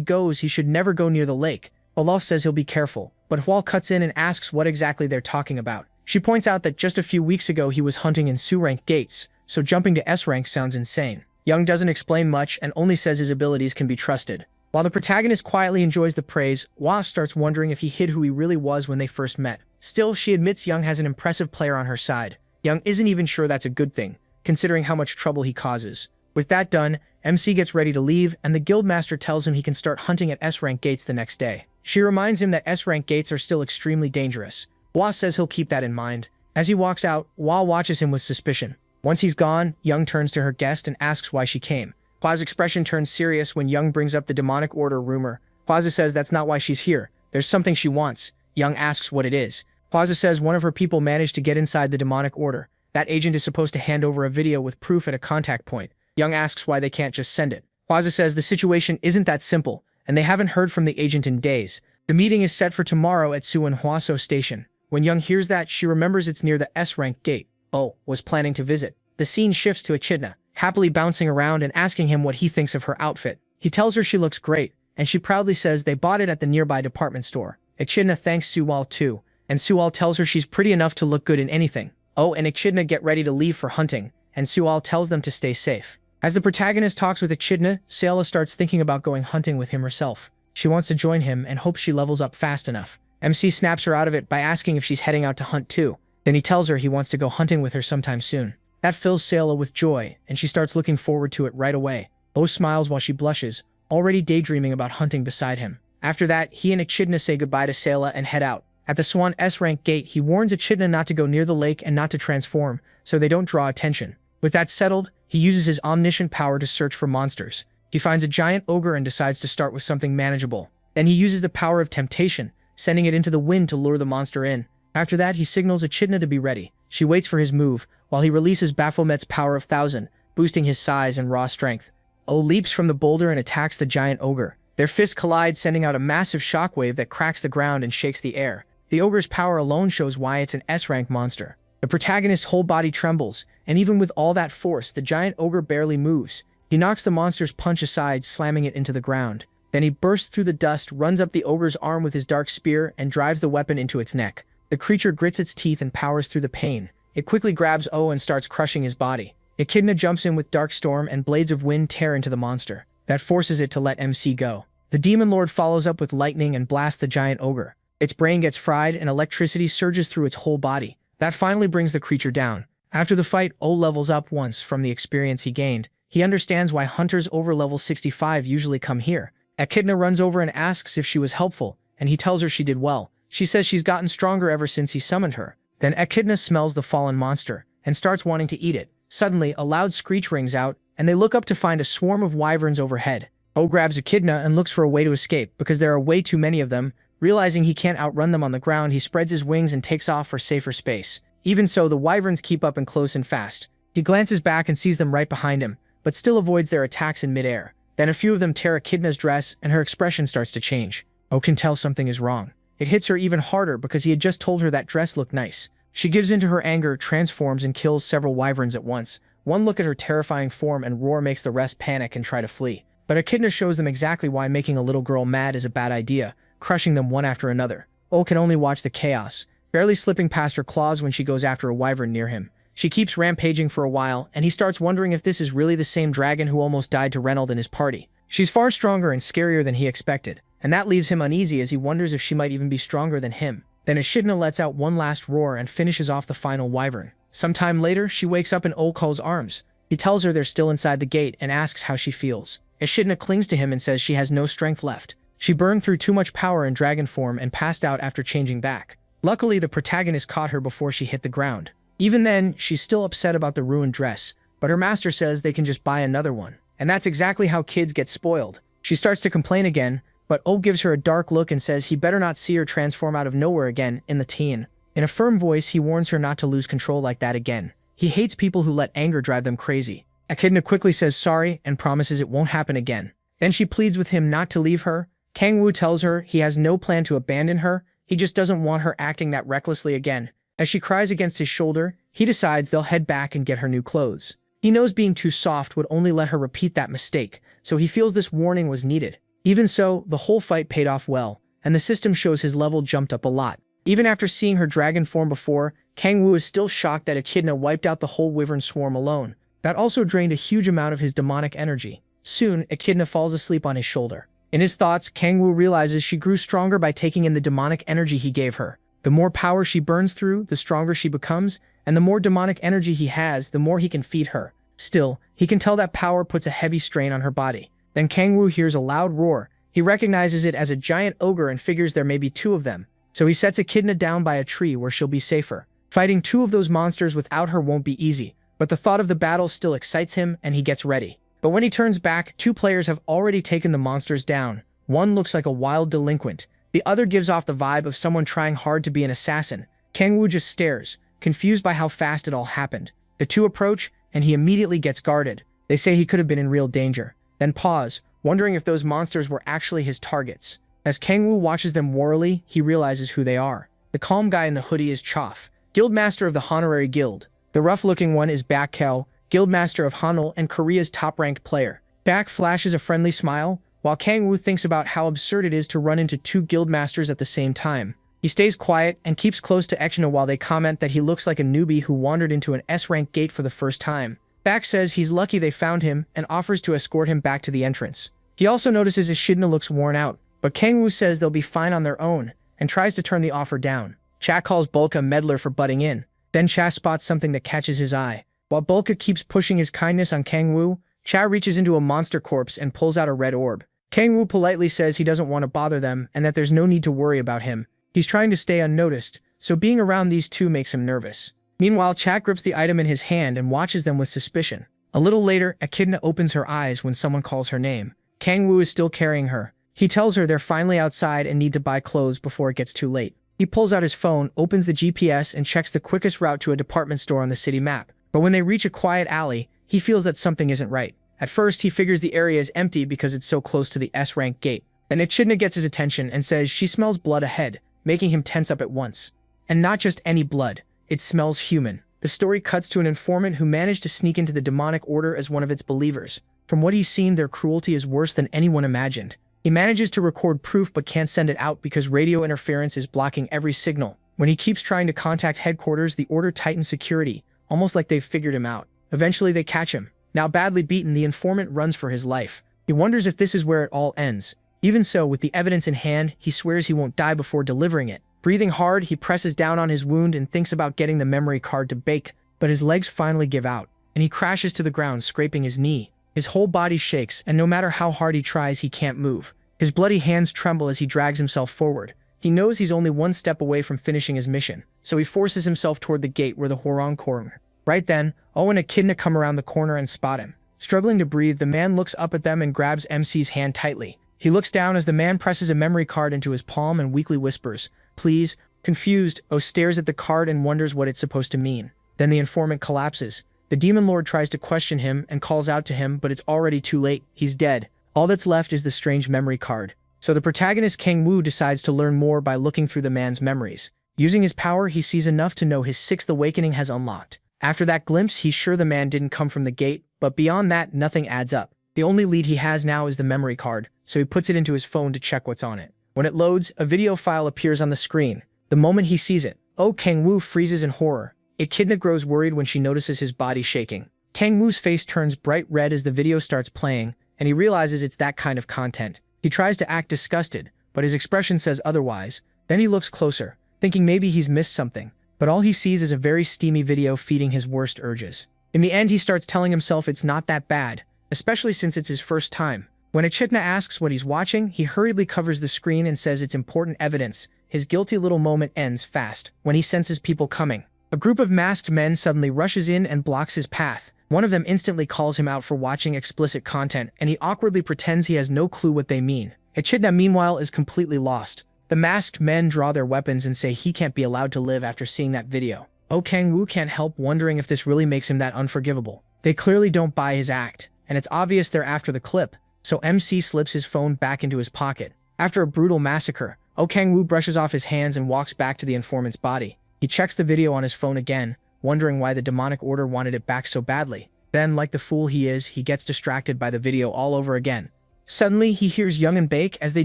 goes, he should never go near the lake. Olaf says he'll be careful, but Hua cuts in and asks what exactly they're talking about. She points out that just a few weeks ago he was hunting in Su-rank gates, so jumping to S-rank sounds insane. Yang doesn't explain much and only says his abilities can be trusted. While the protagonist quietly enjoys the praise, Hua starts wondering if he hid who he really was when they first met. Still, she admits Yang has an impressive player on her side. Yang isn't even sure that's a good thing, considering how much trouble he causes. With that done, MC gets ready to leave, and the guildmaster tells him he can start hunting at S-rank gates the next day. She reminds him that S-rank gates are still extremely dangerous. Hua says he'll keep that in mind. As he walks out, Hua watches him with suspicion. Once he's gone, Yang turns to her guest and asks why she came. Hua's expression turns serious when Yang brings up the demonic order rumor. Hua says that's not why she's here. There's something she wants. Yang asks what it is. Hua says one of her people managed to get inside the demonic order. That agent is supposed to hand over a video with proof at a contact point. Yang asks why they can't just send it. Hua says the situation isn't that simple, and they haven't heard from the agent in days. The meeting is set for tomorrow at Suwon Hwaso Station. When Yang hears that, she remembers it's near the S-rank gate O was planning to visit. The scene shifts to Echidna, happily bouncing around and asking him what he thinks of her outfit. He tells her she looks great, and she proudly says they bought it at the nearby department store. Echidna thanks Suwal too, and Suwal tells her she's pretty enough to look good in anything. Oh, and Echidna get ready to leave for hunting, and Suwal tells them to stay safe. As the protagonist talks with Echidna, Sayla starts thinking about going hunting with him herself. She wants to join him and hopes she levels up fast enough. MC snaps her out of it by asking if she's heading out to hunt too. Then he tells her he wants to go hunting with her sometime soon. That fills Sayla with joy, and she starts looking forward to it right away. O smiles while she blushes, already daydreaming about hunting beside him. After that, he and Echidna say goodbye to Sayla and head out. At the Swan S-rank gate, he warns Echidna not to go near the lake and not to transform, so they don't draw attention. With that settled, he uses his omniscient power to search for monsters. He finds a giant ogre and decides to start with something manageable. Then he uses the power of temptation, sending it into the wind to lure the monster in. After that, he signals Echidna to be ready. She waits for his move, while he releases Baphomet's power of 1000, boosting his size and raw strength. O leaps from the boulder and attacks the giant ogre. Their fists collide, sending out a massive shockwave that cracks the ground and shakes the air. The ogre's power alone shows why it's an S-rank monster. The protagonist's whole body trembles, and even with all that force, the giant ogre barely moves. He knocks the monster's punch aside, slamming it into the ground. Then he bursts through the dust, runs up the ogre's arm with his dark spear, and drives the weapon into its neck. The creature grits its teeth and powers through the pain. It quickly grabs O and starts crushing his body. Echidna jumps in with Dark Storm and Blades of Wind tear into the monster. That forces it to let MC go. The Demon Lord follows up with lightning and blasts the giant ogre. Its brain gets fried and electricity surges through its whole body. That finally brings the creature down. After the fight, O levels up once from the experience he gained. He understands why hunters over level 65 usually come here. Echidna runs over and asks if she was helpful, and he tells her she did well. She says she's gotten stronger ever since he summoned her. Then Echidna smells the fallen monster and starts wanting to eat it. Suddenly, a loud screech rings out, and they look up to find a swarm of wyverns overhead. O grabs Echidna and looks for a way to escape because there are way too many of them. Realizing he can't outrun them on the ground, he spreads his wings and takes off for safer space. Even so, the wyverns keep up and close and fast. He glances back and sees them right behind him, but still avoids their attacks in midair. Then a few of them tear Echidna's dress, and her expression starts to change. O can tell something is wrong. It hits her even harder because he had just told her that dress looked nice. She gives into her anger, transforms, and kills several wyverns at once. One look at her terrifying form and roar makes the rest panic and try to flee. But Echidna shows them exactly why making a little girl mad is a bad idea, crushing them one after another. O can only watch the chaos, barely slipping past her claws when she goes after a wyvern near him. She keeps rampaging for a while, and he starts wondering if this is really the same dragon who almost died to Reynold and his party. She's far stronger and scarier than he expected, and that leaves him uneasy as he wonders if she might even be stronger than him. Then Echidna lets out one last roar and finishes off the final wyvern. Sometime later, she wakes up in Okol's arms. He tells her they're still inside the gate and asks how she feels. Echidna clings to him and says she has no strength left. She burned through too much power in dragon form and passed out after changing back. Luckily, the protagonist caught her before she hit the ground. Even then, she's still upset about the ruined dress, but her master says they can just buy another one. And that's exactly how kids get spoiled. She starts to complain again, but O gives her a dark look and says he better not see her transform out of nowhere again in the teen. In a firm voice, he warns her not to lose control like that again. He hates people who let anger drive them crazy. Echidna quickly says sorry and promises it won't happen again. Then she pleads with him not to leave her. Kangwoo tells her he has no plan to abandon her, he just doesn't want her acting that recklessly again. As she cries against his shoulder, he decides they'll head back and get her new clothes. He knows being too soft would only let her repeat that mistake, so he feels this warning was needed. Even so, the whole fight paid off well, and the system shows his level jumped up a lot. Even after seeing her dragon form before, Kangwoo is still shocked that Echidna wiped out the whole wyvern swarm alone. That also drained a huge amount of his demonic energy. Soon, Echidna falls asleep on his shoulder. In his thoughts, Kangwoo realizes she grew stronger by taking in the demonic energy he gave her. The more power she burns through, the stronger she becomes, and the more demonic energy he has, the more he can feed her. Still, he can tell that power puts a heavy strain on her body. Then Kangwoo hears a loud roar. He recognizes it as a giant ogre and figures there may be two of them. So he sets Echidna down by a tree where she'll be safer. Fighting two of those monsters without her won't be easy, but the thought of the battle still excites him and he gets ready. But when he turns back, two players have already taken the monsters down. One looks like a wild delinquent. The other gives off the vibe of someone trying hard to be an assassin. Kangwoo just stares, confused by how fast it all happened. The two approach, and he immediately gets guarded. They say he could have been in real danger. Then pause, wondering if those monsters were actually his targets. As Kangwoo watches them warily, he realizes who they are. The calm guy in the hoodie is Choff, guildmaster of the honorary guild. The rough-looking one is Bak Kel, guildmaster of Hanul and Korea's top-ranked player. Bak flashes a friendly smile, while Kangwoo thinks about how absurd it is to run into two guildmasters at the same time. He stays quiet and keeps close to Echidna while they comment that he looks like a newbie who wandered into an S-rank gate for the first time. Bak says he's lucky they found him and offers to escort him back to the entrance. He also notices Echidna looks worn out, but Kangwoo says they'll be fine on their own and tries to turn the offer down. Cha calls Bulka a meddler for butting in. Then Cha spots something that catches his eye. While Bulka keeps pushing his kindness on Kangwoo, Cha reaches into a monster corpse and pulls out a red orb. Kangwoo politely says he doesn't want to bother them and that there's no need to worry about him. He's trying to stay unnoticed, so being around these two makes him nervous. Meanwhile, Cha grips the item in his hand and watches them with suspicion. A little later, Echidna opens her eyes when someone calls her name. Kangwoo is still carrying her. He tells her they're finally outside and need to buy clothes before it gets too late. He pulls out his phone, opens the GPS, and checks the quickest route to a department store on the city map. But when they reach a quiet alley, he feels that something isn't right. At first, he figures the area is empty because it's so close to the S-rank gate. Then Echidna gets his attention and says she smells blood ahead, making him tense up at once. And not just any blood, it smells human. The story cuts to an informant who managed to sneak into the demonic order as one of its believers. From what he's seen, their cruelty is worse than anyone imagined. He manages to record proof but can't send it out because radio interference is blocking every signal. When he keeps trying to contact headquarters, the order tightens security, almost like they've figured him out. Eventually they catch him. Now badly beaten, the informant runs for his life. He wonders if this is where it all ends. Even so, with the evidence in hand, he swears he won't die before delivering it. Breathing hard, he presses down on his wound and thinks about getting the memory card to bake, but his legs finally give out, and he crashes to the ground, scraping his knee. His whole body shakes, and no matter how hard he tries, he can't move. His bloody hands tremble as he drags himself forward. He knows he's only one step away from finishing his mission, so he forces himself toward the gate where the Hwoarang corner. Right then, O and Echidna come around the corner and spot him. Struggling to breathe, the man looks up at them and grabs MC's hand tightly. He looks down as the man presses a memory card into his palm and weakly whispers, "Please." Confused, O stares at the card and wonders what it's supposed to mean. Then the informant collapses. The demon lord tries to question him and calls out to him, but it's already too late. He's dead. All that's left is the strange memory card. So the protagonist Kangwoo decides to learn more by looking through the man's memories. Using his power, he sees enough to know his sixth awakening has unlocked. After that glimpse, he's sure the man didn't come from the gate, but beyond that, nothing adds up. The only lead he has now is the memory card, so he puts it into his phone to check what's on it. When it loads, a video file appears on the screen. The moment he sees it, Kang-woo freezes in horror. Echidna grows worried when she notices his body shaking. Kang-woo's face turns bright red as the video starts playing, and he realizes it's that kind of content. He tries to act disgusted, but his expression says otherwise. Then he looks closer, thinking maybe he's missed something, but all he sees is a very steamy video feeding his worst urges. In the end, he starts telling himself it's not that bad, especially since it's his first time. When Echidna asks what he's watching, he hurriedly covers the screen and says it's important evidence. His guilty little moment ends fast when he senses people coming. A group of masked men suddenly rushes in and blocks his path. One of them instantly calls him out for watching explicit content, and he awkwardly pretends he has no clue what they mean. Echidna, meanwhile, is completely lost. The masked men draw their weapons and say he can't be allowed to live after seeing that video. Kang-woo can't help wondering if this really makes him that unforgivable. They clearly don't buy his act, and it's obvious they're after the clip, so MC slips his phone back into his pocket. After a brutal massacre, Kang-woo brushes off his hands and walks back to the informant's body. He checks the video on his phone again, wondering why the demonic order wanted it back so badly. Then, like the fool he is, he gets distracted by the video all over again. Suddenly, he hears Young and Bake as they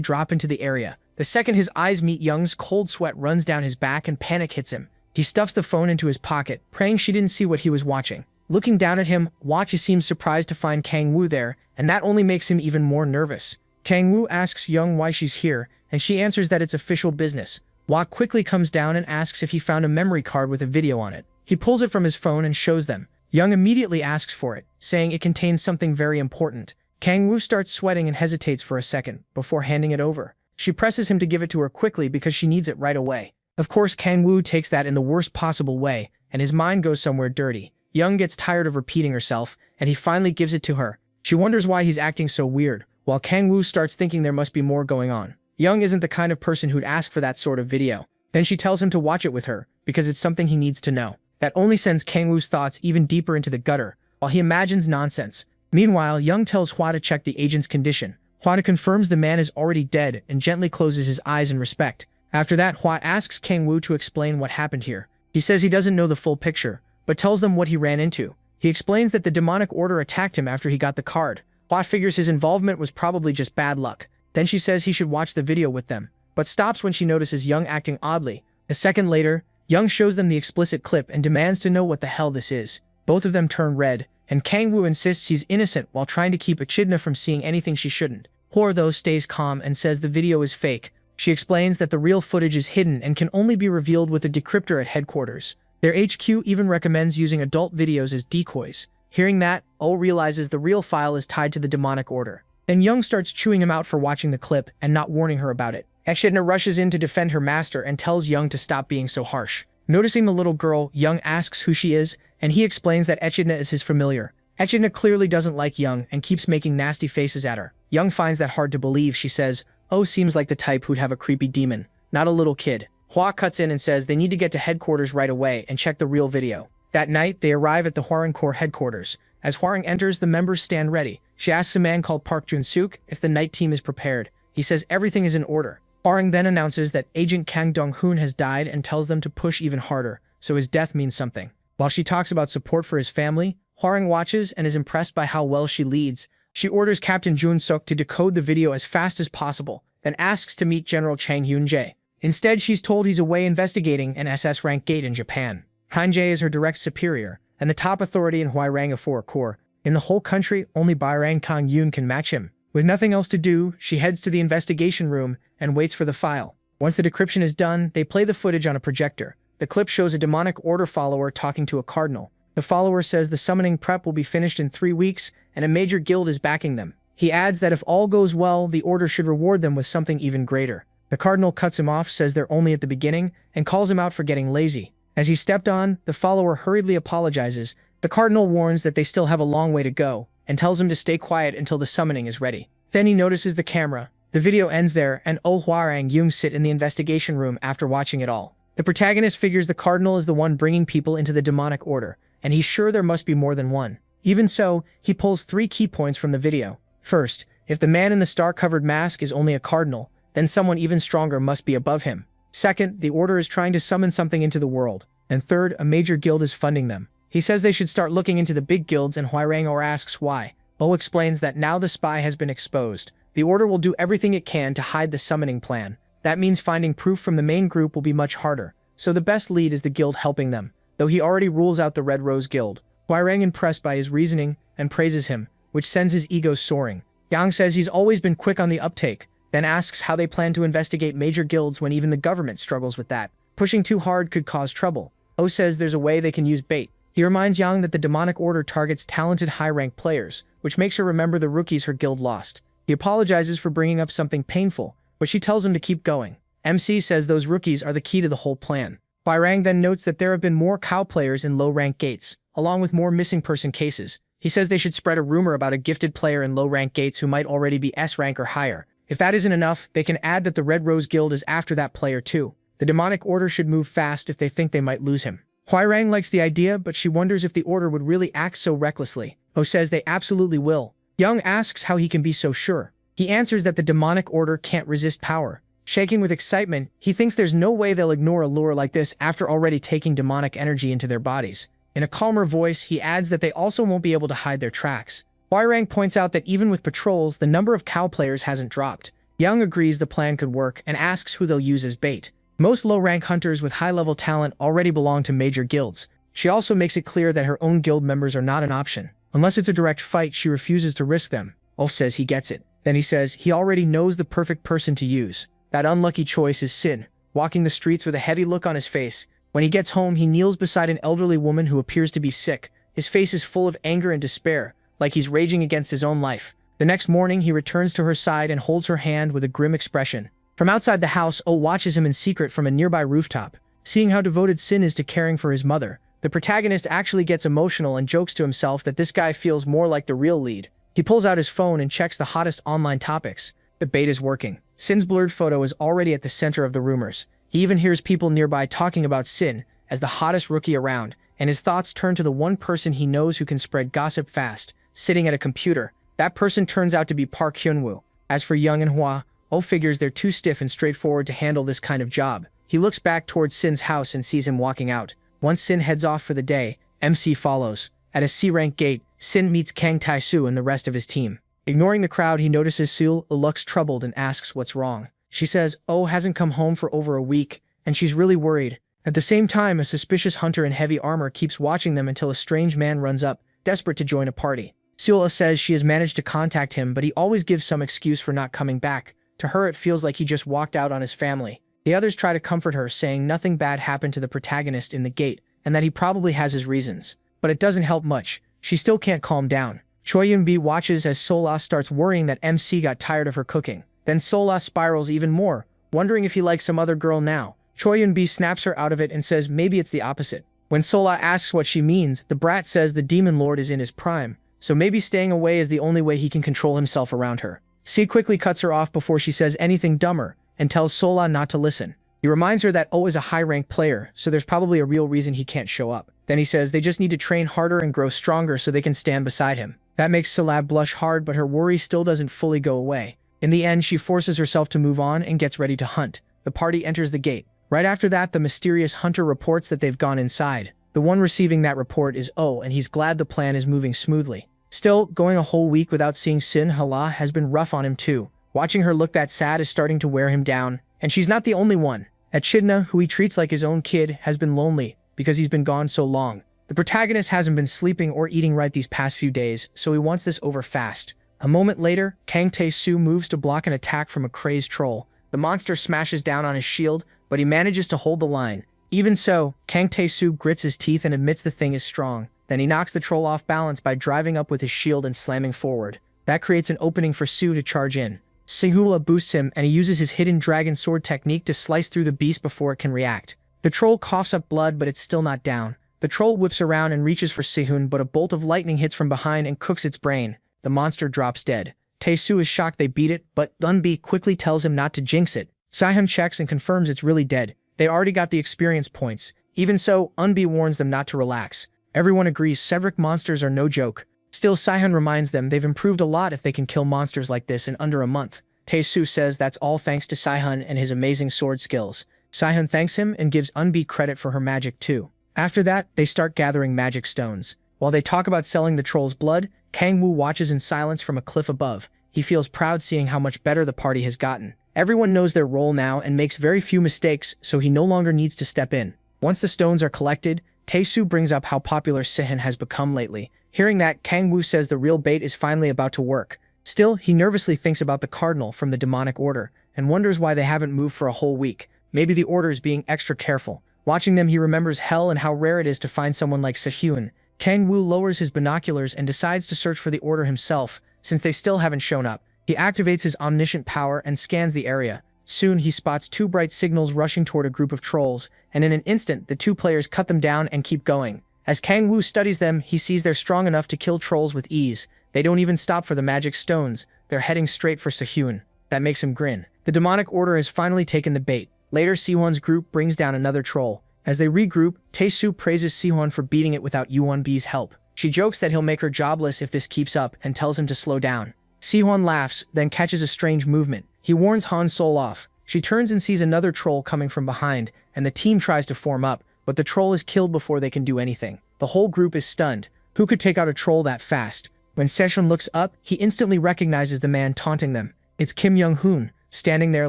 drop into the area. The second his eyes meet Young's, cold sweat runs down his back and panic hits him. He stuffs the phone into his pocket, praying she didn't see what he was watching. Looking down at him, Watch seems surprised to find Kang-woo there, and that only makes him even more nervous. Kang-woo asks Young why she's here, and she answers that it's official business. Wak quickly comes down and asks if he found a memory card with a video on it. He pulls it from his phone and shows them. Young immediately asks for it, saying it contains something very important. Kang-woo starts sweating and hesitates for a second, before handing it over. She presses him to give it to her quickly because she needs it right away. Of course, Kang-woo takes that in the worst possible way, and his mind goes somewhere dirty. Young gets tired of repeating herself, and he finally gives it to her. She wonders why he's acting so weird, while Kang-woo starts thinking there must be more going on. Young isn't the kind of person who'd ask for that sort of video. Then she tells him to watch it with her, because it's something he needs to know. That only sends Kang-woo's thoughts even deeper into the gutter, while he imagines nonsense. Meanwhile, Young tells Hwa to check the agent's condition. Hwa confirms the man is already dead and gently closes his eyes in respect. After that, Hwa asks Kang-woo to explain what happened here. He says he doesn't know the full picture, but tells them what he ran into. He explains that the demonic order attacked him after he got the card. Hwa figures his involvement was probably just bad luck. Then she says he should watch the video with them, but stops when she notices Young acting oddly. A second later, Young shows them the explicit clip and demands to know what the hell this is. Both of them turn red, and Kang-woo insists he's innocent while trying to keep Echidna from seeing anything she shouldn't. Hwa, though, stays calm and says the video is fake. She explains that the real footage is hidden and can only be revealed with a decryptor at headquarters. Their HQ even recommends using adult videos as decoys. Hearing that, realizes the real file is tied to the demonic order. Then Young starts chewing him out for watching the clip and not warning her about it. Echidna rushes in to defend her master and tells Young to stop being so harsh. Noticing the little girl, Young asks who she is, and he explains that Echidna is his familiar. Echidna clearly doesn't like Young and keeps making nasty faces at her. Young finds that hard to believe. She says, seems like the type who'd have a creepy demon, not a little kid. Hwa cuts in and says they need to get to headquarters right away and check the real video. That night, they arrive at the Hwarang Corps headquarters. As Hwarang enters, the members stand ready. She asks a man called Park Jun-suk if the night team is prepared. He says everything is in order. Hwarang then announces that Agent Kang Dong-hoon has died and tells them to push even harder, so his death means something. While she talks about support for his family, Hwarang watches and is impressed by how well she leads. She orders Captain Jun-suk to decode the video as fast as possible, then asks to meet General Chang Hyun-jae. Instead, she's told he's away investigating an SS rank gate in Japan. Han-jae is her direct superior, and the top authority in Hwarang Corps. In the whole country, only Bairang Kang-yoon can match him. With nothing else to do, she heads to the investigation room and waits for the file. Once the decryption is done, they play the footage on a projector. The clip shows a demonic order follower talking to a cardinal. The follower says the summoning prep will be finished in 3 weeks, and a major guild is backing them. He adds that if all goes well, the order should reward them with something even greater. The cardinal cuts him off, says they're only at the beginning, and calls him out for getting lazy. As he stepped on, the follower hurriedly apologizes. The cardinal warns that they still have a long way to go, and tells him to stay quiet until the summoning is ready. Then he notices the camera. The video ends there, and Hwarang Yoon sit in the investigation room after watching it all. The protagonist figures the cardinal is the one bringing people into the demonic order, and he's sure there must be more than one. Even so, he pulls 3 key points from the video. First, if the man in the star-covered mask is only a cardinal, then someone even stronger must be above him. Second, the order is trying to summon something into the world. And third, a major guild is funding them. He says they should start looking into the big guilds, and Huirang asks why. O explains that now the spy has been exposed. The order will do everything it can to hide the summoning plan. That means finding proof from the main group will be much harder. So the best lead is the guild helping them, though he already rules out the Red Rose Guild. Huirang impressed by his reasoning and praises him, which sends his ego soaring. Yang says he's always been quick on the uptake, then asks how they plan to investigate major guilds when even the government struggles with that. Pushing too hard could cause trouble. O says there's a way they can use bait. He reminds Yang that the demonic order targets talented high-rank players, which makes her remember the rookies her guild lost. He apologizes for bringing up something painful, but she tells him to keep going. MC says those rookies are the key to the whole plan. Huirang then notes that there have been more cow players in low-rank gates, along with more missing person cases. He says they should spread a rumor about a gifted player in low-rank gates who might already be S rank or higher. If that isn't enough, they can add that the Red Rose Guild is after that player too. The demonic order should move fast if they think they might lose him. Huirang likes the idea, but she wonders if the order would really act so recklessly. O says they absolutely will. Young asks how he can be so sure. He answers that the demonic order can't resist power. Shaking with excitement, he thinks there's no way they'll ignore a lure like this after already taking demonic energy into their bodies. In a calmer voice, he adds that they also won't be able to hide their tracks. Huirang points out that even with patrols, the number of cow players hasn't dropped. Young agrees the plan could work and asks who they'll use as bait. Most low-rank hunters with high-level talent already belong to major guilds. She also makes it clear that her own guild members are not an option. Unless it's a direct fight, she refuses to risk them. Ulf says he gets it. Then he says he already knows the perfect person to use. That unlucky choice is Sin, walking the streets with a heavy look on his face. When he gets home, he kneels beside an elderly woman who appears to be sick. His face is full of anger and despair, like he's raging against his own life. The next morning, he returns to her side and holds her hand with a grim expression. From outside the house, O watches him in secret from a nearby rooftop. Seeing how devoted Sin is to caring for his mother, the protagonist actually gets emotional and jokes to himself that this guy feels more like the real lead. He pulls out his phone and checks the hottest online topics. The bait is working. Sin's blurred photo is already at the center of the rumors. He even hears people nearby talking about Sin as the hottest rookie around, and his thoughts turn to the one person he knows who can spread gossip fast, sitting at a computer. That person turns out to be Park Hyunwoo. As for Young and Hwa, O figures they're too stiff and straightforward to handle this kind of job. He looks back towards Sin's house and sees him walking out. Once Sin heads off for the day, MC follows. At a C-rank gate, Sin meets Kang Tai-soo and the rest of his team. Ignoring the crowd, he notices Seul looks troubled and asks what's wrong. She says O hasn't come home for over a week, and she's really worried. At the same time, a suspicious hunter in heavy armor keeps watching them until a strange man runs up, desperate to join a party. Seul says she has managed to contact him, but he always gives some excuse for not coming back. To her, it feels like he just walked out on his family. The others try to comfort her, saying nothing bad happened to the protagonist in the gate, and that he probably has his reasons. But it doesn't help much. She still can't calm down. Choi Yun-bi watches as Sola starts worrying that MC got tired of her cooking. Then Sola spirals even more, wondering if he likes some other girl now. Choi Yun-bi snaps her out of it and says maybe it's the opposite. When Sola asks what she means, the brat says the demon lord is in his prime, so maybe staying away is the only way he can control himself around her. C quickly cuts her off before she says anything dumber, and tells Sola not to listen. He reminds her that O is a high-ranked player, so there's probably a real reason he can't show up. Then he says they just need to train harder and grow stronger so they can stand beside him. That makes Salab blush hard, but her worry still doesn't fully go away. In the end, she forces herself to move on and gets ready to hunt. The party enters the gate. Right after that, the mysterious hunter reports that they've gone inside. The one receiving that report is O, and he's glad the plan is moving smoothly. Still, going a whole week without seeing Sin Hala has been rough on him too. Watching her look that sad is starting to wear him down, and she's not the only one. Echidna, who he treats like his own kid, has been lonely because he's been gone so long. The protagonist hasn't been sleeping or eating right these past few days, so he wants this over fast. A moment later, Kang Tae-soo moves to block an attack from a crazed troll. The monster smashes down on his shield, but he manages to hold the line. Even so, Kang Tae-soo grits his teeth and admits the thing is strong. Then he knocks the troll off balance by driving up with his shield and slamming forward. That creates an opening for Sue to charge in. Sehula boosts him, and he uses his hidden dragon sword technique to slice through the beast before it can react. The troll coughs up blood, but it's still not down. The troll whips around and reaches for Sehun, but a bolt of lightning hits from behind and cooks its brain. The monster drops dead. Tae-soo is shocked they beat it, but Dunbi quickly tells him not to jinx it. Sehun checks and confirms it's really dead. They already got the experience points. Even so, Unbi warns them not to relax. Everyone agrees Severick monsters are no joke. Still, Sehun reminds them they've improved a lot if they can kill monsters like this in under a month. Tae-soo says that's all thanks to Sehun and his amazing sword skills. Sihun thanks him and gives Unbi credit for her magic too. After that, they start gathering magic stones. While they talk about selling the troll's blood, Kang-woo watches in silence from a cliff above. He feels proud seeing how much better the party has gotten. Everyone knows their role now and makes very few mistakes, so he no longer needs to step in. Once the stones are collected, Tae-soo brings up how popular Sihun has become lately. Hearing that, Kang-woo says the real bait is finally about to work. Still, he nervously thinks about the cardinal from the demonic order and wonders why they haven't moved for a whole week. Maybe the order is being extra careful. Watching them, he remembers hell and how rare it is to find someone like Sehun. Kang-woo lowers his binoculars and decides to search for the order himself, since they still haven't shown up. He activates his omniscient power and scans the area. Soon, he spots two bright signals rushing toward a group of trolls, and in an instant, the two players cut them down and keep going. As Kang-woo studies them, he sees they're strong enough to kill trolls with ease. They don't even stop for the magic stones. They're heading straight for Sehun. That makes him grin. The demonic order has finally taken the bait. Later, Sihwan's group brings down another troll. As they regroup, Tae-soo praises Sihwan for beating it without Yuan-bi's help. She jokes that he'll make her jobless if this keeps up and tells him to slow down. Sihwan laughs, then catches a strange movement. He warns Han Sol off. She turns and sees another troll coming from behind, and the team tries to form up, but the troll is killed before they can do anything. The whole group is stunned. Who could take out a troll that fast? When Sehun looks up, he instantly recognizes the man taunting them. It's Kim Young-hoon, standing there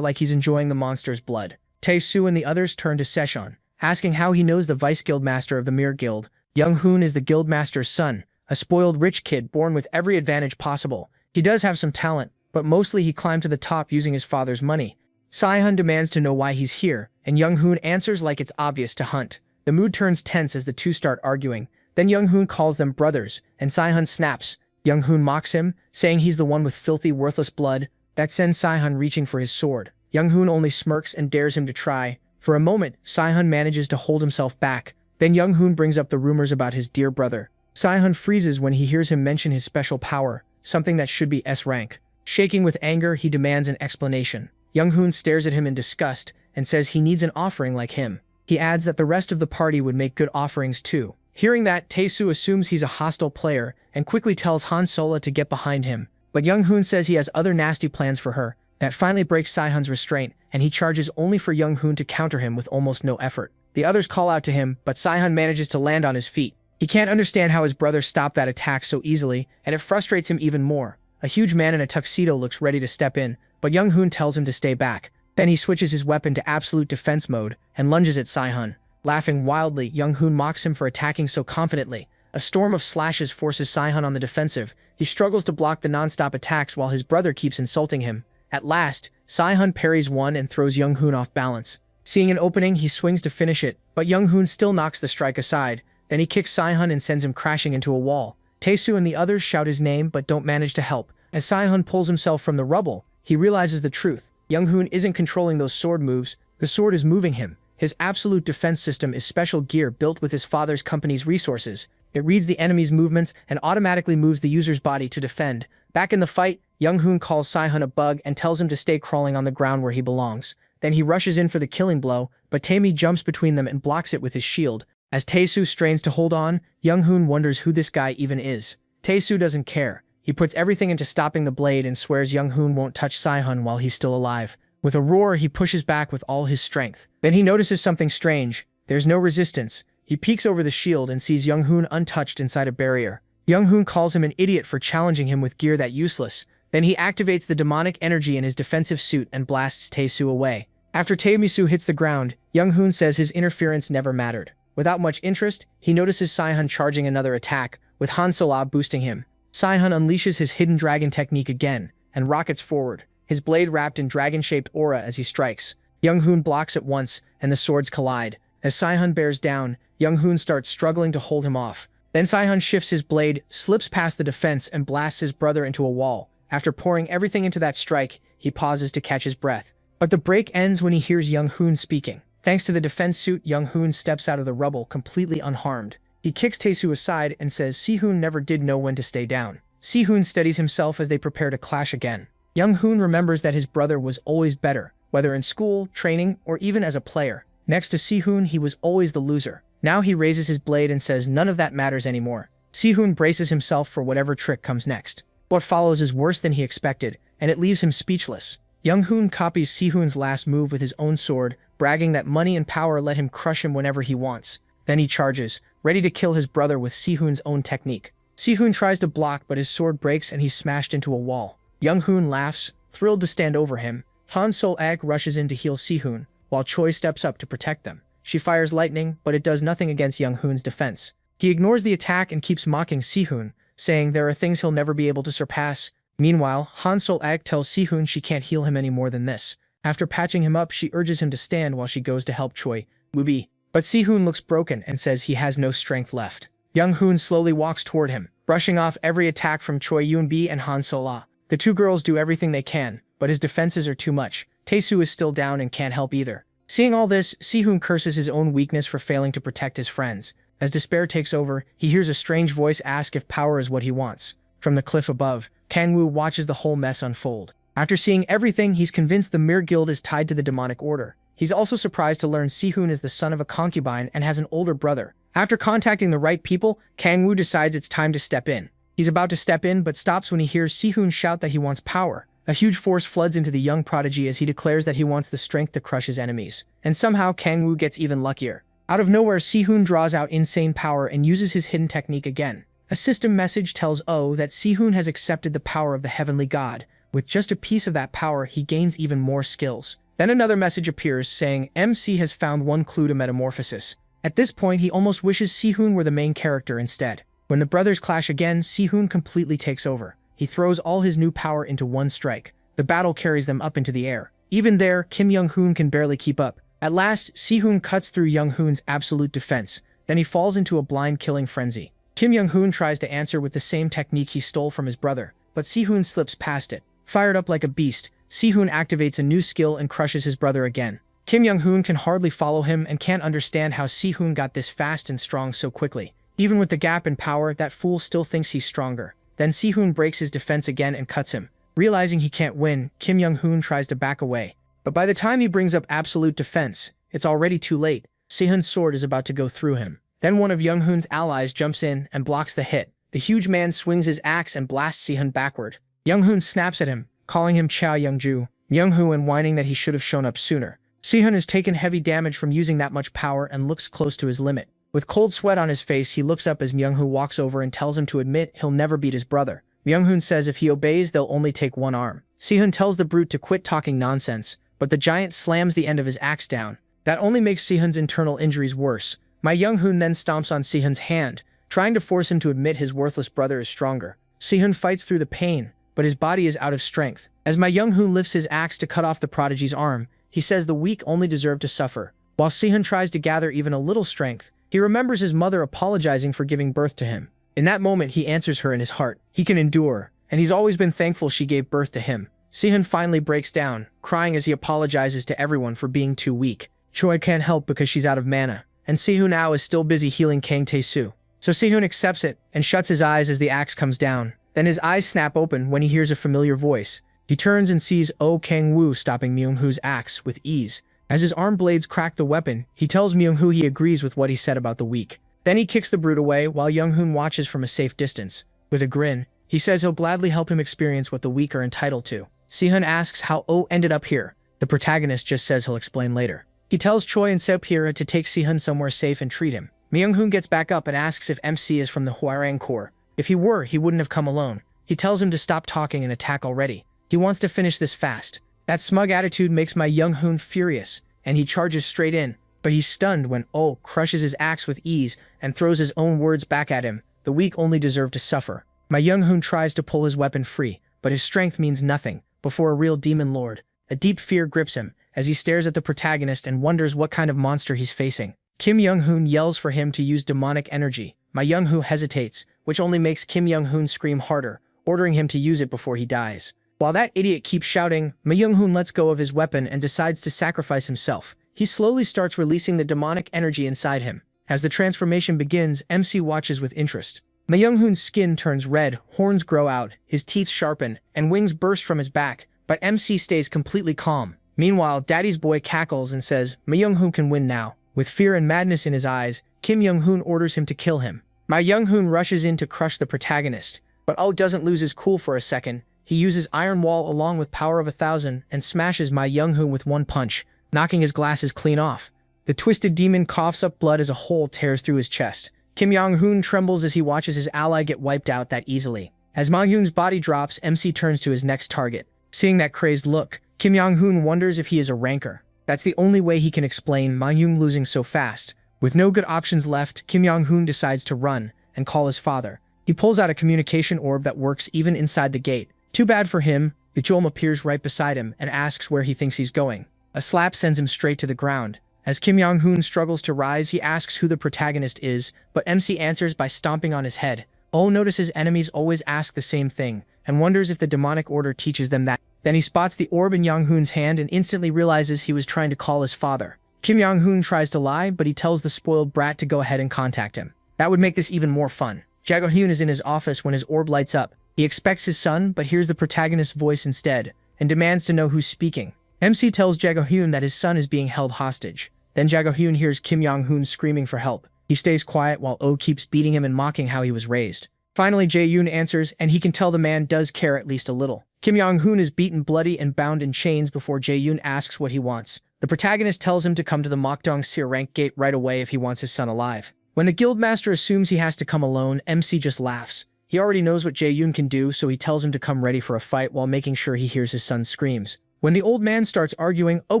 like he's enjoying the monster's blood. Tae-soo and the others turn to Sehun, asking how he knows the vice guildmaster of the Mirror Guild. Young-hoon is the guildmaster's son, a spoiled rich kid born with every advantage possible. He does have some talent, but mostly he climbed to the top using his father's money. Sihun demands to know why he's here, and Young-hoon answers like it's obvious to Hunt. The mood turns tense as the two start arguing. Then Young-hoon calls them brothers, and Sihun snaps. Young-hoon mocks him, saying he's the one with filthy, worthless blood. That sends Sihun reaching for his sword. Young-hoon only smirks and dares him to try. For a moment, Sihun manages to hold himself back. Then Young-hoon brings up the rumors about his dear brother. Sihun freezes when he hears him mention his special power, something that should be S rank. Shaking with anger, he demands an explanation. Young-hoon stares at him in disgust and says he needs an offering like him. He adds that the rest of the party would make good offerings too. Hearing that, Tae-soo assumes he's a hostile player and quickly tells Han Sola to get behind him. But Young-hoon says he has other nasty plans for her. That finally breaks Sihun's restraint, and he charges only for Young-hoon to counter him with almost no effort. The others call out to him, but Sihun manages to land on his feet. He can't understand how his brother stopped that attack so easily, and it frustrates him even more. A huge man in a tuxedo looks ready to step in, but Young-hoon tells him to stay back. Then he switches his weapon to absolute defense mode and lunges at Sihun. Laughing wildly, Young-hoon mocks him for attacking so confidently. A storm of slashes forces Sihun on the defensive. He struggles to block the non-stop attacks while his brother keeps insulting him. At last, Sihun parries one and throws Young-hoon off balance. Seeing an opening, he swings to finish it, but Young-hoon still knocks the strike aside. Then he kicks Sihun and sends him crashing into a wall. Tae-soo and the others shout his name but don't manage to help. As Sihun pulls himself from the rubble, he realizes the truth. Young-hoon isn't controlling those sword moves, the sword is moving him. His absolute defense system is special gear built with his father's company's resources. It reads the enemy's movements and automatically moves the user's body to defend. Back in the fight, Young-hoon calls Sihun a bug and tells him to stay crawling on the ground where he belongs. Then he rushes in for the killing blow, but Tae-mi jumps between them and blocks it with his shield. As Tae-soo strains to hold on, Young-hoon wonders who this guy even is. Tae-soo doesn't care. He puts everything into stopping the blade and swears Young-hoon won't touch Sihun while he's still alive. With a roar, he pushes back with all his strength. Then he notices something strange. There's no resistance. He peeks over the shield and sees Young-hoon untouched inside a barrier. Young-hoon calls him an idiot for challenging him with gear that useless. Then he activates the demonic energy in his defensive suit and blasts Tae-soo away. After Tae-mi-soo hits the ground, Young-hoon says his interference never mattered. Without much interest, he notices Sihun charging another attack, with Han Sola boosting him. Sihun unleashes his hidden dragon technique again, and rockets forward, his blade wrapped in dragon-shaped aura as he strikes. Young-hoon blocks at once, and the swords collide. As Sihun bears down, Young-hoon starts struggling to hold him off. Then Sihun shifts his blade, slips past the defense, and blasts his brother into a wall. After pouring everything into that strike, he pauses to catch his breath. But the break ends when he hears Young-hoon speaking. Thanks to the defense suit, Young-hoon steps out of the rubble completely unharmed. He kicks Tae-soo aside and says Sihun never did know when to stay down. Sihun steadies himself as they prepare to clash again. Young-hoon remembers that his brother was always better, whether in school, training, or even as a player. Next to Sihun, he was always the loser. Now he raises his blade and says none of that matters anymore. Sihun braces himself for whatever trick comes next. What follows is worse than he expected, and it leaves him speechless. Young-hoon copies Si-hoon's last move with his own sword, bragging that money and power let him crush him whenever he wants. Then he charges, ready to kill his brother with Si-hoon's own technique. Si-hoon tries to block, but his sword breaks and he's smashed into a wall. Young-hoon laughs, thrilled to stand over him. Han Sol-ag rushes in to heal Si-hoon, while Choi steps up to protect them. She fires lightning, but it does nothing against Young-hoon's defense. He ignores the attack and keeps mocking Si-hoon, saying there are things he'll never be able to surpass. Meanwhile, Han Sol-ag tells Si-hoon she can't heal him any more than this. After patching him up, she urges him to stand while she goes to help Choi Woo-bi. But Si-hoon looks broken and says he has no strength left. Young-hoon slowly walks toward him, brushing off every attack from Choi Yoon-bi and Han Sol-ah. The two girls do everything they can, but his defenses are too much. Tae-soo is still down and can't help either. Seeing all this, Si-hoon curses his own weakness for failing to protect his friends. As despair takes over, he hears a strange voice ask if power is what he wants. From the cliff above, Kang-woo watches the whole mess unfold. After seeing everything, he's convinced the Mir Guild is tied to the demonic order. He's also surprised to learn Si-hoon is the son of a concubine and has an older brother. After contacting the right people, Kang-woo decides it's time to step in. He's about to step in, but stops when he hears Si-hoon shout that he wants power. A huge force floods into the young prodigy as he declares that he wants the strength to crush his enemies. And somehow, Kang-woo gets even luckier. Out of nowhere, Si-hoon draws out insane power and uses his hidden technique again. A system message tells Oh that Si-hoon has accepted the power of the heavenly god. With just a piece of that power, he gains even more skills. Then another message appears saying MC has found one clue to metamorphosis. At this point, he almost wishes Si-hoon were the main character instead. When the brothers clash again, Si-hoon completely takes over. He throws all his new power into one strike. The battle carries them up into the air. Even there, Kim Young-hoon can barely keep up. At last, Si-hoon cuts through Young-hoon's absolute defense. Then he falls into a blind killing frenzy. Kim Young-hoon tries to answer with the same technique he stole from his brother, but Si-hoon slips past it. Fired up like a beast, Si-hoon activates a new skill and crushes his brother again. Kim Young-hoon can hardly follow him and can't understand how Si-hoon got this fast and strong so quickly. Even with the gap in power, that fool still thinks he's stronger. Then Si-hoon breaks his defense again and cuts him. Realizing he can't win, Kim Young-hoon tries to back away. But by the time he brings up absolute defense, it's already too late. Si-hoon's sword is about to go through him. Then one of Young-hoon's allies jumps in and blocks the hit. The huge man swings his axe and blasts Si-hoon backward. Young-hoon snaps at him, calling him Chow Young-ju, Young-hoon whining that he should have shown up sooner. Si-hoon has taken heavy damage from using that much power and looks close to his limit. With cold sweat on his face, he looks up as Myung-hoon walks over and tells him to admit he'll never beat his brother. Myung-hoon says if he obeys, they'll only take one arm. Si-hoon tells the brute to quit talking nonsense, but the giant slams the end of his axe down. That only makes Si-hoon's internal injuries worse. Myung-hoon then stomps on Si-hoon's hand, trying to force him to admit his worthless brother is stronger. Si-hoon fights through the pain, but his body is out of strength. As Myung-hoon lifts his axe to cut off the prodigy's arm, he says the weak only deserve to suffer. While Si-hoon tries to gather even a little strength, he remembers his mother apologizing for giving birth to him. In that moment, he answers her in his heart. He can endure, and he's always been thankful she gave birth to him. Si-hoon finally breaks down, crying as he apologizes to everyone for being too weak. Choi can't help because she's out of mana, and Si-hoon now is still busy healing Kang Tae-soo. So Si-hoon accepts it and shuts his eyes as the axe comes down. Then his eyes snap open when he hears a familiar voice. He turns and sees Oh Kang-woo stopping Myung-hoo's axe with ease. As his arm blades crack the weapon, he tells Myung-hoo he agrees with what he said about the weak. Then he kicks the brute away while Young-hoon watches from a safe distance. With a grin, he says he'll gladly help him experience what the weak are entitled to. Si-hoon asks how Oh ended up here. The protagonist just says he'll explain later. He tells Choi and Seopira to take Si-hoon somewhere safe and treat him. Myung-hoon gets back up and asks if MC is from the Hwarang Corps. If he were, he wouldn't have come alone. He tells him to stop talking and attack already. He wants to finish this fast. That smug attitude makes my Young-hoon furious, and he charges straight in. But he's stunned when Oh crushes his axe with ease and throws his own words back at him. The weak only deserve to suffer. My Young-hoon tries to pull his weapon free, but his strength means nothing before a real demon lord. A deep fear grips him as he stares at the protagonist and wonders what kind of monster he's facing. Kim Young-hoon yells for him to use demonic energy. My Young-hoon hesitates, which only makes Kim Young-hoon scream harder, ordering him to use it before he dies. While that idiot keeps shouting, Ma Young-hoon lets go of his weapon and decides to sacrifice himself. He slowly starts releasing the demonic energy inside him. As the transformation begins, MC watches with interest. Ma Young-hoon's skin turns red, horns grow out, his teeth sharpen, and wings burst from his back, but MC stays completely calm. Meanwhile, Daddy's boy cackles and says, Ma Young-hoon can win now. With fear and madness in his eyes, Kim Young-hoon orders him to kill him. Ma Young-hoon rushes in to crush the protagonist, but Oh doesn't lose his cool for a second. He uses Iron Wall along with Power of 1,000 and smashes Ma Young-hoon with one punch, knocking his glasses clean off. The twisted demon coughs up blood as a hole tears through his chest. Kim Young-hoon trembles as he watches his ally get wiped out that easily. As Ma-yoon's body drops, MC turns to his next target. Seeing that crazed look, Kim Young-hoon wonders if he is a ranker. That's the only way he can explain Ma-yoon losing so fast. With no good options left, Kim Young-hoon decides to run and call his father. He pulls out a communication orb that works even inside the gate. Too bad for him, the Jolm appears right beside him and asks where he thinks he's going. A slap sends him straight to the ground. As Kim Young-hoon struggles to rise, he asks who the protagonist is, but MC answers by stomping on his head. Oh notices enemies always ask the same thing, and wonders if the demonic order teaches them that. Then he spots the orb in Young-hoon's hand and instantly realizes he was trying to call his father. Kim Young-hoon tries to lie, but he tells the spoiled brat to go ahead and contact him. That would make this even more fun. Jae-hoon is in his office when his orb lights up. He expects his son, but hears the protagonist's voice instead, and demands to know who's speaking. MC tells Jae-hoon that his son is being held hostage. Then Jae-hoon hears Kim Young-hoon screaming for help. He stays quiet while Oh keeps beating him and mocking how he was raised. Finally, Jae-yoon answers, and he can tell the man does care at least a little. Kim Young-hoon is beaten bloody and bound in chains before Jae-yoon asks what he wants. The protagonist tells him to come to the Mokdong-sir rank gate right away if he wants his son alive. When the guildmaster assumes he has to come alone, MC just laughs. He already knows what Jae-yoon can do, so he tells him to come ready for a fight while making sure he hears his son's screams. When the old man starts arguing, Oh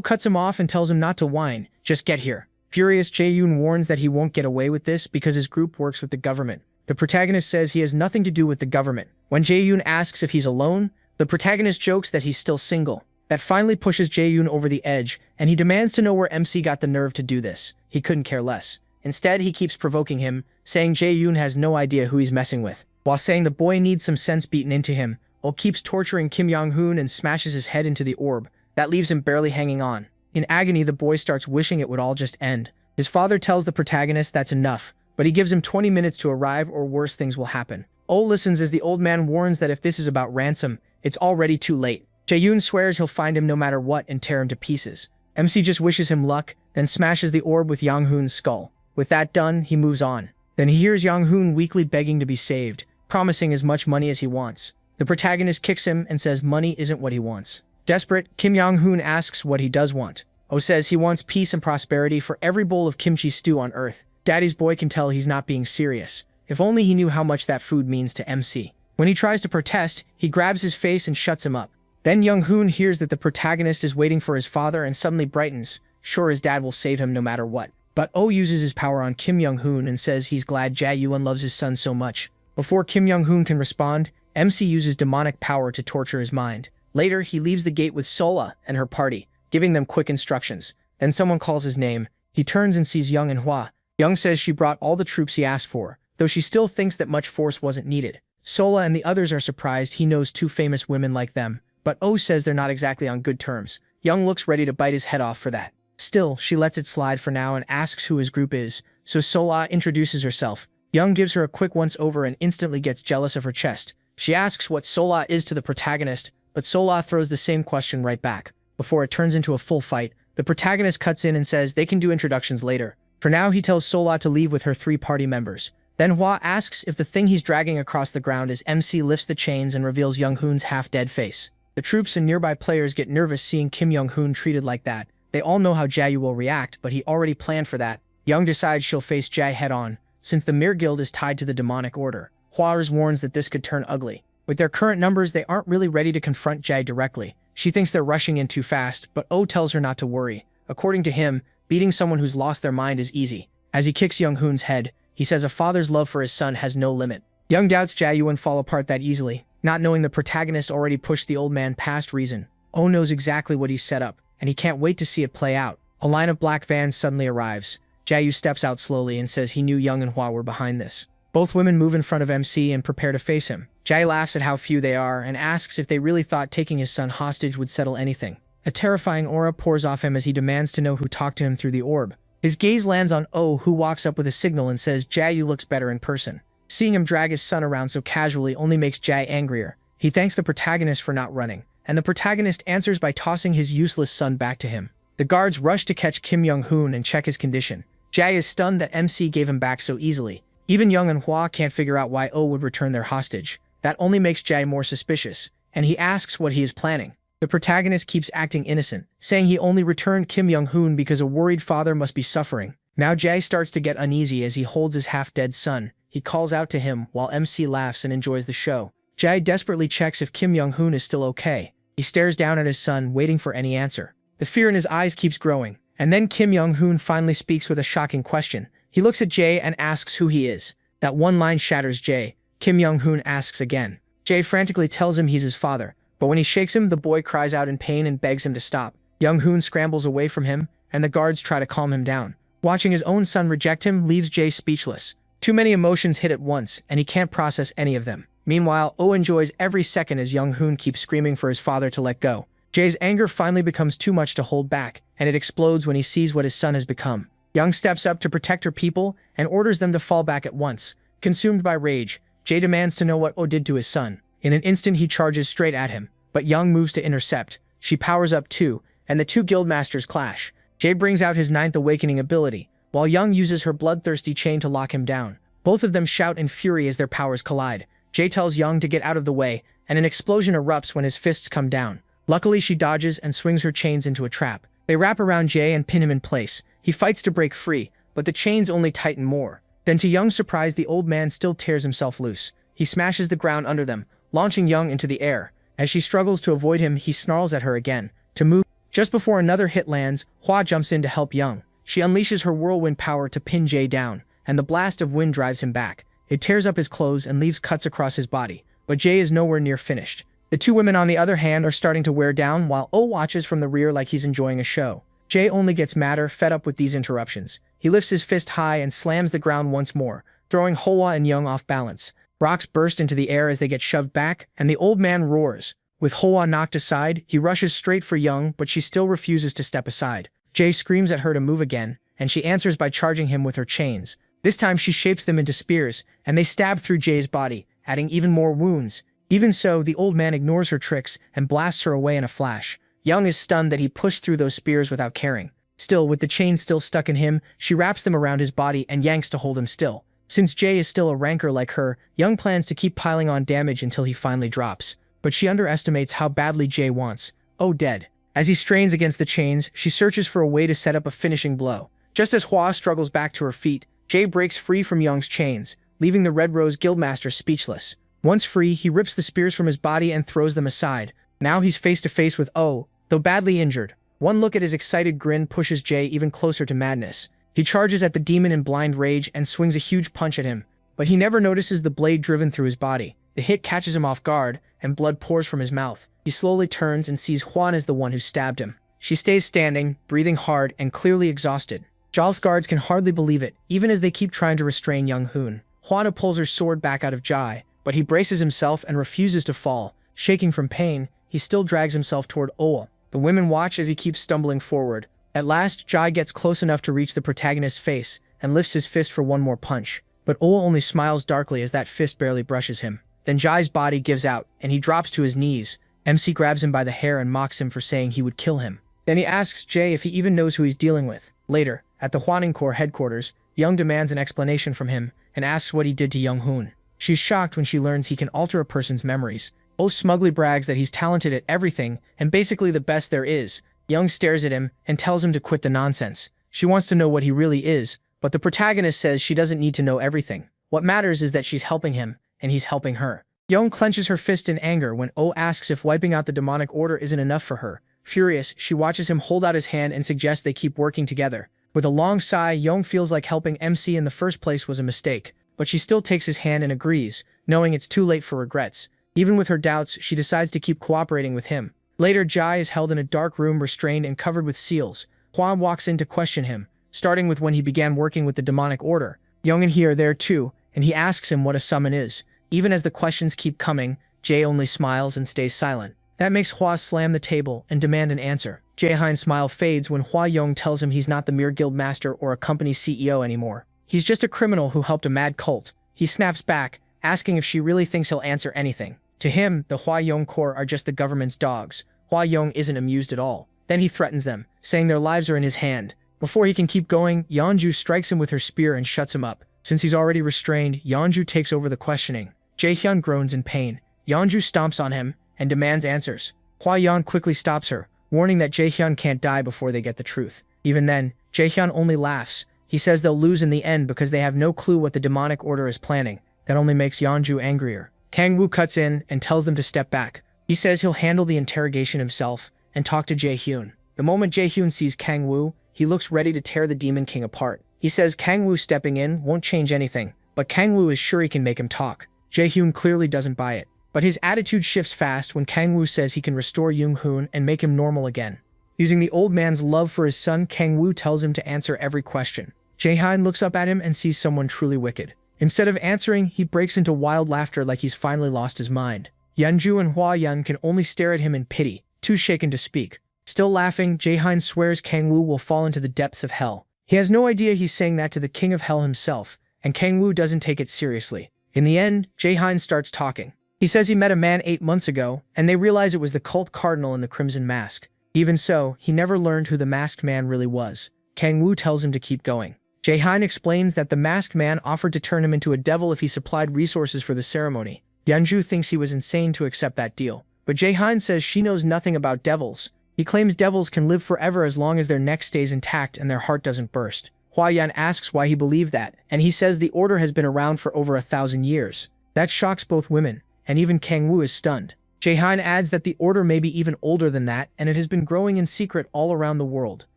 cuts him off and tells him not to whine, just get here. Furious, Jae-yoon warns that he won't get away with this because his group works with the government. The protagonist says he has nothing to do with the government. When Jae-yoon asks if he's alone, the protagonist jokes that he's still single. That finally pushes Jae-yoon over the edge, and he demands to know where MC got the nerve to do this. He couldn't care less. Instead, he keeps provoking him, saying Jae-yoon has no idea who he's messing with. While saying the boy needs some sense beaten into him, Oh keeps torturing Kim Young-hoon and smashes his head into the orb. That leaves him barely hanging on. In agony, the boy starts wishing it would all just end. His father tells the protagonist that's enough, but he gives him 20 minutes to arrive or worse things will happen. Oh listens as the old man warns that if this is about ransom, it's already too late. Jae-yoon swears he'll find him no matter what and tear him to pieces. MC just wishes him luck, then smashes the orb with Young-hoon's skull. With that done, he moves on. Then he hears Young-hoon weakly begging to be saved, promising as much money as he wants. The protagonist kicks him and says money isn't what he wants. Desperate, Kim Young-hoon asks what he does want. Oh says he wants peace and prosperity for every bowl of kimchi stew on earth. Daddy's boy can tell he's not being serious. If only he knew how much that food means to MC. When he tries to protest, he grabs his face and shuts him up. Then Young-hoon hears that the protagonist is waiting for his father and suddenly brightens, sure his dad will save him no matter what. But Oh uses his power on Kim Young-hoon and says he's glad Jae-yoon loves his son so much. Before Kim Young-hoon can respond, MC uses demonic power to torture his mind. Later, he leaves the gate with Sola and her party, giving them quick instructions. Then someone calls his name. He turns and sees Young and Hwa. Young says she brought all the troops he asked for, though she still thinks that much force wasn't needed. Sola and the others are surprised he knows two famous women like them, but Oh says they're not exactly on good terms. Young looks ready to bite his head off for that. Still, she lets it slide for now and asks who his group is, so Sola introduces herself. Young gives her a quick once-over and instantly gets jealous of her chest. She asks what Sola is to the protagonist, but Sola throws the same question right back. Before it turns into a full fight, the protagonist cuts in and says they can do introductions later. For now, he tells Sola to leave with her 3 party members. Then Hwa asks if the thing he's dragging across the ground as MC lifts the chains and reveals Young-hoon's half-dead face. The troops and nearby players get nervous seeing Kim Young-hoon treated like that. They all know how Jae will react, but he already planned for that. Young decides she'll face Jae head-on, since the Mir Guild is tied to the demonic order. Hwa warns that this could turn ugly. With their current numbers, they aren't really ready to confront Jae directly. She thinks they're rushing in too fast, but Oh tells her not to worry. According to him, beating someone who's lost their mind is easy. As he kicks Young-hoon's head, he says a father's love for his son has no limit. Young doubts Jae wouldn't fall apart that easily, not knowing the protagonist already pushed the old man past reason. Oh knows exactly what he's set up, and he can't wait to see it play out. A line of black vans suddenly arrives. Jae steps out slowly and says he knew Young and Hwa were behind this. Both women move in front of MC and prepare to face him. Jae laughs at how few they are and asks if they really thought taking his son hostage would settle anything. A terrifying aura pours off him as he demands to know who talked to him through the orb. His gaze lands on Oh, who walks up with a signal and says Jae looks better in person. Seeing him drag his son around so casually only makes Jae angrier. He thanks the protagonist for not running, and the protagonist answers by tossing his useless son back to him. The guards rush to catch Kim Young-hoon and check his condition. Jae is stunned that MC gave him back so easily. Even Young and Hwa can't figure out why Oh would return their hostage. That only makes Jae more suspicious. and he asks what he is planning. The protagonist keeps acting innocent, saying he only returned Kim Young-hoon because a worried father must be suffering. Now Jae starts to get uneasy as he holds his half-dead son. He calls out to him while MC laughs and enjoys the show. Jae desperately checks if Kim Young-hoon is still okay. He stares down at his son, waiting for any answer. The fear in his eyes keeps growing. And then Kim Young-hoon finally speaks with a shocking question. He looks at Jae and asks who he is. That one line shatters Jae. Kim Young-hoon asks again. Jae frantically tells him he's his father, but when he shakes him, the boy cries out in pain and begs him to stop. Young-hoon scrambles away from him, and the guards try to calm him down. Watching his own son reject him leaves Jae speechless. Too many emotions hit at once, and he can't process any of them. Meanwhile, Oh enjoys every second as Young-hoon keeps screaming for his father to let go. Jae's anger finally becomes too much to hold back, and it explodes when he sees what his son has become. Young steps up to protect her people and orders them to fall back at once. Consumed by rage, Jae demands to know what Oh did to his son. In an instant he charges straight at him, but Young moves to intercept. She powers up too, and the two guildmasters clash. Jae brings out his 9th awakening ability, while Young uses her bloodthirsty chain to lock him down. Both of them shout in fury as their powers collide. Jae tells Young to get out of the way, and an explosion erupts when his fists come down. Luckily she dodges and swings her chains into a trap. They wrap around Jae and pin him in place. He fights to break free, but the chains only tighten more. Then to Young's surprise, the old man still tears himself loose. He smashes the ground under them, launching Young into the air. As she struggles to avoid him, he snarls at her again to move. Just before another hit lands, Hwa jumps in to help Young. She unleashes her whirlwind power to pin Jae down, and the blast of wind drives him back. It tears up his clothes and leaves cuts across his body, but Jae is nowhere near finished. The two women on the other hand are starting to wear down while Oh watches from the rear like he's enjoying a show. Jae only gets madder, fed up with these interruptions. He lifts his fist high and slams the ground once more, throwing Hwa and Young off balance. Rocks burst into the air as they get shoved back, and the old man roars. With Hwa knocked aside, he rushes straight for Young, but she still refuses to step aside. Jae screams at her to move again, and she answers by charging him with her chains. This time she shapes them into spears, and they stab through Jae's body, adding even more wounds. Even so, the old man ignores her tricks and blasts her away in a flash. Young is stunned that he pushed through those spears without caring. Still, with the chains still stuck in him, she wraps them around his body and yanks to hold him still. Since Jae is still a ranker like her, Young plans to keep piling on damage until he finally drops. But she underestimates how badly Jae wants Oh dead. As he strains against the chains, she searches for a way to set up a finishing blow. Just as Hwa struggles back to her feet, Jae breaks free from Young's chains, leaving the Red Rose Guildmaster speechless. Once free, he rips the spears from his body and throws them aside. Now he's face to face with Oh, though badly injured. One look at his excited grin pushes Jae even closer to madness. He charges at the demon in blind rage and swings a huge punch at him, but he never notices the blade driven through his body. The hit catches him off guard, and blood pours from his mouth. He slowly turns and sees Hwan as the one who stabbed him. She stays standing, breathing hard and clearly exhausted. Jal's guards can hardly believe it, even as they keep trying to restrain Young-hoon. Hwana pulls her sword back out of Jae, but he braces himself and refuses to fall. Shaking from pain, he still drags himself toward Oh. The women watch as he keeps stumbling forward. At last, Jae gets close enough to reach the protagonist's face and lifts his fist for one more punch. But Oh only smiles darkly as that fist barely brushes him. Then Jae's body gives out, and he drops to his knees. MC grabs him by the hair and mocks him for saying he would kill him. Then he asks Jae if he even knows who he's dealing with. Later, at the Hwaning Corps headquarters, Young demands an explanation from him and asks what he did to Young-hoon. She's shocked when she learns he can alter a person's memories. Oh smugly brags that he's talented at everything and basically the best there is. Young stares at him and tells him to quit the nonsense. She wants to know what he really is, but the protagonist says she doesn't need to know everything. What matters is that she's helping him, and he's helping her. Young clenches her fist in anger when Oh asks if wiping out the demonic order isn't enough for her. Furious, she watches him hold out his hand and suggests they keep working together. With a long sigh, Young feels like helping MC in the first place was a mistake, but she still takes his hand and agrees, knowing it's too late for regrets. Even with her doubts, she decides to keep cooperating with him. Later, Jae is held in a dark room restrained and covered with seals. Hwan walks in to question him, starting with when he began working with the demonic order. Young and he are there too, and he asks him what a summon is. Even as the questions keep coming, Jae only smiles and stays silent. That makes Hwa slam the table and demand an answer. Jae-hein's smile fades when Hwa Young tells him he's not the mere guild master or a company CEO anymore. He's just a criminal who helped a mad cult. He snaps back, asking if she really thinks he'll answer anything. To him, the Hwa Young Corps are just the government's dogs. Hwa Young isn't amused at all. Then he threatens them, saying their lives are in his hand. Before he can keep going, Yeonju strikes him with her spear and shuts him up. Since he's already restrained, Yeonju takes over the questioning. Jae-hyun groans in pain. Yeonju stomps on him, and demands answers. Hua Yan quickly stops her, warning that Jaehyun can't die before they get the truth. Even then, Jaehyun only laughs. He says they'll lose in the end because they have no clue what the demonic order is planning. That only makes Yeonju angrier. Kang Woo cuts in and tells them to step back. He says he'll handle the interrogation himself and talk to Jaehyun. The moment Jaehyun sees Kang Woo, he looks ready to tear the Demon King apart. He says Kang Woo stepping in won't change anything, but Kang Woo is sure he can make him talk. Jaehyun clearly doesn't buy it. But his attitude shifts fast when Kang Woo says he can restore Young-hoon and make him normal again. Using the old man's love for his son, Kang Woo tells him to answer every question. Jaehyun looks up at him and sees someone truly wicked. Instead of answering, he breaks into wild laughter like he's finally lost his mind. Yeonju and Hua Yan can only stare at him in pity, too shaken to speak. Still laughing, Jaehyun swears Kang Woo will fall into the depths of hell. He has no idea he's saying that to the king of hell himself, and Kang Woo doesn't take it seriously. In the end, Jaehyun starts talking. He says he met a man 8 months ago, and they realize it was the cult cardinal in the crimson mask. Even so, he never learned who the masked man really was. Kang Woo tells him to keep going. Jaehyun explains that the masked man offered to turn him into a devil if he supplied resources for the ceremony. Yeonju thinks he was insane to accept that deal, but Jaehyun says she knows nothing about devils. He claims devils can live forever as long as their neck stays intact and their heart doesn't burst. Hua Yan asks why he believed that, and he says the order has been around for over 1,000 years. That shocks both women, and even Kang Woo is stunned. Jaehyun adds that the order may be even older than that, and it has been growing in secret all around the world.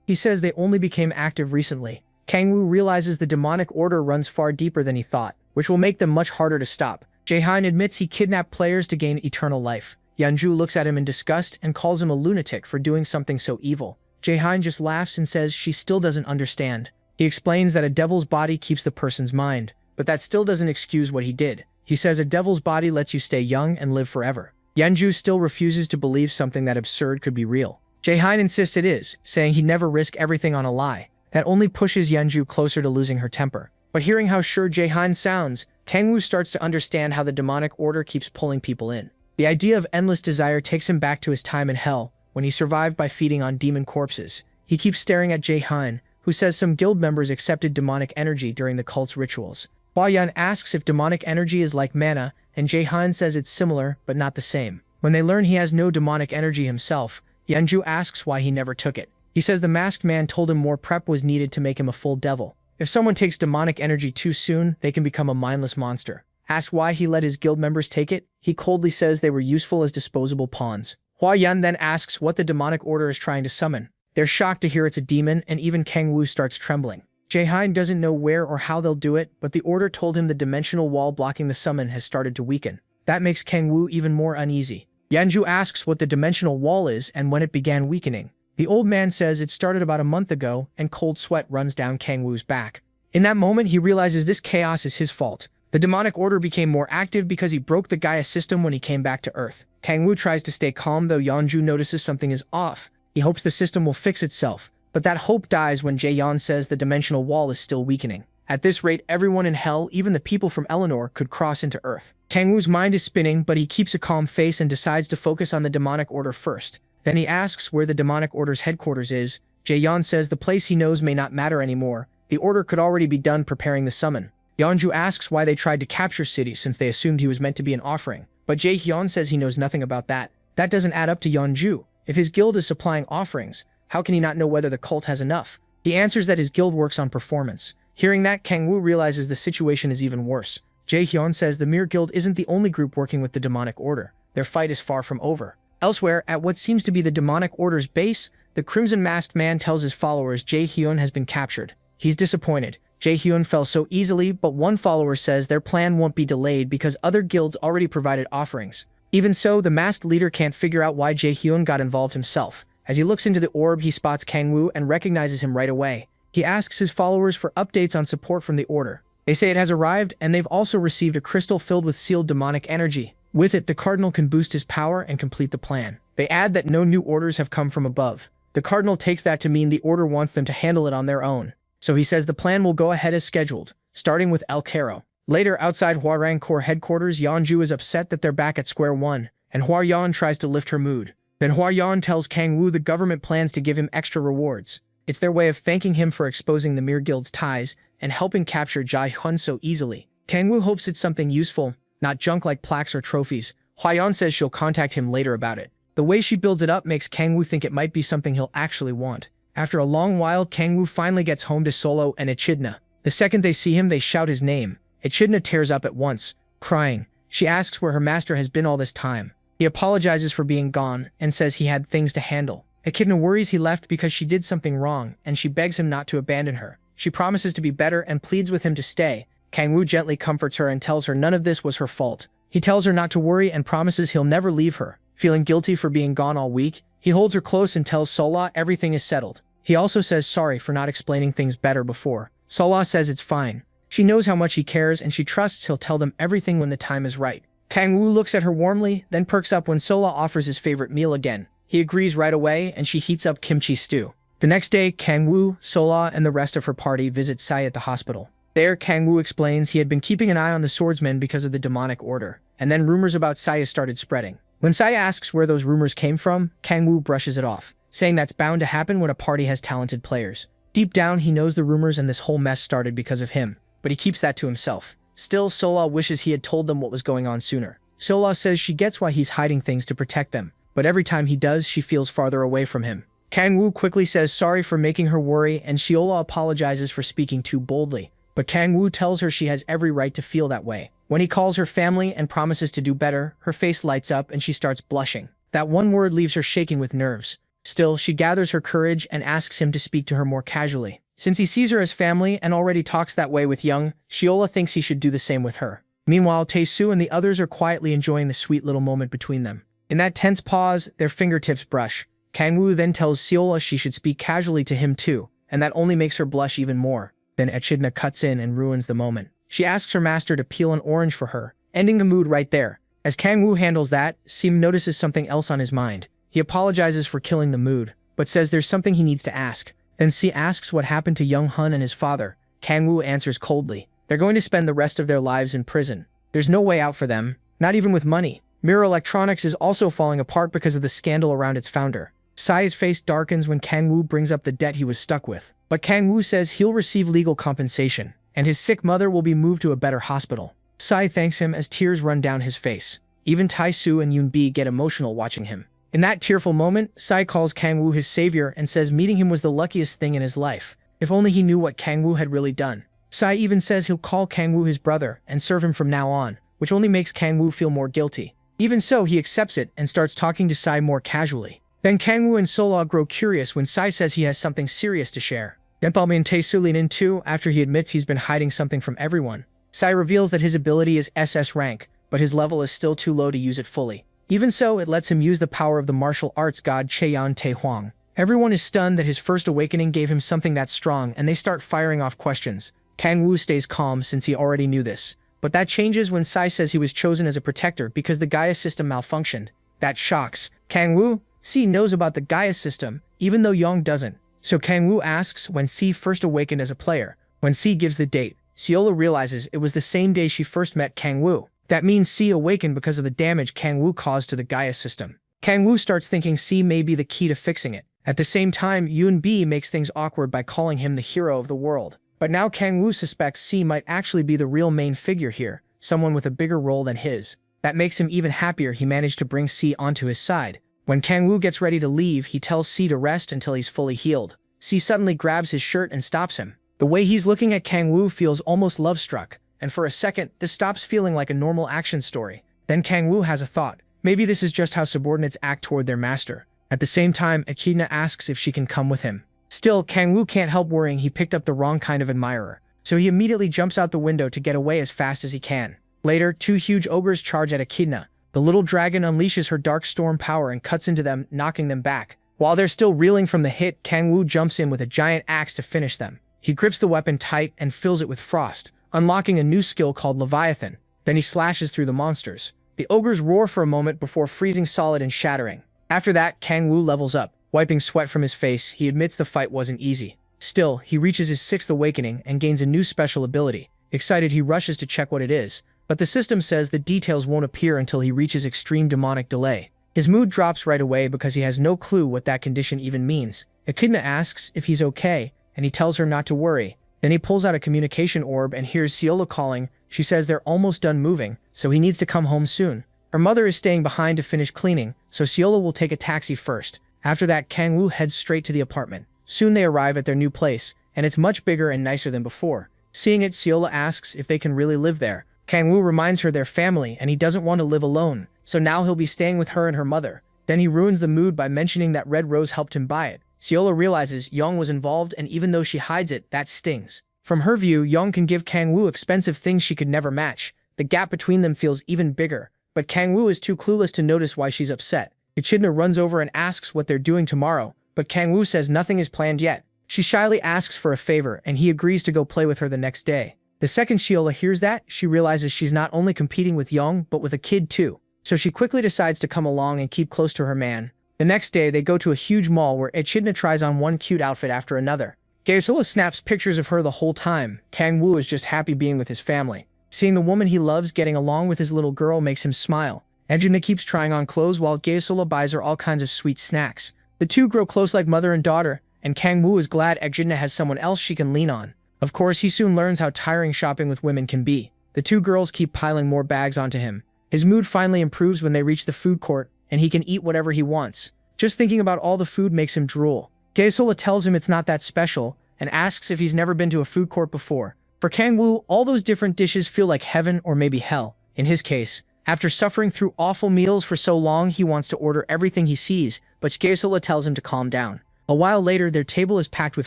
He says they only became active recently. Kang Woo realizes the demonic order runs far deeper than he thought, which will make them much harder to stop. Jaehyun admits he kidnapped players to gain eternal life. Yeonju looks at him in disgust and calls him a lunatic for doing something so evil. Jaehyun just laughs and says she still doesn't understand. He explains that a devil's body keeps the person's mind, but that still doesn't excuse what he did. He says a devil's body lets you stay young and live forever. Yeonju still refuses to believe something that absurd could be real. Jaehyun insists it is, saying he'd never risk everything on a lie. That only pushes Yeonju closer to losing her temper. But hearing how sure Jaehyun sounds, Kang Woo starts to understand how the demonic order keeps pulling people in. The idea of endless desire takes him back to his time in hell, when he survived by feeding on demon corpses. He keeps staring at Jaehyun, who says some guild members accepted demonic energy during the cult's rituals. Hua Yan asks if demonic energy is like mana, and Jaehyun says it's similar, but not the same. When they learn he has no demonic energy himself, Yeonju asks why he never took it. He says the masked man told him more prep was needed to make him a full devil. If someone takes demonic energy too soon, they can become a mindless monster. Asked why he let his guild members take it, he coldly says they were useful as disposable pawns. Hua Yan then asks what the demonic order is trying to summon. They're shocked to hear it's a demon, and even Kang Woo starts trembling. Jaehyun doesn't know where or how they'll do it, but the order told him the dimensional wall blocking the summon has started to weaken. That makes Kang Woo even more uneasy. Yeonju asks what the dimensional wall is and when it began weakening. The old man says it started about a month ago, and cold sweat runs down Kang Woo's back. In that moment, he realizes this chaos is his fault. The demonic order became more active because he broke the Gaia system when he came back to Earth. Kang Woo tries to stay calm, though Yeonju notices something is off. He hopes the system will fix itself, but that hope dies when Jaehyun says the dimensional wall is still weakening. At this rate, everyone in hell, even the people from Eleanor, could cross into Earth. Kang Woo's mind is spinning, but he keeps a calm face and decides to focus on the demonic order first. Then he asks where the demonic order's headquarters is. Jaehyun says the place he knows may not matter anymore. The order could already be done preparing the summon. Yeonju asks why they tried to capture City since they assumed he was meant to be an offering. But Jaehyun says he knows nothing about that. That doesn't add up to Yeonju. If his guild is supplying offerings, how can he not know whether the cult has enough? He answers that his guild works on performance. Hearing that, Kang Woo realizes the situation is even worse. Jaehyun says the Mere Guild isn't the only group working with the demonic order. Their fight is far from over. Elsewhere, at what seems to be the demonic order's base, the Crimson Masked Man tells his followers Jaehyun has been captured. He's disappointed. Jaehyun fell so easily, but one follower says their plan won't be delayed because other guilds already provided offerings. Even so, the masked leader can't figure out why Jaehyun got involved himself. As he looks into the orb, he spots Kang Woo and recognizes him right away. He asks his followers for updates on support from the order. They say it has arrived, and they've also received a crystal filled with sealed demonic energy. With it, the Cardinal can boost his power and complete the plan. They add that no new orders have come from above. The Cardinal takes that to mean the order wants them to handle it on their own. So he says the plan will go ahead as scheduled, starting with El Cairo. Later, outside Hwarang Corps headquarters, Yeonju is upset that they're back at square one, and Hwa Yan tries to lift her mood. Then Hwa Yan tells Kang Woo the government plans to give him extra rewards. It's their way of thanking him for exposing the Mere Guild's ties and helping capture Jaehyun so easily. Kang Woo hopes it's something useful, not junk like plaques or trophies. Hwayeon says she'll contact him later about it. The way she builds it up makes Kang-woo think it might be something he'll actually want. After a long while, Kang-woo finally gets home to Solo and Echidna. The second they see him, they shout his name. Echidna tears up at once, crying. She asks where her master has been all this time. He apologizes for being gone and says he had things to handle. Echidna worries he left because she did something wrong, and she begs him not to abandon her. She promises to be better and pleads with him to stay. Kang-woo gently comforts her and tells her none of this was her fault. He tells her not to worry and promises he'll never leave her. Feeling guilty for being gone all week, he holds her close and tells Sola everything is settled. He also says sorry for not explaining things better before. Sola says it's fine. She knows how much he cares and she trusts he'll tell them everything when the time is right. Kang-woo looks at her warmly, then perks up when Sola offers his favorite meal again. He agrees right away and she heats up kimchi stew. The next day, Kang-woo, Sola, and the rest of her party visit Sai at the hospital. There, Kang-woo explains he had been keeping an eye on the swordsman because of the demonic order, and then rumors about Sai started spreading. When Sai asks where those rumors came from, Kang-woo brushes it off, saying that's bound to happen when a party has talented players. Deep down, he knows the rumors and this whole mess started because of him, but he keeps that to himself. Still, Sola wishes he had told them what was going on sooner. Sola says she gets why he's hiding things to protect them, but every time he does, she feels farther away from him. Kang-woo quickly says sorry for making her worry, and Sola apologizes for speaking too boldly, but Kang-woo tells her she has every right to feel that way. When he calls her family and promises to do better, her face lights up and she starts blushing. That one word leaves her shaking with nerves. Still, she gathers her courage and asks him to speak to her more casually. Since he sees her as family and already talks that way with Young, Sola thinks he should do the same with her. Meanwhile, Tae-soo and the others are quietly enjoying the sweet little moment between them. In that tense pause, their fingertips brush. Kang-woo then tells Sola she should speak casually to him too, and that only makes her blush even more. Then Echidna cuts in and ruins the moment. She asks her master to peel an orange for her, ending the mood right there. As Kang-woo handles that, Sim notices something else on his mind. He apologizes for killing the mood, but says there's something he needs to ask. Then Si asks what happened to Young Hun and his father. Kang-woo answers coldly. They're going to spend the rest of their lives in prison. There's no way out for them, not even with money. Mirror Electronics is also falling apart because of the scandal around its founder. Sai's face darkens when Kang-woo brings up the debt he was stuck with. But Kang-woo says he'll receive legal compensation, and his sick mother will be moved to a better hospital. Sai thanks him as tears run down his face. Even Tae-soo and Yoon-bi get emotional watching him. In that tearful moment, Sai calls Kang-woo his savior and says meeting him was the luckiest thing in his life. If only he knew what Kang-woo had really done. Sai even says he'll call Kang-woo his brother and serve him from now on, which only makes Kang-woo feel more guilty. Even so, he accepts it and starts talking to Sai more casually. Then Kang-woo and Sola grow curious when Sai says he has something serious to share. Yeonbami and Tae-soo lean in too after he admits he's been hiding something from everyone. Sai reveals that his ability is SS rank, but his level is still too low to use it fully. Even so, it lets him use the power of the martial arts god Cheon Tae-hwang. Everyone is stunned that his first awakening gave him something that strong, and they start firing off questions. Kang-woo stays calm since he already knew this. But that changes when Sai says he was chosen as a protector because the Gaia system malfunctioned. That shocks Kang-woo. Si knows about the Gaia system, even though Young doesn't. So Kang-woo asks when Si first awakened as a player. When Si gives the date, Sola realizes it was the same day she first met Kang-woo. That means Si awakened because of the damage Kang-woo caused to the Gaia system. Kang-woo starts thinking Si may be the key to fixing it. At the same time, Yoon-bi makes things awkward by calling him the hero of the world. But now Kang-woo suspects Si might actually be the real main figure here, someone with a bigger role than his. That makes him even happier he managed to bring Si onto his side. When Kang-woo gets ready to leave, he tells Si to rest until he's fully healed. Si suddenly grabs his shirt and stops him. The way he's looking at Kang-woo feels almost love-struck, and for a second, this stops feeling like a normal action story. Then Kang-woo has a thought. Maybe this is just how subordinates act toward their master. At the same time, Echidna asks if she can come with him. Still, Kang-woo can't help worrying he picked up the wrong kind of admirer, so he immediately jumps out the window to get away as fast as he can. Later, two huge ogres charge at Echidna. The little dragon unleashes her dark storm power and cuts into them, knocking them back. While they're still reeling from the hit, Kang-woo jumps in with a giant axe to finish them. He grips the weapon tight and fills it with frost, unlocking a new skill called Leviathan. Then he slashes through the monsters. The ogres roar for a moment before freezing solid and shattering. After that, Kang-woo levels up. Wiping sweat from his face, he admits the fight wasn't easy. Still, he reaches his 6th awakening and gains a new special ability. Excited, he rushes to check what it is, but the system says the details won't appear until he reaches extreme demonic delay. His mood drops right away because he has no clue what that condition even means. Echidna asks if he's okay, and he tells her not to worry. Then he pulls out a communication orb and hears Sola calling. She says they're almost done moving, so he needs to come home soon. Her mother is staying behind to finish cleaning, so Seola will take a taxi first. After that, Kang-woo heads straight to the apartment. Soon they arrive at their new place, and it's much bigger and nicer than before. Seeing it, Seola asks if they can really live there. Kang-woo reminds her they're family and he doesn't want to live alone, so now he'll be staying with her and her mother. Then he ruins the mood by mentioning that Red Rose helped him buy it. Seola realizes Young was involved, and even though she hides it, that stings. From her view, Young can give Kang-woo expensive things she could never match. The gap between them feels even bigger, but Kang-woo is too clueless to notice why she's upset. Echidna runs over and asks what they're doing tomorrow, but Kang-woo says nothing is planned yet. She shyly asks for a favor, and he agrees to go play with her the next day. The second Seola hears that, she realizes she's not only competing with Young, but with a kid too. So she quickly decides to come along and keep close to her man. The next day, they go to a huge mall where Echidna tries on one cute outfit after another. Gaesola snaps pictures of her the whole time. Kang-woo is just happy being with his family. Seeing the woman he loves getting along with his little girl makes him smile. Echidna keeps trying on clothes while Gaesola buys her all kinds of sweet snacks. The two grow close like mother and daughter, and Kang-woo is glad Echidna has someone else she can lean on. Of course, he soon learns how tiring shopping with women can be. The two girls keep piling more bags onto him. His mood finally improves when they reach the food court, and he can eat whatever he wants. Just thinking about all the food makes him drool. Gaesola tells him it's not that special, and asks if he's never been to a food court before. For Kang-woo, all those different dishes feel like heaven or maybe hell. In his case, after suffering through awful meals for so long, he wants to order everything he sees, but Gaesola tells him to calm down. A while later, their table is packed with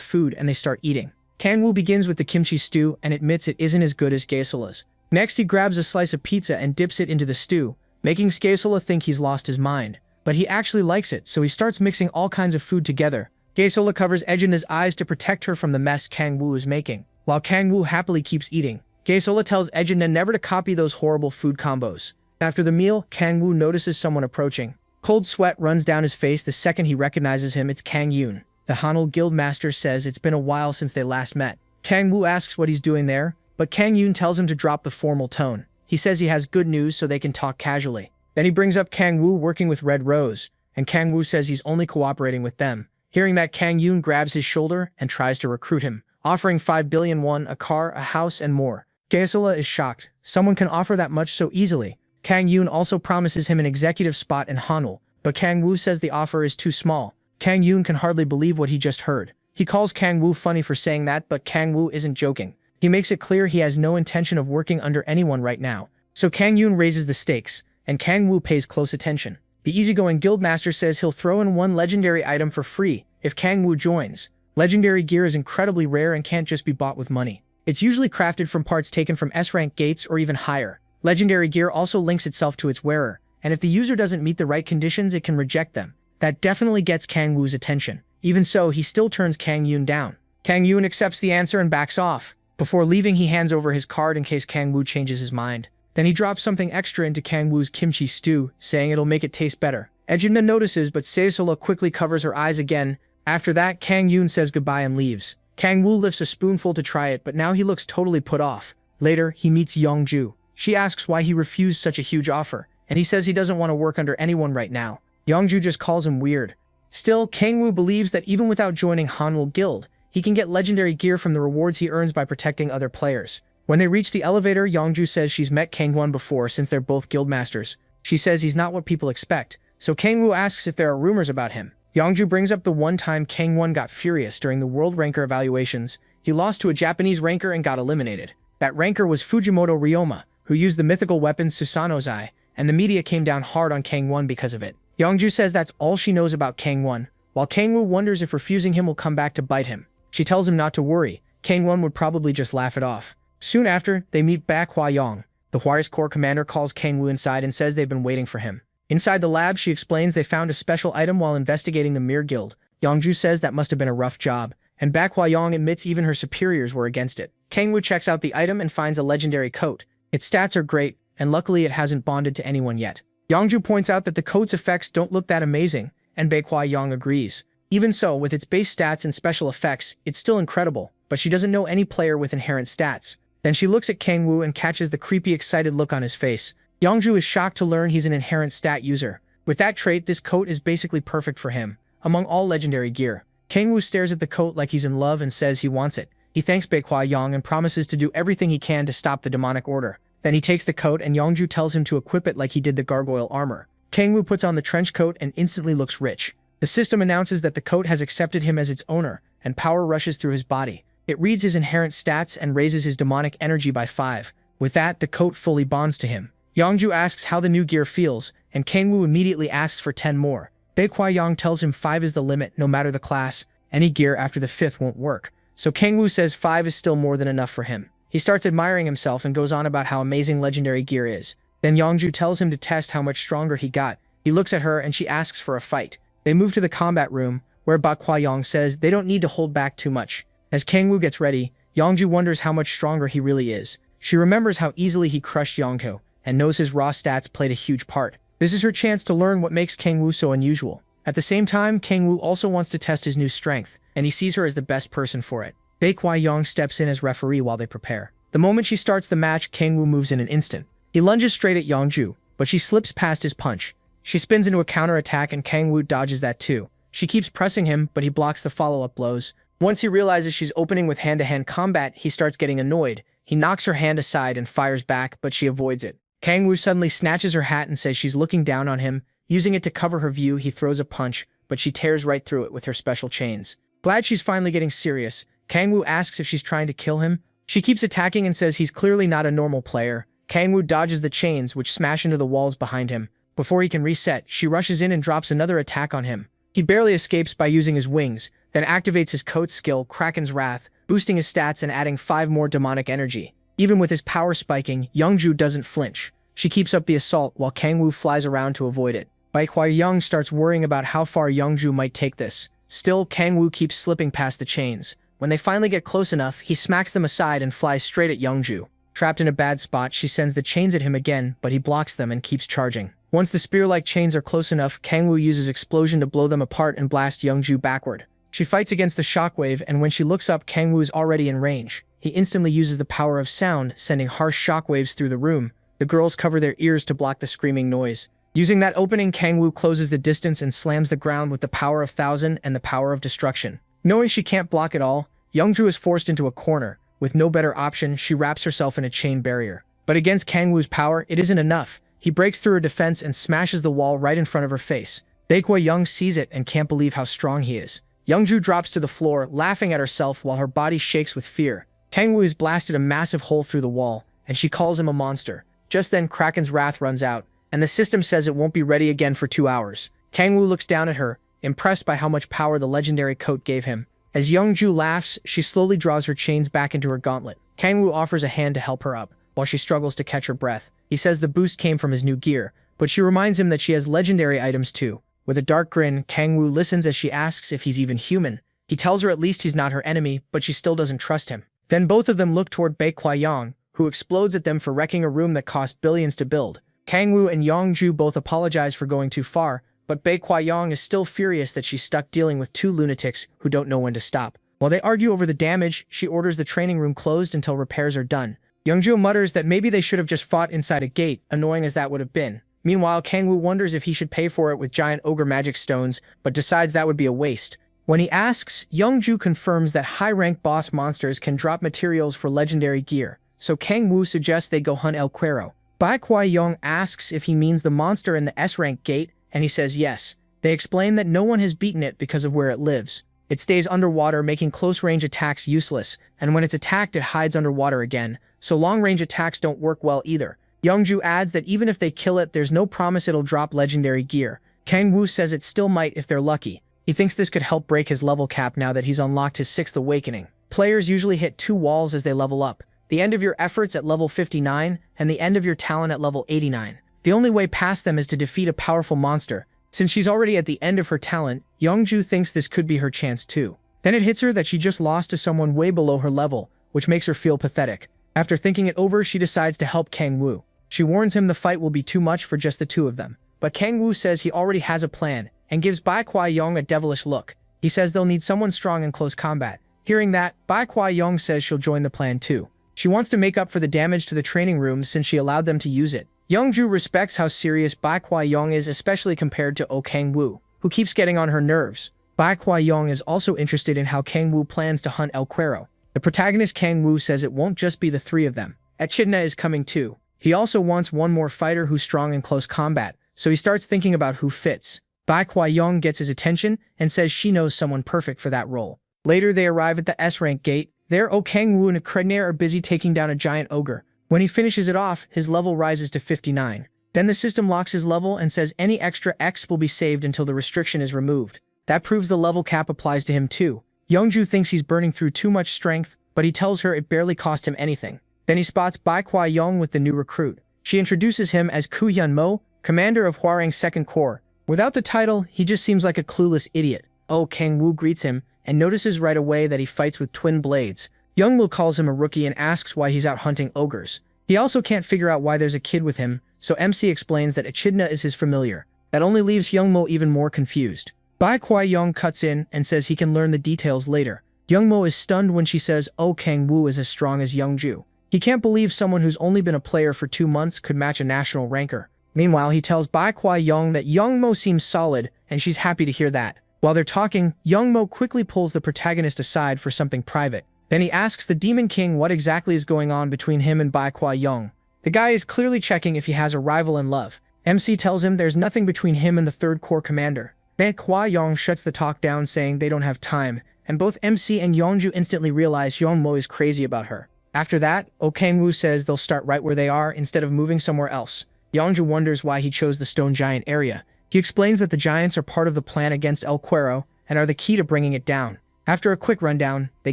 food and they start eating. Kang-woo begins with the kimchi stew and admits it isn't as good as Gaesola's. Next, he grabs a slice of pizza and dips it into the stew, making Gaesola think he's lost his mind. But he actually likes it, so he starts mixing all kinds of food together. Gaesola covers Echidna's eyes to protect her from the mess Kang-woo is making, while Kang-woo happily keeps eating. Gaesola tells Echidna never to copy those horrible food combos. After the meal, Kang-woo notices someone approaching. Cold sweat runs down his face the second he recognizes him. It's Kang-yoon. The Hanul Guildmaster says it's been a while since they last met. Kang-woo asks what he's doing there, but Kang-yoon tells him to drop the formal tone. He says he has good news so they can talk casually. Then he brings up Kang-woo working with Red Rose, and Kang-woo says he's only cooperating with them. Hearing that, Kang-yoon grabs his shoulder and tries to recruit him, offering 5 billion won, a car, a house, and more. Gaesola is shocked. Someone can offer that much so easily. Kang-yoon also promises him an executive spot in Hanul, but Kang-woo says the offer is too small. Kang-yoon can hardly believe what he just heard. He calls Kang-woo funny for saying that, but Kang-woo isn't joking. He makes it clear he has no intention of working under anyone right now. So Kang-yoon raises the stakes, and Kang-woo pays close attention. The easygoing guildmaster says he'll throw in one legendary item for free if Kang-woo joins. Legendary gear is incredibly rare and can't just be bought with money. It's usually crafted from parts taken from S-rank gates or even higher. Legendary gear also links itself to its wearer, and if the user doesn't meet the right conditions, it can reject them. That definitely gets Kang-woo's attention. Even so, he still turns Kang-yoon down. Kang-yoon accepts the answer and backs off. Before leaving, he hands over his card in case Kang-woo changes his mind. Then he drops something extra into Kang-woo's kimchi stew, saying it'll make it taste better. Echidna notices, but Gaesola quickly covers her eyes again. After that, Kang-yoon says goodbye and leaves. Kang-woo lifts a spoonful to try it, but now he looks totally put off. Later, he meets Young-ju. She asks why he refused such a huge offer, and he says he doesn't want to work under anyone right now. Young-ju just calls him weird. Still, Kang-woo believes that even without joining Hanul Guild, he can get legendary gear from the rewards he earns by protecting other players. When they reach the elevator, Young-ju says she's met Kang-won before since they're both guildmasters. She says he's not what people expect, so Kang-woo asks if there are rumors about him. Young-ju brings up the one time Kang-won got furious during the world ranker evaluations. He lost to a Japanese ranker and got eliminated. That ranker was Fujimoto Ryoma, who used the mythical weapon Susanoo-zai, and the media came down hard on Kang-won because of it. Young-ju says that's all she knows about Kang-won, while Kang-woo wonders if refusing him will come back to bite him. She tells him not to worry. Kang-won would probably just laugh it off. Soon after, they meet Hwa-young. The Juarez Corps commander calls Kang-woo inside and says they've been waiting for him. Inside the lab, she explains they found a special item while investigating the Mir Guild. Young-ju says that must have been a rough job, and Hwa-young admits even her superiors were against it. Kang-woo checks out the item and finds a legendary coat. Its stats are great, and luckily it hasn't bonded to anyone yet. Young-ju points out that the coat's effects don't look that amazing, and Hwa-young agrees. Even so, with its base stats and special effects, it's still incredible, but she doesn't know any player with inherent stats. Then she looks at Kang-woo and catches the creepy, excited look on his face. Young-ju is shocked to learn he's an inherent stat user. With that trait, this coat is basically perfect for him. Among all legendary gear, Kang-woo stares at the coat like he's in love and says he wants it. He thanks Hwa-young and promises to do everything he can to stop the demonic order. Then he takes the coat and Yongju tells him to equip it like he did the gargoyle armor. Kangwoo puts on the trench coat and instantly looks rich. The system announces that the coat has accepted him as its owner, and power rushes through his body. It reads his inherent stats and raises his demonic energy by 5. With that, the coat fully bonds to him. Yongju asks how the new gear feels, and Kangwoo immediately asks for 10 more. Baekwai-yong tells him 5 is the limit, no matter the class. Any gear after the 5th won't work. So Kangwoo says 5 is still more than enough for him. He starts admiring himself and goes on about how amazing legendary gear is. Then Yongju tells him to test how much stronger he got. He looks at her and she asks for a fight. They move to the combat room, where Baekwai-yong says they don't need to hold back too much. As Kangwoo gets ready, Yongju wonders how much stronger he really is. She remembers how easily he crushed Yongko, and knows his raw stats played a huge part. This is her chance to learn what makes Kangwoo so unusual. At the same time, Kangwoo also wants to test his new strength, and he sees her as the best person for it. Baekwai-yong steps in as referee while they prepare. The moment she starts the match, Kangwoo moves in an instant. He lunges straight at Yongju, but she slips past his punch. She spins into a counterattack and Kangwoo dodges that too. She keeps pressing him, but he blocks the follow-up blows. Once he realizes she's opening with hand-to-hand combat, he starts getting annoyed. He knocks her hand aside and fires back, but she avoids it. Kangwoo suddenly snatches her hat and says she's looking down on him. Using it to cover her view, he throws a punch, but she tears right through it with her special chains. Glad she's finally getting serious, Kangwoo asks if she's trying to kill him. She keeps attacking and says he's clearly not a normal player. Kangwoo dodges the chains, which smash into the walls behind him. Before he can reset, she rushes in and drops another attack on him. He barely escapes by using his wings, then activates his coat skill, Kraken's Wrath, boosting his stats and adding 5 more demonic energy. Even with his power spiking, Yongju doesn't flinch. She keeps up the assault while Kangwoo flies around to avoid it. Baekwai-yong starts worrying about how far Yongju might take this. Still, Kangwoo keeps slipping past the chains. When they finally get close enough, he smacks them aside and flies straight at Yongju. Trapped in a bad spot, she sends the chains at him again, but he blocks them and keeps charging. Once the spear-like chains are close enough, Kangwoo uses explosion to blow them apart and blast Yongju backward. She fights against the shockwave, and when she looks up, Kangwoo is already in range. He instantly uses the power of sound, sending harsh shockwaves through the room. The girls cover their ears to block the screaming noise. Using that opening, Kangwoo closes the distance and slams the ground with the power of 1000 and the power of destruction. Knowing she can't block it all, Yongju is forced into a corner. With no better option, she wraps herself in a chain barrier. But against Kangwoo's power, it isn't enough. He breaks through her defense and smashes the wall right in front of her face. Baekwai-yong sees it and can't believe how strong he is. Yongju drops to the floor, laughing at herself while her body shakes with fear. Kangwoo has blasted a massive hole through the wall, and she calls him a monster. Just then, Kraken's Wrath runs out, and the system says it won't be ready again for 2 hours. Kangwoo looks down at her, impressed by how much power the legendary coat gave him. As Yongju laughs, she slowly draws her chains back into her gauntlet. Kangwoo offers a hand to help her up, while she struggles to catch her breath. He says the boost came from his new gear, but she reminds him that she has legendary items too. With a dark grin, Kangwoo listens as she asks if he's even human. He tells her at least he's not her enemy, but she still doesn't trust him. Then both of them look toward Baekwai-yong, who explodes at them for wrecking a room that cost billions to build. Kangwoo and Yongju both apologize for going too far, but Baekwai-yong is still furious that she's stuck dealing with 2 lunatics who don't know when to stop. While they argue over the damage, she orders the training room closed until repairs are done. Yongju mutters that maybe they should have just fought inside a gate, annoying as that would have been. Meanwhile, Kangwoo wonders if he should pay for it with giant ogre magic stones, but decides that would be a waste. When he asks, Yongju confirms that high-rank boss monsters can drop materials for legendary gear, so Kangwoo suggests they go hunt El Cuero. Baekwai-yong asks if he means the monster in the S-rank gate, and he says yes. They explain that no one has beaten it because of where it lives. It stays underwater, making close-range attacks useless, and when it's attacked it hides underwater again, so long-range attacks don't work well either. Yongju adds that even if they kill it, there's no promise it'll drop legendary gear. Kangwoo says it still might if they're lucky. He thinks this could help break his level cap now that he's unlocked his 6th awakening. Players usually hit 2 walls as they level up. The end of your efforts at level 59, and the end of your talent at level 89. The only way past them is to defeat a powerful monster. Since she's already at the end of her talent, Yongju thinks this could be her chance too. Then it hits her that she just lost to someone way below her level, which makes her feel pathetic. After thinking it over, she decides to help Kangwoo. She warns him the fight will be too much for just the 2 of them. But Kangwoo says he already has a plan, and gives Baekwai-yong a devilish look. He says they'll need someone strong in close combat. Hearing that, Baekwai-yong says she'll join the plan too. She wants to make up for the damage to the training room since she allowed them to use it. Yongju respects how serious Baekwai-yong is, especially compared to Kangwoo, who keeps getting on her nerves. Baekwai-yong is also interested in how Kangwoo plans to hunt El Cuero. The protagonist Kangwoo says it won't just be the 3 of them. Echidna is coming too. He also wants one more fighter who's strong in close combat, so he starts thinking about who fits. Bai Kuai-yong gets his attention and says she knows someone perfect for that role. Later, they arrive at the S-rank gate. There, Oh Kang-woo and Krednair are busy taking down a giant ogre. When he finishes it off, his level rises to 59. Then the system locks his level and says any extra X will be saved until the restriction is removed. That proves the level cap applies to him too. Youngju thinks he's burning through too much strength, but he tells her it barely cost him anything. Then he spots Bai Kuai-yong with the new recruit. She introduces him as Ku Hyun-mo, commander of Hwarang's 2nd Corps. Without the title, he just seems like a clueless idiot. Oh Kang-woo greets him and notices right away that he fights with twin blades. Young-mo calls him a rookie and asks why he's out hunting ogres. He also can't figure out why there's a kid with him, so MC explains that Echidna is his familiar. That only leaves Young-mo even more confused. Bai Kuai-yong cuts in and says he can learn the details later. Young-mo is stunned when she says Oh Kang-woo is as strong as Youngju. He can't believe someone who's only been a player for 2 months could match a national ranker. Meanwhile, he tells Bai Kuai-yong that Young-mo seems solid, and she's happy to hear that. While they're talking, Young-mo quickly pulls the protagonist aside for something private. Then he asks the Demon King what exactly is going on between him and Bai Kuai-yong. The guy is clearly checking if he has a rival in love. MC tells him there's nothing between him and the 3rd Corps commander. Bai Kuai-yong shuts the talk down saying they don't have time, and both MC and Yeonju instantly realize Young-mo is crazy about her. After that, Oh Kang-woo says they'll start right where they are instead of moving somewhere else. Yeonju wonders why he chose the Stone Giant area. He explains that the giants are part of the plan against El Cuero and are the key to bringing it down. After a quick rundown, they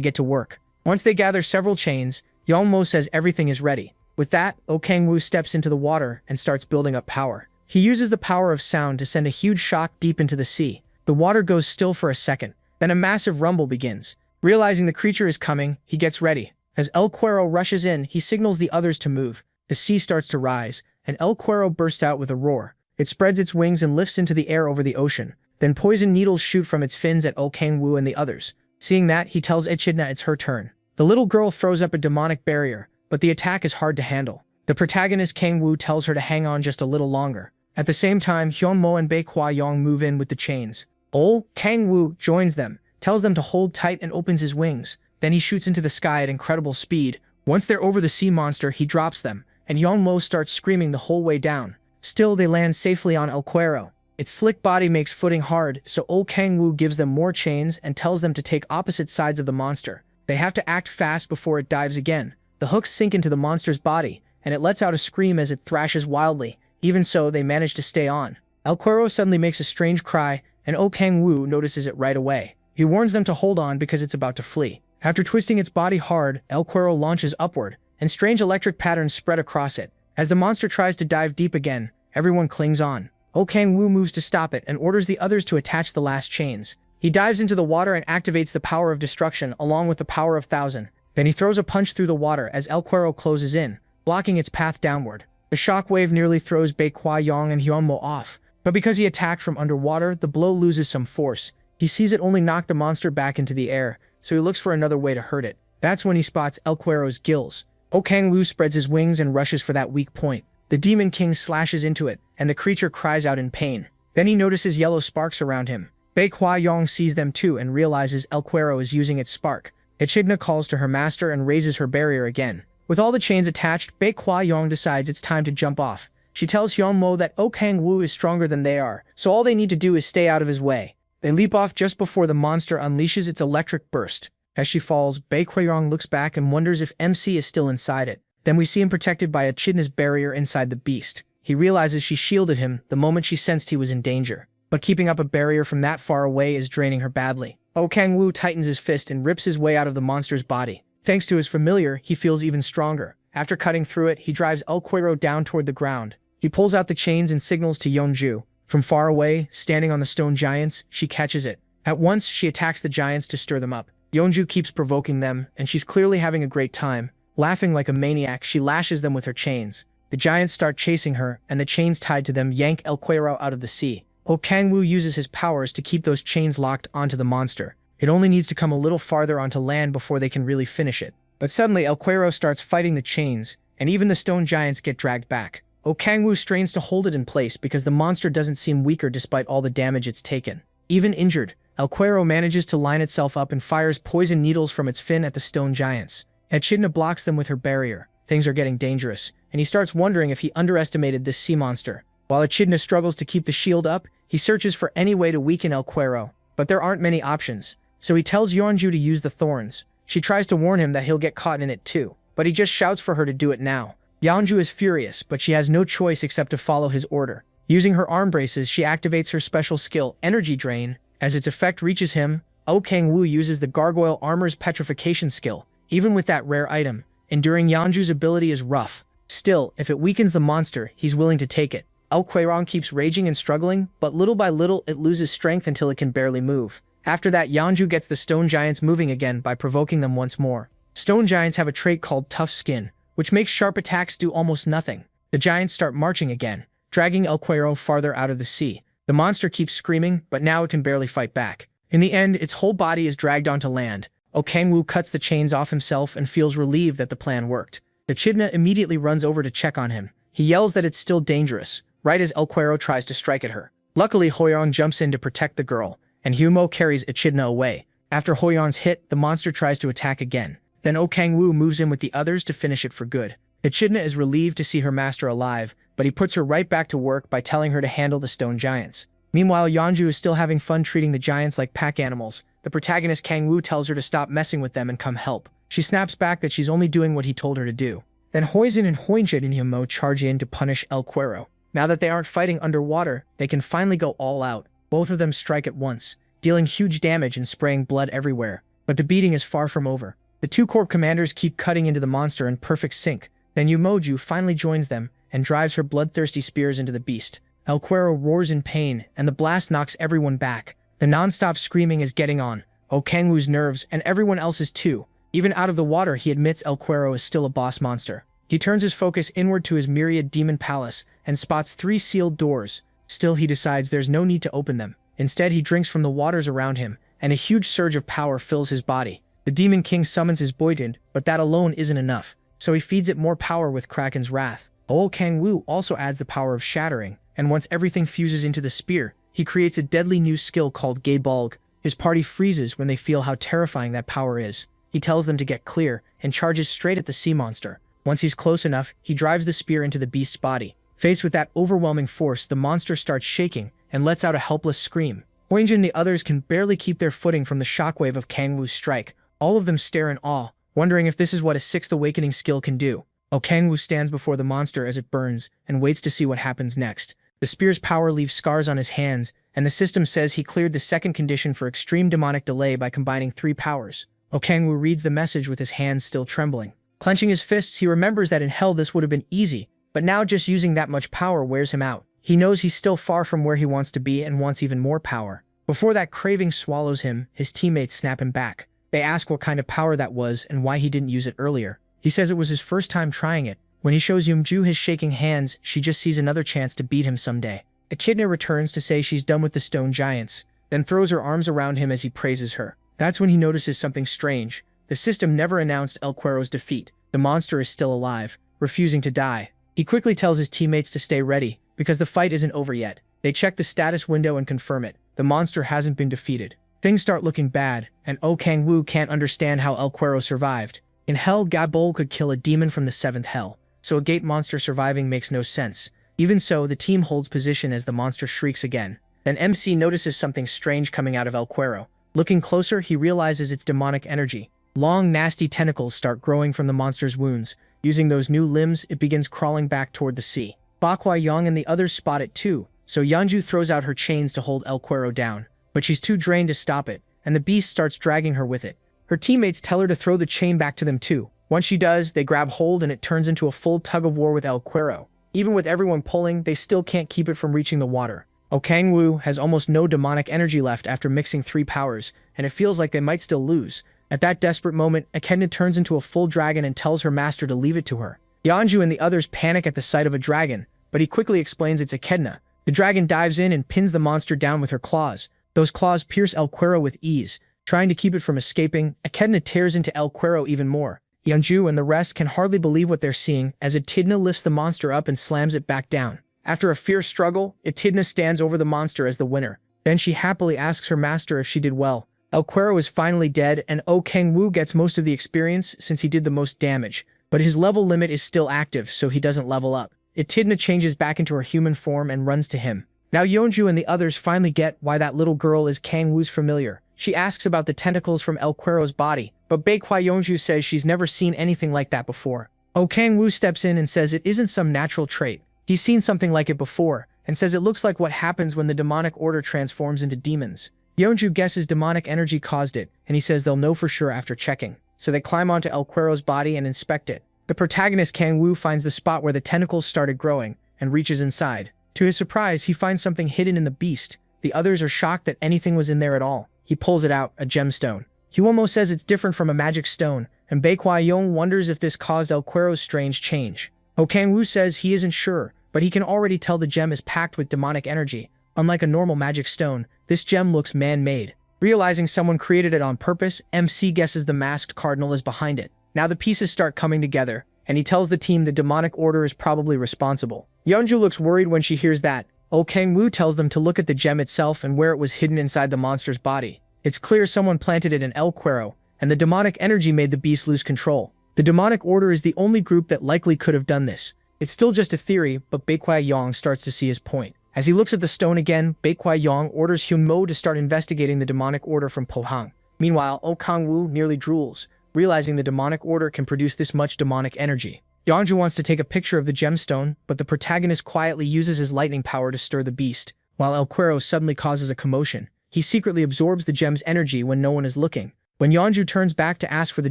get to work. Once they gather several chains, Yeonmo says everything is ready. With that, Oh Kang-woo steps into the water and starts building up power. He uses the power of sound to send a huge shock deep into the sea. The water goes still for a second. Then a massive rumble begins. Realizing the creature is coming, he gets ready. As El Cuero rushes in, he signals the others to move. The sea starts to rise, and El Cuero bursts out with a roar. It spreads its wings and lifts into the air over the ocean. Then poison needles shoot from its fins at Oh Kang-woo and the others. Seeing that, he tells Echidna it's her turn. The little girl throws up a demonic barrier, but the attack is hard to handle. The protagonist Kang-woo tells her to hang on just a little longer. At the same time, Hyun-mo and Bai Kuai-yong move in with the chains. Oh Kang-woo joins them, tells them to hold tight and opens his wings. Then he shoots into the sky at incredible speed. Once they're over the sea monster, he drops them, and Yeonmo starts screaming the whole way down. Still, they land safely on El Cuero. Its slick body makes footing hard, so Oh Kang-woo gives them more chains and tells them to take opposite sides of the monster. They have to act fast before it dives again. The hooks sink into the monster's body, and it lets out a scream as it thrashes wildly. Even so, they manage to stay on. El Cuero suddenly makes a strange cry, and Oh Kang-woo notices it right away. He warns them to hold on because it's about to flee. After twisting its body hard, El Cuero launches upward, and strange electric patterns spread across it. As the monster tries to dive deep again, everyone clings on. Oh Kang-woo moves to stop it and orders the others to attach the last chains. He dives into the water and activates the power of destruction along with the power of thousand. Then he throws a punch through the water as El Cuero closes in, blocking its path downward. The shockwave nearly throws Bai Kuai-yong and Hyunmo off, but because he attacked from underwater, the blow loses some force. He sees it only knock the monster back into the air, so he looks for another way to hurt it. That's when he spots El Cuero's gills. Oh Kang-woo spreads his wings and rushes for that weak point. The Demon King slashes into it, and the creature cries out in pain. Then he notices yellow sparks around him. Bai Kuai-yong sees them too and realizes El Cuero is using its spark. Echidna calls to her master and raises her barrier again. With all the chains attached, Bai Kuai-yong decides it's time to jump off. She tells Hyunmo that Oh Kang-woo is stronger than they are, so all they need to do is stay out of his way. They leap off just before the monster unleashes its electric burst. As she falls, Bai Kuai-yong looks back and wonders if MC is still inside it. Then we see him protected by Echidna's barrier inside the beast. He realizes she shielded him the moment she sensed he was in danger. But keeping up a barrier from that far away is draining her badly. Oh Kang-woo tightens his fist and rips his way out of the monster's body. Thanks to his familiar, he feels even stronger. After cutting through it, he drives El Cuero down toward the ground. He pulls out the chains and signals to Yeonju. From far away, standing on the stone giants, she catches it. At once, she attacks the giants to stir them up. Yeonju keeps provoking them, and she's clearly having a great time. Laughing like a maniac, she lashes them with her chains. The giants start chasing her, and the chains tied to them yank El Cuero out of the sea. Oh Kang-woo uses his powers to keep those chains locked onto the monster. It only needs to come a little farther onto land before they can really finish it. But suddenly El Cuero starts fighting the chains, and even the stone giants get dragged back. Oh Kang-woo strains to hold it in place because the monster doesn't seem weaker despite all the damage it's taken. Even injured, El Cuero manages to line itself up and fires poison needles from its fin at the stone giants. Echidna blocks them with her barrier. things are getting dangerous, and he starts wondering if he underestimated this sea monster. While Echidna struggles to keep the shield up, he searches for any way to weaken El Cuero, but there aren't many options. So he tells Yeonju to use the thorns. She tries to warn him that he'll get caught in it too, but he just shouts for her to do it now. Yeonju is furious, but she has no choice except to follow his order. Using her arm braces, she activates her special skill, Energy Drain. As its effect reaches him, Oh Kang-woo uses the Gargoyle Armor's Petrification skill. Even with that rare item, enduring Yeonju's ability is rough. Still, if it weakens the monster, he's willing to take it. El Cuerón keeps raging and struggling, but little by little it loses strength until it can barely move. After that, Yeonju gets the stone giants moving again by provoking them once more. Stone giants have a trait called Tough Skin, which makes sharp attacks do almost nothing. The giants start marching again, dragging El Cuero farther out of the sea. The monster keeps screaming, but now it can barely fight back. In the end, its whole body is dragged onto land. Oh Kang-woo cuts the chains off himself and feels relieved that the plan worked. Echidna immediately runs over to check on him. He yells that it's still dangerous, right as El Cuero tries to strike at her. Luckily, Hoyeon jumps in to protect the girl, and Hyumo carries Echidna away. After Hoyeon's hit, the monster tries to attack again. Then Oh Kang-woo moves in with the others to finish it for good. Echidna is relieved to see her master alive, but he puts her right back to work by telling her to handle the stone giants. Meanwhile, Yeonju is still having fun treating the giants like pack animals. The protagonist Kang-woo tells her to stop messing with them and come help. She snaps back that she's only doing what he told her to do. Then Hoisin and Hoinjit and Hyumo charge in to punish El Cuero. Now that they aren't fighting underwater, they can finally go all out. Both of them strike at once, dealing huge damage and spraying blood everywhere. But the beating is far from over. The two corps commanders keep cutting into the monster in perfect sync. Then Yumoju finally joins them and drives her bloodthirsty spears into the beast. El Cuero roars in pain, and the blast knocks everyone back. The non-stop screaming is getting on Oh Kang-woo's nerves and everyone else's too. Even out of the water, he admits El Cuero is still a boss monster. He turns his focus inward to his myriad demon palace and spots 3 sealed doors. Still, he decides there's no need to open them. Instead, he drinks from the waters around him, and a huge surge of power fills his body. The Demon King summons his Boydin, but that alone isn't enough, so he feeds it more power with Kraken's wrath. Oh Kang-woo also adds the power of shattering, and once everything fuses into the spear, he creates a deadly new skill called Gay Bulg. His party freezes when they feel how terrifying that power is. He tells them to get clear and charges straight at the sea monster. Once he's close enough, he drives the spear into the beast's body. Faced with that overwhelming force, the monster starts shaking and lets out a helpless scream. Hoinjin and the others can barely keep their footing from the shockwave of Kang-woo's strike. All of them stare in awe, wondering if this is what a 6th awakening skill can do. Oh Kang-woo stands before the monster as it burns and waits to see what happens next. The spear's power leaves scars on his hands, and the system says he cleared the second condition for extreme demonic delay by combining 3 powers. Oh Kang-woo reads the message with his hands still trembling. Clenching his fists, he remembers that in hell this would have been easy, but now just using that much power wears him out. He knows he's still far from where he wants to be and wants even more power. Before that craving swallows him, his teammates snap him back. They ask what kind of power that was and why he didn't use it earlier. He says it was his first time trying it. When he shows Yeonju his shaking hands, she just sees another chance to beat him someday. Echidna returns to say she's done with the stone giants, then throws her arms around him as he praises her. That's when he notices something strange. The system never announced El Cuero's defeat. The monster is still alive, refusing to die. He quickly tells his teammates to stay ready, because the fight isn't over yet. They check the status window and confirm it. The monster hasn't been defeated. Things start looking bad, and Oh Kang-woo can't understand how El Cuero survived. In hell, Gabol could kill a demon from the 7th hell, so a gate monster surviving makes no sense. Even so, the team holds position as the monster shrieks again. Then MC notices something strange coming out of El Cuero. Looking closer, he realizes it's demonic energy. Long, nasty tentacles start growing from the monster's wounds. Using those new limbs, it begins crawling back toward the sea. Bakwai Yong and the others spot it too, so Yeonju throws out her chains to hold El Cuero down. But she's too drained to stop it, and the beast starts dragging her with it. Her teammates tell her to throw the chain back to them too. Once she does, they grab hold and it turns into a full tug-of-war with El Cuero. Even with everyone pulling, they still can't keep it from reaching the water. Oh Kang-woo has almost no demonic energy left after mixing 3 powers, and it feels like they might still lose. At that desperate moment, Echidna turns into a full dragon and tells her master to leave it to her. Yeonju and the others panic at the sight of a dragon, but he quickly explains it's Echidna. The dragon dives in and pins the monster down with her claws. Those claws pierce El Cuero with ease. Trying to keep it from escaping, Echidna tears into El Cuero even more. Yeonju and the rest can hardly believe what they're seeing as Echidna lifts the monster up and slams it back down. After a fierce struggle, Echidna stands over the monster as the winner. Then she happily asks her master if she did well. El Cuero is finally dead, and Oh Kang-woo gets most of the experience since he did the most damage. but his level limit is still active, so he doesn't level up. Echidna changes back into her human form and runs to him. Now Yeonju and the others finally get why that little girl is Kang Woo's familiar. She asks about the tentacles from El Cuero's body, but Baekwa Yeonju says she's never seen anything like that before. Kang Woo steps in and says it isn't some natural trait. He's seen something like it before, and says it looks like what happens when the demonic order transforms into demons. Yeonju guesses demonic energy caused it, and he says they'll know for sure after checking. So they climb onto El Cuero's body and inspect it. The protagonist Kang Woo finds the spot where the tentacles started growing, and reaches inside. To his surprise, he finds something hidden in the beast. The others are shocked that anything was in there at all. He pulls it out, a gemstone. Huomo says it's different from a magic stone, and Baekwa Yeong wonders if this caused El Cuero's strange change. Kang Woo says he isn't sure, but he can already tell the gem is packed with demonic energy. Unlike a normal magic stone, this gem looks man-made. Realizing someone created it on purpose, MC guesses the masked cardinal is behind it. Now the pieces start coming together, and he tells the team the demonic order is probably responsible. Yeonju looks worried when she hears that. Kang Woo tells them to look at the gem itself and where it was hidden inside the monster's body. It's clear someone planted it in El Cuero, and the demonic energy made the beast lose control. The demonic order is the only group that likely could have done this. It's still just a theory, but Baekwa Yeong starts to see his point. As he looks at the stone again, Baekwa Yeong orders Hyunmo to start investigating the demonic order from Pohang. Meanwhile, Kang Woo nearly drools, realizing the demonic order can produce this much demonic energy. Yeonju wants to take a picture of the gemstone, but the protagonist quietly uses his lightning power to stir the beast. While El Cuero suddenly causes a commotion, he secretly absorbs the gem's energy when no one is looking. When Yeonju turns back to ask for the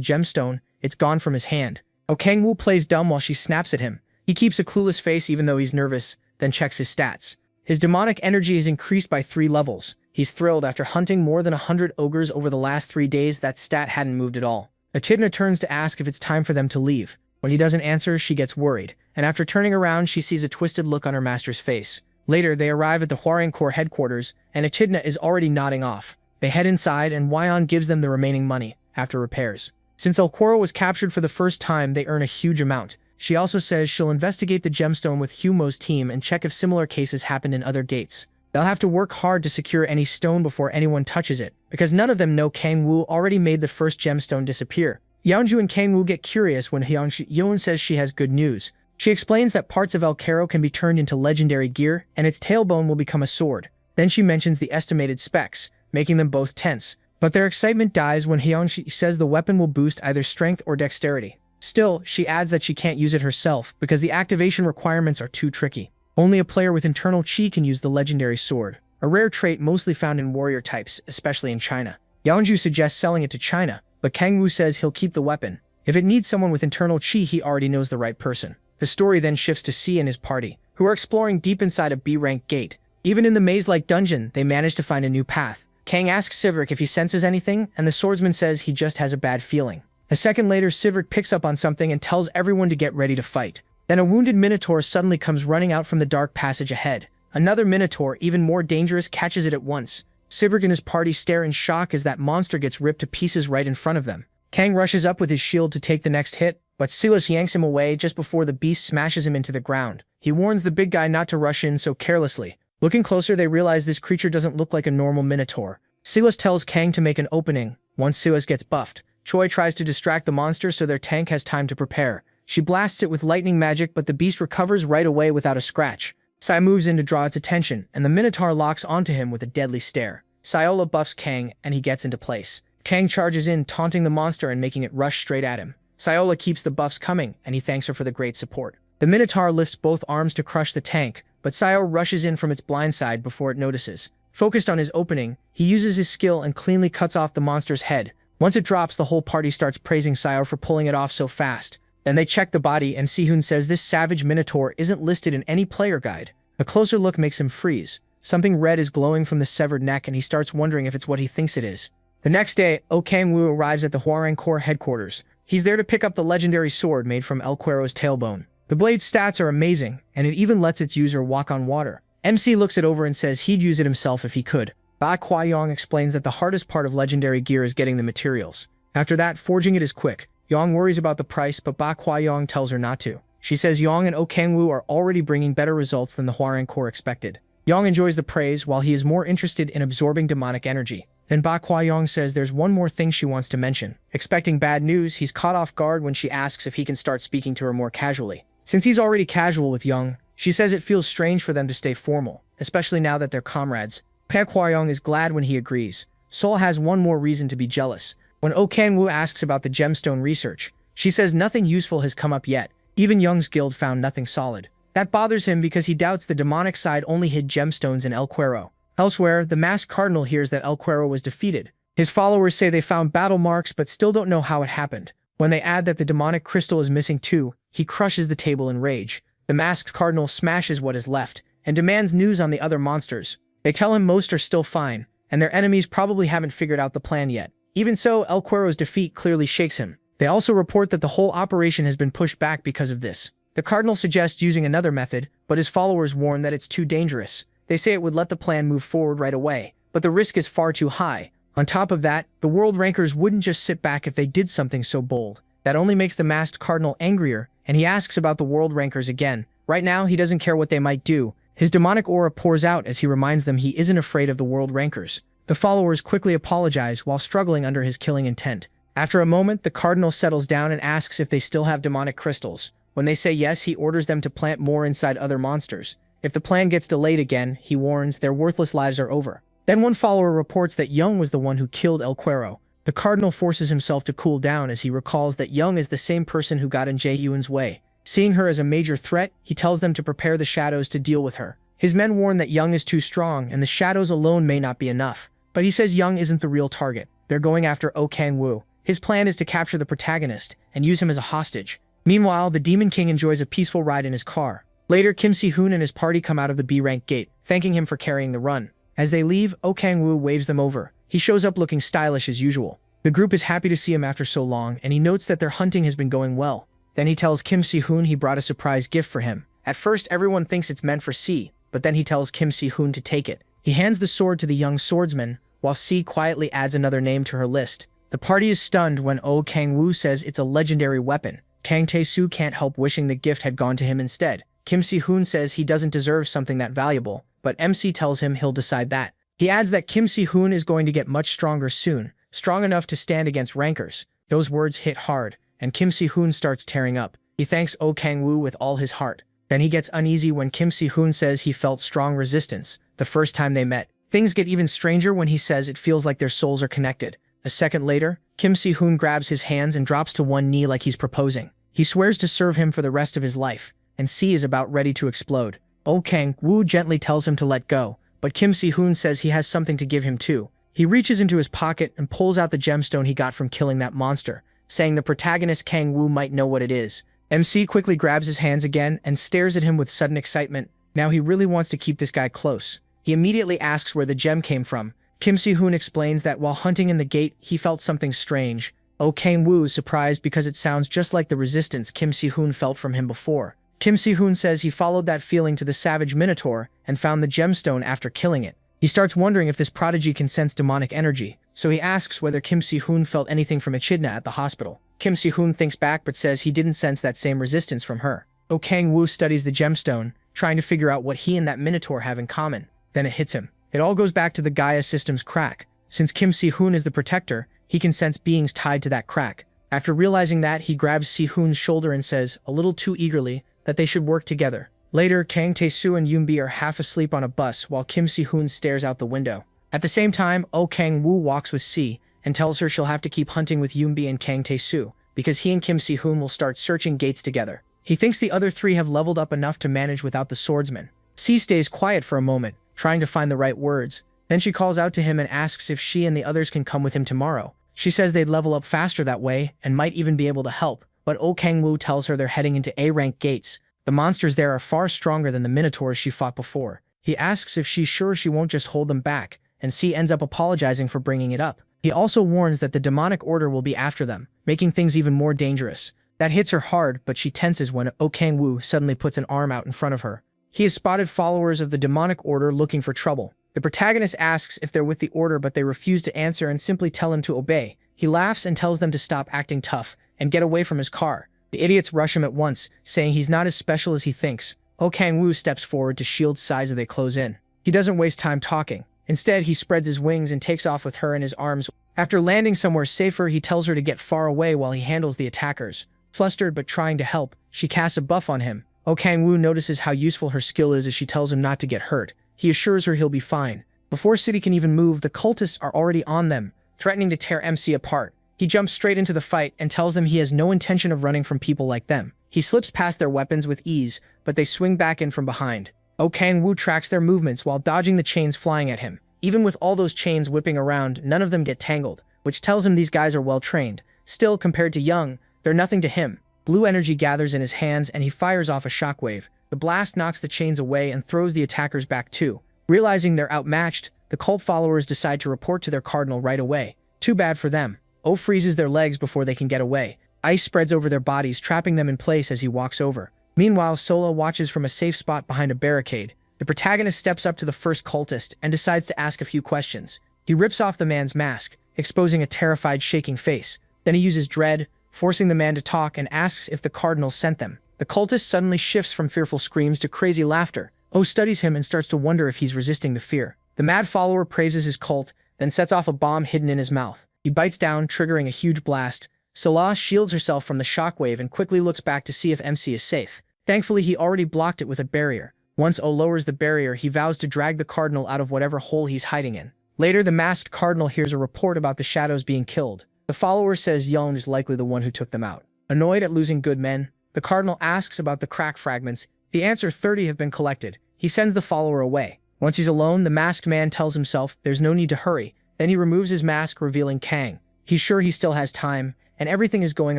gemstone, it's gone from his hand. Kang Woo plays dumb while she snaps at him. He keeps a clueless face even though he's nervous, then checks his stats. His demonic energy is increased by 3 levels. He's thrilled after hunting more than 100 ogres over the last 3 days. That stat hadn't moved at all. Echidna turns to ask if it's time for them to leave. When he doesn't answer, she gets worried, and after turning around, she sees a twisted look on her master's face. Later, they arrive at the Hwarangcore headquarters, and Echidna is already nodding off. They head inside, and Hwayeon gives them the remaining money, after repairs. Since El Cuero was captured for the first time, they earn a huge amount. She also says she'll investigate the gemstone with Humo's team and check if similar cases happened in other gates. They'll have to work hard to secure any stone before anyone touches it, because none of them know Kang Woo already made the first gemstone disappear. Yeonju and Kang Woo get curious when Yeon says she has good news. She explains that parts of El Cuero can be turned into legendary gear, and its tailbone will become a sword. Then she mentions the estimated specs, making them both tense. But their excitement dies when Yeonju says the weapon will boost either strength or dexterity. Still, she adds that she can't use it herself because the activation requirements are too tricky. Only a player with internal chi can use the legendary sword, a rare trait mostly found in warrior types, especially in China. Yeonju suggests selling it to China, but Kang Woo says he'll keep the weapon. If it needs someone with internal chi, he already knows the right person. The story then shifts to C and his party, who are exploring deep inside a B-rank gate. Even in the maze-like dungeon, they manage to find a new path. Kang asks Sivrik if he senses anything, and the swordsman says he just has a bad feeling. A second later, Sivrik picks up on something and tells everyone to get ready to fight. Then a wounded Minotaur suddenly comes running out from the dark passage ahead. Another Minotaur, even more dangerous, catches it at once. Sivrik and his party stare in shock as that monster gets ripped to pieces right in front of them. Kang rushes up with his shield to take the next hit, but Silas yanks him away just before the beast smashes him into the ground. He warns the big guy not to rush in so carelessly. Looking closer, they realize this creature doesn't look like a normal Minotaur. Silas tells Kang to make an opening. Once Silas gets buffed, Choi tries to distract the monster so their tank has time to prepare. She blasts it with lightning magic, but the beast recovers right away without a scratch. Sai moves in to draw its attention, and the Minotaur locks onto him with a deadly stare. Saiola buffs Kang, and he gets into place. Kang charges in, taunting the monster and making it rush straight at him. Saiola keeps the buffs coming, and he thanks her for the great support. The Minotaur lifts both arms to crush the tank, but Saio rushes in from its blind side before it notices. Focused on his opening, he uses his skill and cleanly cuts off the monster's head. Once it drops, the whole party starts praising Saio for pulling it off so fast. Then they check the body, and Sihun says this savage Minotaur isn't listed in any player guide. A closer look makes him freeze. Something red is glowing from the severed neck, and he starts wondering if it's what he thinks it is. The next day, Kang Woo arrives at the Hwarangcore headquarters. He's there to pick up the legendary sword made from El Cuero's tailbone. The blade's stats are amazing, and it even lets its user walk on water. MC looks it over and says he'd use it himself if he could. Ba Kwa-yong explains that the hardest part of legendary gear is getting the materials. After that, forging it is quick. Yong worries about the price, but Ba Kwa-yong tells her not to. She says Yong and Kang Woo are already bringing better results than the Hwarangcore expected. Yong enjoys the praise while he is more interested in absorbing demonic energy. Then Ba Kuayong says there's one more thing she wants to mention. Expecting bad news, he's caught off guard when she asks if he can start speaking to her more casually. Since he's already casual with Young, she says it feels strange for them to stay formal, especially now that they're comrades. Pa Kuayong is glad when he agrees. Sol has one more reason to be jealous. When Oh Kang-woo asks about the gemstone research, she says nothing useful has come up yet. Even Young's guild found nothing solid. That bothers him because he doubts the demonic side only hid gemstones in El Cuero. Elsewhere, the masked cardinal hears that El Cuero was defeated. His followers say they found battle marks but still don't know how it happened. When they add that the demonic crystal is missing too, he crushes the table in rage. The masked cardinal smashes what is left and demands news on the other monsters. They tell him most are still fine, and their enemies probably haven't figured out the plan yet. Even so, El Cuero's defeat clearly shakes him. They also report that the whole operation has been pushed back because of this. The cardinal suggests using another method, but his followers warn that it's too dangerous. They say it would let the plan move forward right away, but the risk is far too high. On top of that, the world rankers wouldn't just sit back if they did something so bold. That only makes the masked cardinal angrier, and he asks about the world rankers again. Right now, he doesn't care what they might do. His demonic aura pours out as he reminds them he isn't afraid of the world rankers. The followers quickly apologize while struggling under his killing intent. After a moment, the cardinal settles down and asks if they still have demonic crystals. When they say yes, he orders them to plant more inside other monsters. If the plan gets delayed again, he warns their worthless lives are over. Then one follower reports that Young was the one who killed El Cuero. The cardinal forces himself to cool down as he recalls that Young is the same person who got in Jae Yuan's way. Seeing her as a major threat, he tells them to prepare the shadows to deal with her. His men warn that Young is too strong and the shadows alone may not be enough. But he says Young isn't the real target. They're going after Oh Kang-woo. His plan is to capture the protagonist and use him as a hostage. Meanwhile, the Demon King enjoys a peaceful ride in his car. Later, Kim Si-hoon and his party come out of the B-rank gate, thanking him for carrying the run. As they leave, Oh Kang-woo waves them over. He shows up looking stylish as usual. The group is happy to see him after so long, and he notes that their hunting has been going well. Then he tells Kim Si-hoon he brought a surprise gift for him. At first, everyone thinks it's meant for C, but then he tells Kim Si-hoon to take it. He hands the sword to the young swordsman, while C quietly adds another name to her list. The party is stunned when Oh Kang-woo says it's a legendary weapon. Kang Tae-soo can't help wishing the gift had gone to him instead. Kim Si-hoon says he doesn't deserve something that valuable, but MC tells him he'll decide that. He adds that Kim Si-hoon is going to get much stronger soon, strong enough to stand against rankers. Those words hit hard, and Kim Si-hoon starts tearing up. He thanks Oh Kang-woo with all his heart. Then he gets uneasy when Kim Si-hoon says he felt strong resistance the first time they met. Things get even stranger when he says it feels like their souls are connected. A second later, Kim Si-hoon grabs his hands and drops to one knee like he's proposing. He swears to serve him for the rest of his life, and C is about ready to explode. Oh Kang-woo gently tells him to let go, but Kim Si-hoon says he has something to give him too. He reaches into his pocket and pulls out the gemstone he got from killing that monster, saying the protagonist Kang-woo might know what it is. MC quickly grabs his hands again and stares at him with sudden excitement. Now he really wants to keep this guy close. He immediately asks where the gem came from. Kim Si-hoon explains that while hunting in the gate, he felt something strange. Oh Kang-woo is surprised because it sounds just like the resistance Kim Si-hoon felt from him before. Kim Si-hoon says he followed that feeling to the savage minotaur and found the gemstone after killing it. He starts wondering if this prodigy can sense demonic energy, so he asks whether Kim Si-hoon felt anything from Echidna at the hospital. Kim Si-hoon thinks back but says he didn't sense that same resistance from her. Oh Kang-woo studies the gemstone, trying to figure out what he and that minotaur have in common. Then it hits him. It all goes back to the Gaia system's crack. Since Kim Si-hoon is the protector, he can sense beings tied to that crack. After realizing that, he grabs Si-hoon's shoulder and says, a little too eagerly, that they should work together. Later, Kang Tae-soo and Yoonbi are half asleep on a bus while Kim Si-hoon stares out the window. At the same time, Oh Kang-woo walks with Si and tells her she'll have to keep hunting with Yoonbi and Kang Tae-soo because he and Kim Si-hoon will start searching gates together. He thinks the other three have leveled up enough to manage without the swordsman. Si stays quiet for a moment, trying to find the right words. Then she calls out to him and asks if she and the others can come with him tomorrow. She says they'd level up faster that way and might even be able to help, but Oh Kang-woo tells her they're heading into A-rank gates. The monsters there are far stronger than the minotaurs she fought before. He asks if she's sure she won't just hold them back, and C ends up apologizing for bringing it up. He also warns that the demonic order will be after them, making things even more dangerous. That hits her hard, but she tenses when Oh Kang-woo suddenly puts an arm out in front of her. He has spotted followers of the demonic order looking for trouble. The protagonist asks if they're with the order, but they refuse to answer and simply tell him to obey. He laughs and tells them to stop acting tough and get away from his car. The idiots rush him at once, saying he's not as special as he thinks. Oh Kang-woo steps forward to shield sides as they close in. He doesn't waste time talking. Instead, he spreads his wings and takes off with her in his arms. After landing somewhere safer, he tells her to get far away while he handles the attackers. Flustered but trying to help, she casts a buff on him. Kang-woo notices how useful her skill is as she tells him not to get hurt. He assures her he'll be fine. Before City can even move, the cultists are already on them, threatening to tear MC apart. He jumps straight into the fight and tells them he has no intention of running from people like them. He slips past their weapons with ease, but they swing back in from behind. Kang-woo tracks their movements while dodging the chains flying at him. Even with all those chains whipping around, none of them get tangled, which tells him these guys are well trained. Still, compared to Young, they're nothing to him. Blue energy gathers in his hands and he fires off a shockwave. The blast knocks the chains away and throws the attackers back too. Realizing they're outmatched, the cult followers decide to report to their cardinal right away. Too bad for them. Freezes their legs before they can get away. Ice spreads over their bodies, trapping them in place as he walks over. Meanwhile, Sola watches from a safe spot behind a barricade. The protagonist steps up to the first cultist and decides to ask a few questions. He rips off the man's mask, exposing a terrified, shaking face. Then he uses dread, forcing the man to talk, and asks if the cardinal sent them. The cultist suddenly shifts from fearful screams to crazy laughter. Studies him and starts to wonder if he's resisting the fear. The mad follower praises his cult, then sets off a bomb hidden in his mouth. He bites down, triggering a huge blast. Sola shields herself from the shockwave and quickly looks back to see if MC is safe. Thankfully, he already blocked it with a barrier. Once lowers the barrier, he vows to drag the cardinal out of whatever hole he's hiding in. Later, the masked cardinal hears a report about the shadows being killed. The follower says Young is likely the one who took them out. Annoyed at losing good men, the cardinal asks about the crack fragments. The answer 30 have been collected. He sends the follower away. Once he's alone, the masked man tells himself there's no need to hurry. Then he removes his mask, revealing Kang. He's sure he still has time, and everything is going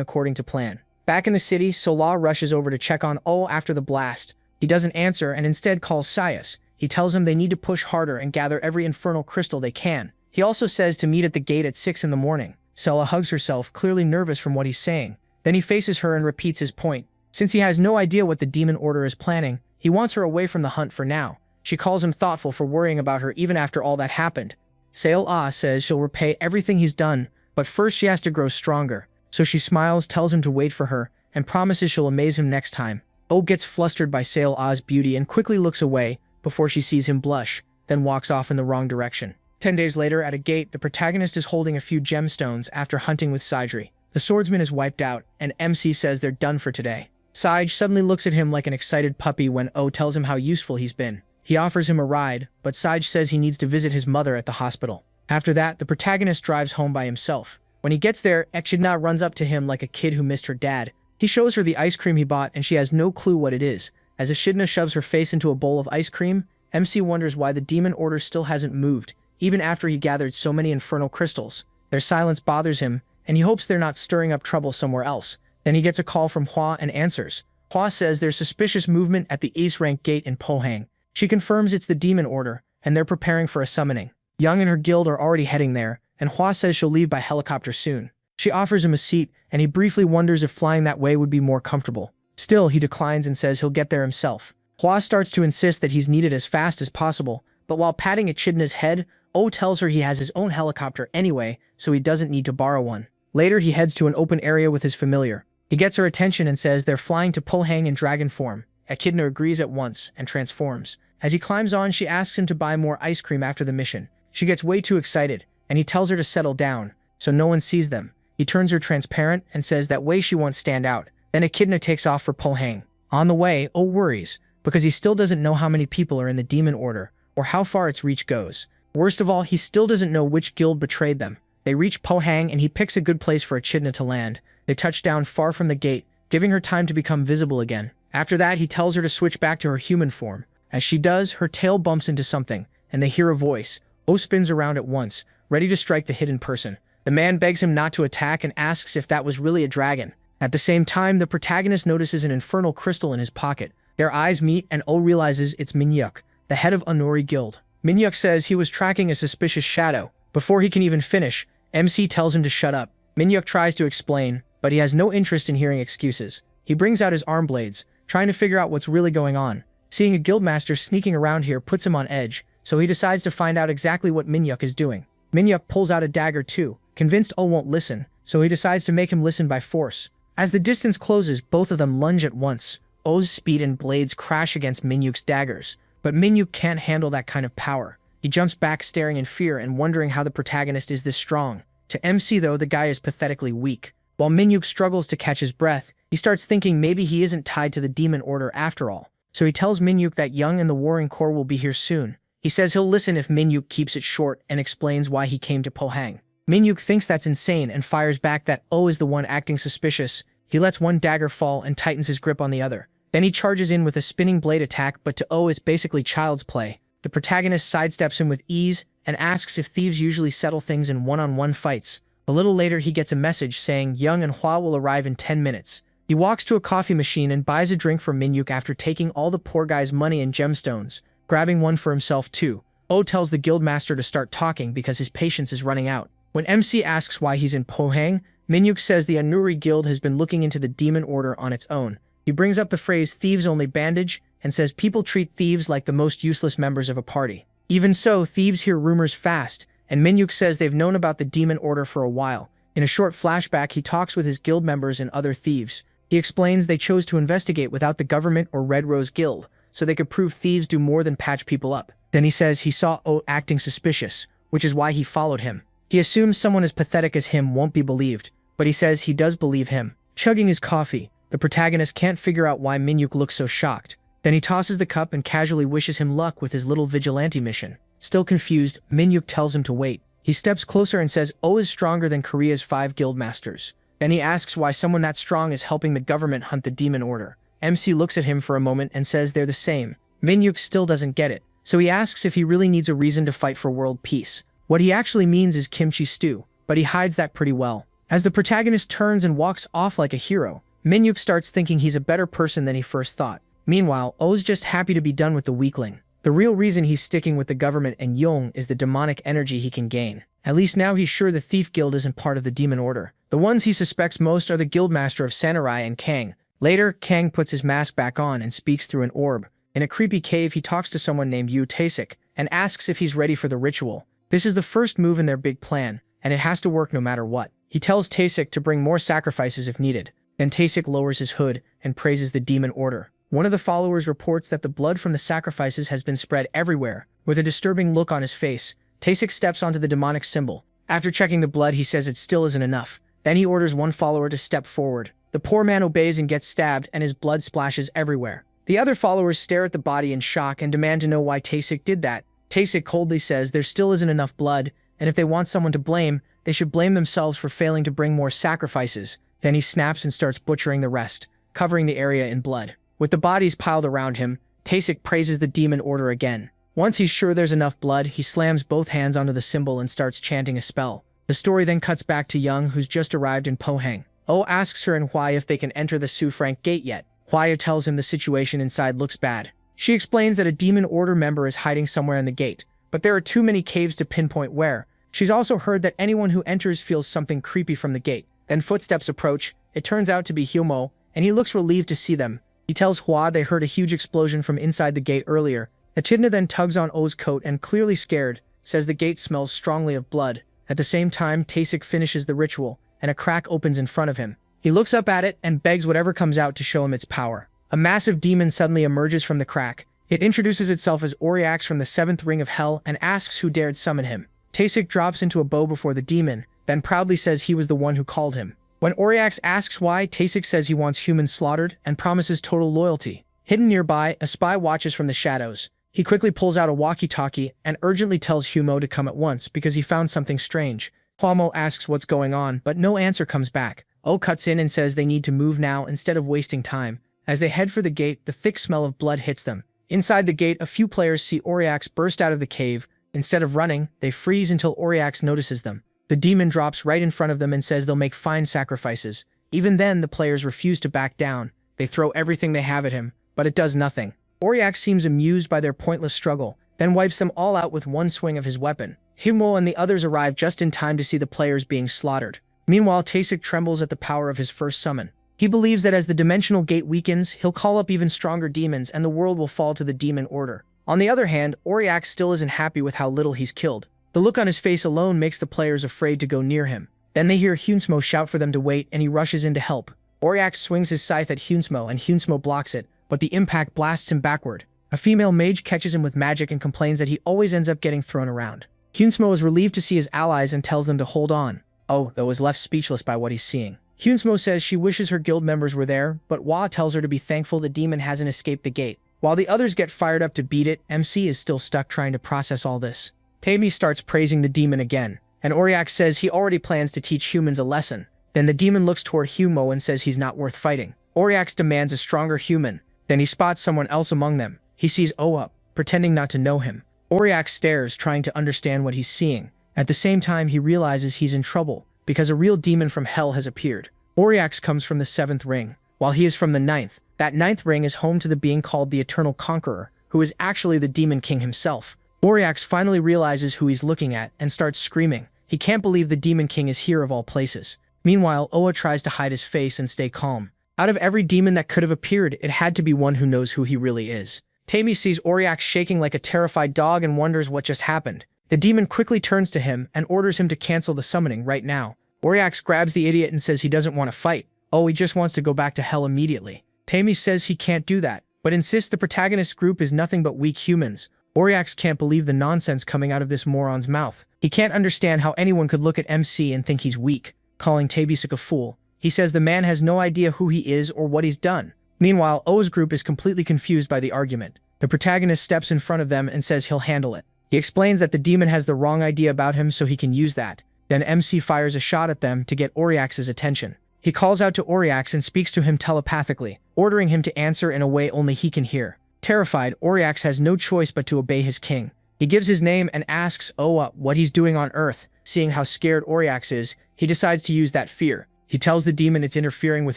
according to plan. Back in the city, Sola rushes over to check on after the blast. He doesn't answer and instead calls Sias. He tells him they need to push harder and gather every infernal crystal they can. He also says to meet at the gate at 6 in the morning. Sola hugs herself, clearly nervous from what he's saying. Then he faces her and repeats his point. Since he has no idea what the demon order is planning, he wants her away from the hunt for now. She calls him thoughtful for worrying about her even after all that happened. Seol-ah says she'll repay everything he's done, but first she has to grow stronger. So she smiles, tells him to wait for her, and promises she'll amaze him next time. Gets flustered by Seol-ah's beauty and quickly looks away before she sees him blush, then walks off in the wrong direction. 10 days later, at a gate, the protagonist is holding a few gemstones after hunting with Saidri. The swordsman is wiped out, and MC says they're done for today. Saij suddenly looks at him like an excited puppy when tells him how useful he's been. He offers him a ride, but Saij says he needs to visit his mother at the hospital. After that, the protagonist drives home by himself. When he gets there, Echidna runs up to him like a kid who missed her dad. He shows her the ice cream he bought and she has no clue what it is. As Echidna shoves her face into a bowl of ice cream, MC wonders why the demon order still hasn't moved, even after he gathered so many infernal crystals. Their silence bothers him, and he hopes they're not stirring up trouble somewhere else. Then he gets a call from Hua and answers. Hua says there's suspicious movement at the Ace rank gate in Pohang. She confirms it's the demon order, and they're preparing for a summoning. Young and her guild are already heading there, and Hua says she'll leave by helicopter soon. She offers him a seat, and he briefly wonders if flying that way would be more comfortable. Still, he declines and says he'll get there himself. Hua starts to insist that he's needed as fast as possible, but while patting Echidna's head, tells her he has his own helicopter anyway, so he doesn't need to borrow one. Later, he heads to an open area with his familiar. He gets her attention and says they're flying to Pohang in dragon form. Echidna agrees at once and transforms. As he climbs on, she asks him to buy more ice cream after the mission. She gets way too excited, and he tells her to settle down, so no one sees them. He turns her transparent and says that way she won't stand out. Then Echidna takes off for Pohang. On the way, worries, because he still doesn't know how many people are in the demon order, or how far its reach goes. Worst of all, he still doesn't know which guild betrayed them. They reach Pohang and he picks a good place for Echidna to land. They touch down far from the gate, giving her time to become visible again. After that, he tells her to switch back to her human form. As she does, her tail bumps into something, and they hear a voice. Spins around at once, ready to strike the hidden person. The man begs him not to attack and asks if that was really a dragon. At the same time, the protagonist notices an infernal crystal in his pocket. Their eyes meet and realizes it's Minhyuk, the head of Onori Guild. Minhyuk says he was tracking a suspicious shadow. Before he can even finish, MC tells him to shut up. Minhyuk tries to explain, but he has no interest in hearing excuses. He brings out his arm blades, trying to figure out what's really going on. Seeing a guildmaster sneaking around here puts him on edge, so he decides to find out exactly what Minhyuk is doing. Minhyuk pulls out a dagger too, convinced won't listen, so he decides to make him listen by force. As the distance closes, both of them lunge at once. O's speed and blades crash against Minhyuk's daggers, but Minhyuk can't handle that kind of power. He jumps back staring in fear and wondering how the protagonist is this strong. To MC though, the guy is pathetically weak. While Minhyuk struggles to catch his breath, he starts thinking maybe he isn't tied to the demon order after all. So he tells Minhyuk that Young and the Warring Corps will be here soon. He says he'll listen if Minhyuk keeps it short and explains why he came to Pohang. Minhyuk thinks that's insane and fires back that Oh is the one acting suspicious. He lets one dagger fall and tightens his grip on the other. Then he charges in with a spinning blade attack, but to Oh it's basically child's play. The protagonist sidesteps him with ease and asks if thieves usually settle things in one-on-one fights. A little later he gets a message saying Young and Hua will arrive in 10 minutes. He walks to a coffee machine and buys a drink for Minhyuk after taking all the poor guy's money and gemstones, grabbing one for himself too. Oh tells the guildmaster to start talking because his patience is running out. When MC asks why he's in Pohang, Minhyuk says the Anuri Guild has been looking into the demon order on its own. He brings up the phrase thieves only bandage and says people treat thieves like the most useless members of a party. Even so, thieves hear rumors fast, and Minhyuk says they've known about the demon order for a while. In a short flashback, he talks with his guild members and other thieves. He explains they chose to investigate without the government or Red Rose Guild, so they could prove thieves do more than patch people up. Then he says he saw O acting suspicious, which is why he followed him. He assumes someone as pathetic as him won't be believed, but he says he does believe him. Chugging his coffee, the protagonist can't figure out why Minhyuk looks so shocked. Then he tosses the cup and casually wishes him luck with his little vigilante mission. Still confused, Minhyuk tells him to wait. He steps closer and says O is stronger than Korea's 5 guildmasters. Then he asks why someone that strong is helping the government hunt the demon order. MC looks at him for a moment and says they're the same. Minhyuk still doesn't get it, so he asks if he really needs a reason to fight for world peace. What he actually means is kimchi stew, but he hides that pretty well. As the protagonist turns and walks off like a hero, Minhyuk starts thinking he's a better person than he first thought. Meanwhile, O's just happy to be done with the weakling. The real reason he's sticking with the government and Yong is the demonic energy he can gain. At least now he's sure the Thief Guild isn't part of the demon order. The ones he suspects most are the guildmaster of Samurai and Kang. Later, Kang puts his mask back on and speaks through an orb. In a creepy cave, he talks to someone named Yu Taesik and asks if he's ready for the ritual. This is the first move in their big plan, and it has to work no matter what. He tells Taesik to bring more sacrifices if needed. Then Taesik lowers his hood and praises the demon order. One of the followers reports that the blood from the sacrifices has been spread everywhere. With a disturbing look on his face, Taesik steps onto the demonic symbol. After checking the blood, he says it still isn't enough. Then he orders one follower to step forward. The poor man obeys and gets stabbed, and his blood splashes everywhere. The other followers stare at the body in shock and demand to know why Taesik did that. Taesik coldly says there still isn't enough blood, and if they want someone to blame, they should blame themselves for failing to bring more sacrifices. Then he snaps and starts butchering the rest, covering the area in blood. With the bodies piled around him, Taesik praises the demon order again. Once he's sure there's enough blood, he slams both hands onto the symbol and starts chanting a spell. The story then cuts back to Young, who's just arrived in Pohang. Oh asks her and Hua if they can enter the Su Frank gate yet. Hua tells him the situation inside looks bad. She explains that a demon order member is hiding somewhere in the gate, but there are too many caves to pinpoint where. She's also heard that anyone who enters feels something creepy from the gate. Then footsteps approach. It turns out to be Hyumo, and he looks relieved to see them. He tells Hua they heard a huge explosion from inside the gate earlier. Echidna then tugs on O's coat and, clearly scared, says the gate smells strongly of blood. At the same time, Taesik finishes the ritual, and a crack opens in front of him. He looks up at it and begs whatever comes out to show him its power. A massive demon suddenly emerges from the crack. It introduces itself as Oriax from the 7th Ring of Hell and asks who dared summon him. Taesik drops into a bow before the demon, then proudly says he was the one who called him. When Oriax asks why, Taesik says he wants humans slaughtered and promises total loyalty. Hidden nearby, a spy watches from the shadows. He quickly pulls out a walkie-talkie and urgently tells Hyumo to come at once because he found something strange. Hwamo asks what's going on, but no answer comes back. O cuts in and says they need to move now instead of wasting time. As they head for the gate, the thick smell of blood hits them. Inside the gate, a few players see Oriax burst out of the cave. Instead of running, they freeze until Oriax notices them. The demon drops right in front of them and says they'll make fine sacrifices. Even then, the players refuse to back down. They throw everything they have at him, but it does nothing. Oriax seems amused by their pointless struggle, then wipes them all out with one swing of his weapon. Hyumo and the others arrive just in time to see the players being slaughtered. Meanwhile, Taesik trembles at the power of his first summon. He believes that as the dimensional gate weakens, he'll call up even stronger demons and the world will fall to the demon order. On the other hand, Oriax still isn't happy with how little he's killed. The look on his face alone makes the players afraid to go near him. Then they hear Hyunsmo shout for them to wait, and he rushes in to help. Oriax swings his scythe at Hyunsmo, and Hyunsmo blocks it, but the impact blasts him backward. A female mage catches him with magic and complains that he always ends up getting thrown around. Hyunsmo is relieved to see his allies and tells them to hold on. Oh, though is left speechless by what he's seeing. Hyunsmo says she wishes her guild members were there, but Hwa tells her to be thankful the demon hasn't escaped the gate. While the others get fired up to beat it, MC is still stuck trying to process all this. Taimi starts praising the demon again, and Auriax says he already plans to teach humans a lesson. Then the demon looks toward Hyumo and says he's not worth fighting. Auriax demands a stronger human. Then he spots someone else among them. He sees Oa, pretending not to know him. Auriax stares, trying to understand what he's seeing. At the same time, he realizes he's in trouble, because a real demon from hell has appeared. Auriax comes from the 7th ring, while he is from the 9th. That 9th ring is home to the being called the Eternal Conqueror, who is actually the Demon King himself. Auriax finally realizes who he's looking at and starts screaming. He can't believe the Demon King is here of all places. Meanwhile, Oa tries to hide his face and stay calm. Out of every demon that could have appeared, it had to be one who knows who he really is. Taimi sees Auriax shaking like a terrified dog and wonders what just happened. The demon quickly turns to him and orders him to cancel the summoning right now. Auriax grabs the idiot and says he doesn't want to fight. Oh, he just wants to go back to hell immediately. Taimi says he can't do that, but insists the protagonist's group is nothing but weak humans. Auriax can't believe the nonsense coming out of this moron's mouth. He can't understand how anyone could look at MC and think he's weak, calling Tavisik a fool. He says the man has no idea who he is or what he's done. Meanwhile, O's group is completely confused by the argument. The protagonist steps in front of them and says he'll handle it. He explains that the demon has the wrong idea about him so he can use that. Then MC fires a shot at them to get Auriax's attention. He calls out to Auriax and speaks to him telepathically, ordering him to answer in a way only he can hear. Terrified, Auriax has no choice but to obey his king. He gives his name and asks Oa what he's doing on Earth. Seeing how scared Auriax is, he decides to use that fear. He tells the demon it's interfering with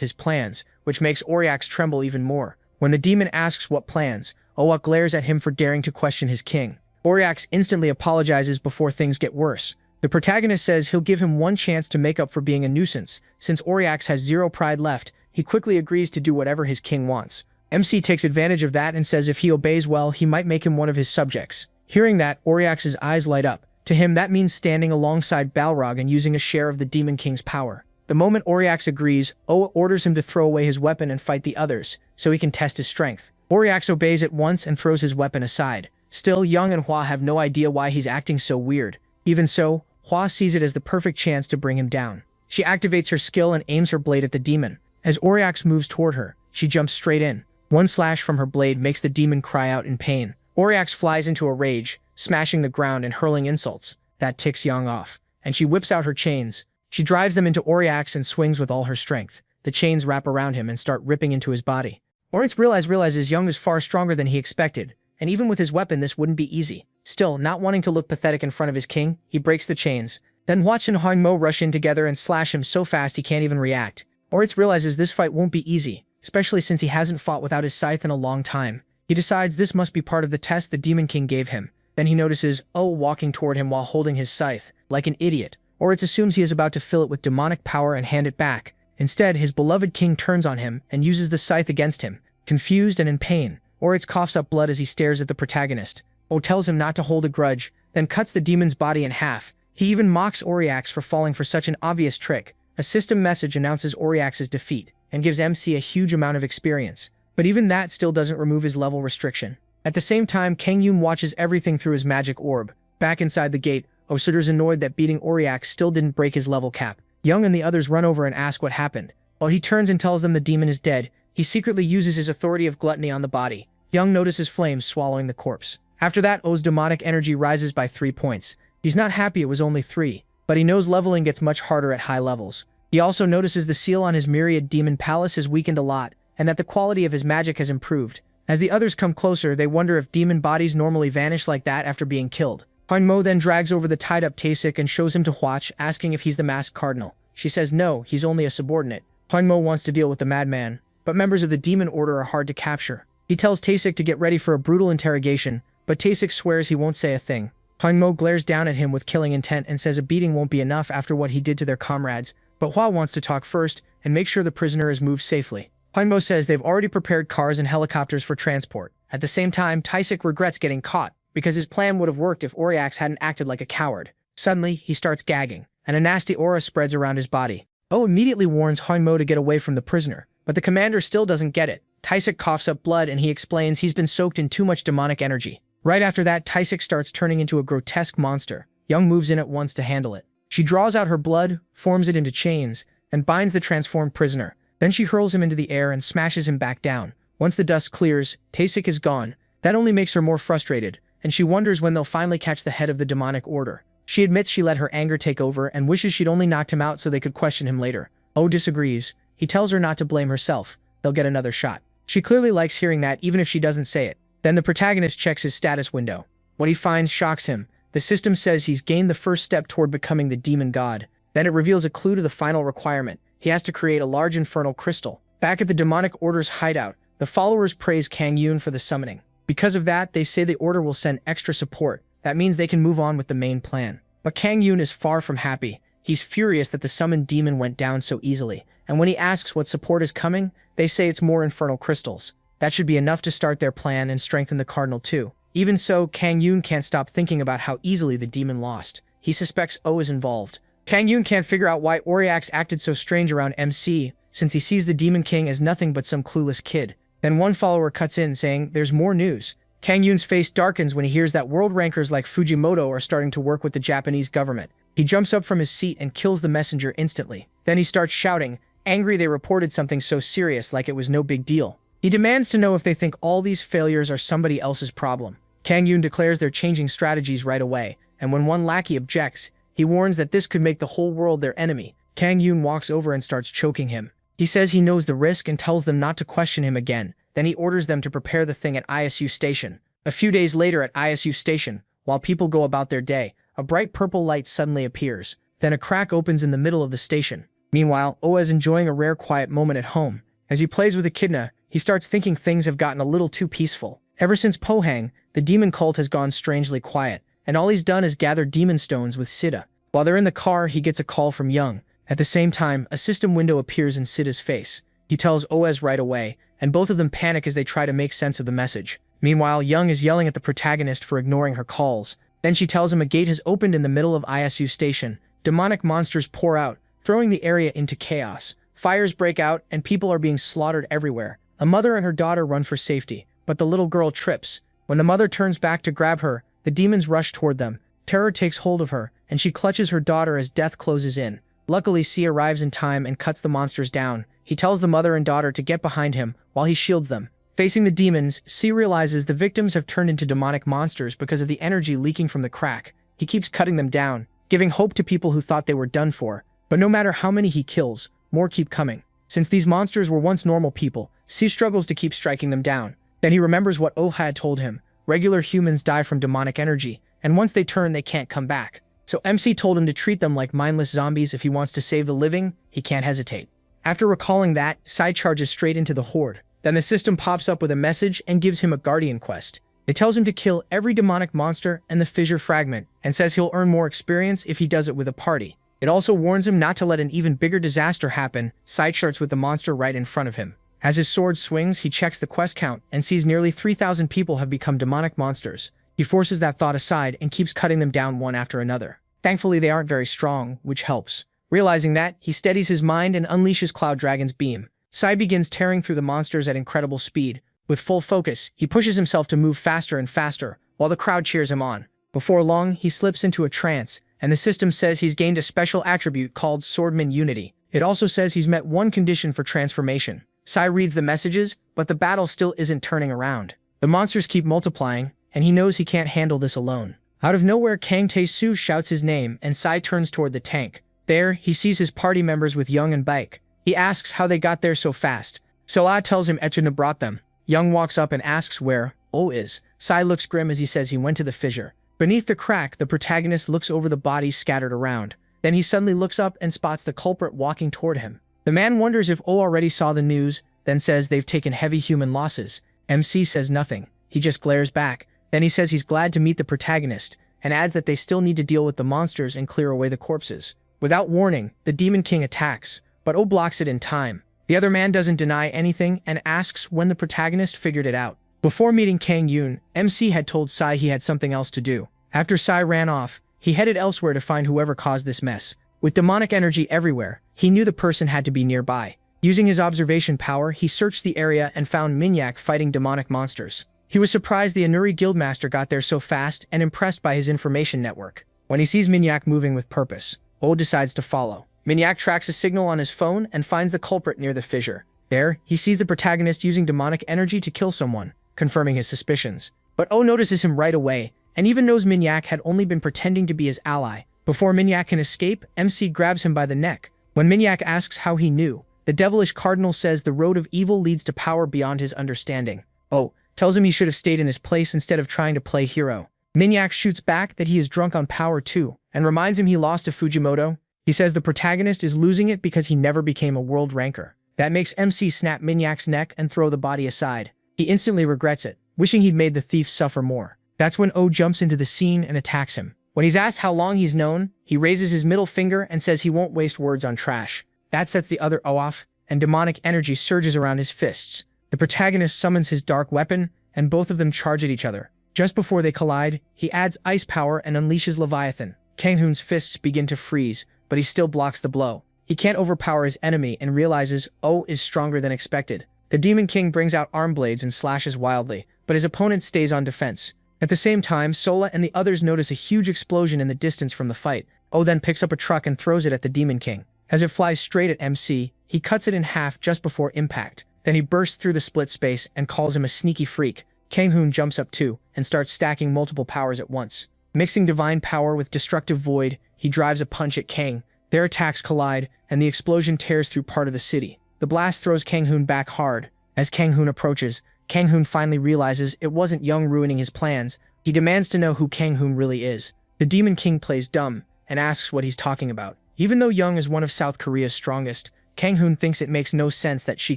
his plans, which makes Auriax tremble even more. When the demon asks what plans, Oa glares at him for daring to question his king. Auriax instantly apologizes before things get worse. The protagonist says he'll give him one chance to make up for being a nuisance. Since Auriax has zero pride left, he quickly agrees to do whatever his king wants. MC takes advantage of that and says if he obeys well, he might make him one of his subjects. Hearing that, Auriax's eyes light up. To him, that means standing alongside Balrog and using a share of the Demon King's power. The moment Auriax agrees, Oa orders him to throw away his weapon and fight the others, so he can test his strength. Auriax obeys at once and throws his weapon aside. Still, Young and Hwa have no idea why he's acting so weird. Even so, Hwa sees it as the perfect chance to bring him down. She activates her skill and aims her blade at the demon. As Auriax moves toward her, she jumps straight in. One slash from her blade makes the demon cry out in pain. Auriax flies into a rage, smashing the ground and hurling insults. That ticks Young off, and she whips out her chains. She drives them into Auriax and swings with all her strength. The chains wrap around him and start ripping into his body. Auriax realizes Young is far stronger than he expected, and even with his weapon this wouldn't be easy. Still, not wanting to look pathetic in front of his king, he breaks the chains. Then Hwatch and Hangmo rush in together and slash him so fast he can't even react. Auriax realizes this fight won't be easy, especially since he hasn't fought without his scythe in a long time. He decides this must be part of the test the Demon King gave him. Then he notices O walking toward him while holding his scythe, like an idiot. Auriax assumes he is about to fill it with demonic power and hand it back. Instead, his beloved king turns on him and uses the scythe against him. Confused and in pain, Auriax coughs up blood as he stares at the protagonist. O tells him not to hold a grudge, then cuts the demon's body in half. He even mocks Auriax for falling for such an obvious trick. A system message announces Auriax's defeat, and gives MC a huge amount of experience. But even that still doesn't remove his level restriction. At the same time, Kang Yun watches everything through his magic orb. Back inside the gate, Osuder's annoyed that beating Auriax still didn't break his level cap. Young and the others run over and ask what happened. While he turns and tells them the demon is dead, he secretly uses his authority of gluttony on the body. Young notices flames swallowing the corpse. After that, O's demonic energy rises by 3 points. He's not happy it was only 3, but he knows leveling gets much harder at high levels. He also notices the seal on his myriad demon palace has weakened a lot, and that the quality of his magic has improved. As the others come closer, they wonder if demon bodies normally vanish like that after being killed. Hanmo then drags over the tied-up Taesik and shows him to Hwatch, asking if he's the masked cardinal. She says no, he's only a subordinate. Hanmo wants to deal with the madman, but members of the demon order are hard to capture. He tells Taesik to get ready for a brutal interrogation, but Taesik swears he won't say a thing. Hanmo glares down at him with killing intent and says a beating won't be enough after what he did to their comrades, but Hwa wants to talk first and make sure the prisoner is moved safely. Hanmo says they've already prepared cars and helicopters for transport. At the same time, Taesik regrets getting caught, because his plan would have worked if Auriax hadn't acted like a coward. Suddenly, he starts gagging, and a nasty aura spreads around his body. O immediately warns Hanmo to get away from the prisoner, but the commander still doesn't get it. Taisik coughs up blood and he explains he's been soaked in too much demonic energy. Right after that, Taisik starts turning into a grotesque monster. Young moves in at once to handle it. She draws out her blood, forms it into chains, and binds the transformed prisoner. Then she hurls him into the air and smashes him back down. Once the dust clears, Taisik is gone. That only makes her more frustrated, and she wonders when they'll finally catch the head of the demonic order. She admits she let her anger take over and wishes she'd only knocked him out so they could question him later. Oh disagrees. He tells her not to blame herself. They'll get another shot. She clearly likes hearing that even if she doesn't say it. Then the protagonist checks his status window. What he finds shocks him. The system says he's gained the first step toward becoming the demon god. Then it reveals a clue to the final requirement. He has to create a large infernal crystal. Back at the demonic order's hideout, the followers praise Kang Yoon for the summoning. Because of that, they say the order will send extra support. That means they can move on with the main plan. But Kang Yoon is far from happy. He's furious that the summoned demon went down so easily. And when he asks what support is coming, they say it's more infernal crystals. That should be enough to start their plan and strengthen the cardinal too. Even so, Kang Yoon can't stop thinking about how easily the demon lost. He suspects O is involved. Kang Yoon can't figure out why Oriax acted so strange around MC, since he sees the Demon King as nothing but some clueless kid. Then one follower cuts in saying, there's more news. Kang Yoon's face darkens when he hears that world rankers like Fujimoto are starting to work with the Japanese government. He jumps up from his seat and kills the messenger instantly. Then he starts shouting, angry they reported something so serious like it was no big deal. He demands to know if they think all these failures are somebody else's problem. Kang Yoon declares they're changing strategies right away, and when one lackey objects, he warns that this could make the whole world their enemy. Kang Yoon walks over and starts choking him. He says he knows the risk and tells them not to question him again. Then he orders them to prepare the thing at ISU Station. A few days later at ISU Station, while people go about their day, a bright purple light suddenly appears. Then a crack opens in the middle of the station. Meanwhile, Oa is enjoying a rare quiet moment at home. As he plays with Echidna, he starts thinking things have gotten a little too peaceful. Ever since Pohang, the demon cult has gone strangely quiet, and all he's done is gather demon stones with Sita. While they're in the car, he gets a call from Young. At the same time, a system window appears in Sita's face. He tells Oaz right away, and both of them panic as they try to make sense of the message. Meanwhile, Young is yelling at the protagonist for ignoring her calls. Then she tells him a gate has opened in the middle of ISU Station. Demonic monsters pour out, throwing the area into chaos. Fires break out, and people are being slaughtered everywhere. A mother and her daughter run for safety, but the little girl trips. When the mother turns back to grab her, the demons rush toward them. Terror takes hold of her, and she clutches her daughter as death closes in. Luckily, C arrives in time and cuts the monsters down. He tells the mother and daughter to get behind him, while he shields them. Facing the demons, C realizes the victims have turned into demonic monsters because of the energy leaking from the crack. He keeps cutting them down, giving hope to people who thought they were done for. But no matter how many he kills, more keep coming. Since these monsters were once normal people, C struggles to keep striking them down. Then he remembers what Oh had told him. Regular humans die from demonic energy, and once they turn, they can't come back. So MC told him to treat them like mindless zombies if he wants to save the living. He can't hesitate. After recalling that, Sai charges straight into the horde. Then the system pops up with a message and gives him a guardian quest. It tells him to kill every demonic monster and the fissure fragment, and says he'll earn more experience if he does it with a party. It also warns him not to let an even bigger disaster happen. Sai charts with the monster right in front of him. As his sword swings, he checks the quest count and sees nearly 3,000 people have become demonic monsters. He forces that thought aside and keeps cutting them down one after another. Thankfully, they aren't very strong, which helps. Realizing that, he steadies his mind and unleashes Cloud Dragon's beam. Sai begins tearing through the monsters at incredible speed. With full focus, he pushes himself to move faster and faster, while the crowd cheers him on. Before long, he slips into a trance, and the system says he's gained a special attribute called Swordman Unity. It also says he's met one condition for transformation. Sai reads the messages, but the battle still isn't turning around. The monsters keep multiplying, and he knows he can't handle this alone. Out of nowhere, Kang Tae-soo shouts his name, and Sai turns toward the tank. There, he sees his party members with Young and Baek. He asks how they got there so fast. So tells him Echidna brought them. Young walks up and asks where Oh is. Sai looks grim as he says he went to the fissure. Beneath the crack, the protagonist looks over the bodies scattered around. Then he suddenly looks up and spots the culprit walking toward him. The man wonders if Oh already saw the news, then says they've taken heavy human losses. MC says nothing. He just glares back. Then he says he's glad to meet the protagonist, and adds that they still need to deal with the monsters and clear away the corpses. Without warning, the Demon King attacks, but Oh blocks it in time. The other man doesn't deny anything and asks when the protagonist figured it out. Before meeting Kang Yoon, MC had told Sai he had something else to do. After Sai ran off, he headed elsewhere to find whoever caused this mess. With demonic energy everywhere, he knew the person had to be nearby. Using his observation power, he searched the area and found Minyak fighting demonic monsters. He was surprised the Anuri guildmaster got there so fast and impressed by his information network. When he sees Minyak moving with purpose, O decides to follow. Minyak tracks a signal on his phone and finds the culprit near the fissure. There, he sees the protagonist using demonic energy to kill someone, confirming his suspicions. But O notices him right away, and even knows Minyak had only been pretending to be his ally. Before Minyak can escape, MC grabs him by the neck. When Minyak asks how he knew, the devilish cardinal says the road of evil leads to power beyond his understanding. O tells him he should have stayed in his place instead of trying to play hero. Minyak shoots back that he is drunk on power too, and reminds him he lost to Fujimoto. He says the protagonist is losing it because he never became a world ranker. That makes MC snap Minyak's neck and throw the body aside. He instantly regrets it, wishing he'd made the thief suffer more. That's when O jumps into the scene and attacks him. When he's asked how long he's known, he raises his middle finger and says he won't waste words on trash. That sets the other O off, and demonic energy surges around his fists. The protagonist summons his dark weapon, and both of them charge at each other. Just before they collide, he adds ice power and unleashes Leviathan. Kang-hoon's fists begin to freeze, but he still blocks the blow. He can't overpower his enemy and realizes O is stronger than expected. The Demon King brings out arm blades and slashes wildly, but his opponent stays on defense. At the same time, Sola and the others notice a huge explosion in the distance from the fight. O then picks up a truck and throws it at the Demon King. As it flies straight at MC, he cuts it in half just before impact. Then he bursts through the split space and calls him a sneaky freak. Kang-hoon jumps up too, and starts stacking multiple powers at once. Mixing divine power with destructive void, he drives a punch at Kang. Their attacks collide, and the explosion tears through part of the city. The blast throws Kang-hoon back hard. As Kang-hoon approaches, Kang-hoon finally realizes it wasn't Young ruining his plans. He demands to know who Kang-hoon really is. The Demon King plays dumb, and asks what he's talking about. Even though Young is one of South Korea's strongest, Kang-hoon thinks it makes no sense that she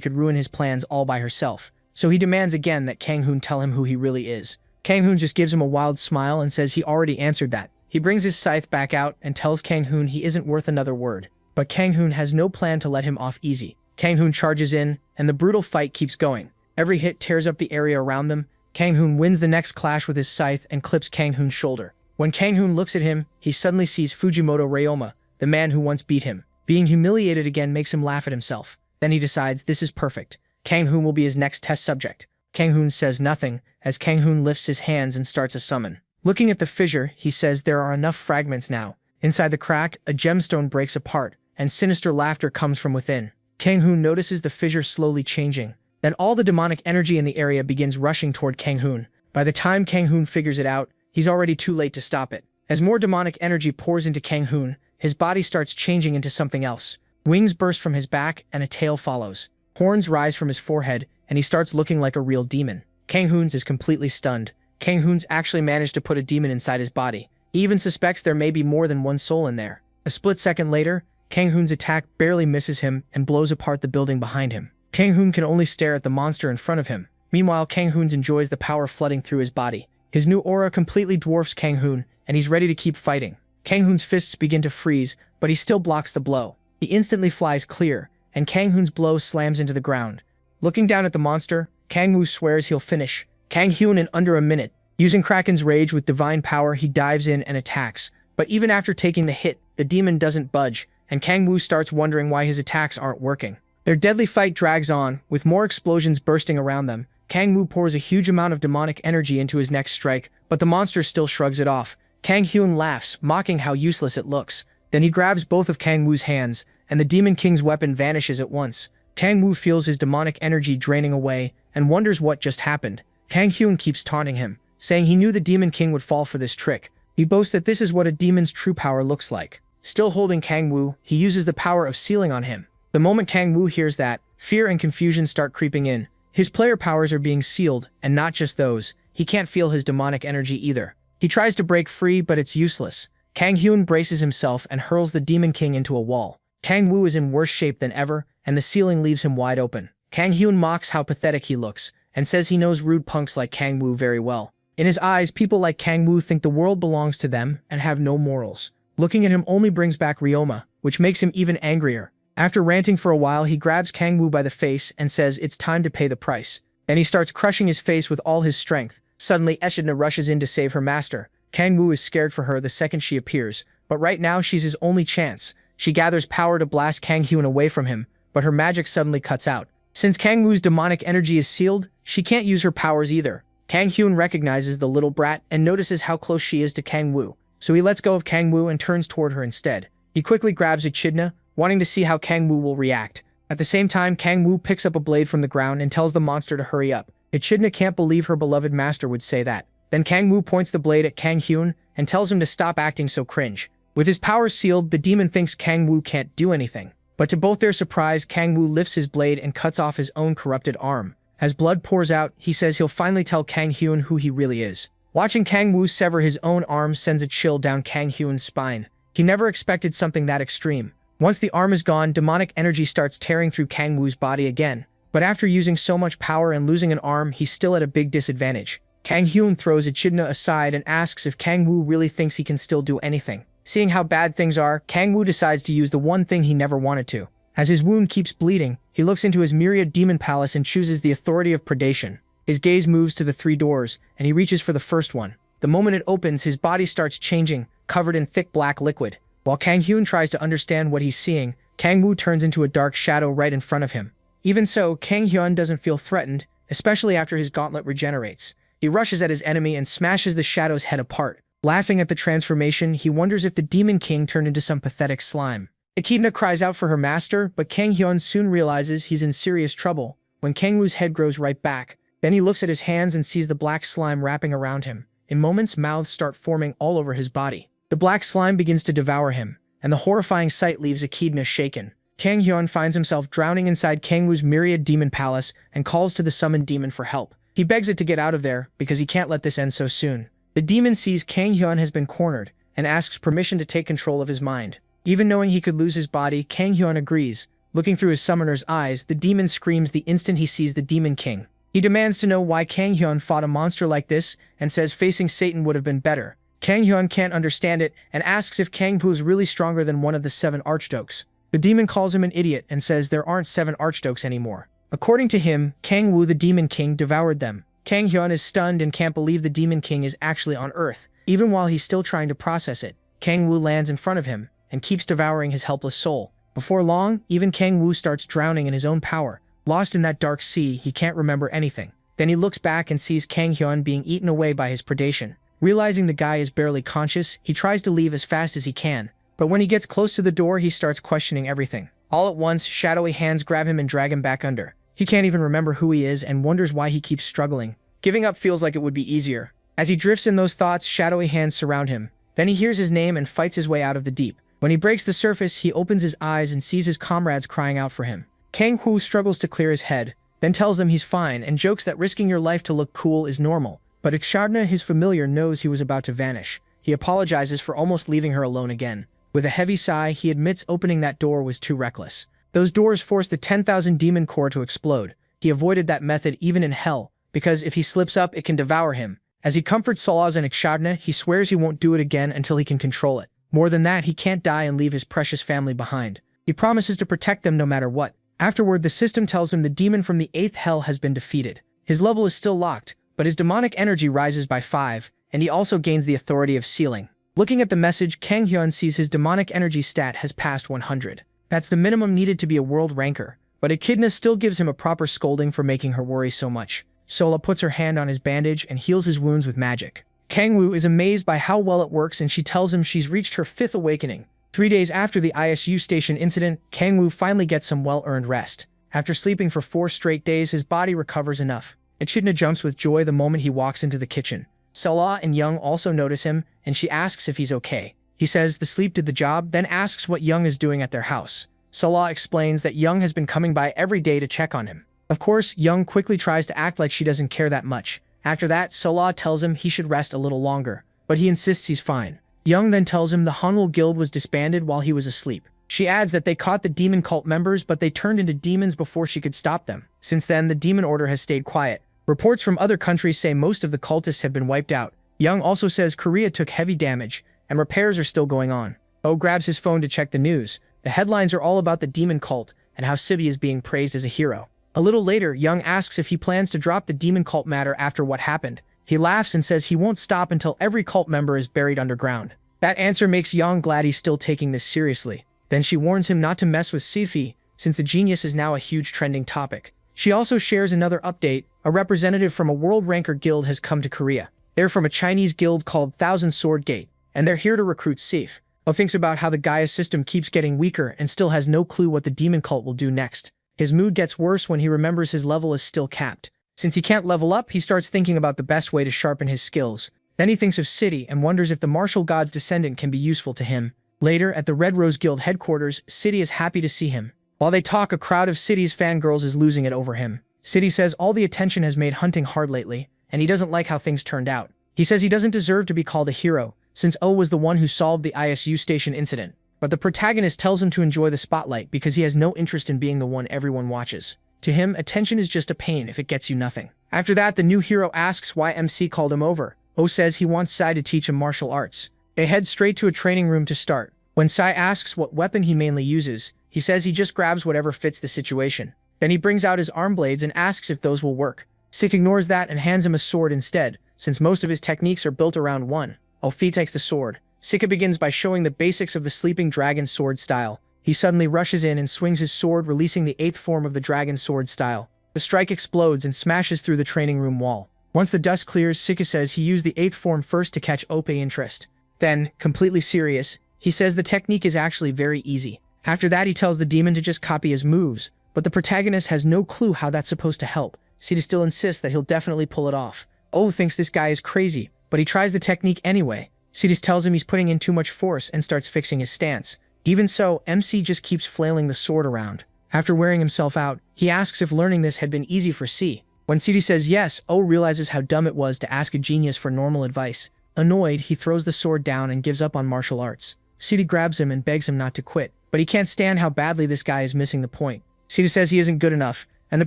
could ruin his plans all by herself. So he demands again that Kang-hoon tell him who he really is. Kang-hoon just gives him a wild smile and says he already answered that. He brings his scythe back out and tells Kang-hoon he isn't worth another word. But Kang-hoon has no plan to let him off easy. Kang-hoon charges in, and the brutal fight keeps going. Every hit tears up the area around them. Kang-hoon wins the next clash with his scythe and clips Kang-hoon's shoulder. When Kang-hoon looks at him, he suddenly sees Fujimoto Ryoma, the man who once beat him. Being humiliated again makes him laugh at himself. Then he decides this is perfect. Kang-hoon will be his next test subject. Kang-hoon says nothing, as Kang-hoon lifts his hands and starts a summon. Looking at the fissure, he says there are enough fragments now. Inside the crack, a gemstone breaks apart, and sinister laughter comes from within. Kang-hoon notices the fissure slowly changing. Then all the demonic energy in the area begins rushing toward Kang-hoon. By the time Kang-hoon figures it out, he's already too late to stop it. As more demonic energy pours into Kang-hoon, his body starts changing into something else. Wings burst from his back, and a tail follows. Horns rise from his forehead, and he starts looking like a real demon. Kang-hoon's is completely stunned. Kang-hoon's actually managed to put a demon inside his body. He even suspects there may be more than one soul in there. A split second later, Kang-hoon's attack barely misses him and blows apart the building behind him. Kang-hoon can only stare at the monster in front of him. Meanwhile, Kang-hoon enjoys the power flooding through his body. His new aura completely dwarfs Kang-hoon, and he's ready to keep fighting. Kang-hoon's fists begin to freeze, but he still blocks the blow. He instantly flies clear, and Kang-hoon's blow slams into the ground. Looking down at the monster, Kang-woo swears he'll finish Kang-hoon in under a minute. Using Kraken's rage with divine power, he dives in and attacks. But even after taking the hit, the demon doesn't budge, and Kang-woo starts wondering why his attacks aren't working. Their deadly fight drags on, with more explosions bursting around them. Kang-woo pours a huge amount of demonic energy into his next strike, but the monster still shrugs it off. Kang-hoon laughs, mocking how useless it looks. Then he grabs both of Kang-woo's hands, and the Demon King's weapon vanishes at once. Kang-woo feels his demonic energy draining away, and wonders what just happened. Kang-hoon keeps taunting him, saying he knew the Demon King would fall for this trick. He boasts that this is what a demon's true power looks like. Still holding Kang-woo, he uses the power of sealing on him. The moment Kang-woo hears that, fear and confusion start creeping in. His player powers are being sealed, and not just those. He can't feel his demonic energy either. He tries to break free, but it's useless. Kang-hoon braces himself and hurls the Demon King into a wall. Kang-woo is in worse shape than ever, and the ceiling leaves him wide open. Kang-hoon mocks how pathetic he looks, and says he knows rude punks like Kang-woo very well. In his eyes, people like Kang-woo think the world belongs to them and have no morals. Looking at him only brings back Ryoma, which makes him even angrier. After ranting for a while, he grabs Kang-woo by the face and says it's time to pay the price. Then he starts crushing his face with all his strength. Suddenly, Echidna rushes in to save her master. Kang-woo is scared for her the second she appears, but right now she's his only chance. She gathers power to blast Kang-hoon away from him, but her magic suddenly cuts out. Since Kang Woo's demonic energy is sealed, she can't use her powers either. Kang Hyun recognizes the little brat and notices how close she is to Kang Woo, so he lets go of Kang Woo and turns toward her instead. He quickly grabs Echidna, wanting to see how Kang Woo will react. At the same time, Kang Woo picks up a blade from the ground and tells the monster to hurry up. Echidna can't believe her beloved master would say that. Then Kang Woo points the blade at Kang Hyun and tells him to stop acting so cringe. With his powers sealed, the demon thinks Kang Woo can't do anything. But to both their surprise, Kang Woo lifts his blade and cuts off his own corrupted arm. As blood pours out, he says he'll finally tell Kang Hyun who he really is. Watching Kang Woo sever his own arm sends a chill down Kang Hyun's spine. He never expected something that extreme. Once the arm is gone, demonic energy starts tearing through Kang Woo's body again. But after using so much power and losing an arm, he's still at a big disadvantage. Kang Hyun throws Echidna aside and asks if Kang Woo really thinks he can still do anything. Seeing how bad things are, Kang Woo decides to use the one thing he never wanted to. As his wound keeps bleeding, he looks into his myriad demon palace and chooses the authority of predation. His gaze moves to the 3 doors, and he reaches for the first one. The moment it opens, his body starts changing, covered in thick black liquid. While Kang Hyun tries to understand what he's seeing, Kang Woo turns into a dark shadow right in front of him. Even so, Kang Hyun doesn't feel threatened, especially after his gauntlet regenerates. He rushes at his enemy and smashes the shadow's head apart. Laughing at the transformation, he wonders if the Demon King turned into some pathetic slime. Echidna cries out for her master, but Kang Hyun soon realizes he's in serious trouble when Kang Woo's head grows right back. Then he looks at his hands and sees the black slime wrapping around him. In moments, mouths start forming all over his body. The black slime begins to devour him, and the horrifying sight leaves Echidna shaken. Kang Hyun finds himself drowning inside Kang Woo's myriad demon palace and calls to the summoned demon for help. He begs it to get out of there because he can't let this end so soon. The demon sees Kang Hyun has been cornered and asks permission to take control of his mind. Even knowing he could lose his body, Kang Hyun agrees. Looking through his summoner's eyes, the demon screams the instant he sees the Demon King. He demands to know why Kang Hyun fought a monster like this and says facing Satan would have been better. Kang Hyun can't understand it and asks if Kang Woo is really stronger than one of the 7 archdukes. The demon calls him an idiot and says there aren't 7 archdukes anymore. According to him, Kang Woo the Demon King devoured them. Kang Hyun is stunned and can't believe the Demon King is actually on Earth. Even while he's still trying to process it, Kang Woo lands in front of him and keeps devouring his helpless soul. Before long, even Kang Woo starts drowning in his own power. Lost in that dark sea, he can't remember anything. Then he looks back and sees Kang Hyun being eaten away by his predation. Realizing the guy is barely conscious, he tries to leave as fast as he can. But when he gets close to the door, he starts questioning everything. All at once, shadowy hands grab him and drag him back under. He can't even remember who he is and wonders why he keeps struggling. Giving up feels like it would be easier. As he drifts in those thoughts, shadowy hands surround him. Then he hears his name and fights his way out of the deep. When he breaks the surface, he opens his eyes and sees his comrades crying out for him. Kang Woo struggles to clear his head, then tells them he's fine and jokes that risking your life to look cool is normal. But Echidna, his familiar, knows he was about to vanish. He apologizes for almost leaving her alone again. With a heavy sigh, he admits opening that door was too reckless. Those doors forced the 10,000 demon core to explode. He avoided that method even in hell, because if he slips up, it can devour him. As he comforts Solaz and Echidna, he swears he won't do it again until he can control it. More than that, he can't die and leave his precious family behind. He promises to protect them no matter what. Afterward, the system tells him the demon from the 8th hell has been defeated. His level is still locked, but his demonic energy rises by 5, and he also gains the authority of sealing. Looking at the message, Kang Hyun sees his demonic energy stat has passed 100. That's the minimum needed to be a world ranker, but Echidna still gives him a proper scolding for making her worry so much. Sola puts her hand on his bandage and heals his wounds with magic. Kang Woo is amazed by how well it works and she tells him she's reached her 5th awakening. 3 days after the ISU station incident, Kang Woo finally gets some well-earned rest. After sleeping for 4 straight days, his body recovers enough. Echidna jumps with joy the moment he walks into the kitchen. Sola and Young also notice him, and she asks if he's okay. He says the sleep did the job, then asks what Young is doing at their house. Sola explains that Young has been coming by every day to check on him. Of course, Young quickly tries to act like she doesn't care that much. After that, Sola tells him he should rest a little longer, but he insists he's fine. Young then tells him the Hanwoo Guild was disbanded while he was asleep. She adds that they caught the demon cult members, but they turned into demons before she could stop them. Since then, the demon order has stayed quiet. Reports from other countries say most of the cultists have been wiped out. Young also says Korea took heavy damage, and repairs are still going on. Oh grabs his phone to check the news. The headlines are all about the demon cult and how Sibi is being praised as a hero. A little later, Young asks if he plans to drop the demon cult matter after what happened. He laughs and says he won't stop until every cult member is buried underground. That answer makes Young glad he's still taking this seriously. Then she warns him not to mess with Sifi, since the genius is now a huge trending topic. She also shares another update. A representative from a world ranker guild has come to Korea. They're from a Chinese guild called Thousand Sword Gate, and they're here to recruit Sif. O thinks about how the Gaia system keeps getting weaker and still has no clue what the demon cult will do next. His mood gets worse when he remembers his level is still capped. Since he can't level up, he starts thinking about the best way to sharpen his skills. Then he thinks of City and wonders if the martial god's descendant can be useful to him. Later, at the Red Rose Guild headquarters, City is happy to see him. While they talk, a crowd of City's fangirls is losing it over him. City says all the attention has made hunting hard lately, and he doesn't like how things turned out. He says he doesn't deserve to be called a hero, since O was the one who solved the ISU station incident. But the protagonist tells him to enjoy the spotlight because he has no interest in being the one everyone watches. To him, attention is just a pain if it gets you nothing. After that, the new hero asks why MC called him over. O says he wants Sai to teach him martial arts. They head straight to a training room to start. When Sai asks what weapon he mainly uses, he says he just grabs whatever fits the situation. Then he brings out his arm blades and asks if those will work. Sik ignores that and hands him a sword instead, since most of his techniques are built around one. Alfie takes the sword. Sika begins by showing the basics of the sleeping dragon sword style. He suddenly rushes in and swings his sword, releasing the 8th form of the dragon sword style. The strike explodes and smashes through the training room wall. Once the dust clears, Sika says he used the 8th form first to catch Ope interest. Then, completely serious, he says the technique is actually very easy. After that, he tells the demon to just copy his moves, but the protagonist has no clue how that's supposed to help. Sita still insists that he'll definitely pull it off. O thinks this guy is crazy, but he tries the technique anyway. Sidis tells him he's putting in too much force and starts fixing his stance. Even so, MC just keeps flailing the sword around. After wearing himself out, he asks if learning this had been easy for C. When Sidis says yes, O realizes how dumb it was to ask a genius for normal advice. Annoyed, he throws the sword down and gives up on martial arts. Sidi grabs him and begs him not to quit, but he can't stand how badly this guy is missing the point. Sidi says he isn't good enough, and the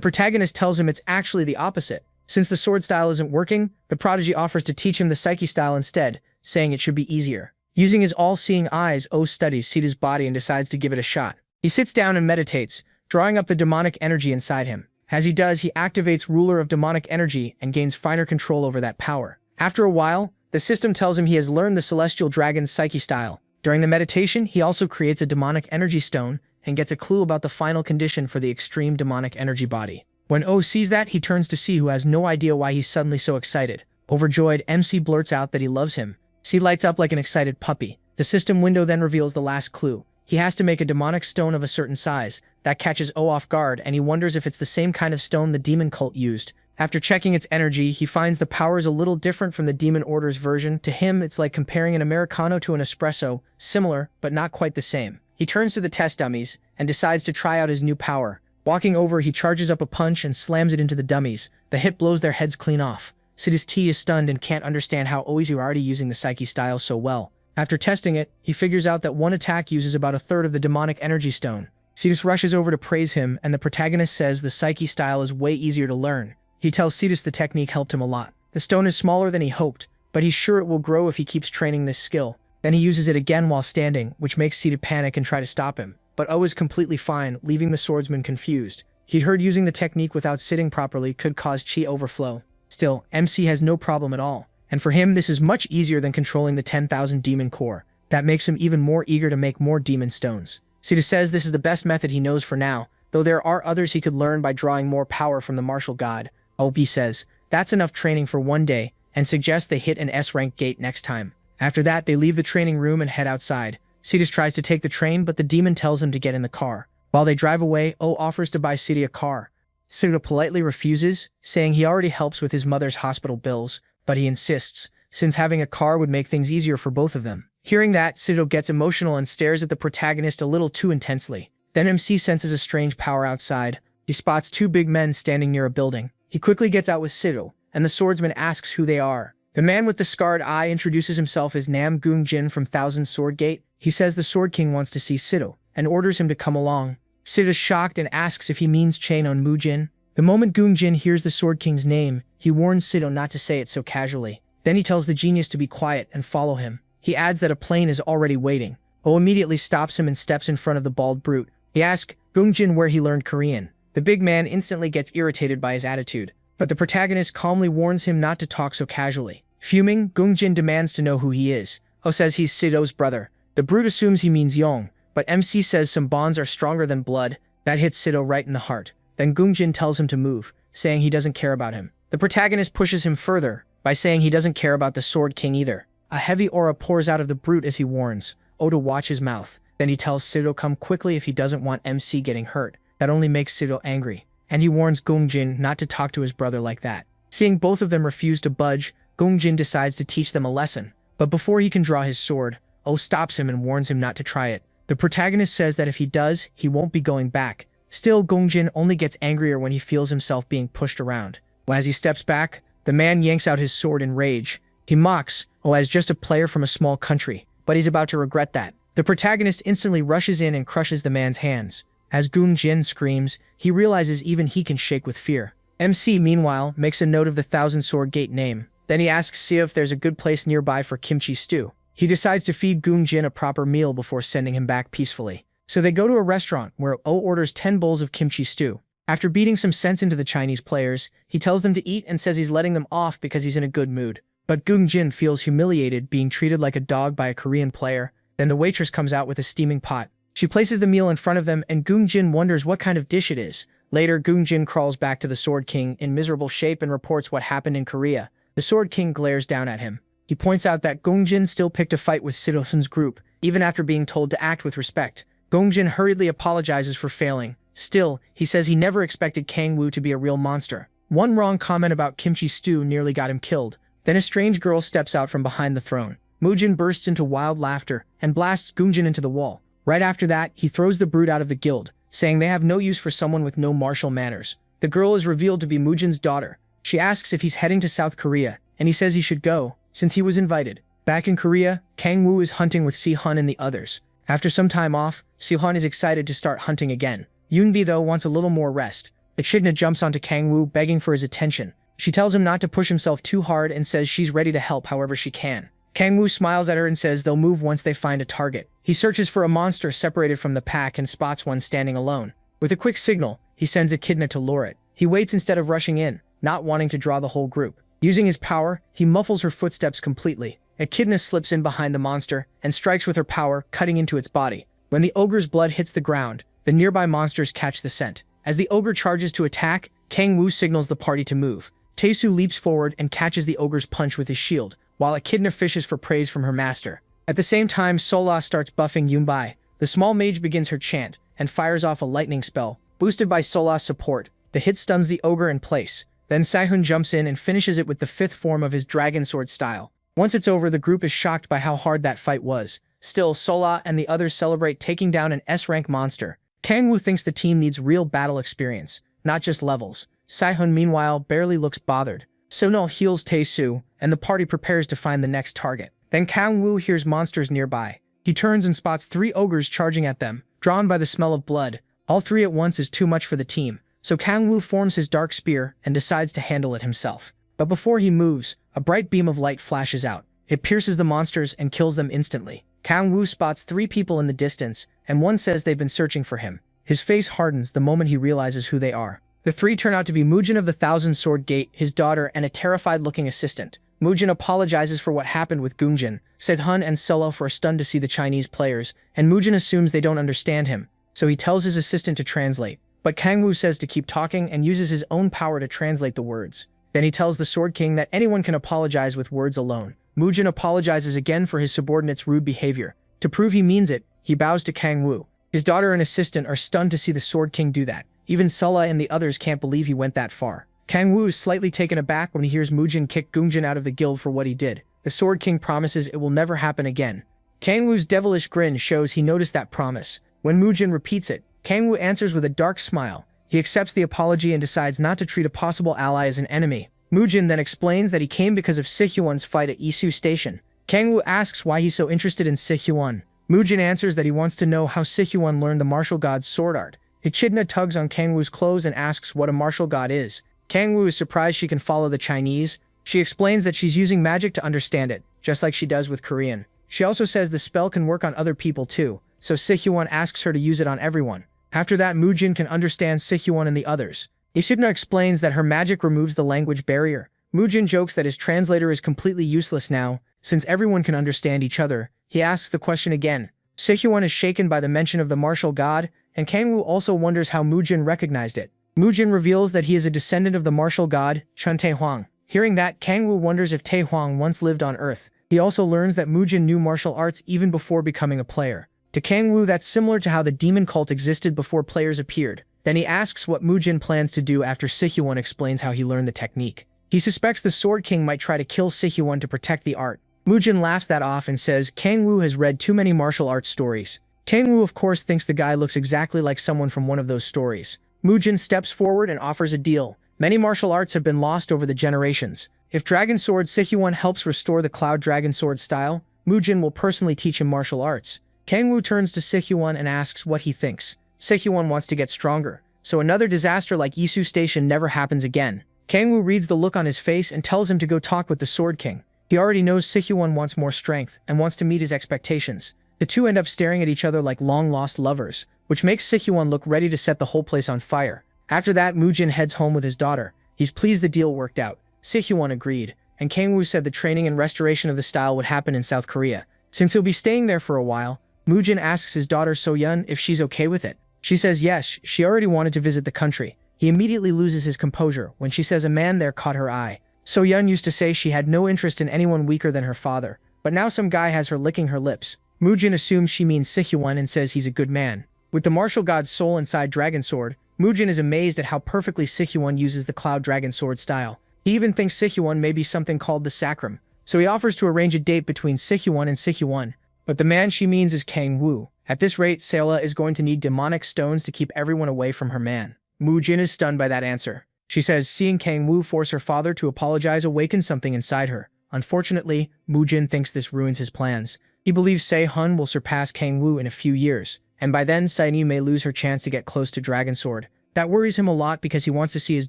protagonist tells him it's actually the opposite. Since the sword style isn't working, the prodigy offers to teach him the psyche style instead, saying it should be easier. Using his all-seeing eyes, O studies Sida's body and decides to give it a shot. He sits down and meditates, drawing up the demonic energy inside him. As he does, he activates Ruler of Demonic Energy and gains finer control over that power. After a while, the system tells him he has learned the Celestial Dragon's psyche style. During the meditation, he also creates a demonic energy stone and gets a clue about the final condition for the extreme demonic energy body. When O sees that, he turns to C, who has no idea why he's suddenly so excited. Overjoyed, MC blurts out that he loves him. C lights up like an excited puppy. The system window then reveals the last clue. He has to make a demonic stone of a certain size. That catches O off guard, and he wonders if it's the same kind of stone the demon cult used. After checking its energy, he finds the power is a little different from the Demon Order's version. To him, it's like comparing an Americano to an espresso, similar, but not quite the same. He turns to the test dummies and decides to try out his new power. Walking over, he charges up a punch and slams it into the dummies. The hit blows their heads clean off. Sidis T is stunned and can't understand how O is already using the psyche style so well. After testing it, he figures out that one attack uses about a third of the demonic energy stone. Sidis rushes over to praise him, and the protagonist says the psyche style is way easier to learn. He tells Sidis the technique helped him a lot. The stone is smaller than he hoped, but he's sure it will grow if he keeps training this skill. Then he uses it again while standing, which makes Sida panic and try to stop him. But O is completely fine, leaving the swordsman confused. He'd heard using the technique without sitting properly could cause chi overflow. Still, MC has no problem at all. And for him, this is much easier than controlling the 10,000 demon core. That makes him even more eager to make more demon stones. Sida says this is the best method he knows for now, though there are others he could learn by drawing more power from the martial god. OB says, that's enough training for one day, and suggests they hit an S-rank gate next time. After that, they leave the training room and head outside. Sidis tries to take the train, but the demon tells him to get in the car. While they drive away, O offers to buy Sidi a car. Sida politely refuses, saying he already helps with his mother's hospital bills, but he insists, since having a car would make things easier for both of them. Hearing that, Sido gets emotional and stares at the protagonist a little too intensely. Then MC senses a strange power outside. He spots two big men standing near a building. He quickly gets out with Sido, and the swordsman asks who they are. The man with the scarred eye introduces himself as Nam Goong Jin from Thousand Sword Gate. He says the Sword King wants to see Sido, and orders him to come along. Sid is shocked and asks if he means Chain on Mujin. The moment Goong Jin hears the Sword King's name, he warns Sido not to say it so casually. Then he tells the genius to be quiet and follow him. He adds that a plane is already waiting. O immediately stops him and steps in front of the bald brute. He asks Goong Jin where he learned Korean. The big man instantly gets irritated by his attitude, but the protagonist calmly warns him not to talk so casually. Fuming, Goong Jin demands to know who he is. O says he's Sido's brother. The brute assumes he means Yong, but MC says some bonds are stronger than blood. That hits Sido right in the heart. Then Gungjin tells him to move, saying he doesn't care about him. The protagonist pushes him further by saying he doesn't care about the Sword King either. A heavy aura pours out of the brute as he warns Oda watch his mouth. Then he tells Sido come quickly if he doesn't want MC getting hurt. That only makes Sido angry, and he warns Gungjin not to talk to his brother like that. Seeing both of them refuse to budge, Gungjin decides to teach them a lesson. But before he can draw his sword, O stops him and warns him not to try it. The protagonist says that if he does, he won't be going back. Still, Gungjin only gets angrier when he feels himself being pushed around. As he steps back, the man yanks out his sword in rage. He mocks O as just a player from a small country, but he's about to regret that. The protagonist instantly rushes in and crushes the man's hands. As Gungjin screams, he realizes even he can shake with fear. MC, meanwhile, makes a note of the Thousand Sword Gate name. Then he asks Sia if there's a good place nearby for kimchi stew. He decides to feed Gungjin a proper meal before sending him back peacefully. So they go to a restaurant where O orders 10 bowls of kimchi stew. After beating some sense into the Chinese players, he tells them to eat and says he's letting them off because he's in a good mood. But Gungjin feels humiliated being treated like a dog by a Korean player. Then the waitress comes out with a steaming pot. She places the meal in front of them and Gungjin wonders what kind of dish it is. Later, Gungjin crawls back to the Sword King in miserable shape and reports what happened in Korea. The Sword King glares down at him. He points out that Gungjin still picked a fight with Sido-sun's group, even after being told to act with respect. Gungjin hurriedly apologizes for failing. Still, he says he never expected Kangwoo to be a real monster. One wrong comment about kimchi stew nearly got him killed. Then a strange girl steps out from behind the throne. Mujin bursts into wild laughter and blasts Gungjin into the wall. Right after that, he throws the brute out of the guild, saying they have no use for someone with no martial manners. The girl is revealed to be Mujin's daughter. She asks if he's heading to South Korea, and he says he should go, since he was invited. Back in Korea, Kangwoo is hunting with Si-hun and the others. After some time off, Si-hun is excited to start hunting again. Yoonbi, though, wants a little more rest. Echidna jumps onto Kangwoo, begging for his attention. She tells him not to push himself too hard and says she's ready to help however she can. Kangwoo smiles at her and says they'll move once they find a target. He searches for a monster separated from the pack and spots one standing alone. With a quick signal, he sends Echidna to lure it. He waits instead of rushing in, not wanting to draw the whole group. Using his power, he muffles her footsteps completely. Echidna slips in behind the monster and strikes with her power, cutting into its body. When the ogre's blood hits the ground, the nearby monsters catch the scent. As the ogre charges to attack, Kangwoo signals the party to move. Taesu leaps forward and catches the ogre's punch with his shield, while Echidna fishes for praise from her master. At the same time, Sola starts buffing Yunbai. The small mage begins her chant and fires off a lightning spell. Boosted by Sola's support, the hit stuns the ogre in place. Then Si-hun jumps in and finishes it with the 5th form of his dragon sword style. Once it's over, the group is shocked by how hard that fight was. Still, Sola and the others celebrate taking down an S-rank monster. Kangwoo thinks the team needs real battle experience, not just levels. Si-hun, meanwhile, barely looks bothered. Sonal heals Taesu, and the party prepares to find the next target. Then Kangwoo hears monsters nearby. He turns and spots 3 ogres charging at them, drawn by the smell of blood. All 3 at once is too much for the team, so Kangwoo forms his dark spear and decides to handle it himself. But before he moves, a bright beam of light flashes out. It pierces the monsters and kills them instantly. Kangwoo spots 3 people in the distance, and one says they've been searching for him. His face hardens the moment he realizes who they are. The 3 turn out to be Mujin of the Thousand Sword Gate, his daughter, and a terrified-looking assistant. Mujin apologizes for what happened with Gungjin, Se-hun and Solo are stunned to see the Chinese players, and Mujin assumes they don't understand him, so he tells his assistant to translate. But Kangwoo says to keep talking and uses his own power to translate the words. Then he tells the Sword King that anyone can apologize with words alone. Mujin apologizes again for his subordinate's rude behavior. To prove he means it, he bows to Kangwoo. His daughter and assistant are stunned to see the Sword King do that. Even Sulla and the others can't believe he went that far. Kangwoo is slightly taken aback when he hears Mujin kick Gungjin out of the guild for what he did. The Sword King promises it will never happen again. Kangwoo's devilish grin shows he noticed that promise. When Mujin repeats it, Kangwoo answers with a dark smile. He accepts the apology and decides not to treat a possible ally as an enemy. Mujin then explains that he came because of Si-hyun's fight at Isu Station. Kangwoo asks why he's so interested in Si-hyun. Mujin answers that he wants to know how Si-hyun learned the martial god's sword art. Echidna tugs on Kangwoo's clothes and asks what a martial god is. Kangwoo is surprised she can follow the Chinese. She explains that she's using magic to understand it, just like she does with Korean. She also says the spell can work on other people too, so Si-hyun asks her to use it on everyone. After that, Mujin can understand Si-hyun and the others. Echidna explains that her magic removes the language barrier. Mujin jokes that his translator is completely useless now, since everyone can understand each other. He asks the question again. Si-hyun is shaken by the mention of the martial god, and Kang Woo also wonders how Mujin recognized it. Mujin reveals that he is a descendant of the martial god, Chun Taehuang. Hearing that, Kang Woo wonders if Taehuang once lived on Earth. He also learns that Mujin knew martial arts even before becoming a player. To Kang Woo, that's similar to how the demon cult existed before players appeared. Then he asks what Mujin plans to do after Si-hyun explains how he learned the technique. He suspects the Sword King might try to kill Si-hyun to protect the art. Mujin laughs that off and says Kang Woo has read too many martial arts stories. Kang Woo of course thinks the guy looks exactly like someone from one of those stories. Mujin steps forward and offers a deal. Many martial arts have been lost over the generations. If Dragon Sword Si-hyun helps restore the Cloud Dragon Sword style, Mujin will personally teach him martial arts. Kang Woo turns to Si-hyun and asks what he thinks. Si-hyun wants to get stronger, so another disaster like Isu Station never happens again. Kang Woo reads the look on his face and tells him to go talk with the Sword King. He already knows Si-hyun wants more strength and wants to meet his expectations. The two end up staring at each other like long-lost lovers, which makes Si-hyun look ready to set the whole place on fire. After that, Mujin heads home with his daughter. He's pleased the deal worked out. Si-hyun agreed, and Kang Woo said the training and restoration of the style would happen in South Korea. Since he'll be staying there for a while, Mujin asks his daughter So-yeon if she's okay with it. She says yes, she already wanted to visit the country. He immediately loses his composure when she says a man there caught her eye. So-yeon used to say she had no interest in anyone weaker than her father, but now some guy has her licking her lips. Mujin assumes she means Si-hyun and says he's a good man. With the martial god's soul inside Dragon Sword, Mujin is amazed at how perfectly Si-hyun uses the Cloud Dragon Sword style. He even thinks Si-hyun may be something called the Sacrum, so he offers to arrange a date between Si-hyun and Si-hyun. But the man she means is Kang Woo. At this rate, Seola is going to need demonic stones to keep everyone away from her man. Mujin is stunned by that answer. She says seeing Kang Woo force her father to apologize awakens something inside her. Unfortunately, Mujin thinks this ruins his plans. He believes Se-hun will surpass Kang Woo in a few years, and by then Saini may lose her chance to get close to Dragon Sword. That worries him a lot because he wants to see his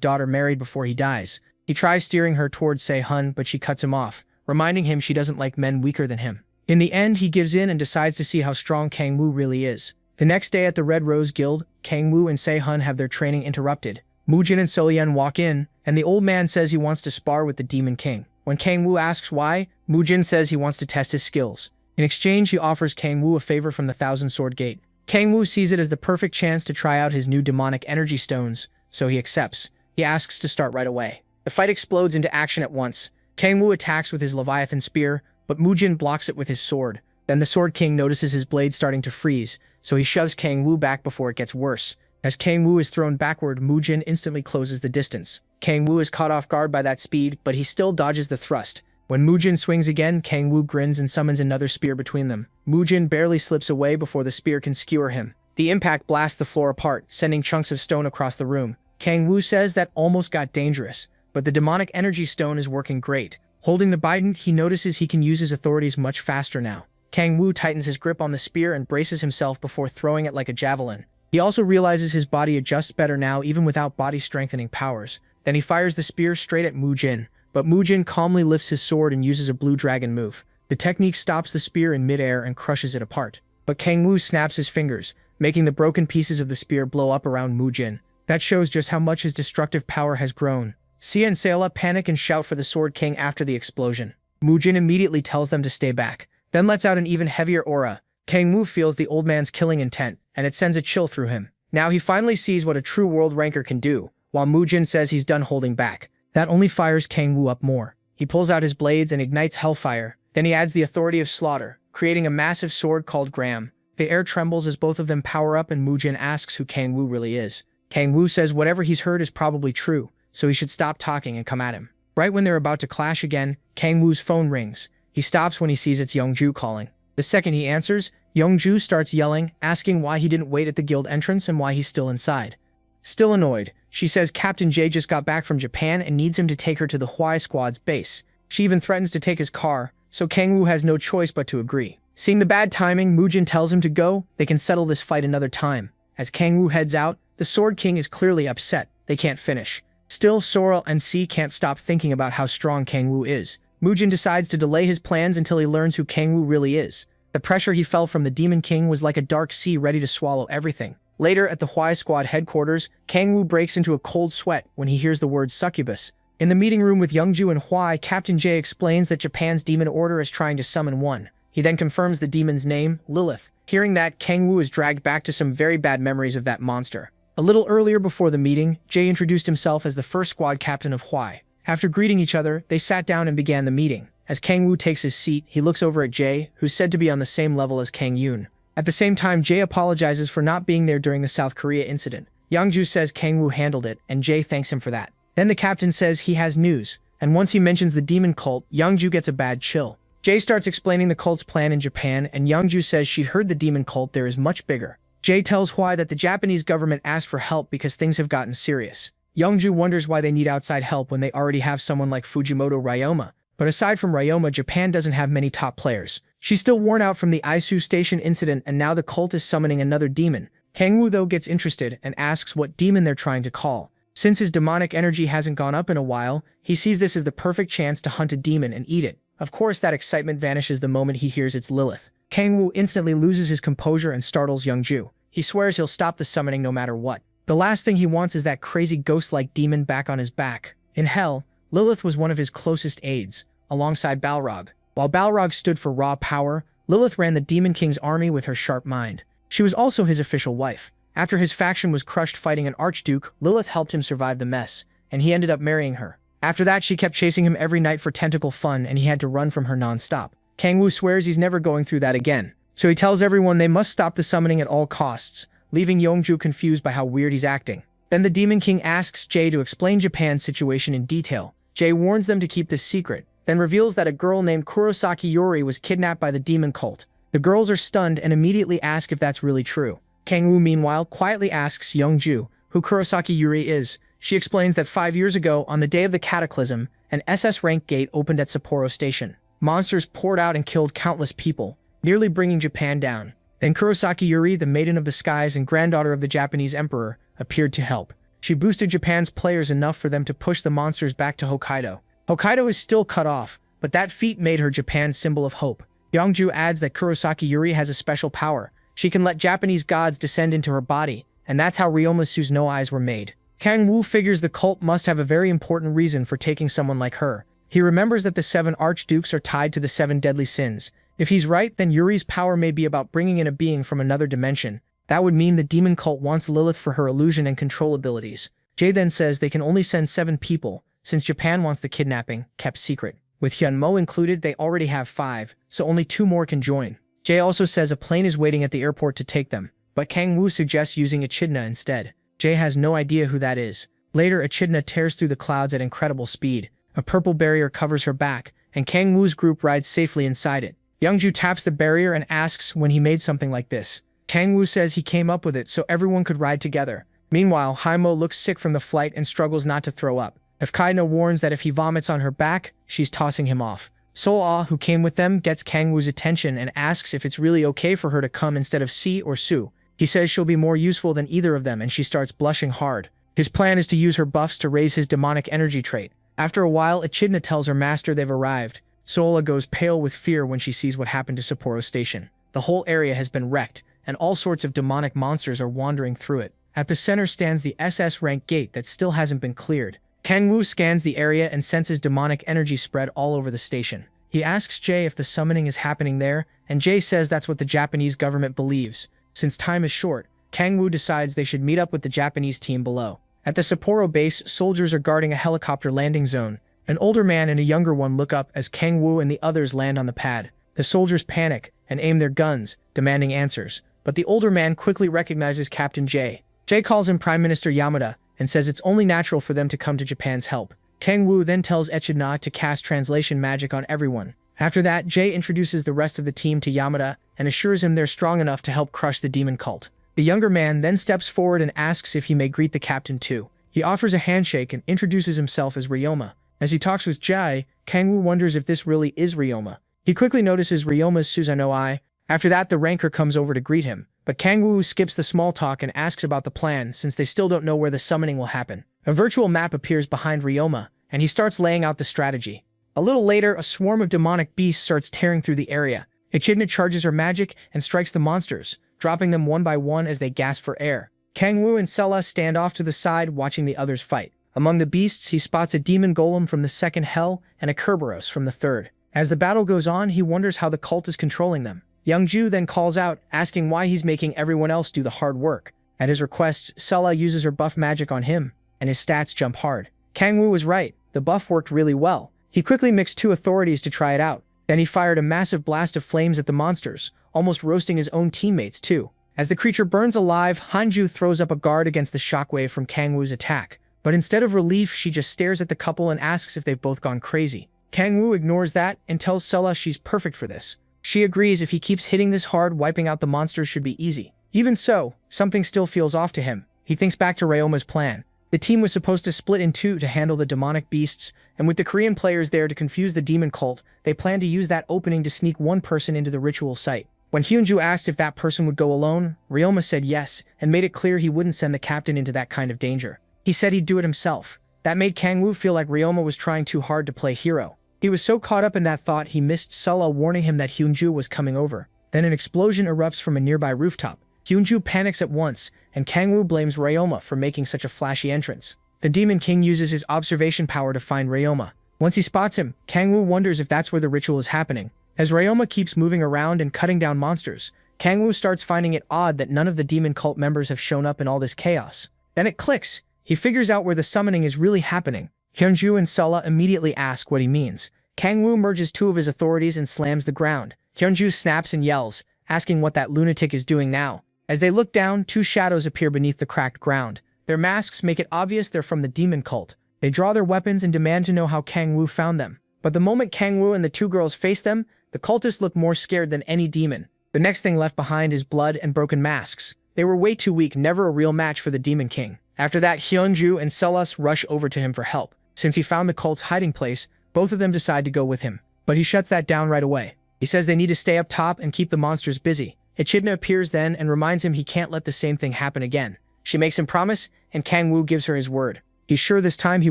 daughter married before he dies. He tries steering her towards Se-hun, but she cuts him off, reminding him she doesn't like men weaker than him. In the end, he gives in and decides to see how strong Kang Woo really is. The next day at the Red Rose Guild, Kang Woo and Se-hun have their training interrupted. Mujin and So-yeon walk in, and the old man says he wants to spar with the Demon King. When Kang Woo asks why, Mujin says he wants to test his skills. In exchange, he offers Kang Woo a favor from the Thousand Sword Gate. Kang Woo sees it as the perfect chance to try out his new demonic energy stones, so he accepts. He asks to start right away. The fight explodes into action at once. Kang Woo attacks with his Leviathan spear, but Mujin blocks it with his sword. Then the Sword King notices his blade starting to freeze, so he shoves Kang Woo back before it gets worse. As Kang Woo is thrown backward, Mujin instantly closes the distance. Kang Woo is caught off guard by that speed, but he still dodges the thrust. When Mujin swings again, Kang Woo grins and summons another spear between them. Mujin barely slips away before the spear can skewer him. The impact blasts the floor apart, sending chunks of stone across the room. Kang Woo says that almost got dangerous, but the demonic energy stone is working great. Holding the bident, he notices he can use his authorities much faster now. Kang Woo tightens his grip on the spear and braces himself before throwing it like a javelin. He also realizes his body adjusts better now even without body-strengthening powers. Then he fires the spear straight at Mujin, but Mujin calmly lifts his sword and uses a blue dragon move. The technique stops the spear in midair and crushes it apart. But Kang Woo snaps his fingers, making the broken pieces of the spear blow up around Mujin. That shows just how much his destructive power has grown. Sia and Seola panic and shout for the Sword King after the explosion. Mujin immediately tells them to stay back, then lets out an even heavier aura. Kang Woo feels the old man's killing intent, and it sends a chill through him. Now he finally sees what a true world ranker can do, while Mujin says he's done holding back. That only fires Kang Woo up more. He pulls out his blades and ignites hellfire. Then he adds the authority of slaughter, creating a massive sword called Graham. The air trembles as both of them power up and Mujin asks who Kang Woo really is. Kang Woo says whatever he's heard is probably true, so he should stop talking and come at him. Right when they're about to clash again, Kang Woo's phone rings. He stops when he sees it's Youngju calling. The second he answers, Youngju starts yelling, asking why he didn't wait at the guild entrance and why he's still inside. Still annoyed, she says Captain J just got back from Japan and needs him to take her to the Huai Squad's base. She even threatens to take his car, so Kang Woo has no choice but to agree. Seeing the bad timing, Mujin tells him to go. They can settle this fight another time. As Kang Woo heads out, the Sword King is clearly upset. They can't finish. Still, Sorrel and C can't stop thinking about how strong Kang Woo is. Mujin decides to delay his plans until he learns who Kang Woo really is. The pressure he felt from the Demon King was like a dark sea ready to swallow everything. Later, at the Huai Squad headquarters, Kang Woo breaks into a cold sweat when he hears the word succubus. In the meeting room with Youngju and Huai, Captain J explains that Japan's demon order is trying to summon one. He then confirms the demon's name, Lilith. Hearing that, Kang Woo is dragged back to some very bad memories of that monster. A little earlier before the meeting, Jay introduced himself as the first squad captain of Hwai. After greeting each other, they sat down and began the meeting. As Kang Woo takes his seat, he looks over at Jay, who's said to be on the same level as Kang Yoon. At the same time, Jay apologizes for not being there during the South Korea incident. Youngju says Kang Woo handled it, and Jay thanks him for that. Then the captain says he has news, and once he mentions the demon cult, Youngju gets a bad chill. Jay starts explaining the cult's plan in Japan, and Youngju says she'd heard the demon cult there is much bigger. Jay tells Hwai that the Japanese government asked for help because things have gotten serious. Youngju wonders why they need outside help when they already have someone like Fujimoto Ryoma. But aside from Ryoma, Japan doesn't have many top players. She's still worn out from the Isu Station incident, and now the cult is summoning another demon. Kang Woo though gets interested and asks what demon they're trying to call. Since his demonic energy hasn't gone up in a while, he sees this as the perfect chance to hunt a demon and eat it. Of course, that excitement vanishes the moment he hears it's Lilith. Kang Woo instantly loses his composure and startles Youngju. He swears he'll stop the summoning no matter what. The last thing he wants is that crazy ghost-like demon back on his back. In hell, Lilith was one of his closest aides, alongside Balrog. While Balrog stood for raw power, Lilith ran the Demon King's army with her sharp mind. She was also his official wife. After his faction was crushed fighting an archduke, Lilith helped him survive the mess, and he ended up marrying her. After that, she kept chasing him every night for tentacle fun, and he had to run from her non-stop. Kang Woo swears he's never going through that again, so he tells everyone they must stop the summoning at all costs, leaving Youngju confused by how weird he's acting. Then the Demon King asks Jay to explain Japan's situation in detail. Jay warns them to keep this secret, then reveals that a girl named Kurosaki Yuri was kidnapped by the demon cult. The girls are stunned and immediately ask if that's really true. Kang Woo meanwhile quietly asks Youngju who Kurosaki Yuri is. She explains that 5 years ago, on the day of the cataclysm, an SS rank gate opened at Sapporo Station. Monsters poured out and killed countless people, nearly bringing Japan down. Then Kurosaki Yuri, the Maiden of the Skies and granddaughter of the Japanese emperor, appeared to help. She boosted Japan's players enough for them to push the monsters back to Hokkaido. Hokkaido is still cut off, but that feat made her Japan's symbol of hope. Youngju adds that Kurosaki Yuri has a special power. She can let Japanese gods descend into her body, and that's how Ryomasu's no eyes were made. Kang Woo figures the cult must have a very important reason for taking someone like her. He remembers that the 7 archdukes are tied to the 7 deadly sins. If he's right, then Yuri's power may be about bringing in a being from another dimension. That would mean the demon cult wants Lilith for her illusion and control abilities. Jay then says they can only send 7 people, since Japan wants the kidnapping kept secret. With Hyunmo included, they already have 5, so only 2 more can join. Jay also says a plane is waiting at the airport to take them, but Kang Woo suggests using Echidna instead. Jay has no idea who that is. Later, Echidna tears through the clouds at incredible speed. A purple barrier covers her back, and Kang Woo's group rides safely inside it. Youngju taps the barrier and asks when he made something like this. Kang Woo says he came up with it so everyone could ride together. Meanwhile, Haimo looks sick from the flight and struggles not to throw up. If Kaina warns that if he vomits on her back, she's tossing him off. Sol-Ah, who came with them, gets Kang Woo's attention and asks if it's really okay for her to come instead of Si or Su. He says she'll be more useful than either of them, and she starts blushing hard. His plan is to use her buffs to raise his demonic energy trait. After a while, Echidna tells her master they've arrived. Sola goes pale with fear when she sees what happened to Sapporo Station. The whole area has been wrecked, and all sorts of demonic monsters are wandering through it. At the center stands the SS rank gate that still hasn't been cleared. Kang Woo scans the area and senses demonic energy spread all over the station. He asks Jay if the summoning is happening there, and Jay says that's what the Japanese government believes. Since time is short, Kang Woo decides they should meet up with the Japanese team below. At the Sapporo base, soldiers are guarding a helicopter landing zone. An older man and a younger one look up as Kang Woo and the others land on the pad. The soldiers panic and aim their guns, demanding answers. But the older man quickly recognizes Captain Jay. Jay calls him Prime Minister Yamada and says it's only natural for them to come to Japan's help. Kang Woo then tells Echidna to cast translation magic on everyone. After that, Jay introduces the rest of the team to Yamada and assures him they're strong enough to help crush the demon cult. The younger man then steps forward and asks if he may greet the captain too. He offers a handshake and introduces himself as Ryoma. As he talks with Jai, Kang Woo wonders if this really is Ryoma. He quickly notices Ryoma's Susanoo eye. After that, the ranker comes over to greet him, but Kang Woo skips the small talk and asks about the plan since they still don't know where the summoning will happen. A virtual map appears behind Ryoma, and he starts laying out the strategy. A little later, a swarm of demonic beasts starts tearing through the area. Echidna charges her magic and strikes the monsters, dropping them one by one as they gasp for air. Kang Woo and Sella stand off to the side watching the others fight. Among the beasts, he spots a demon golem from the second hell and a Kerberos from the third. As the battle goes on, he wonders how the cult is controlling them. Youngju then calls out, asking why he's making everyone else do the hard work. At his request, Sela uses her buff magic on him, and his stats jump hard. Kangwoo was right, the buff worked really well. He quickly mixed 2 authorities to try it out. Then he fired a massive blast of flames at the monsters, almost roasting his own teammates too. As the creature burns alive, Hanju throws up a guard against the shockwave from Kangwoo's attack. But instead of relief, she just stares at the couple and asks if they've both gone crazy. Kangwoo ignores that and tells Sela she's perfect for this. She agrees if he keeps hitting this hard, wiping out the monsters should be easy. Even so, something still feels off to him. He thinks back to Ryoma's plan. The team was supposed to split in 2 to handle the demonic beasts, and with the Korean players there to confuse the demon cult, they planned to use that opening to sneak one person into the ritual site. When Hyunju asked if that person would go alone, Ryoma said yes, and made it clear he wouldn't send the captain into that kind of danger. He said he'd do it himself. That made Kangwoo feel like Ryoma was trying too hard to play hero. He was so caught up in that thought he missed Sela warning him that Hyunju was coming over. Then an explosion erupts from a nearby rooftop. Hyunju panics at once, and Kangwoo blames Ryoma for making such a flashy entrance. The Demon King uses his observation power to find Ryoma. Once he spots him, Kangwoo wonders if that's where the ritual is happening. As Ryoma keeps moving around and cutting down monsters, Kangwoo starts finding it odd that none of the demon cult members have shown up in all this chaos. Then it clicks. He figures out where the summoning is really happening. Hyunju and Sela immediately ask what he means. Kangwoo merges 2 of his authorities and slams the ground. Hyunju snaps and yells, asking what that lunatic is doing now. As they look down, 2 shadows appear beneath the cracked ground. Their masks make it obvious they're from the demon cult. They draw their weapons and demand to know how Kangwoo found them. But the moment Kangwoo and the 2 girls face them, the cultists look more scared than any demon. The next thing left behind is blood and broken masks. They were way too weak, never a real match for the Demon King. After that, Hyunju and Selas rush over to him for help. Since he found the cult's hiding place, both of them decide to go with him. But he shuts that down right away. He says they need to stay up top and keep the monsters busy. Echidna appears then and reminds him he can't let the same thing happen again. She makes him promise, and Kangwoo gives her his word. He's sure this time he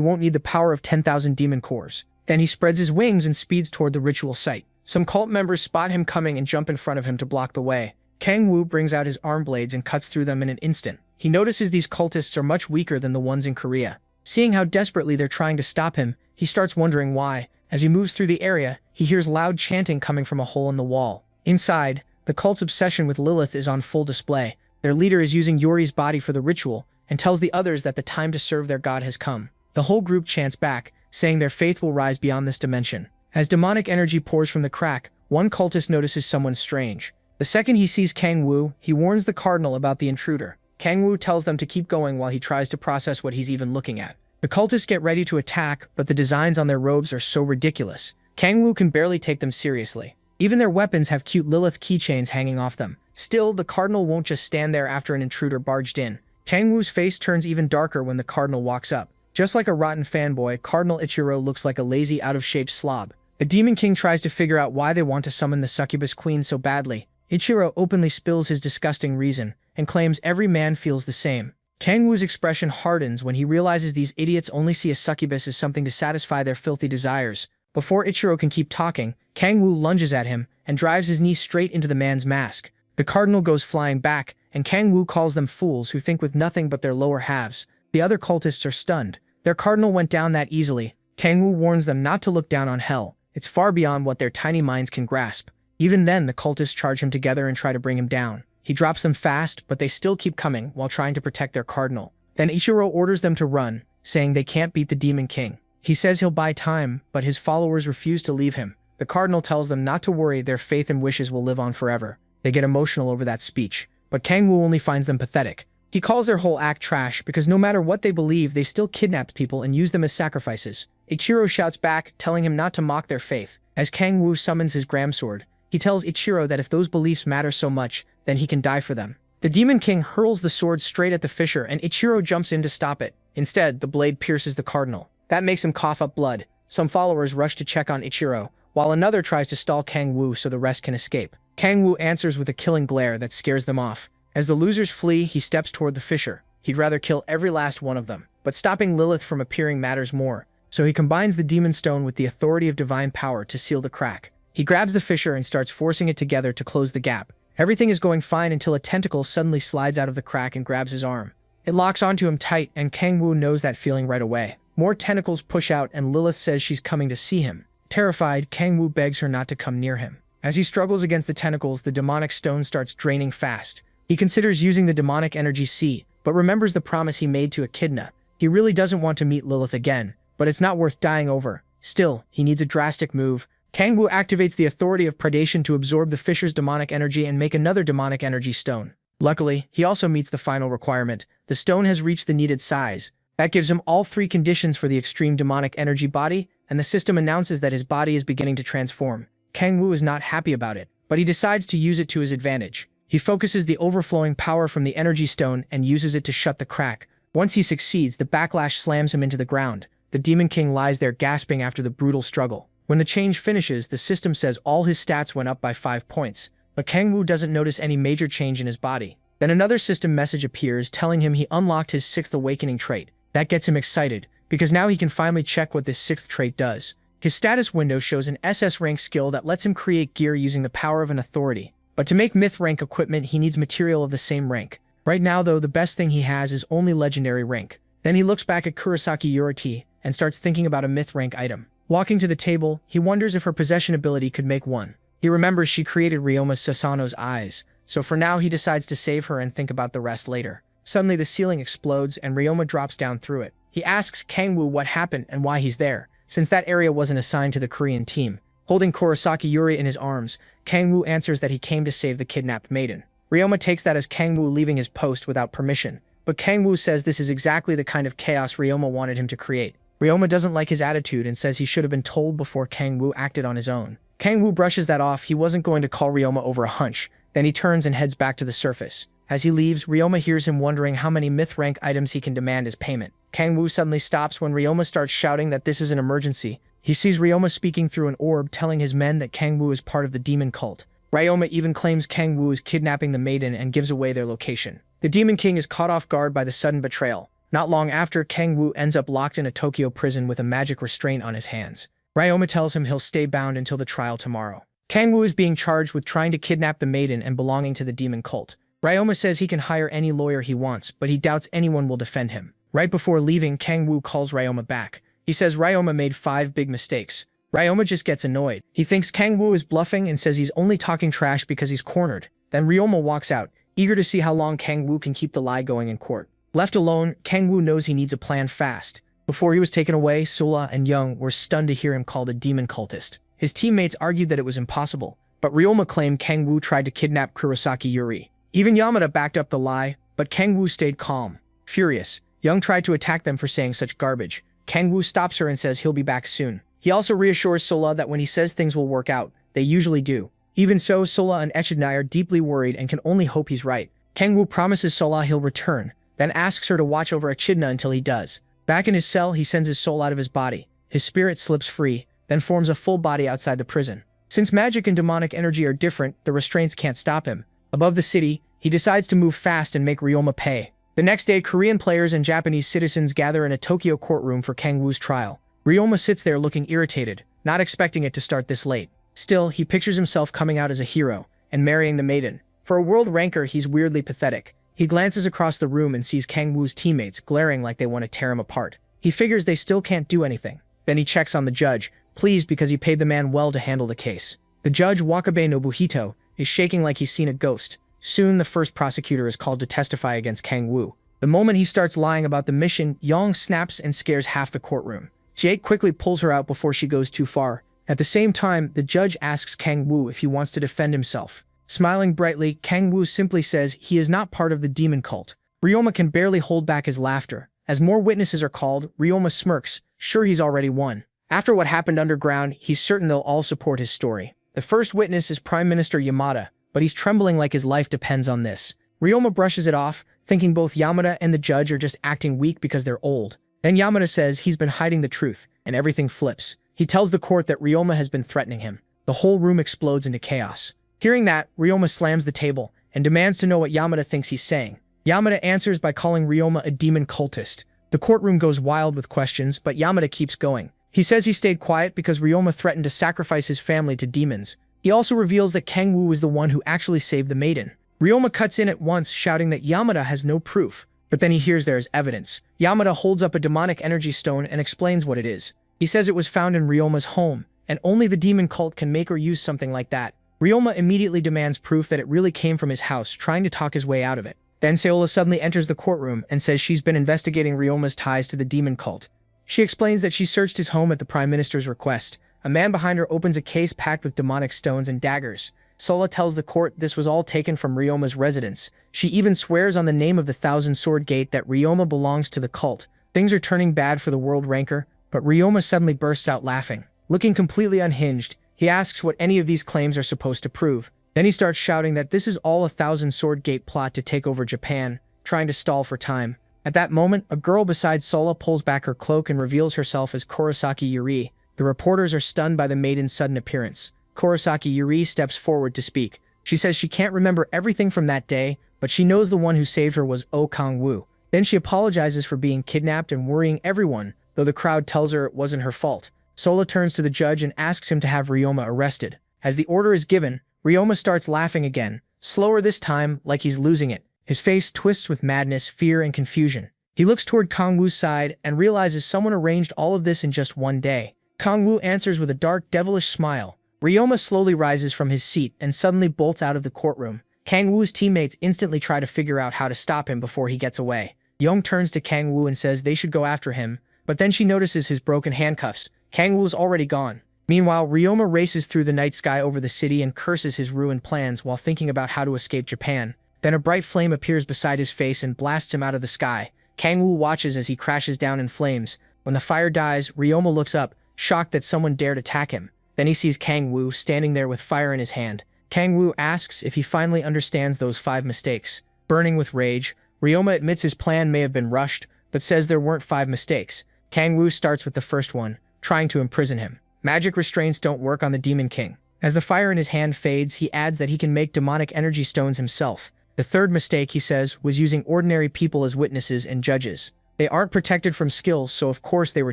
won't need the power of 10,000 demon cores. Then he spreads his wings and speeds toward the ritual site. Some cult members spot him coming and jump in front of him to block the way. Kangwoo brings out his arm blades and cuts through them in an instant. He notices these cultists are much weaker than the ones in Korea. Seeing how desperately they're trying to stop him, he starts wondering why. As he moves through the area, he hears loud chanting coming from a hole in the wall. Inside, the cult's obsession with Lilith is on full display. Their leader is using Yuri's body for the ritual and tells the others that the time to serve their god has come. The whole group chants back, saying their faith will rise beyond this dimension. As demonic energy pours from the crack, one cultist notices someone strange. The second he sees Kangwoo, he warns the cardinal about the intruder. Kangwoo tells them to keep going while he tries to process what he's even looking at. The cultists get ready to attack, but the designs on their robes are so ridiculous. Kangwoo can barely take them seriously. Even their weapons have cute Lilith keychains hanging off them. Still, the cardinal won't just stand there after an intruder barged in. Kangwoo's face turns even darker when the cardinal walks up. Just like a rotten fanboy, Cardinal Ichiro looks like a lazy, out-of-shape slob. The Demon King tries to figure out why they want to summon the succubus queen so badly. Ichiro openly spills his disgusting reason, and claims every man feels the same. Kangwoo's expression hardens when he realizes these idiots only see a succubus as something to satisfy their filthy desires. Before Ichiro can keep talking, Kangwoo lunges at him and drives his knee straight into the man's mask. The cardinal goes flying back, and Kangwoo calls them fools who think with nothing but their lower halves. The other cultists are stunned. Their cardinal went down that easily. Kangwoo warns them not to look down on hell. It's far beyond what their tiny minds can grasp. Even then, the cultists charge him together and try to bring him down. He drops them fast, but they still keep coming while trying to protect their cardinal. Then Ichiro orders them to run, saying they can't beat the Demon King. He says he'll buy time, but his followers refuse to leave him. The cardinal tells them not to worry, their faith and wishes will live on forever. They get emotional over that speech, but Kangwoo only finds them pathetic. He calls their whole act trash because no matter what they believe, they still kidnapped people and use them as sacrifices. Ichiro shouts back, telling him not to mock their faith. As Kangwoo summons his Gramsword, he tells Ichiro that if those beliefs matter so much, then he can die for them. The Demon King hurls the sword straight at the fisher and Ichiro jumps in to stop it. Instead, the blade pierces the cardinal. That makes him cough up blood. Some followers rush to check on Ichiro, while another tries to stall Kangwoo so the rest can escape. Kangwoo answers with a killing glare that scares them off. As the losers flee, he steps toward the fisher. He'd rather kill every last one of them. But stopping Lilith from appearing matters more. So he combines the demon stone with the authority of divine power to seal the crack. He grabs the fisher and starts forcing it together to close the gap. Everything is going fine until a tentacle suddenly slides out of the crack and grabs his arm. It locks onto him tight, and Kangwoo knows that feeling right away. More tentacles push out and Lilith says she's coming to see him. Terrified, Kangwoo begs her not to come near him. As he struggles against the tentacles, the demonic stone starts draining fast. He considers using the demonic energy sea, but remembers the promise he made to Echidna. He really doesn't want to meet Lilith again, but it's not worth dying over. Still, he needs a drastic move. Kangwoo activates the authority of predation to absorb the fisher's demonic energy and make another demonic energy stone. Luckily, he also meets the final requirement. The stone has reached the needed size. That gives him all 3 conditions for the extreme demonic energy body, and the system announces that his body is beginning to transform. Kangwoo is not happy about it, but he decides to use it to his advantage. He focuses the overflowing power from the energy stone and uses it to shut the crack. Once he succeeds, the backlash slams him into the ground. The Demon King lies there gasping after the brutal struggle. When the change finishes, the system says all his stats went up by 5 points, but Kangwoo doesn't notice any major change in his body. Then another system message appears telling him he unlocked his 6th awakening trait. That gets him excited, because now he can finally check what this 6th trait does. His status window shows an SS rank skill that lets him create gear using the power of an authority. But to make myth rank equipment, he needs material of the same rank. Right now though, the best thing he has is only legendary rank. Then he looks back at Kurosaki Yuriti and starts thinking about a myth rank item. Walking to the table, he wonders if her possession ability could make one. He remembers she created Ryoma Sasano's eyes, so for now he decides to save her and think about the rest later. Suddenly the ceiling explodes and Ryoma drops down through it. He asks Kangwoo what happened and why he's there, since that area wasn't assigned to the Korean team. Holding Kurosaki Yuri in his arms, Kangwoo answers that he came to save the kidnapped maiden. Ryoma takes that as Kangwoo leaving his post without permission, but Kangwoo says this is exactly the kind of chaos Ryoma wanted him to create. Ryoma doesn't like his attitude and says he should have been told before Kangwoo acted on his own. Kangwoo brushes that off. He wasn't going to call Ryoma over a hunch. Then he turns and heads back to the surface. As he leaves, Ryoma hears him wondering how many myth rank items he can demand as payment. Kangwoo suddenly stops when Ryoma starts shouting that this is an emergency. He sees Ryoma speaking through an orb telling his men that Kangwoo is part of the demon cult. Ryoma even claims Kangwoo is kidnapping the maiden and gives away their location. The Demon King is caught off guard by the sudden betrayal. Not long after, Kangwoo ends up locked in a Tokyo prison with a magic restraint on his hands. Ryoma tells him he'll stay bound until the trial tomorrow. Kangwoo is being charged with trying to kidnap the maiden and belonging to the demon cult. Ryoma says he can hire any lawyer he wants, but he doubts anyone will defend him. Right before leaving, Kangwoo calls Ryoma back. He says Ryoma made 5 big mistakes. Ryoma just gets annoyed. He thinks Kangwoo is bluffing and says he's only talking trash because he's cornered. Then Ryoma walks out, eager to see how long Kangwoo can keep the lie going in court. Left alone, Kangwoo knows he needs a plan fast. Before he was taken away, Sola and Young were stunned to hear him called a demon cultist. His teammates argued that it was impossible, but Ryoma claimed Kangwoo tried to kidnap Kurosaki Yuri. Even Yamada backed up the lie, but Kangwoo stayed calm. Furious, Young tried to attack them for saying such garbage. Kangwoo stops her and says he'll be back soon. He also reassures Sola that when he says things will work out, they usually do. Even so, Sola and Echidna are deeply worried and can only hope he's right. Kangwoo promises Sola he'll return, then asks her to watch over Echidna until he does. Back in his cell, he sends his soul out of his body. His spirit slips free, then forms a full body outside the prison. Since magic and demonic energy are different, the restraints can't stop him. Above the city, he decides to move fast and make Ryoma pay. The next day, Korean players and Japanese citizens gather in a Tokyo courtroom for Kangwoo's trial. Ryoma sits there looking irritated, not expecting it to start this late. Still, he pictures himself coming out as a hero and marrying the maiden. For a world ranker, he's weirdly pathetic. He glances across the room and sees Kangwoo's teammates glaring like they want to tear him apart. He figures they still can't do anything. Then he checks on the judge, pleased because he paid the man well to handle the case. The judge, Wakabe Nobuhito, is shaking like he's seen a ghost. Soon, the first prosecutor is called to testify against Kangwoo. The moment he starts lying about the mission, Yang snaps and scares half the courtroom. Jake quickly pulls her out before she goes too far. At the same time, the judge asks Kangwoo if he wants to defend himself. Smiling brightly, Kangwoo simply says he is not part of the demon cult. Ryoma can barely hold back his laughter. As more witnesses are called, Ryoma smirks, sure he's already won. After what happened underground, he's certain they'll all support his story. The first witness is Prime Minister Yamada, but he's trembling like his life depends on this. Ryoma brushes it off, thinking both Yamada and the judge are just acting weak because they're old. Then Yamada says he's been hiding the truth, and everything flips. He tells the court that Ryoma has been threatening him. The whole room explodes into chaos. Hearing that, Ryoma slams the table and demands to know what Yamada thinks he's saying. Yamada answers by calling Ryoma a demon cultist. The courtroom goes wild with questions, but Yamada keeps going. He says he stayed quiet because Ryoma threatened to sacrifice his family to demons. He also reveals that Kangwoo is the one who actually saved the maiden. Ryoma cuts in at once, shouting that Yamada has no proof, but then he hears there is evidence. Yamada holds up a demonic energy stone and explains what it is. He says it was found in Ryoma's home, and only the demon cult can make or use something like that. Ryoma immediately demands proof that it really came from his house, trying to talk his way out of it. Then Seola suddenly enters the courtroom and says she's been investigating Ryoma's ties to the demon cult. She explains that she searched his home at the Prime Minister's request. A man behind her opens a case packed with demonic stones and daggers. Sola tells the court this was all taken from Ryoma's residence. She even swears on the name of the Thousand Sword Gate that Ryoma belongs to the cult. Things are turning bad for the world ranker, but Ryoma suddenly bursts out laughing. Looking completely unhinged, he asks what any of these claims are supposed to prove. Then he starts shouting that this is all a Thousand Sword Gate plot to take over Japan, trying to stall for time. At that moment, a girl beside Sola pulls back her cloak and reveals herself as Kurosaki Yuri. The reporters are stunned by the maiden's sudden appearance. Kurosaki Yuri steps forward to speak. She says she can't remember everything from that day, but she knows the one who saved her was Oh Kang-woo. Then she apologizes for being kidnapped and worrying everyone, though the crowd tells her it wasn't her fault. Sola turns to the judge and asks him to have Ryoma arrested. As the order is given, Ryoma starts laughing again, slower this time, like he's losing it. His face twists with madness, fear, and confusion. He looks toward Kang-woo's side and realizes someone arranged all of this in just one day. Kang-woo answers with a dark, devilish smile. Ryoma slowly rises from his seat and suddenly bolts out of the courtroom. Kang-woo's teammates instantly try to figure out how to stop him before he gets away. Young turns to Kang-woo and says they should go after him, but then she notices his broken handcuffs. Kang-woo's already gone. Meanwhile, Ryoma races through the night sky over the city and curses his ruined plans while thinking about how to escape Japan. Then a bright flame appears beside his face and blasts him out of the sky. Kang-woo watches as he crashes down in flames. When the fire dies, Ryoma looks up, shocked that someone dared attack him. Then he sees Kang-woo standing there with fire in his hand. Kang-woo asks if he finally understands those 5 mistakes. Burning with rage, Ryoma admits his plan may have been rushed, but says there weren't 5 mistakes. Kang-woo starts with the first one, trying to imprison him. Magic restraints don't work on the Demon King. As the fire in his hand fades, he adds that he can make demonic energy stones himself. The third mistake, he says, was using ordinary people as witnesses and judges. They aren't protected from skills, so of course they were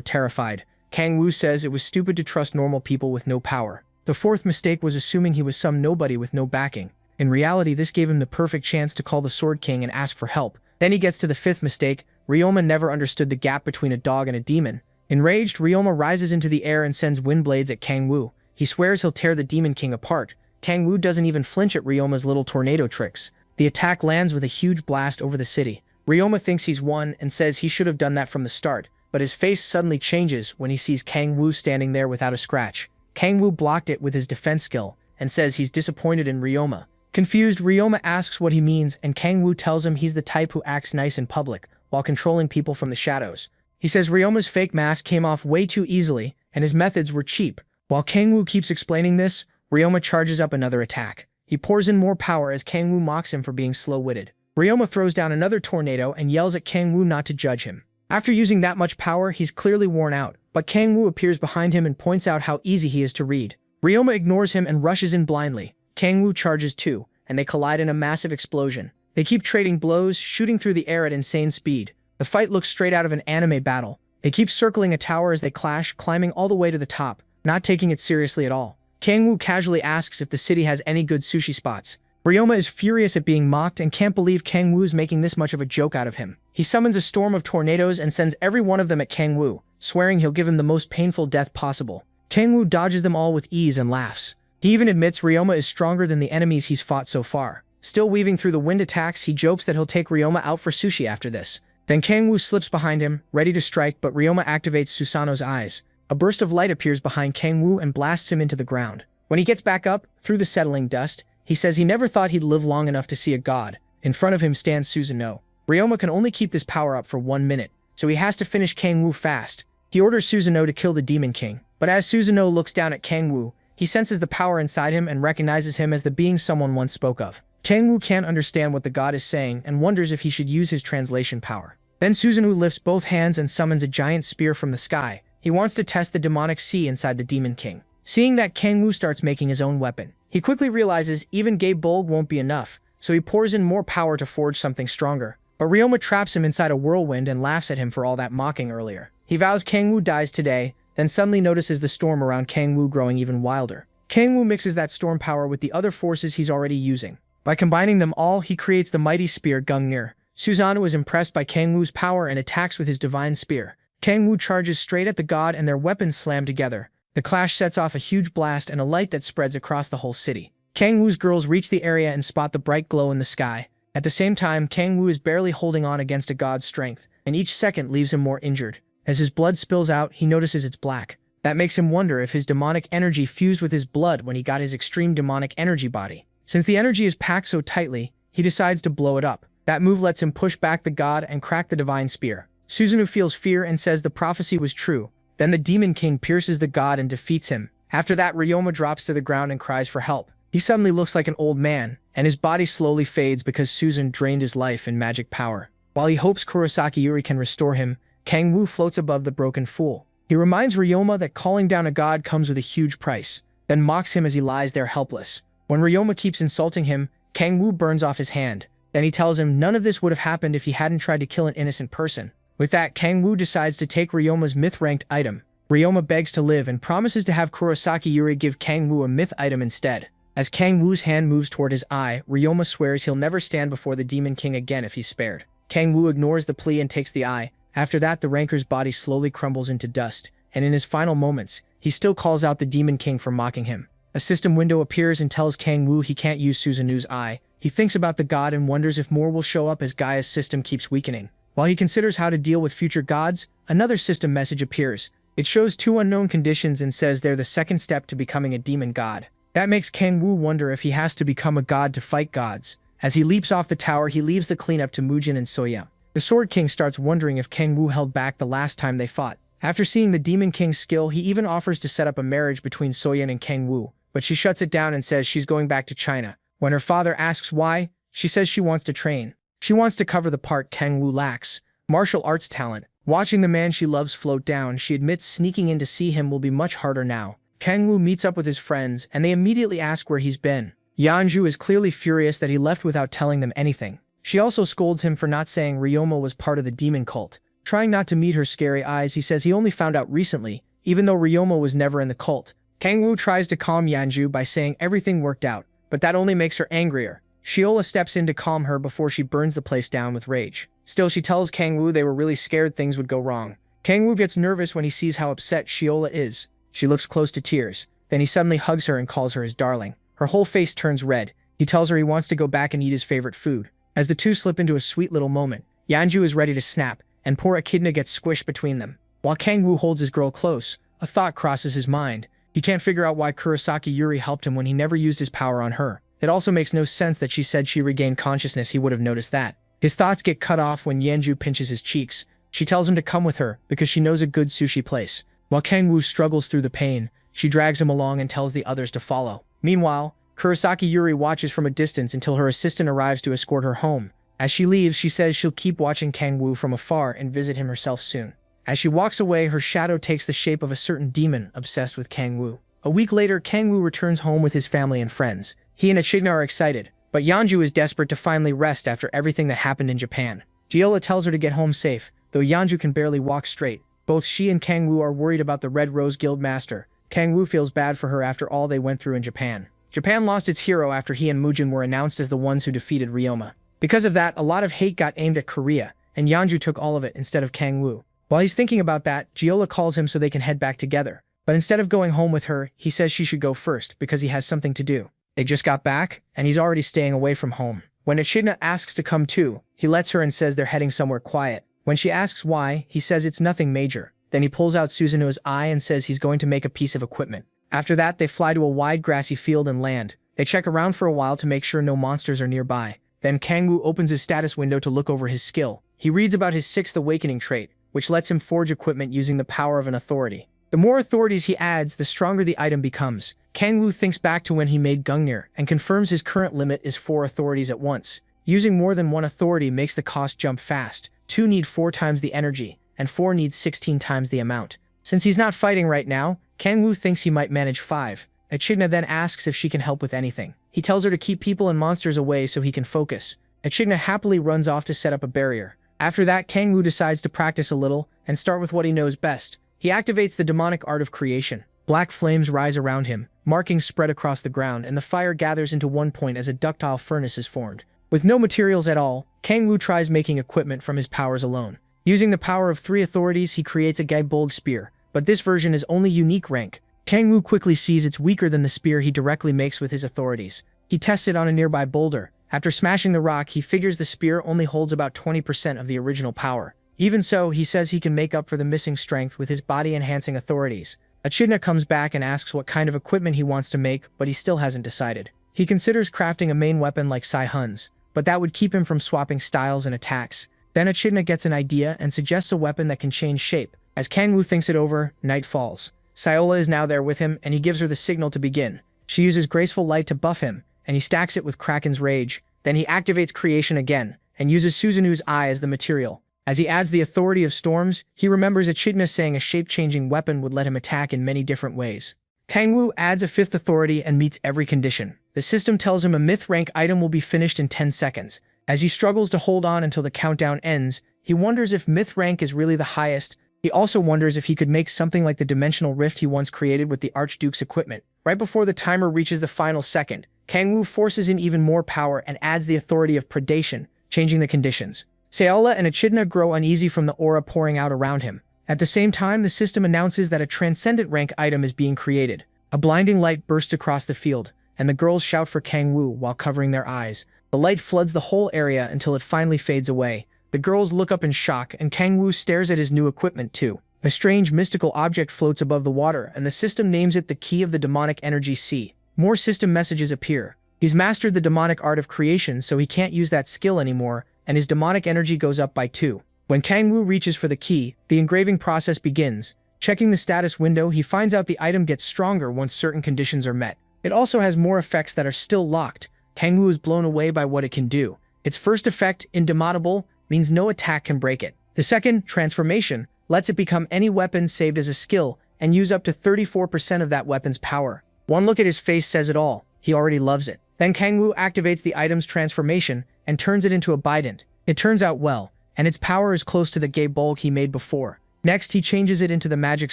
terrified. Kang-woo says it was stupid to trust normal people with no power. The fourth mistake was assuming he was some nobody with no backing. In reality, this gave him the perfect chance to call the Sword King and ask for help. Then he gets to the fifth mistake. Ryoma never understood the gap between a dog and a demon. Enraged, Ryoma rises into the air and sends wind blades at Kang-woo. He swears he'll tear the Demon King apart. Kang-woo doesn't even flinch at Ryoma's little tornado tricks. The attack lands with a huge blast over the city. Ryoma thinks he's won and says he should have done that from the start, but his face suddenly changes when he sees Kang-woo standing there without a scratch. Kang-woo blocked it with his defense skill and says he's disappointed in Ryoma. Confused, Ryoma asks what he means, and Kang-woo tells him he's the type who acts nice in public while controlling people from the shadows. He says Ryoma's fake mask came off way too easily and his methods were cheap. While Kang-woo keeps explaining this, Ryoma charges up another attack. He pours in more power as Kang-woo mocks him for being slow-witted. Ryoma throws down another tornado and yells at Kang-woo not to judge him. After using that much power, he's clearly worn out, but Kang-woo appears behind him and points out how easy he is to read. Ryoma ignores him and rushes in blindly. Kang-woo charges too, and they collide in a massive explosion. They keep trading blows, shooting through the air at insane speed. The fight looks straight out of an anime battle. They keep circling a tower as they clash, climbing all the way to the top, not taking it seriously at all. Kang-woo casually asks if the city has any good sushi spots. Ryoma is furious at being mocked and can't believe Kang-woo is making this much of a joke out of him. He summons a storm of tornadoes and sends every one of them at Kang-woo, swearing he'll give him the most painful death possible. Kang-woo dodges them all with ease and laughs. He even admits Ryoma is stronger than the enemies he's fought so far. Still weaving through the wind attacks, he jokes that he'll take Ryoma out for sushi after this. Then Kang-woo slips behind him, ready to strike, but Ryoma activates Susanoo's eyes. A burst of light appears behind Kang-woo and blasts him into the ground. When he gets back up, through the settling dust, he says he never thought he'd live long enough to see a god. In front of him stands Susanoo. Ryoma can only keep this power up for 1 minute, so he has to finish Kang-woo fast. He orders Susanoo to kill the Demon King, but as Susanoo looks down at Kang-woo, he senses the power inside him and recognizes him as the being someone once spoke of. Kang-woo can't understand what the god is saying and wonders if he should use his translation power. Then Susanoo lifts both hands and summons a giant spear from the sky. He wants to test the demonic sea inside the Demon King. Seeing that, Kang-woo starts making his own weapon. He quickly realizes even Gabe Bulg won't be enough, so he pours in more power to forge something stronger. But Ryoma traps him inside a whirlwind and laughs at him for all that mocking earlier. He vows Kang-woo dies today, then suddenly notices the storm around Kang-woo growing even wilder. Kang-woo mixes that storm power with the other forces he's already using. By combining them all, he creates the mighty spear Gungnir. Susanoo is impressed by Kang-woo's power and attacks with his divine spear. Kang-woo charges straight at the god and their weapons slam together. The clash sets off a huge blast and a light that spreads across the whole city. Kang Woo's girls reach the area and spot the bright glow in the sky. At the same time, Kang Woo is barely holding on against a god's strength, and each second leaves him more injured. As his blood spills out, he notices it's black. That makes him wonder if his demonic energy fused with his blood when he got his extreme demonic energy body. Since the energy is packed so tightly, he decides to blow it up. That move lets him push back the god and crack the divine spear. Susanoo feels fear and says the prophecy was true. Then the Demon King pierces the god and defeats him. After that, Ryoma drops to the ground and cries for help. He suddenly looks like an old man, and his body slowly fades because Susan drained his life and magic power. While he hopes Kurosaki Yuri can restore him, Kang Woo floats above the broken fool. He reminds Ryoma that calling down a god comes with a huge price, then mocks him as he lies there helpless. When Ryoma keeps insulting him, Kang Woo burns off his hand. Then he tells him none of this would have happened if he hadn't tried to kill an innocent person. With that, Kang Woo decides to take Ryoma's myth-ranked item. Ryoma begs to live and promises to have Kurosaki Yuri give Kang Woo a myth item instead. As Kang Woo's hand moves toward his eye, Ryoma swears he'll never stand before the Demon King again if he's spared. Kang Woo ignores the plea and takes the eye. After that, the ranker's body slowly crumbles into dust, and in his final moments, he still calls out the Demon King for mocking him. A system window appears and tells Kang Woo he can't use Susanoo's eye. He thinks about the god and wonders if more will show up as Gaia's system keeps weakening. While he considers how to deal with future gods, another system message appears. It shows 2 unknown conditions and says they're the second step to becoming a demon god. That makes Kang Woo wonder if he has to become a god to fight gods. As he leaps off the tower, he leaves the cleanup to Mujin and Soya. The Sword King starts wondering if Kang Woo held back the last time they fought. After seeing the Demon King's skill, he even offers to set up a marriage between Soyeon and Kang Woo, but she shuts it down and says she's going back to China. When her father asks why, she says she wants to train. She wants to cover the part Kang Woo lacks: martial arts talent. Watching the man she loves float down, she admits sneaking in to see him will be much harder now. Kang Woo meets up with his friends, and they immediately ask where he's been. Yeonju is clearly furious that he left without telling them anything. She also scolds him for not saying Ryoma was part of the demon cult. Trying not to meet her scary eyes, he says he only found out recently, even though Ryoma was never in the cult. Kang Woo tries to calm Yeonju by saying everything worked out, but that only makes her angrier. Shiola steps in to calm her before she burns the place down with rage. Still, she tells Kang Woo they were really scared things would go wrong. Kang Woo gets nervous when he sees how upset Shiola is. She looks close to tears. Then he suddenly hugs her and calls her his darling. Her whole face turns red. He tells her he wants to go back and eat his favorite food. As the two slip into a sweet little moment, Yeonju is ready to snap, and poor Echidna gets squished between them. While Kang Woo holds his girl close, a thought crosses his mind. He can't figure out why Kurosaki Yuri helped him when he never used his power on her. It also makes no sense that she said she regained consciousness. He would have noticed that. His thoughts get cut off when Yeonju pinches his cheeks. She tells him to come with her because she knows a good sushi place. While Kang Woo struggles through the pain, she drags him along and tells the others to follow. Meanwhile, Kurosaki Yuri watches from a distance until her assistant arrives to escort her home. As she leaves, she says she'll keep watching Kang Woo from afar and visit him herself soon. As she walks away, her shadow takes the shape of a certain demon obsessed with Kang Woo. A week later, Kang Woo returns home with his family and friends. He and Echidna are excited, but Yeonju is desperate to finally rest after everything that happened in Japan. Giola tells her to get home safe, though Yeonju can barely walk straight. Both she and Kang Woo are worried about the Red Rose Guild master. Kang Woo feels bad for her after all they went through in Japan. Japan lost its hero after he and Mujin were announced as the ones who defeated Ryoma. Because of that, a lot of hate got aimed at Korea, and Yeonju took all of it instead of Kang Woo. While he's thinking about that, Giola calls him so they can head back together. But instead of going home with her, he says she should go first because he has something to do. They just got back, and he's already staying away from home. When Echidna asks to come too, he lets her and says they're heading somewhere quiet. When she asks why, he says it's nothing major. Then he pulls out Susanoo's eye and says he's going to make a piece of equipment. After that, they fly to a wide grassy field and land. They check around for a while to make sure no monsters are nearby. Then Kang Woo opens his status window to look over his skill. He reads about his 6th awakening trait, which lets him forge equipment using the power of an authority. The more authorities he adds, the stronger the item becomes. Kang Woo thinks back to when he made Gungnir and confirms his current limit is 4 authorities at once. Using more than 1 authority makes the cost jump fast. 2 need 4 times the energy, and 4 needs 16 times the amount. Since he's not fighting right now, Kang Woo thinks he might manage 5. Echidna then asks if she can help with anything. He tells her to keep people and monsters away so he can focus. Echidna happily runs off to set up a barrier. After that, Kang Woo decides to practice a little and start with what he knows best. He activates the demonic art of creation. Black flames rise around him, markings spread across the ground, and the fire gathers into one point as a ductile furnace is formed. With no materials at all, Kang Woo tries making equipment from his powers alone. Using the power of 3 authorities, he creates a Gaebolg spear, but this version is only unique rank. Kang Woo quickly sees it's weaker than the spear he directly makes with his authorities. He tests it on a nearby boulder. After smashing the rock, he figures the spear only holds about 20% of the original power. Even so, he says he can make up for the missing strength with his body-enhancing authorities. Echidna comes back and asks what kind of equipment he wants to make, but he still hasn't decided. He considers crafting a main weapon like Sai Hun's, but that would keep him from swapping styles and attacks. Then Echidna gets an idea and suggests a weapon that can change shape. As Kang Woo thinks it over, night falls. Saola is now there with him, and he gives her the signal to begin. She uses graceful light to buff him, and he stacks it with Kraken's rage. Then he activates creation again, and uses Suzanu's eye as the material. As he adds the authority of storms, he remembers Echidna saying a shape-changing weapon would let him attack in many different ways. Kang Woo adds a fifth authority and meets every condition. The system tells him a myth rank item will be finished in 10 seconds. As he struggles to hold on until the countdown ends, he wonders if myth rank is really the highest. He also wonders if he could make something like the dimensional rift he once created with the Archduke's equipment. Right before the timer reaches the final second, Kang Woo forces in even more power and adds the authority of predation, changing the conditions. Saola and Echidna grow uneasy from the aura pouring out around him. At the same time, the system announces that a transcendent rank item is being created. A blinding light bursts across the field, and the girls shout for Kang Woo while covering their eyes. The light floods the whole area until it finally fades away. The girls look up in shock, and Kang Woo stares at his new equipment too. A strange mystical object floats above the water, and the system names it the Key of the Demonic Energy Sea. More system messages appear. He's mastered the demonic art of creation, so he can't use that skill anymore, and his demonic energy goes up by 2. When Kang Woo reaches for the key, the engraving process begins. Checking the status window, he finds out the item gets stronger once certain conditions are met. It also has more effects that are still locked. Kang Woo is blown away by what it can do. Its first effect, Indomitable, means no attack can break it. The second, Transformation, lets it become any weapon saved as a skill and use up to 34% of that weapon's power. One look at his face says it all. He already loves it. Then Kang Woo activates the item's transformation and turns it into a bident. It turns out well, and its power is close to the gay bulk he made before. Next, he changes it into the magic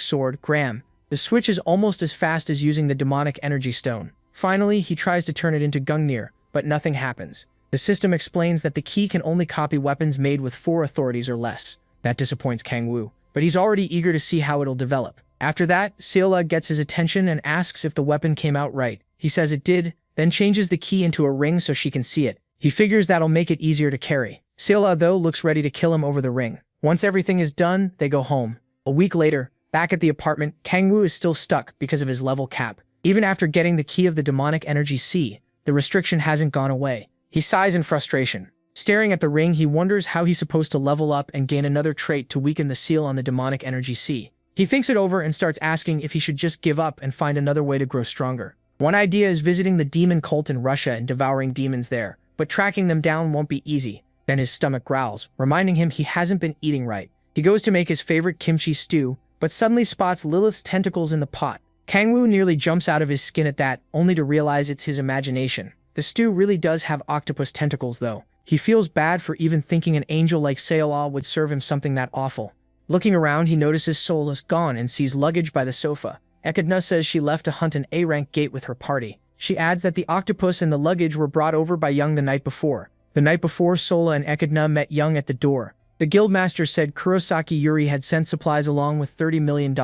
sword, Gram. The switch is almost as fast as using the demonic energy stone. Finally, he tries to turn it into Gungnir, but nothing happens. The system explains that the key can only copy weapons made with 4 authorities or less. That disappoints Kang Woo, but he's already eager to see how it'll develop. After that, Saola gets his attention and asks if the weapon came out right. He says it did, then changes the key into a ring so she can see it. He figures that'll make it easier to carry. Saola, though, looks ready to kill him over the ring. Once everything is done, they go home. A week later, back at the apartment, Kang Woo is still stuck because of his level cap. Even after getting the key of the demonic energy sea, the restriction hasn't gone away. He sighs in frustration. Staring at the ring, he wonders how he's supposed to level up and gain another trait to weaken the seal on the demonic energy sea. He thinks it over and starts asking if he should just give up and find another way to grow stronger. One idea is visiting the demon cult in Russia and devouring demons there, but tracking them down won't be easy. Then his stomach growls, reminding him he hasn't been eating right. He goes to make his favorite kimchi stew, but suddenly spots Lilith's tentacles in the pot. Kang Woo nearly jumps out of his skin at that, only to realize it's his imagination. The stew really does have octopus tentacles, though. He feels bad for even thinking an angel like Saola would serve him something that awful. Looking around, he notices Sola's gone and sees luggage by the sofa. Echidna says she left to hunt an A-rank gate with her party. She adds that the octopus and the luggage were brought over by Young the night before. The night before, Sola and Echidna met Young at the door. The guildmaster said Kurosaki Yuri had sent supplies along with $30 million.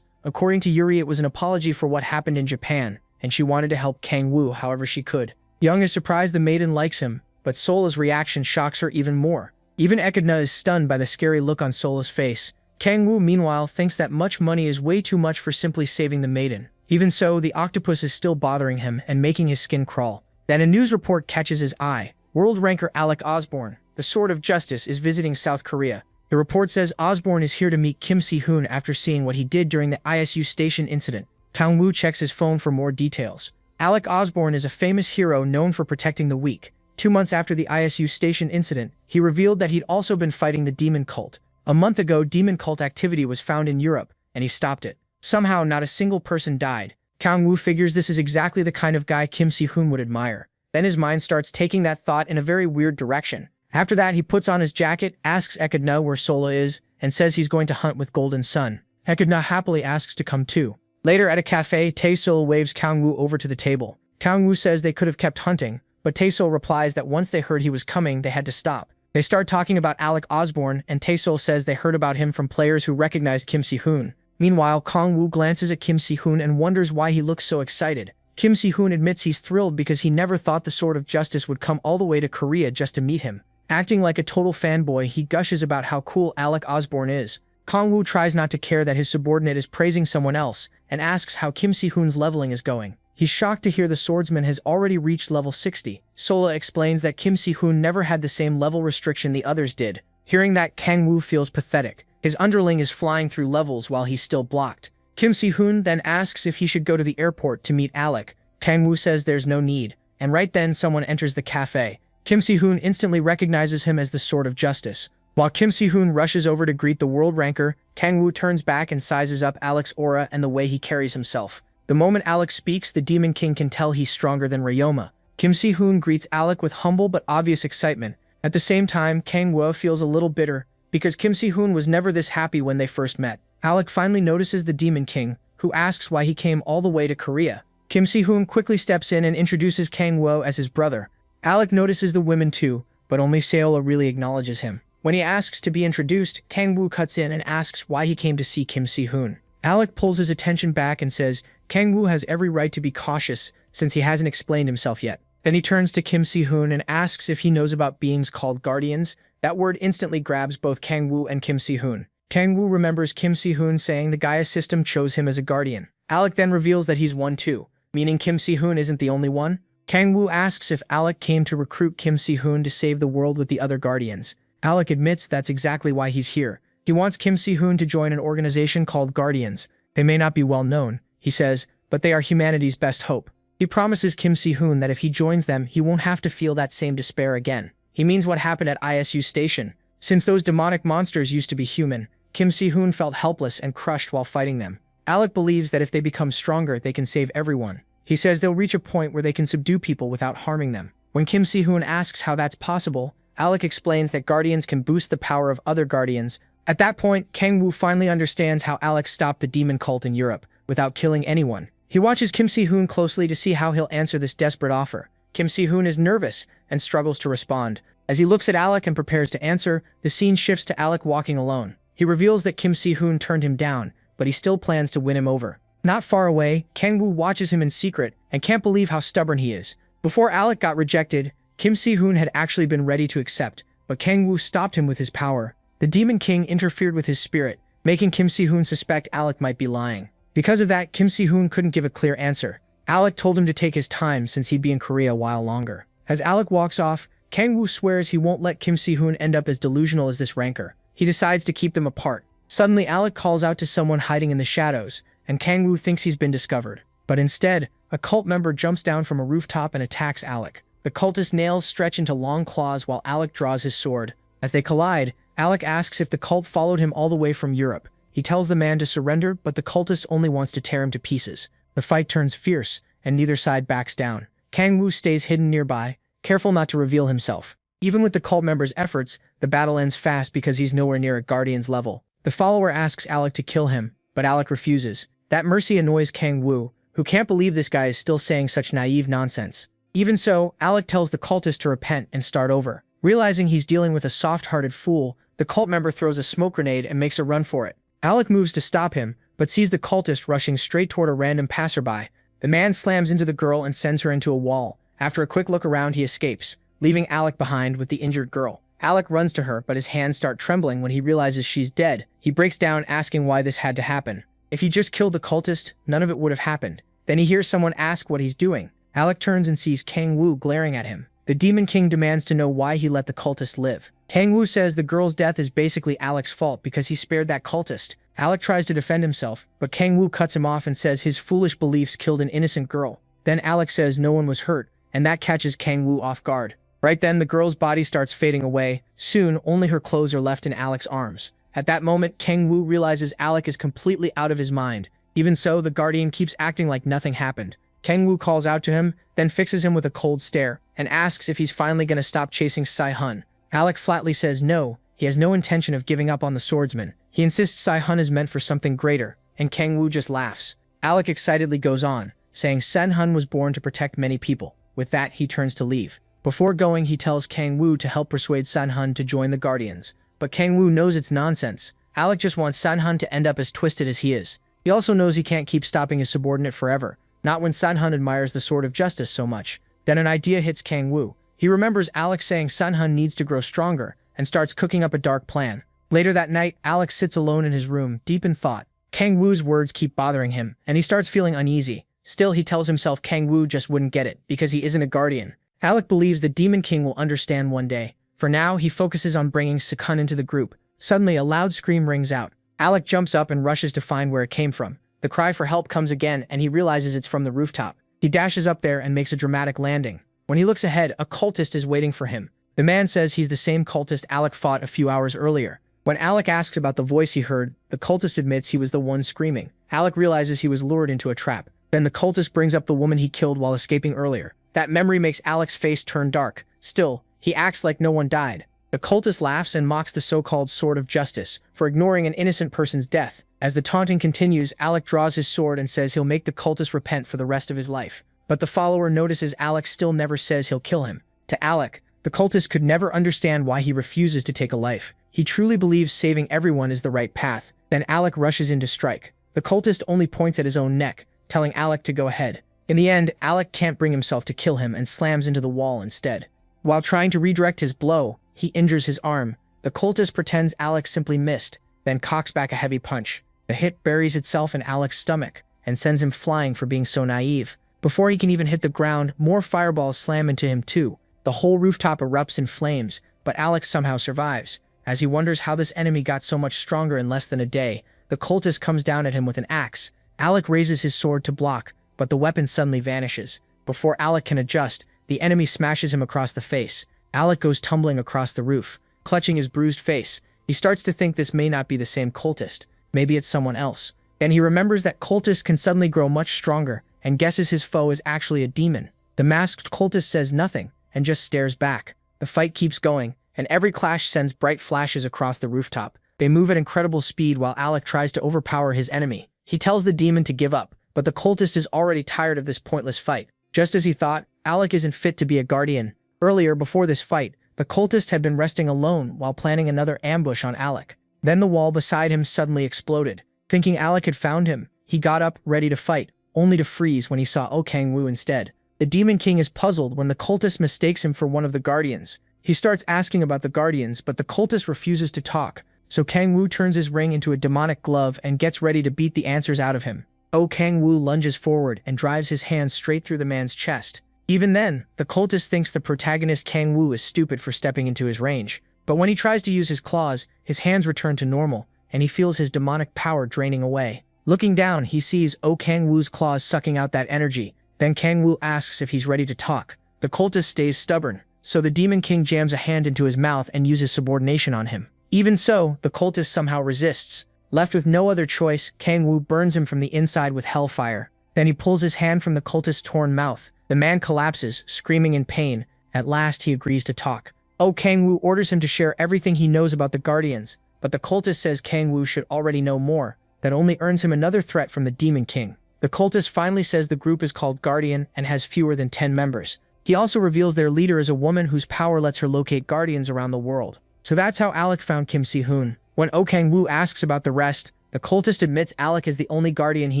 According to Yuri, it was an apology for what happened in Japan, and she wanted to help Kang Woo however she could. Young is surprised the maiden likes him, but Sola's reaction shocks her even more. Even Echidna is stunned by the scary look on Sola's face. Kang Woo, meanwhile, thinks that much money is way too much for simply saving the maiden. Even so, the octopus is still bothering him and making his skin crawl. Then a news report catches his eye. World ranker Alec Osborne, the Sword of Justice, is visiting South Korea. The report says Osborne is here to meet Kim Si-hoon after seeing what he did during the ISU station incident. Kang Woo checks his phone for more details. Alec Osborne is a famous hero known for protecting the weak. 2 months after the ISU station incident, he revealed that he'd also been fighting the demon cult. A month ago, demon cult activity was found in Europe, and he stopped it. Somehow, not a single person died. Kang Woo figures this is exactly the kind of guy Kim Si-hoon would admire. Then his mind starts taking that thought in a very weird direction. After that, he puts on his jacket, asks Echidna where Sola is, and says he's going to hunt with Golden Sun. Echidna happily asks to come too. Later at a cafe, Tae-sol waves Kang Woo over to the table. Kang Woo says they could have kept hunting, but Tae-sol replies that once they heard he was coming, they had to stop. They start talking about Alec Osborne, and Tae-sol says they heard about him from players who recognized Kim Si-hoon. Meanwhile, Kang Woo glances at Kim Si-hoon and wonders why he looks so excited. Kim Si-hoon admits he's thrilled because he never thought the Sword of Justice would come all the way to Korea just to meet him. Acting like a total fanboy, he gushes about how cool Alec Osborne is. Kang Woo tries not to care that his subordinate is praising someone else and asks how Kim Si-hoon's leveling is going. He's shocked to hear the swordsman has already reached level 60. Sola explains that Kim Si-hoon never had the same level restriction the others did. Hearing that, Kang Woo feels pathetic. His underling is flying through levels while he's still blocked. Kim Si-hoon then asks if he should go to the airport to meet Alec. Kang Woo says there's no need, and right then someone enters the cafe. Kim Si-hoon instantly recognizes him as the Sword of Justice. While Kim Si-hoon rushes over to greet the world ranker, Kang Woo turns back and sizes up Alec's aura and the way he carries himself. The moment Alec speaks, the Demon King can tell he's stronger than Ryoma. Kim Si-hoon greets Alec with humble but obvious excitement. At the same time, Kang Woo feels a little bitter, because Kim Si-hoon was never this happy when they first met. Alec finally notices the Demon King, who asks why he came all the way to Korea. Kim Si-hoon quickly steps in and introduces Kang Woo as his brother. Alec notices the women too, but only Seola really acknowledges him. When he asks to be introduced, Kang Woo cuts in and asks why he came to see Kim Si-hoon. Alec pulls his attention back and says Kang Woo has every right to be cautious since he hasn't explained himself yet. Then he turns to Kim Si-hoon and asks if he knows about beings called guardians. That word instantly grabs both Kang Woo and Kim Si-hoon. Kang Woo remembers Kim Si-hoon saying the Gaia system chose him as a guardian. Alec then reveals that he's one too, meaning Kim Si-hoon isn't the only one. Kang Woo asks if Alec came to recruit Kim Si-hoon to save the world with the other guardians. Alec admits that's exactly why he's here. He wants Kim Si-hoon to join an organization called Guardians. They may not be well known, he says, but they are humanity's best hope. He promises Kim Si-hoon that if he joins them, he won't have to feel that same despair again. He means what happened at ISU Station. Since those demonic monsters used to be human, Kim Si-hoon felt helpless and crushed while fighting them. Alec believes that if they become stronger, they can save everyone. He says they'll reach a point where they can subdue people without harming them. When Kim Si-hoon asks how that's possible, Alec explains that Guardians can boost the power of other Guardians. At that point, Kang Woo finally understands how Alec stopped the demon cult in Europe without killing anyone. He watches Kim Si-hoon closely to see how he'll answer this desperate offer. Kim Si-hoon is nervous and struggles to respond. As he looks at Alec and prepares to answer, the scene shifts to Alec walking alone. He reveals that Kim Si-hoon turned him down, but he still plans to win him over. Not far away, Kang Woo watches him in secret and can't believe how stubborn he is. Before Alec got rejected, Kim Si-hoon had actually been ready to accept, but Kang Woo stopped him with his power. The Demon King interfered with his spirit, making Kim Si-hoon suspect Alec might be lying. Because of that, Kim Si-hoon couldn't give a clear answer. Alec told him to take his time since he'd be in Korea a while longer. As Alec walks off, Kang Woo swears he won't let Kim Si-hoon end up as delusional as this ranker. He decides to keep them apart. Suddenly, Alec calls out to someone hiding in the shadows, and Kang Woo thinks he's been discovered. But instead, a cult member jumps down from a rooftop and attacks Alec. The cultist's nails stretch into long claws while Alec draws his sword. As they collide, Alec asks if the cult followed him all the way from Europe. He tells the man to surrender, but the cultist only wants to tear him to pieces. The fight turns fierce, and neither side backs down. Kang Woo stays hidden nearby, careful not to reveal himself. Even with the cult member's efforts, the battle ends fast because he's nowhere near a Guardian's level. The follower asks Alec to kill him, but Alec refuses. That mercy annoys Kang Woo, who can't believe this guy is still saying such naive nonsense. Even so, Alec tells the cultist to repent and start over. Realizing he's dealing with a soft-hearted fool, the cult member throws a smoke grenade and makes a run for it. Alec moves to stop him, but sees the cultist rushing straight toward a random passerby. The man slams into the girl and sends her into a wall. After a quick look around, he escapes, leaving Alec behind with the injured girl. Alec runs to her, but his hands start trembling when he realizes she's dead. He breaks down, asking why this had to happen. If he just killed the cultist, none of it would have happened. Then he hears someone ask what he's doing. Alec turns and sees Kang Woo glaring at him. The Demon King demands to know why he let the cultist live. Kang Woo says the girl's death is basically Alec's fault because he spared that cultist. Alec tries to defend himself, but Kang Woo cuts him off and says his foolish beliefs killed an innocent girl. Then Alec says no one was hurt, and that catches Kang Woo off guard. Right then, the girl's body starts fading away. Soon, only her clothes are left in Alec's arms. At that moment, Kang Woo realizes Alec is completely out of his mind. Even so, the Guardian keeps acting like nothing happened. Kang Woo calls out to him, then fixes him with a cold stare, and asks if he's finally gonna stop chasing Sai-hun. Alec flatly says no, he has no intention of giving up on the swordsman. He insists Sai-hun is meant for something greater, and Kang Woo just laughs. Alec excitedly goes on, saying Sai-hun was born to protect many people. With that, he turns to leave. Before going, he tells Kang Woo to help persuade Sai-hun to join the Guardians. But Kang Woo knows it's nonsense. Alec just wants Sanhun to end up as twisted as he is. He also knows he can't keep stopping his subordinate forever, not when Sanhun admires the Sword of Justice so much. Then an idea hits Kang-woo. He remembers Alec saying Sanhun needs to grow stronger, and starts cooking up a dark plan. Later that night, Alec sits alone in his room, deep in thought. Kang-woo's words keep bothering him, and he starts feeling uneasy. Still, he tells himself Kang-woo just wouldn't get it, because he isn't a guardian. Alec believes the Demon King will understand one day. For now, he focuses on bringing Sekun into the group. Suddenly, a loud scream rings out. Alec jumps up and rushes to find where it came from. The cry for help comes again, and he realizes it's from the rooftop. He dashes up there and makes a dramatic landing. When he looks ahead, a cultist is waiting for him. The man says he's the same cultist Alec fought a few hours earlier. When Alec asks about the voice he heard, the cultist admits he was the one screaming. Alec realizes he was lured into a trap. Then the cultist brings up the woman he killed while escaping earlier. That memory makes Alec's face turn dark. Still, he acts like no one died. The cultist laughs and mocks the so-called Sword of Justice for ignoring an innocent person's death. As the taunting continues, Alec draws his sword and says he'll make the cultist repent for the rest of his life. But the follower notices Alec still never says he'll kill him. To Alec, the cultist could never understand why he refuses to take a life. He truly believes saving everyone is the right path. Then Alec rushes in to strike. The cultist only points at his own neck, telling Alec to go ahead. In the end, Alec can't bring himself to kill him and slams into the wall instead. While trying to redirect his blow, he injures his arm. The cultist pretends Alec simply missed, then cocks back a heavy punch. The hit buries itself in Alec's stomach and sends him flying for being so naive. Before he can even hit the ground, more fireballs slam into him too. The whole rooftop erupts in flames, but Alec somehow survives. As he wonders how this enemy got so much stronger in less than a day, the cultist comes down at him with an axe. Alec raises his sword to block, but the weapon suddenly vanishes. Before Alec can adjust, the enemy smashes him across the face. Alec goes tumbling across the roof, clutching his bruised face. He starts to think this may not be the same cultist. Maybe it's someone else. Then he remembers that cultists can suddenly grow much stronger, and guesses his foe is actually a demon. The masked cultist says nothing, and just stares back. The fight keeps going, and every clash sends bright flashes across the rooftop. They move at incredible speed while Alec tries to overpower his enemy. He tells the demon to give up, but the cultist is already tired of this pointless fight. Just as he thought, Alec isn't fit to be a guardian. Earlier, before this fight, the cultist had been resting alone while planning another ambush on Alec. Then the wall beside him suddenly exploded. Thinking Alec had found him, he got up, ready to fight, only to freeze when he saw Oh Kang-woo instead. The Demon King is puzzled when the cultist mistakes him for one of the guardians. He starts asking about the guardians, but the cultist refuses to talk, so Kang-woo turns his ring into a demonic glove and gets ready to beat the answers out of him. Oh Kang-woo lunges forward and drives his hand straight through the man's chest. Even then, the cultist thinks the protagonist Kang-woo is stupid for stepping into his range. But when he tries to use his claws, his hands return to normal, and he feels his demonic power draining away. Looking down, he sees Oh Kang-woo's claws sucking out that energy. Then Kang-woo asks if he's ready to talk. The cultist stays stubborn, so the Demon King jams a hand into his mouth and uses subordination on him. Even so, the cultist somehow resists. Left with no other choice, Kang-woo burns him from the inside with hellfire. Then he pulls his hand from the cultist's torn mouth. The man collapses, screaming in pain. At last, he agrees to talk. Oh Kang-woo orders him to share everything he knows about the Guardians, but the cultist says Kang-woo should already know more. That only earns him another threat from the Demon King. The cultist finally says the group is called Guardian and has fewer than 10 members. He also reveals their leader is a woman whose power lets her locate guardians around the world. So that's how Alec found Kim Si-hoon. When Oh Kang-woo asks about the rest, the cultist admits Alec is the only guardian he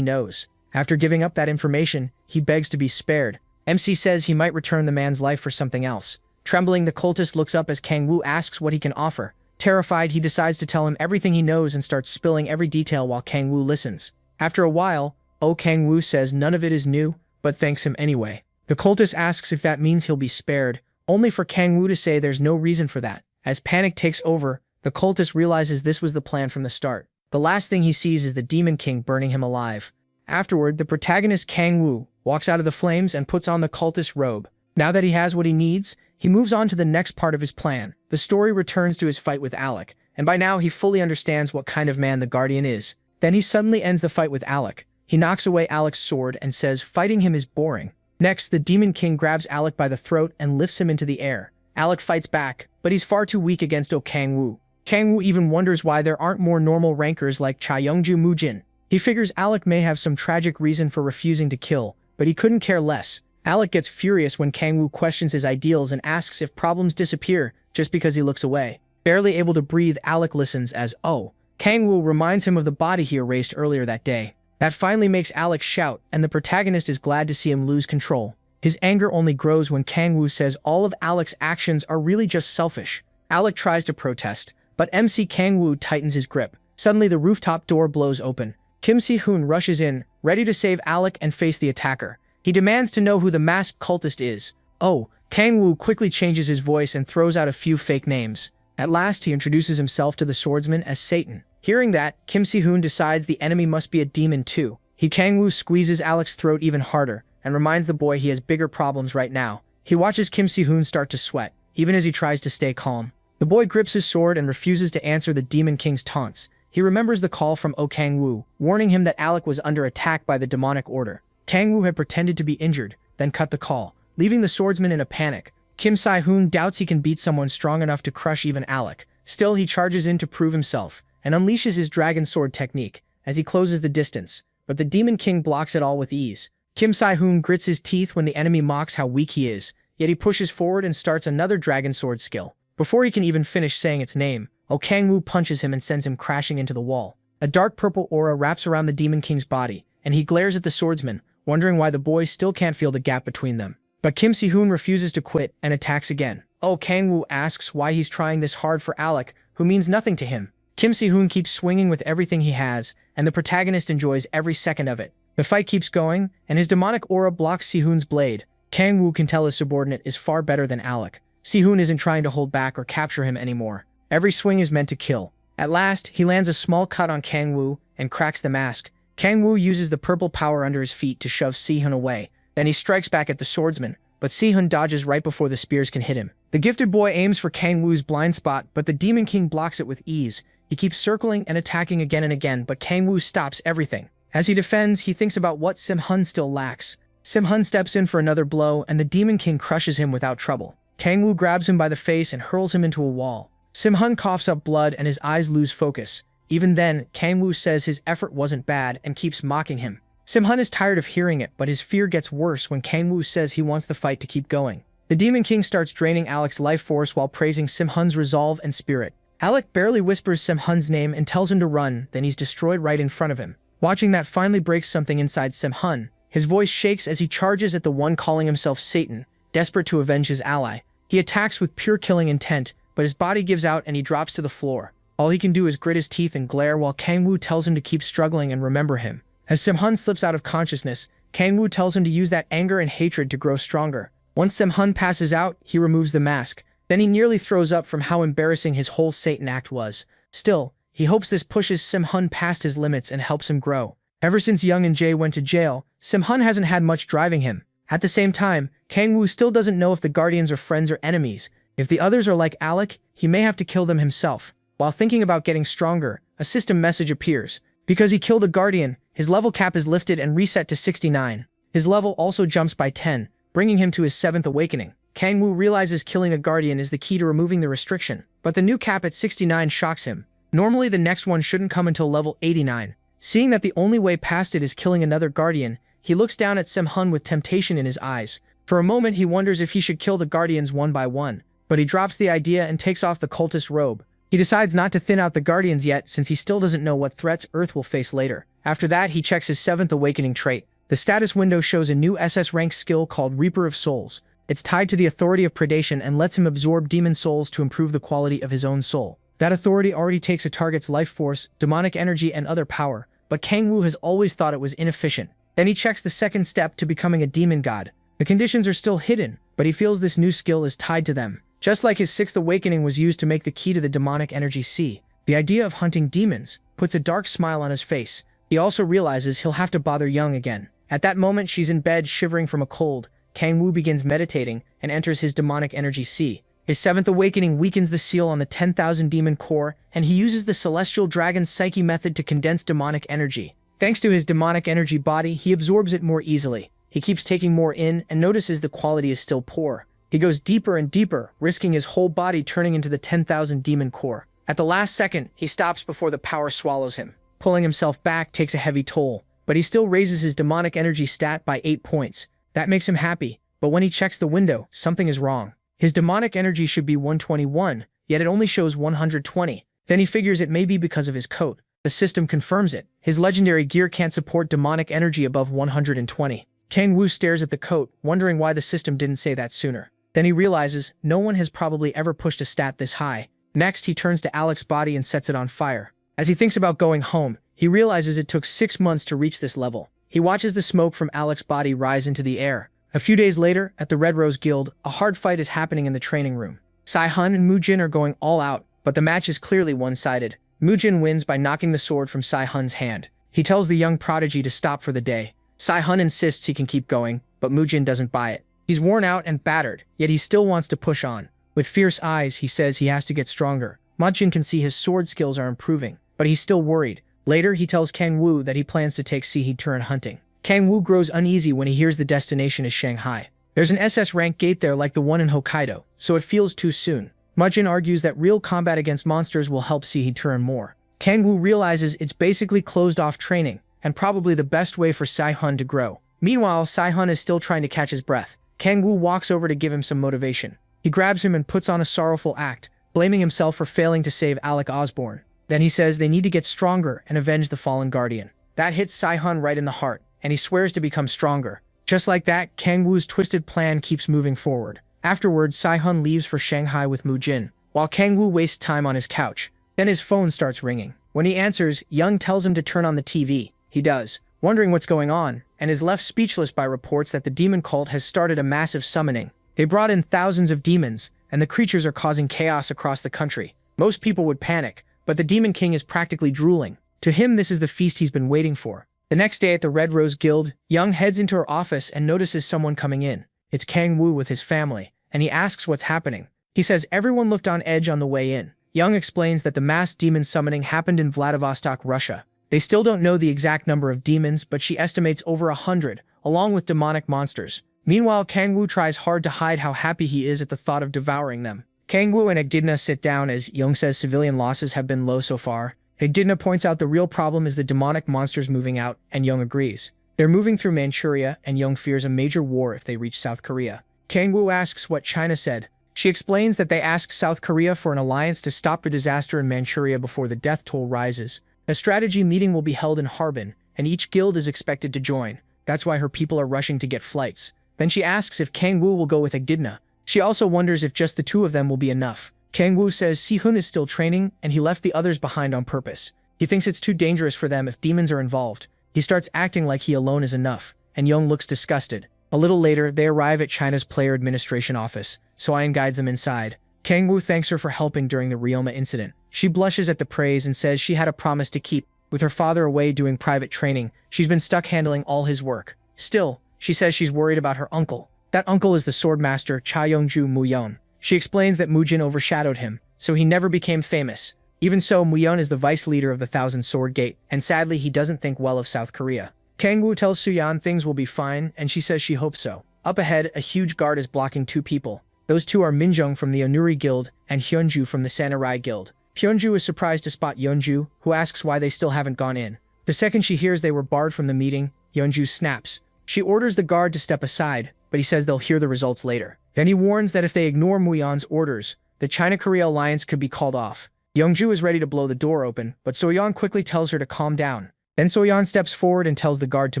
knows. After giving up that information, he begs to be spared. MC says he might return the man's life for something else. Trembling, the cultist looks up as Kang-woo asks what he can offer. Terrified, he decides to tell him everything he knows and starts spilling every detail while Kang-woo listens. After a while, Oh Kang-woo says none of it is new, but thanks him anyway. The cultist asks if that means he'll be spared, only for Kang-woo to say there's no reason for that. As panic takes over, the cultist realizes this was the plan from the start. The last thing he sees is the Demon King burning him alive. Afterward, the protagonist Kang-woo walks out of the flames and puts on the cultist robe. Now that he has what he needs, he moves on to the next part of his plan. The story returns to his fight with Alec, and by now he fully understands what kind of man the Guardian is. Then he suddenly ends the fight with Alec. He knocks away Alec's sword and says fighting him is boring. Next, the Demon King grabs Alec by the throat and lifts him into the air. Alec fights back, but he's far too weak against Oh Kang-woo. Kang-woo even wonders why there aren't more normal rankers like Cha Youngju Mujin. He figures Alec may have some tragic reason for refusing to kill, but he couldn't care less. Alec gets furious when Kang-woo questions his ideals and asks if problems disappear just because he looks away. Barely able to breathe, Alec listens as, oh, Kang Woo reminds him of the body he erased earlier that day. That finally makes Alex shout, and the protagonist is glad to see him lose control. His anger only grows when Kang Woo says all of Alex's actions are really just selfish. Alec tries to protest, but MC Kang Woo tightens his grip. Suddenly the rooftop door blows open. Kim Si-hoon rushes in, ready to save Alec and face the attacker. He demands to know who the masked cultist is. Oh, Kang Woo quickly changes his voice and throws out a few fake names. At last, he introduces himself to the swordsman as Satan. Hearing that, Kim Si-hoon decides the enemy must be a demon too. Kang Woo squeezes Alec's throat even harder and reminds the boy he has bigger problems right now. He watches Kim Si-hoon start to sweat, even as he tries to stay calm. The boy grips his sword and refuses to answer the Demon King's taunts. He remembers the call from Kang Woo, warning him that Alec was under attack by the demonic order. Kang Woo had pretended to be injured, then cut the call, leaving the swordsman in a panic. Kim Si-hoon doubts he can beat someone strong enough to crush even Alec. Still, he charges in to prove himself and unleashes his dragon sword technique as he closes the distance, but the Demon King blocks it all with ease. Kim Si-hoon grits his teeth when the enemy mocks how weak he is, yet he pushes forward and starts another dragon sword skill. Before he can even finish saying its name, Kang Woo punches him and sends him crashing into the wall. A dark purple aura wraps around the Demon King's body, and he glares at the swordsman, wondering why the boy still can't feel the gap between them. But Kim Si-hoon refuses to quit and attacks again. Kang Woo asks why he's trying this hard for Alec, who means nothing to him. Kim Si-hoon keeps swinging with everything he has, and the protagonist enjoys every second of it. The fight keeps going, and his demonic aura blocks Si-hoon's blade. Kang Woo can tell his subordinate is far better than Alec. Si-hoon isn't trying to hold back or capture him anymore. Every swing is meant to kill. At last, he lands a small cut on Kang Woo and cracks the mask. Kang Woo uses the purple power under his feet to shove Si-hoon away. Then he strikes back at the swordsman, but Si-hoon dodges right before the spears can hit him. The gifted boy aims for Kang Woo's blind spot, but the Demon King blocks it with ease. He keeps circling and attacking again and again, but Kang Woo stops everything. As he defends, he thinks about what Sim-hun still lacks. Sim-hun steps in for another blow, and the Demon King crushes him without trouble. Kang Woo grabs him by the face and hurls him into a wall. Sim-hun coughs up blood and his eyes lose focus. Even then, Kang Woo says his effort wasn't bad and keeps mocking him. Sim-hun is tired of hearing it, but his fear gets worse when Kang Woo says he wants the fight to keep going. The Demon King starts draining Alec's life force while praising Sim-hun's resolve and spirit. Alec barely whispers Sim-hun's name and tells him to run, then he's destroyed right in front of him. Watching that finally breaks something inside Sim-hun. His voice shakes as he charges at the one calling himself Satan, desperate to avenge his ally. He attacks with pure killing intent, but his body gives out and he drops to the floor. All he can do is grit his teeth and glare while Kang Woo tells him to keep struggling and remember him. As Sim-hun slips out of consciousness, Kang Woo tells him to use that anger and hatred to grow stronger. Once Sim-hun passes out, he removes the mask. Then he nearly throws up from how embarrassing his whole Satan act was. Still, he hopes this pushes Sim-hun past his limits and helps him grow. Ever since Young and Jae went to jail, Sim-hun hasn't had much driving him. At the same time, Kang Woo still doesn't know if the Guardians are friends or enemies. If the others are like Alec, he may have to kill them himself. While thinking about getting stronger, a system message appears. Because he killed a Guardian, his level cap is lifted and reset to 69. His level also jumps by 10, bringing him to his 7th awakening. Kang Woo realizes killing a Guardian is the key to removing the restriction, but the new cap at 69 shocks him. Normally the next one shouldn't come until level 89. Seeing that the only way past it is killing another Guardian, he looks down at Sim-hun with temptation in his eyes. For a moment he wonders if he should kill the Guardians one by one, but he drops the idea and takes off the cultist robe. He decides not to thin out the Guardians yet since he still doesn't know what threats Earth will face later. After that, he checks his 7th awakening trait. The status window shows a new SS rank skill called Reaper of Souls. It's tied to the authority of predation and lets him absorb demon souls to improve the quality of his own soul. That authority already takes a target's life force, demonic energy, and other power, but Kang Woo has always thought it was inefficient. Then he checks the second step to becoming a demon god. The conditions are still hidden, but he feels this new skill is tied to them. Just like his 6th awakening was used to make the key to the demonic energy C, the idea of hunting demons puts a dark smile on his face. He also realizes he'll have to bother Young again. At that moment, she's in bed shivering from a cold. Kang Woo begins meditating and enters his demonic energy C. His 7th awakening weakens the seal on the 10,000 demon core, and he uses the celestial dragon psyche method to condense demonic energy. Thanks to his demonic energy body, he absorbs it more easily. He keeps taking more in and notices the quality is still poor. He goes deeper and deeper, risking his whole body turning into the 10,000 demon core. At the last second, he stops before the power swallows him. Pulling himself back takes a heavy toll, but he still raises his demonic energy stat by 8 points. That makes him happy, but when he checks the window, something is wrong. His demonic energy should be 121, yet it only shows 120. Then he figures it may be because of his coat. The system confirms it. His legendary gear can't support demonic energy above 120. Kang Woo stares at the coat, wondering why the system didn't say that sooner. Then he realizes no one has probably ever pushed a stat this high. Next, he turns to Alec's body and sets it on fire. As he thinks about going home, he realizes it took 6 months to reach this level. He watches the smoke from Alec's body rise into the air. A few days later, at the Red Rose Guild, a hard fight is happening in the training room. Sai-hun and Mu-jin are going all out, but the match is clearly one-sided. Mu-jin wins by knocking the sword from Sai-hun's hand. He tells the young prodigy to stop for the day. Sai-hun insists he can keep going, but Mu-jin doesn't buy it. He's worn out and battered, yet he still wants to push on. With fierce eyes, he says he has to get stronger. Mu-jin can see his sword skills are improving, but he's still worried. Later, he tells Kang Woo that he plans to take Sihee-turan hunting. Kang Woo grows uneasy when he hears the destination is Shanghai. There's an SS rank gate there like the one in Hokkaido, so it feels too soon. Mu-jin argues that real combat against monsters will help Sihee-turan more. Kang Woo realizes it's basically closed-off training, and probably the best way for Sai-hun to grow. Meanwhile, Sai-hun is still trying to catch his breath. Kang Woo walks over to give him some motivation. He grabs him and puts on a sorrowful act, blaming himself for failing to save Alec Osborne. Then he says they need to get stronger and avenge the fallen guardian. That hits Sai-hun right in the heart, and he swears to become stronger. Just like that, Kang Woo's twisted plan keeps moving forward. Afterwards, Sai-hun leaves for Shanghai with Mu-jin, while Kang Woo wastes time on his couch. Then his phone starts ringing. When he answers, Young tells him to turn on the TV. He does, wondering what's going on, and is left speechless by reports that the demon cult has started a massive summoning. They brought in thousands of demons, and the creatures are causing chaos across the country. Most people would panic, but the Demon King is practically drooling. To him, this is the feast he's been waiting for. The next day at the Red Rose Guild, Young heads into her office and notices someone coming in. It's Kang Woo with his family, and he asks what's happening. He says everyone looked on edge on the way in. Young explains that the mass demon summoning happened in Vladivostok, Russia. They still don't know the exact number of demons, but she estimates over 100, along with demonic monsters. Meanwhile, Kang Woo tries hard to hide how happy he is at the thought of devouring them. Kang Woo and Echidna sit down as Young says civilian losses have been low so far. Echidna points out the real problem is the demonic monsters moving out, and Young agrees. They're moving through Manchuria, and Young fears a major war if they reach South Korea. Kang Woo asks what China said. She explains that they asked South Korea for an alliance to stop the disaster in Manchuria before the death toll rises. A strategy meeting will be held in Harbin, and each guild is expected to join. That's why her people are rushing to get flights. Then she asks if Kang Woo will go with Echidna. She also wonders if just the two of them will be enough. Kang Woo says Si-hun is still training, and he left the others behind on purpose. He thinks it's too dangerous for them if demons are involved. He starts acting like he alone is enough, and Young looks disgusted. A little later, they arrive at China's player administration office. So-yeon guides them inside. Kang Woo thanks her for helping during the Ryoma incident. She blushes at the praise and says she had a promise to keep. With her father away doing private training, she's been stuck handling all his work. Still, she says she's worried about her uncle. That uncle is the swordmaster Cha Young-ju Mu-yeon. She explains that Mu-jin overshadowed him, so he never became famous. Even so, Mu-yeon is the vice leader of the Thousand Sword Gate, and sadly he doesn't think well of South Korea. Kang Woo tells Su-yeon things will be fine, and she says she hopes so. Up ahead, a huge guard is blocking two people. Those two are Minjung from the Onuri Guild and Hyunju from the Samurai Guild. Hyunju is surprised to spot Yeonju, who asks why they still haven't gone in. The second she hears they were barred from the meeting, Yeonju snaps. She orders the guard to step aside, but he says they'll hear the results later. Then he warns that if they ignore Mu-yeon's orders, the China-Korea alliance could be called off. Yeonju is ready to blow the door open, but So-yeon quickly tells her to calm down. Then So-yeon steps forward and tells the guard to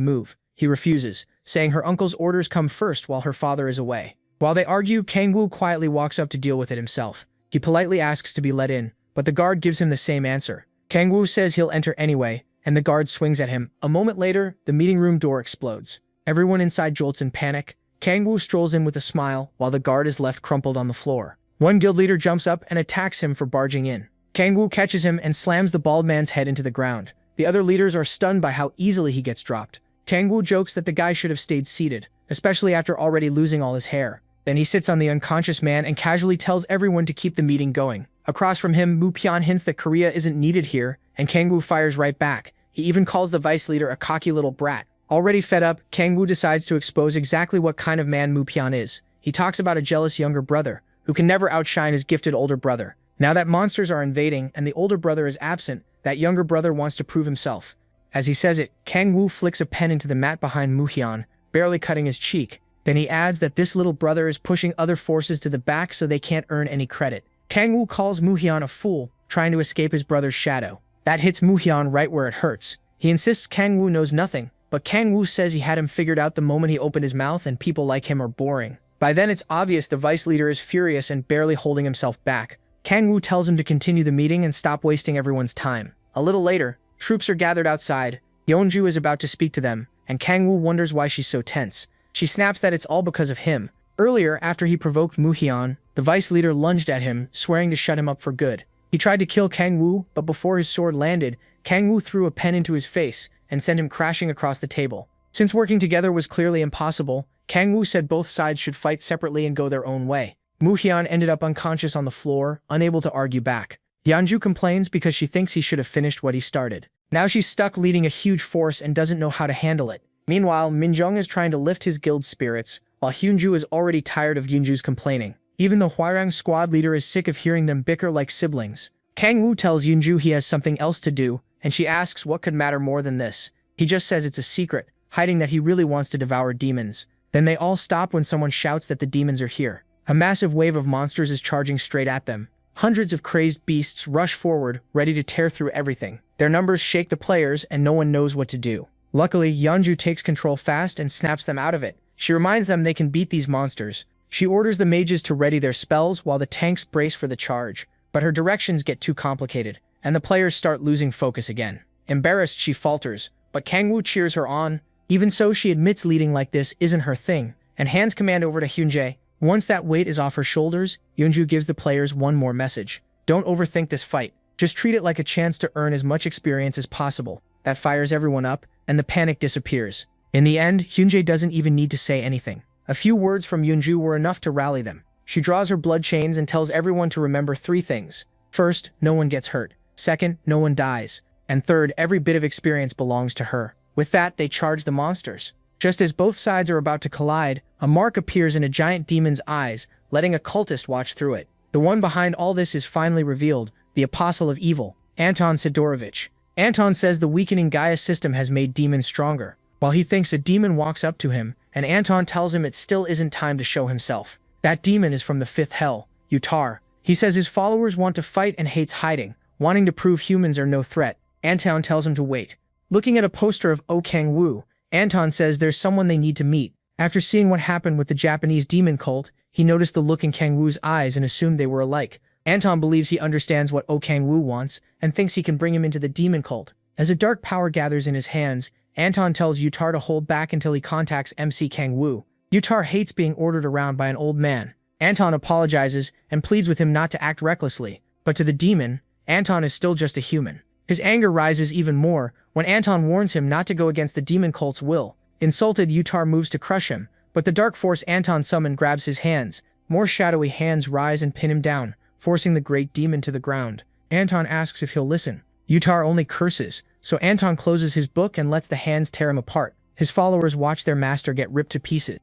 move. He refuses, saying her uncle's orders come first while her father is away. While they argue, Kang Woo quietly walks up to deal with it himself. He politely asks to be let in, but the guard gives him the same answer. Kang Woo says he'll enter anyway, and the guard swings at him. A moment later, the meeting room door explodes. Everyone inside jolts in panic. Kang Woo strolls in with a smile, while the guard is left crumpled on the floor. One guild leader jumps up and attacks him for barging in. Kang Woo catches him and slams the bald man's head into the ground. The other leaders are stunned by how easily he gets dropped. Kang Woo jokes that the guy should have stayed seated, especially after already losing all his hair. Then he sits on the unconscious man and casually tells everyone to keep the meeting going. Across from him, Mu-pyeon hints that Korea isn't needed here, and Kang Woo fires right back. He even calls the vice leader a cocky little brat. Already fed up, Kang Woo decides to expose exactly what kind of man Mu-pyeon is. He talks about a jealous younger brother, who can never outshine his gifted older brother. Now that monsters are invading and the older brother is absent, that younger brother wants to prove himself. As he says it, Kang Woo flicks a pen into the mat behind Mu-pyeon, barely cutting his cheek. Then he adds that this little brother is pushing other forces to the back so they can't earn any credit. Kang Woo calls Mu-pyeon a fool, trying to escape his brother's shadow. That hits Muhyun right where it hurts. He insists Kang Woo knows nothing, but Kang Woo says he had him figured out the moment he opened his mouth and people like him are boring. By then it's obvious the vice leader is furious and barely holding himself back. Kang Woo tells him to continue the meeting and stop wasting everyone's time. A little later, troops are gathered outside. Yeonju is about to speak to them, and Kang Woo wonders why she's so tense. She snaps that it's all because of him. Earlier, after he provoked Muhyun, the vice leader lunged at him, swearing to shut him up for good. He tried to kill Kang Woo, but before his sword landed, Kang Woo threw a pen into his face and sent him crashing across the table. Since working together was clearly impossible, Kang Woo said both sides should fight separately and go their own way. Muhyun ended up unconscious on the floor, unable to argue back. Yeonju complains because she thinks he should have finished what he started. Now she's stuck leading a huge force and doesn't know how to handle it. Meanwhile, Minjung is trying to lift his guild's spirits, while Hyunju is already tired of Yunju's complaining. Even the Hwarang squad leader is sick of hearing them bicker like siblings. Kang Woo tells Yunju he has something else to do, and she asks what could matter more than this. He just says it's a secret, hiding that he really wants to devour demons. Then they all stop when someone shouts that the demons are here. A massive wave of monsters is charging straight at them. Hundreds of crazed beasts rush forward, ready to tear through everything. Their numbers shake the players, and no one knows what to do. Luckily, Yeonju takes control fast and snaps them out of it. She reminds them they can beat these monsters. She orders the mages to ready their spells while the tanks brace for the charge. But her directions get too complicated, and the players start losing focus again. Embarrassed, she falters, but Kang Woo cheers her on. Even so, she admits leading like this isn't her thing, and hands command over to Hyunjae. Once that weight is off her shoulders, Yeonju gives the players one more message. Don't overthink this fight. Just treat it like a chance to earn as much experience as possible. That fires everyone up, and the panic disappears. In the end, Hyunjae doesn't even need to say anything. A few words from Yeonju were enough to rally them. She draws her blood chains and tells everyone to remember 3 things. First, no one gets hurt. Second, no one dies. And third, every bit of experience belongs to her. With that, they charge the monsters. Just as both sides are about to collide, a mark appears in a giant demon's eyes, letting a cultist watch through it. The one behind all this is finally revealed, the Apostle of Evil, Anton Sidorovich. Anton says the weakening Gaia system has made demons stronger. While he thinks a demon walks up to him, and Anton tells him it still isn't time to show himself. That demon is from the 5th hell, Utar. He says his followers want to fight and hates hiding, wanting to prove humans are no threat. Anton tells him to wait. Looking at a poster of Oh Kang Woo, Anton says there's someone they need to meet. After seeing what happened with the Japanese demon cult, he noticed the look in Kang Woo's eyes and assumed they were alike. Anton believes he understands what Oh Kang Woo wants and thinks he can bring him into the demon cult. As a dark power gathers in his hands, Anton tells Utar to hold back until he contacts MC Kang Woo. Utar hates being ordered around by an old man. Anton apologizes and pleads with him not to act recklessly, but to the demon, Anton is still just a human. His anger rises even more when Anton warns him not to go against the demon cult's will. Insulted, Utar moves to crush him, but the dark force Anton summoned grabs his hands. More shadowy hands rise and pin him down, forcing the great demon to the ground. Anton asks if he'll listen. Utar only curses, so Anton closes his book and lets the hands tear him apart. His followers watch their master get ripped to pieces.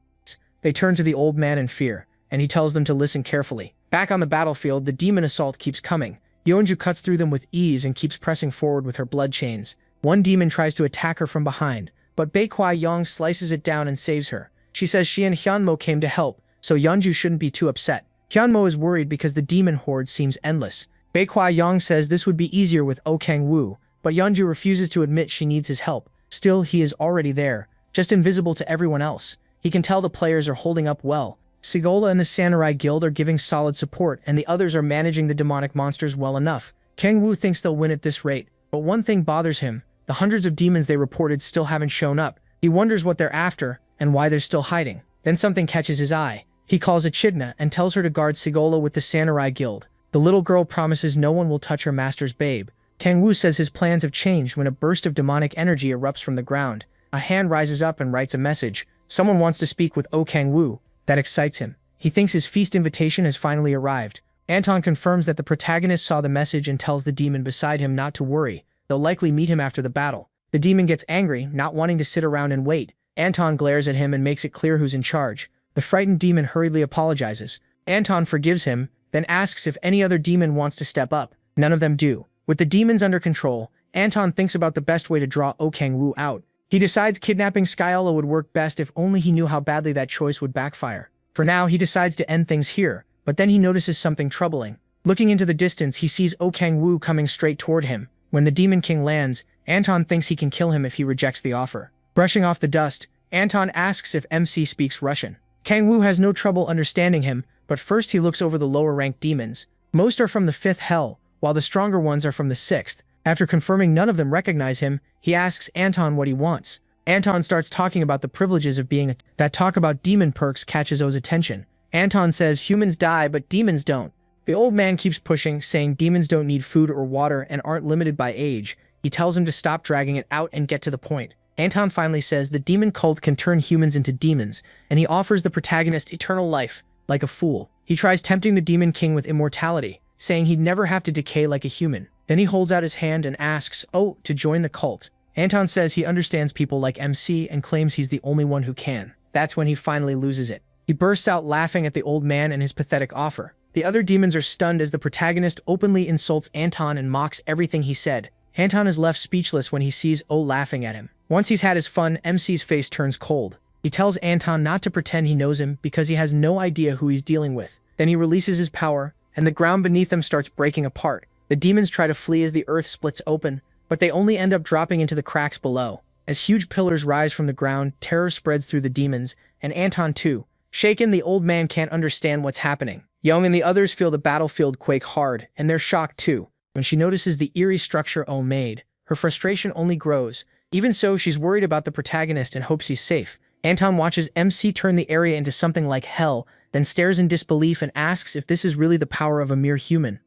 They turn to the old man in fear, and he tells them to listen carefully. Back on the battlefield, the demon assault keeps coming. Yeonju cuts through them with ease and keeps pressing forward with her blood chains. One demon tries to attack her from behind, but Baekwai Yong slices it down and saves her. She says she and Hyunmo came to help, so Yeonju shouldn't be too upset. Hyunmo is worried because the demon horde seems endless. Baekwai Yong says this would be easier with Oh Kang Woo, but Yeonju refuses to admit she needs his help. Still, he is already there, just invisible to everyone else. He can tell the players are holding up well. Sigola and the Samurai Guild are giving solid support, and the others are managing the demonic monsters well enough. Kang Woo thinks they'll win at this rate, but one thing bothers him. The hundreds of demons they reported still haven't shown up. He wonders what they're after, and why they're still hiding. Then something catches his eye. He calls Echidna and tells her to guard Sigola with the Samurai Guild. The little girl promises no one will touch her master's babe. Kang Woo says his plans have changed when a burst of demonic energy erupts from the ground. A hand rises up and writes a message. Someone wants to speak with Oh Kang Woo. That excites him. He thinks his feast invitation has finally arrived. Anton confirms that the protagonist saw the message and tells the demon beside him not to worry. They'll likely meet him after the battle. The demon gets angry, not wanting to sit around and wait. Anton glares at him and makes it clear who's in charge. The frightened demon hurriedly apologizes. Anton forgives him, then asks if any other demon wants to step up. None of them do. With the demons under control, Anton thinks about the best way to draw Oh Kang Woo out. He decides kidnapping Skyella would work best if only he knew how badly that choice would backfire. For now, he decides to end things here, but then he notices something troubling. Looking into the distance, he sees Oh Kang-woo coming straight toward him. When the Demon King lands, Anton thinks he can kill him if he rejects the offer. Brushing off the dust, Anton asks if MC speaks Russian. Kang-woo has no trouble understanding him, but first he looks over the lower-ranked demons. Most are from the 5th hell, while the stronger ones are from the 6th. After confirming none of them recognize him, he asks Anton what he wants. Anton starts talking about the privileges of being that talk about demon perks catches O's attention. Anton says humans die but demons don't. The old man keeps pushing, saying demons don't need food or water and aren't limited by age. He tells him to stop dragging it out and get to the point. Anton finally says the demon cult can turn humans into demons, and he offers the protagonist eternal life. Like a fool, he tries tempting the Demon King with immortality, saying he'd never have to decay like a human. Then he holds out his hand and asks Oh to join the cult. Anton says he understands people like MC and claims he's the only one who can. That's when he finally loses it. He bursts out laughing at the old man and his pathetic offer. The other demons are stunned as the protagonist openly insults Anton and mocks everything he said. Anton is left speechless when he sees Oh laughing at him. Once he's had his fun, MC's face turns cold. He tells Anton not to pretend he knows him because he has no idea who he's dealing with. Then he releases his power, and the ground beneath them starts breaking apart. The demons try to flee as the earth splits open, but they only end up dropping into the cracks below. As huge pillars rise from the ground, terror spreads through the demons, and Anton too. Shaken, the old man can't understand what's happening. Young and the others feel the battlefield quake hard, and they're shocked too. When she notices the eerie structure Oh made, her frustration only grows. Even so, she's worried about the protagonist and hopes he's safe. Anton watches MC turn the area into something like hell, then stares in disbelief and asks if this is really the power of a mere human.